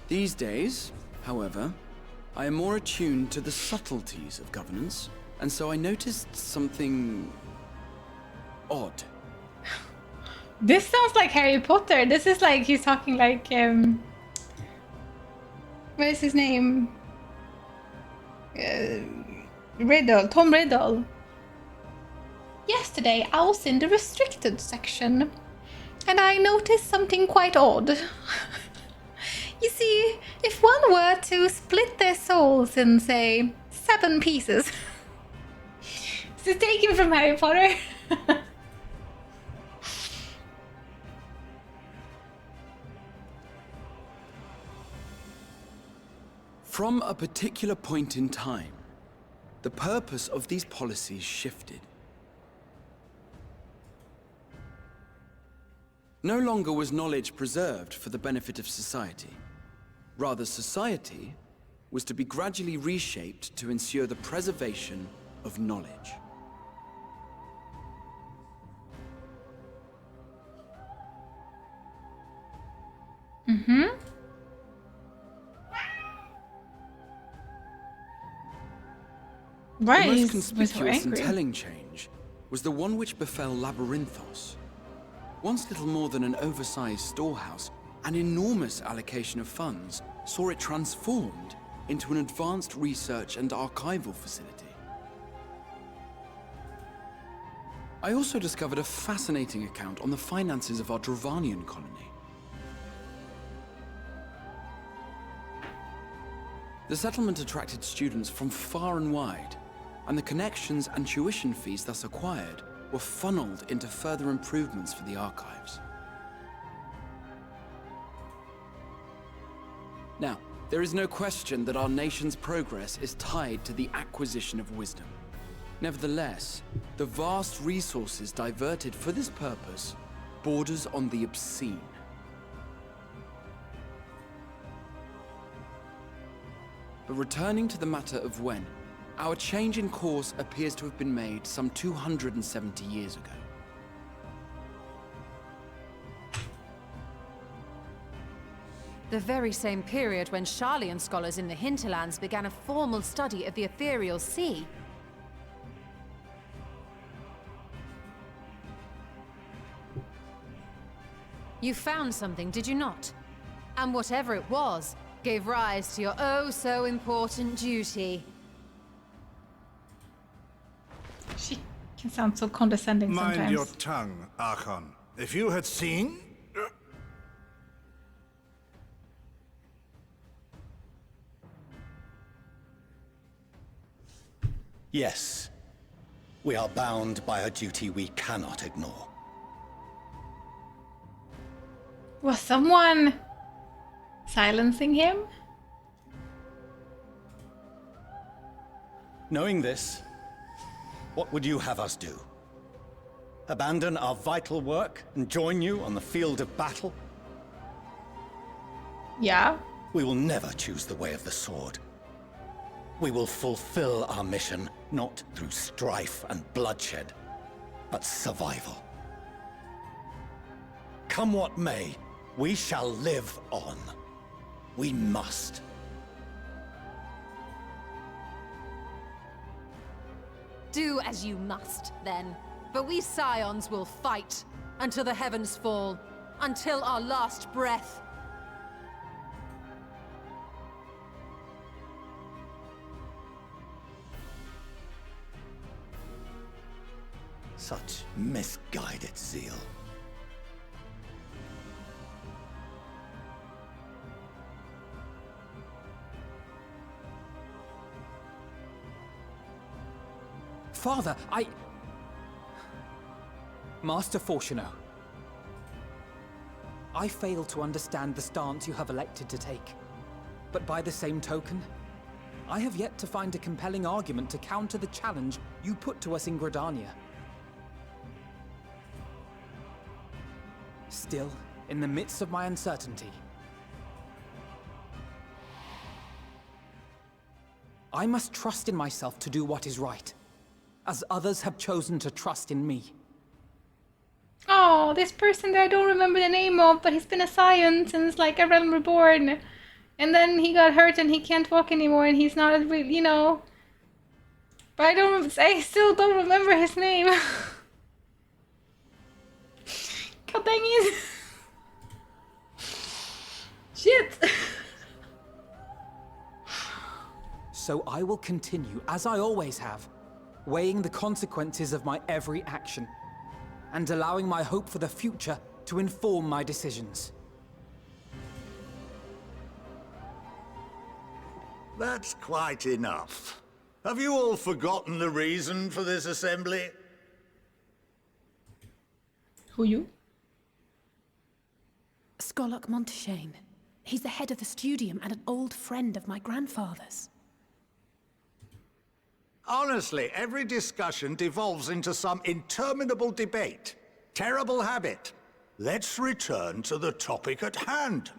These days, however, I am more attuned to the subtleties of governance, and so I noticed something odd. This sounds like Harry Potter. This is like he's talking like what is his name? Riddle, Tom Riddle. Yesterday I was in the restricted section and I noticed something quite odd. You see, if one were to split their souls in, say, 7 pieces. This is taken from Harry Potter. From a particular point in time, the purpose of these policies shifted. No longer was knowledge preserved for the benefit of society. Rather, society was to be gradually reshaped to ensure the preservation of knowledge. Mm-hmm. Right. The most conspicuous and telling change was the one which befell Labyrinthos. Once little more than an oversized storehouse, an enormous allocation of funds saw it transformed into an advanced research and archival facility. I also discovered a fascinating account on the finances of our Dravanian colony. The settlement attracted students from far and wide, and the connections and tuition fees thus acquired were funneled into further improvements for the archives. Now, there is no question that our nation's progress is tied to the acquisition of wisdom. Nevertheless, the vast resources diverted for this purpose borders on the obscene. But returning to the matter of when, our change in course appears to have been made some 270 years ago. The very same period when Sharlayan scholars in the hinterlands began a formal study of the ethereal sea. You found something, did you not? And whatever it was, gave rise to your oh-so-important duty. She can sound so condescending sometimes. Mind your tongue, Archon. If you had seen... Yes. We are bound by a duty we cannot ignore. Was someone silencing him? Knowing this, what would you have us do? Abandon our vital work and join you on the field of battle? Yeah. We will never choose the way of the sword. We will fulfill our mission, not through strife and bloodshed, but survival. Come what may, we shall live on. We must. Do as you must, then. But we Scions will fight until the heavens fall, until our last breath. Such misguided zeal. Father, Master Fortuno, I fail to understand the stance you have elected to take. But by the same token, I have yet to find a compelling argument to counter the challenge you put to us in Gridania. Still, in the midst of my uncertainty, I must trust in myself to do what is right, as others have chosen to trust in me. Oh, this person that I don't remember the name of, but he's been a Scion since like A Realm Reborn. And then he got hurt and he can't walk anymore and he's not as real, you know. But I still don't remember his name. God dang it. Shit. So I will continue, as I always have, weighing the consequences of my every action, and allowing my hope for the future to inform my decisions. That's quite enough. Have you all forgotten the reason for this assembly? Who you? Skolok Monteshane. He's the head of the Studium and an old friend of my grandfather's. Honestly, every discussion devolves into some interminable debate. Terrible habit. Let's return to the topic at hand,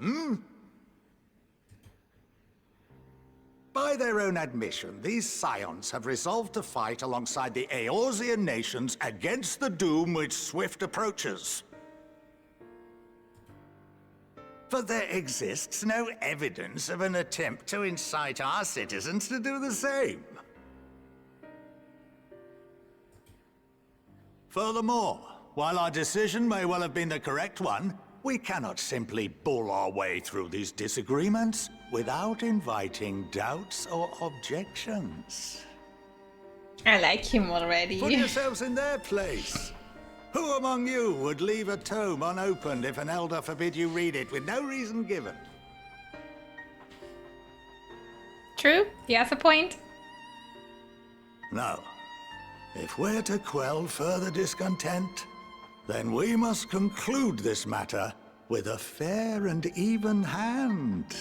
By their own admission, these Scions have resolved to fight alongside the Eorzean nations against the doom which swift approaches. But there exists no evidence of an attempt to incite our citizens to do the same. Furthermore, while our decision may well have been the correct one, we cannot simply bull our way through these disagreements without inviting doubts or objections. I like him already. Put yourselves in their place. Who among you would leave a tome unopened if an elder forbid you read it with no reason given? True, he has a point. Now, if we're to quell further discontent, then we must conclude this matter with a fair and even hand.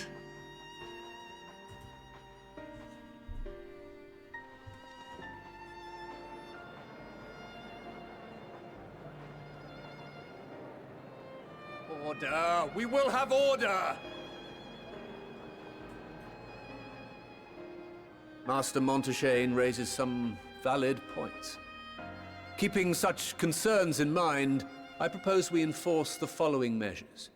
Order! We will have order! Master Montaigne raises some valid points. Keeping such concerns in mind, I propose we enforce the following measures.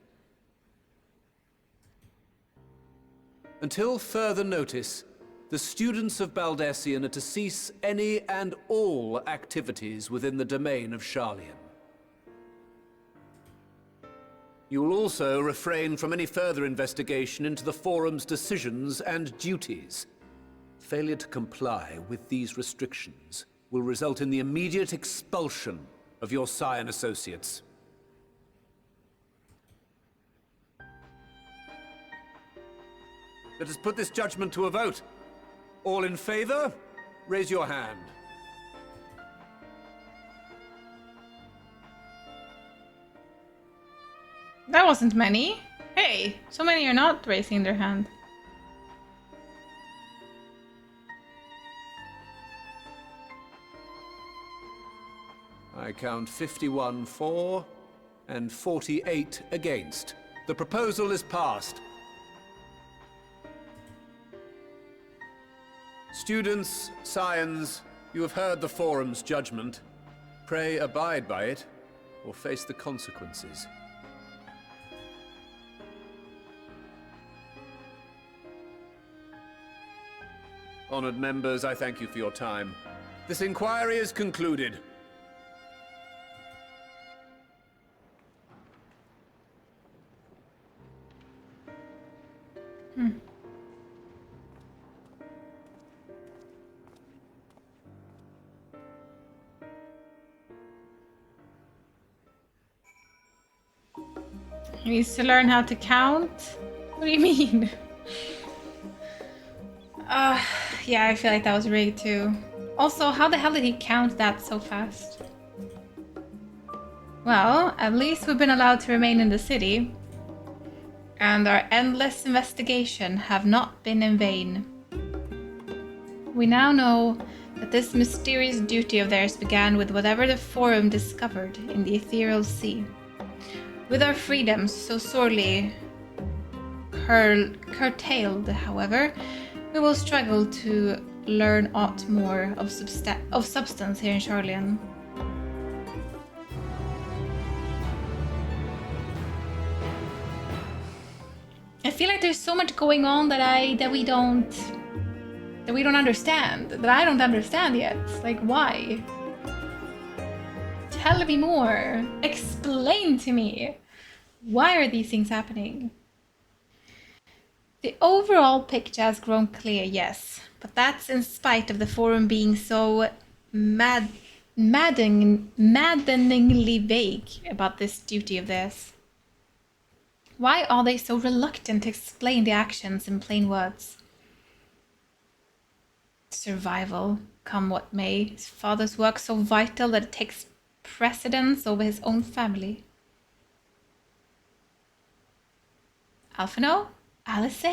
Until further notice, the students of Baldessian are to cease any and all activities within the domain of Sharlayan. You will also refrain from any further investigation into the Forum's decisions and duties. Failure to comply with these restrictions will result in the immediate expulsion of your Scion associates. Let us put this judgment to a vote. All in favor, raise your hand. That wasn't many. Hey, so many are not raising their hand. I count 51 for and 48 against. The proposal is passed. Students, Scions, you have heard the Forum's judgment. Pray abide by it, or face the consequences. Honored members, I thank you for your time. This inquiry is concluded. He needs to learn how to count? What do you mean? Yeah, I feel like that was rigged too. Also, how the hell did he count that so fast? Well, at least we've been allowed to remain in the city. And our endless investigation have not been in vain. We now know that this mysterious duty of theirs began with whatever the Forum discovered in the ethereal sea. With our freedoms so sorely curtailed, however, we will struggle to learn aught more of substance here in Sharlayan. I feel like there's so much going on that we don't understand, that I don't understand yet. Like, why? Tell me more. Explain to me. Why are these things happening? The overall picture has grown clear, yes, but that's in spite of the Forum being so maddeningly vague about this duty of theirs. Why are they so reluctant to explain the actions in plain words? Survival, come what may. His father's work so vital that it takes precedence over his own family. Alphino? Alice?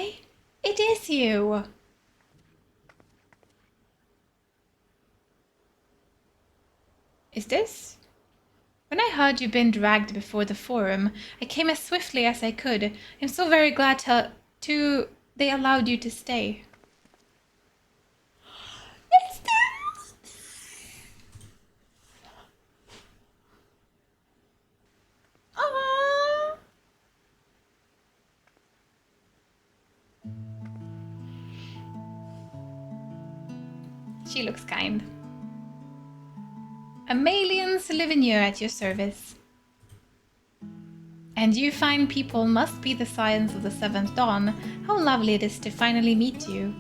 It is you! Is this? When I heard you'd been dragged before the Forum, I came as swiftly as I could. I'm so very glad they allowed you to stay. Is this? She looks kind. Amalian Livignier at your service. And you fine people must be the Scions of the Seventh Dawn. How lovely it is to finally meet you.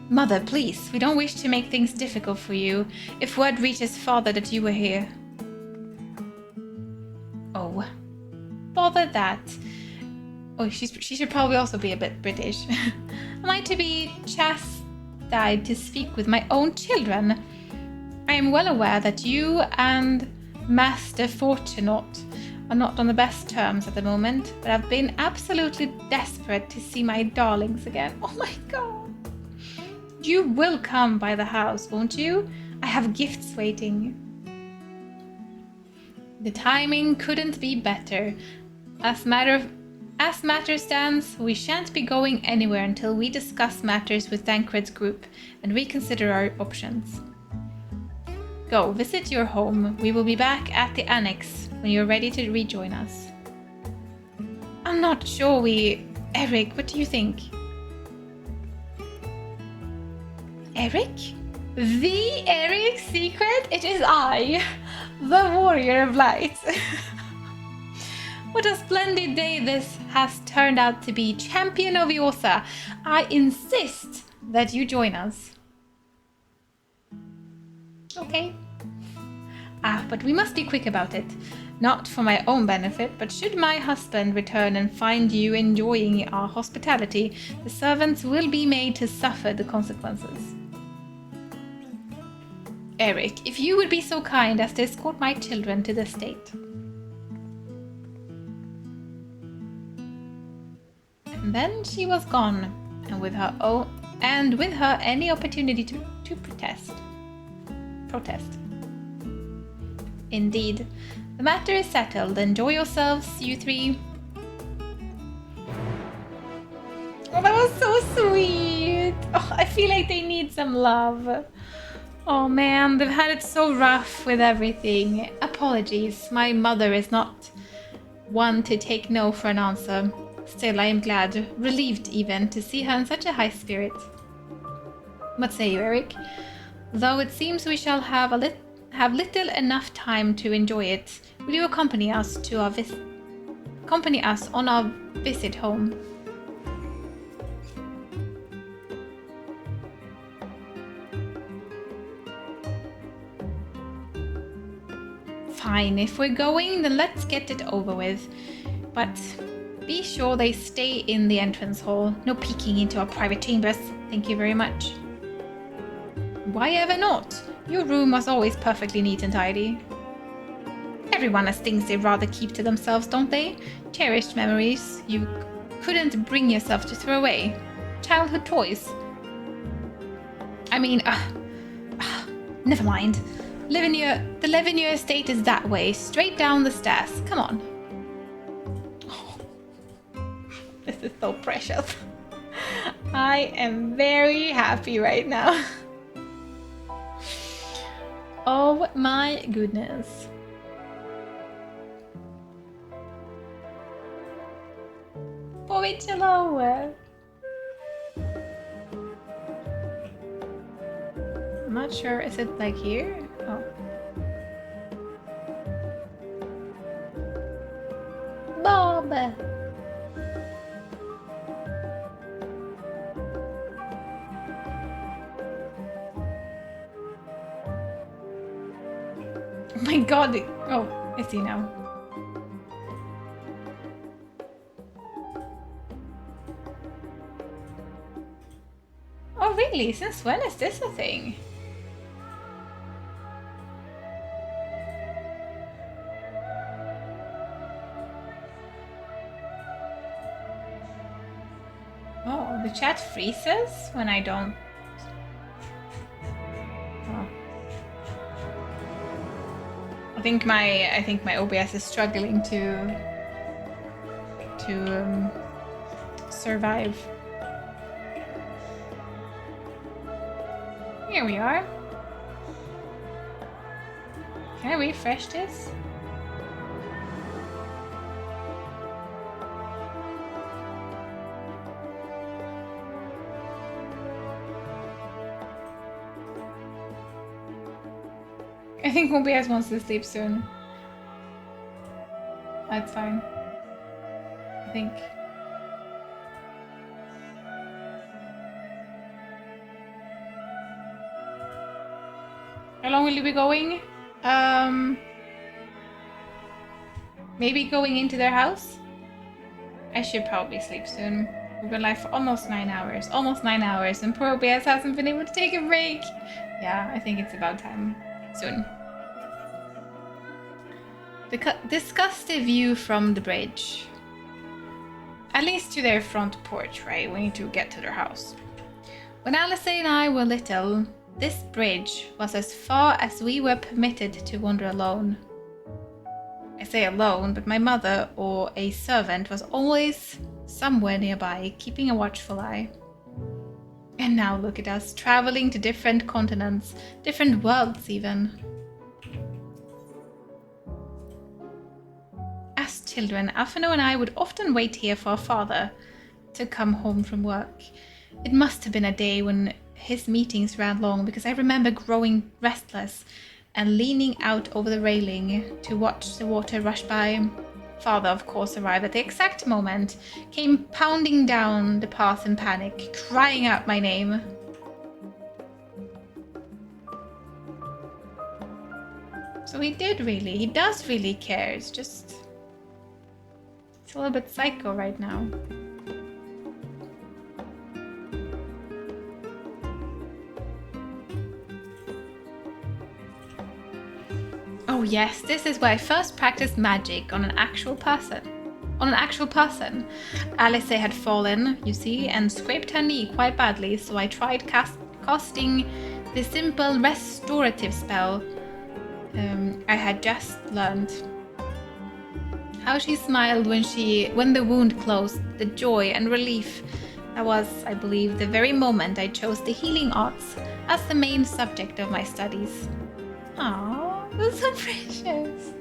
Mother, please, we don't wish to make things difficult for you. If word reaches father that you were here. Oh. that? Oh, she should probably also be a bit British. Am I to be chastised to speak with my own children? I am well aware that you and Master Fortunate are not on the best terms at the moment, but I've been absolutely desperate to see my darlings again. Oh my god! You will come by the house, won't you? I have gifts waiting. The timing couldn't be better. As matters stands, we shan't be going anywhere until we discuss matters with Thancred's group and reconsider our options. Go, visit your home. We will be back at the annex when you're ready to rejoin us. I'm not sure Eric, what do you think? Eric? The Eric Secret? It is I, the Warrior of Light. What a splendid day this has turned out to be, Champion of Iosa. I insist that you join us. Okay. But we must be quick about it. Not for my own benefit, but should my husband return and find you enjoying our hospitality, the servants will be made to suffer the consequences. Eric, if you would be so kind as to escort my children to the estate. And then she was gone, and with her any opportunity to protest. Indeed, the matter is settled. Enjoy yourselves, you three. Oh, that was so sweet. Oh, I feel like they need some love. Oh man, they've had it so rough with everything. Apologies, my mother is not one to take no for an answer. Still, I am glad, relieved even, to see her in such a high spirit. What say you, Eric? Though it seems we shall have little enough time to enjoy it, will you accompany us on our visit home? Fine, if we're going, then let's get it over with. But be sure they stay in the entrance hall. No peeking into our private chambers. Thank you very much. Why ever not? Your room was always perfectly neat and tidy. Everyone has things they'd rather keep to themselves, don't they? Cherished memories you couldn't bring yourself to throw away. Childhood toys. I mean, never mind. The Levenier estate is that way, straight down the stairs. Come on. Oh, this is so precious. I am very happy right now. Oh my goodness. Povicelo. I'm not sure. Is it like here? Oh. Bob. Oh my god. Oh, I see now. Oh really? Since when is this a thing? Oh, the chat freezes when I don't. Oh. I think my OBS is struggling to survive. Here we are. Can I refresh this? I think OBS wants to sleep soon. That's fine. I think. How long will you be going? Maybe going into their house? I should probably sleep soon. We've been live for almost 9 hours. Almost 9 hours, and poor OBS hasn't been able to take a break. Yeah, I think it's about time. Soon. Discuss the view from the bridge. At least to their front porch, right? We need to get to their house. When Alice and I were little, this bridge was as far as we were permitted to wander alone. I say alone, but my mother or a servant was always somewhere nearby, keeping a watchful eye. And now look at us, traveling to different continents, different worlds even. As children, Alphino and I would often wait here for our father to come home from work. It must have been a day when his meetings ran long, because I remember growing restless and leaning out over the railing to watch the water rush by. Father, of course, arrived at the exact moment, came pounding down the path in panic, crying out my name. So he does really care. It's just... it's a little bit psycho right now. Oh yes, this is where I first practiced magic on an actual person. Alice had fallen, you see, and scraped her knee quite badly, so I tried casting the simple restorative spell I had just learned. How she smiled when the wound closed, the joy and relief. That was, I believe, the very moment I chose the healing arts as the main subject of my studies. Aww, that's so precious.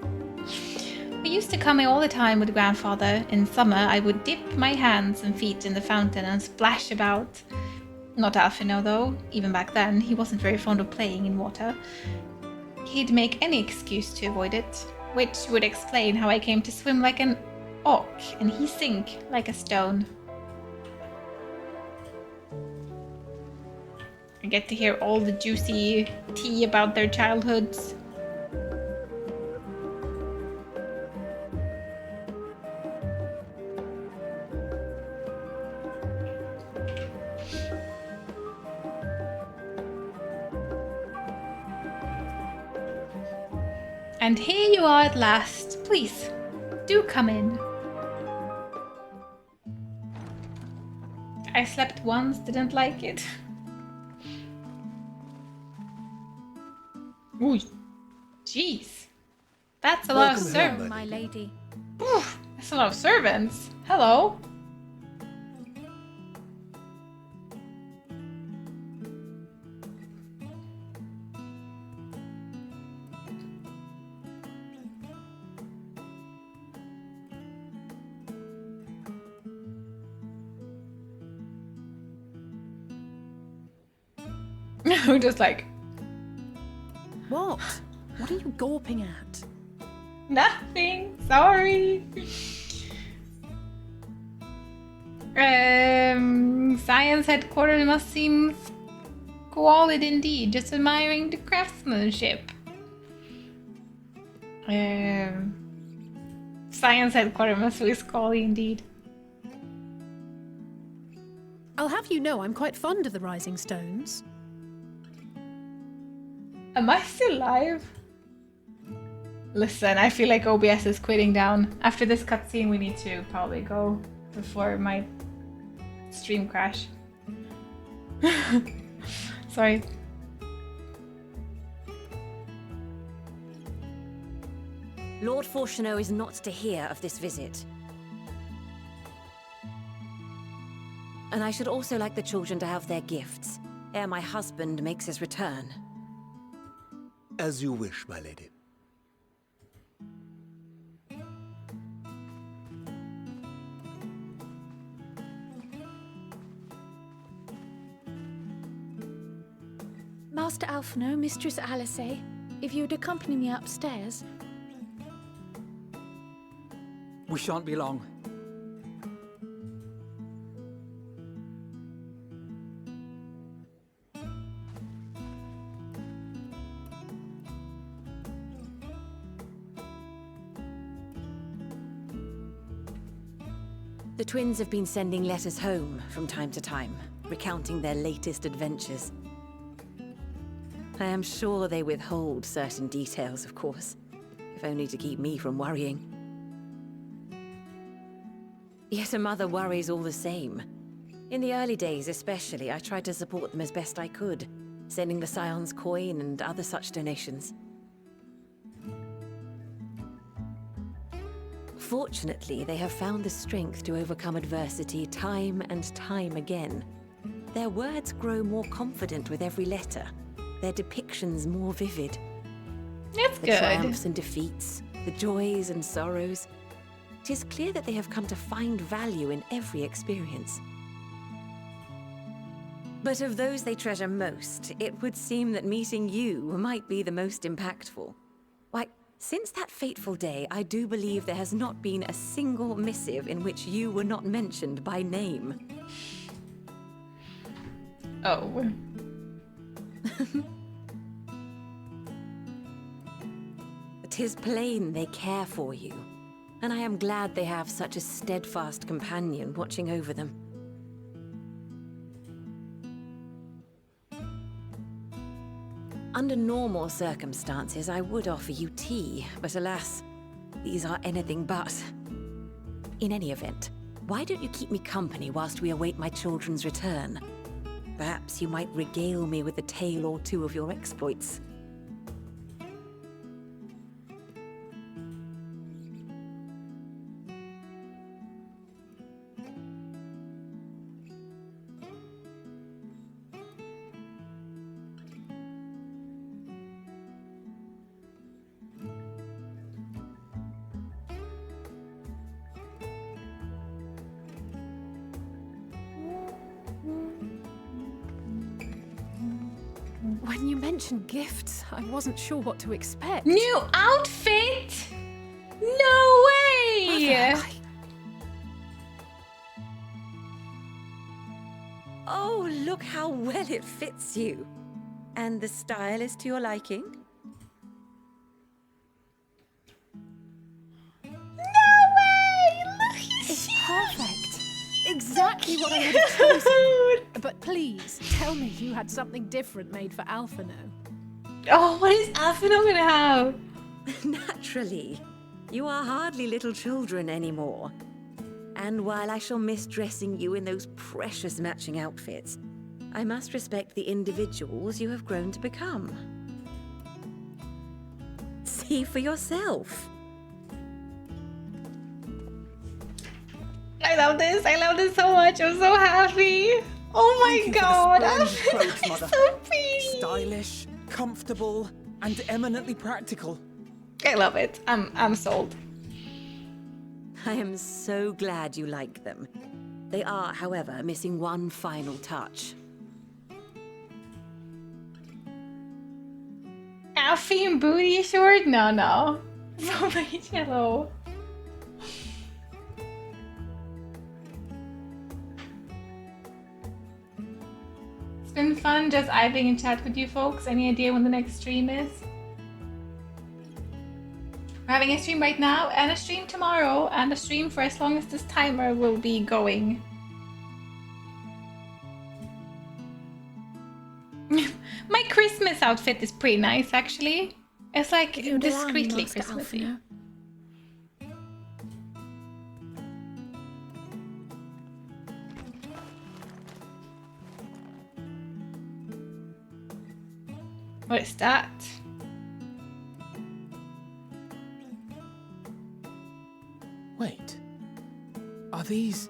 We used to come here all the time with grandfather. In summer, I would dip my hands and feet in the fountain and splash about. Not Alphino, though. Even back then, he wasn't very fond of playing in water. He'd make any excuse to avoid it, which would explain how I came to swim like an auk and he sink like a stone. I get to hear all the juicy tea about their childhoods. And here you are at last. Please, do come in. I slept once, didn't like it. Ooh, jeez. That's a lot of servants. My lady. Oof, that's a lot of servants. Hello. Just like... What? What are you gawping at? Nothing. Sorry. Science headquarters must seem squalid indeed. Just admiring the craftsmanship. Science headquarters must be squalid indeed. I'll have you know I'm quite fond of the Rising Stones. Am I still live? Listen, I feel like OBS is quitting down. After this cutscene, we need to probably go before my stream crash. Sorry. Lord Fortuneau is not to hear of this visit. And I should also like the children to have their gifts, ere my husband makes his return. As you wish, my lady. Master Alphino, Mistress Alice, if you would accompany me upstairs. We shan't be long. The twins have been sending letters home from time to time, recounting their latest adventures. I am sure they withhold certain details, of course, if only to keep me from worrying. Yet a mother worries all the same. In the early days especially, I tried to support them as best I could, sending the Scion's coin and other such donations. Fortunately, they have found the strength to overcome adversity time and time again. Their words grow more confident with every letter, their depictions more vivid. That's the good. Triumphs and defeats, the joys and sorrows. It is clear that they have come to find value in every experience. But of those they treasure most, it would seem that meeting you might be the most impactful. Why, since that fateful day, I do believe there has not been a single missive in which you were not mentioned by name. Oh. It is plain they care for you, and I am glad they have such a steadfast companion watching over them. Under normal circumstances, I would offer you tea, but alas, these are anything but. In any event, why don't you keep me company whilst we await my children's return? Perhaps you might regale me with a tale or two of your exploits. When you mentioned gifts, I wasn't sure what to expect. New outfit? No way! Mother, Oh, look how well it fits you. And the style is to your liking? No way! Look, it's perfect. Exactly what I would have chosen. But please, tell me you had something different made for Alphino. Oh, what is Alphino gonna have? Naturally. You are hardly little children anymore. And while I shall miss dressing you in those precious matching outfits, I must respect the individuals you have grown to become. See for yourself. I love this. I love this so much. I'm so happy. Oh my god. Clothes, Mother. So pretty. Stylish, comfortable, and eminently practical. I love it. I'm sold. I am so glad you like them. They are, however, missing one final touch. Alfie and booty short? No. So much yellow. It's been fun just idling and chat with you folks. Any idea when the next stream is? We're having a stream right now and a stream tomorrow and a stream for as long as this timer will be going. My Christmas outfit is pretty nice actually. It's like discreetly Christmassy. What is that? Wait. Are these...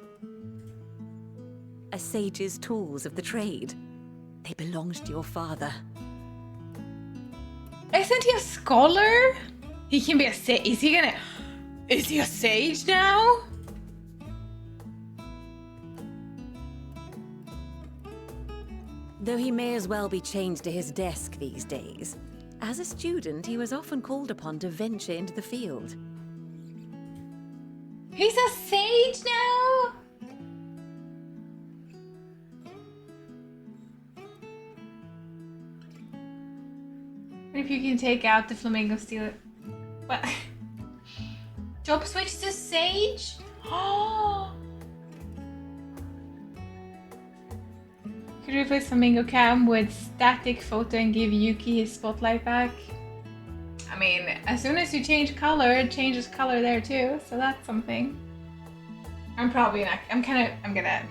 A sage's tools of the trade. They belonged to your father. Isn't he a scholar? He can be a sage. Is he a sage now? Though he may as well be chained to his desk these days, as a student he was often called upon to venture into the field. He's a sage now? What if you can take out the flamingo steal it? What? Job switch to sage? Oh, Could you replace Flamingo Cam with static photo and give Yuki his spotlight back? I mean, as soon as you change color, it changes color there too, so that's something. I'm gonna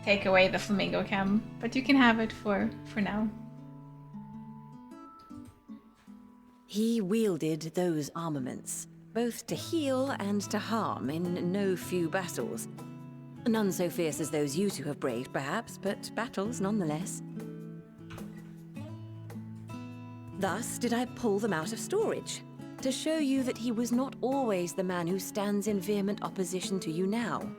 take away the Flamingo Cam, but you can have it for now. He wielded those armaments, both to heal and to harm in no few battles. None so fierce as those you two have braved, perhaps, but battles nonetheless. Thus did I pull them out of storage, to show you that he was not always the man who stands in vehement opposition to you now.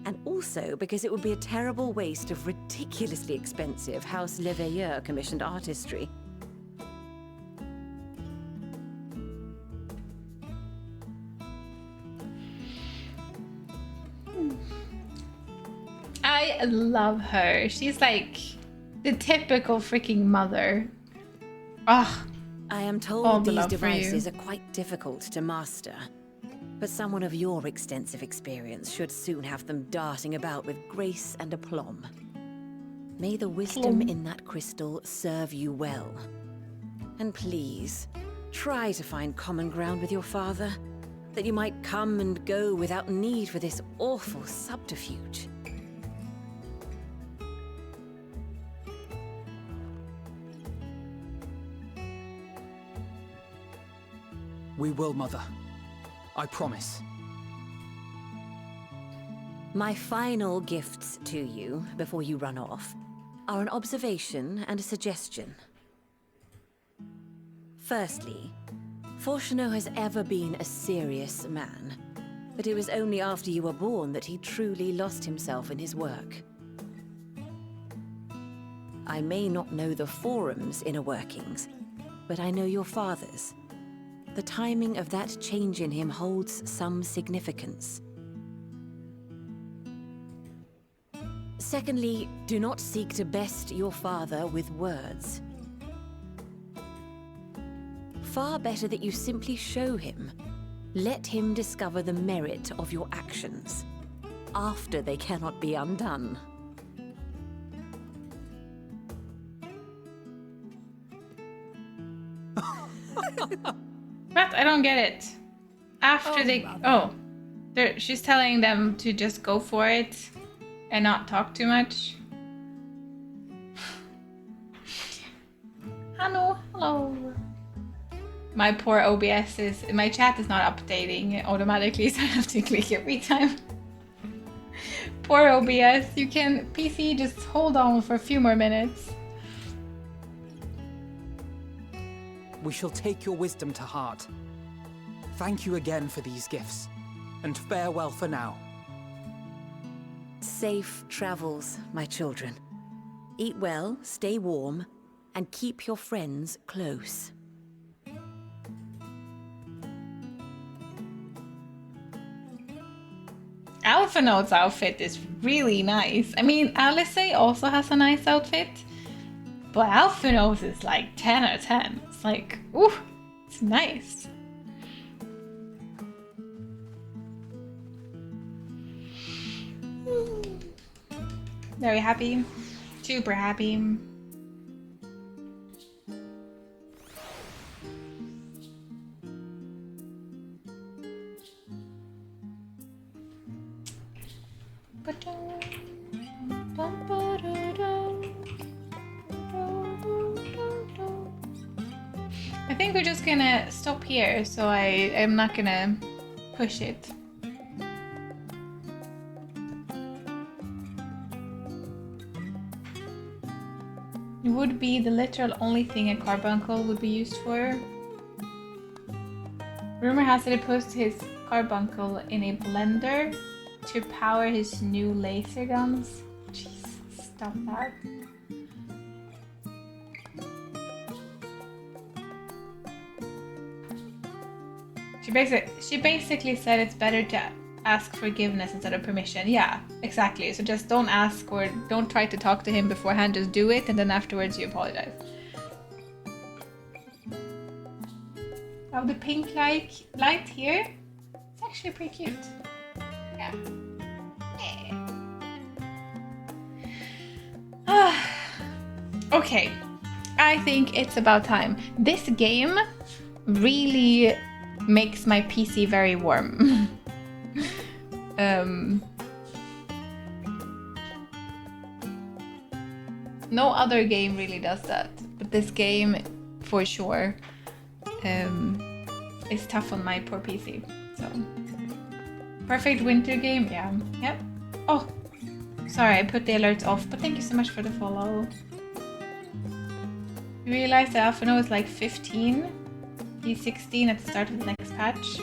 And also because it would be a terrible waste of ridiculously expensive House Leveilleur commissioned artistry. I love her. She's like the typical freaking mother. Ugh. I am told these devices are quite difficult to master. But someone of your extensive experience should soon have them darting about with grace and aplomb. May the wisdom in that crystal serve you well. And please, try to find common ground with your father, that you might come and go without need for this awful subterfuge. We will, Mother. I promise. My final gifts to you, before you run off, are an observation and a suggestion. Firstly, Fortuno has ever been a serious man, but it was only after you were born that he truly lost himself in his work. I may not know the Forum's inner workings, but I know your father's. The timing of that change in him holds some significance. Secondly, do not seek to best your father with words. Far better that you simply show him. Let him discover the merit of your actions, after they cannot be undone. But I don't get it. After she's telling them to just go for it and not talk too much. Hello. My poor OBS my chat is not updating automatically, so I have to click every time. Poor OBS, PC, just hold on for a few more minutes. We shall take your wisdom to heart. Thank you again for these gifts, and farewell for now. Safe travels, my children. Eat well, stay warm, and keep your friends close. Alphinaud's outfit is really nice. I mean, Alice also has a nice outfit, but Alphinaud's is like 10 out of 10. It's like, ooh, it's nice. Very happy. Super happy. I think we're just gonna stop here, so I'm not gonna push it. It would be the literal only thing a carbuncle would be used for. Rumor has it he put his carbuncle in a blender to power his new laser guns. Jesus, stop that. She basically said it's better to ask forgiveness instead of permission. Yeah, exactly. So just don't ask or don't try to talk to him beforehand. Just do it, and then afterwards you apologize. Oh, the pink light here. It's actually pretty cute. Yeah. Okay, I think it's about time. This game really makes my PC very warm. No other game really does that, but this game, for sure, is tough on my poor PC. So, perfect winter game, yeah. Yep. Oh, sorry, I put the alerts off, but thank you so much for the follow. You realize that Alphino is like 15? He's 16 at the start of the next patch.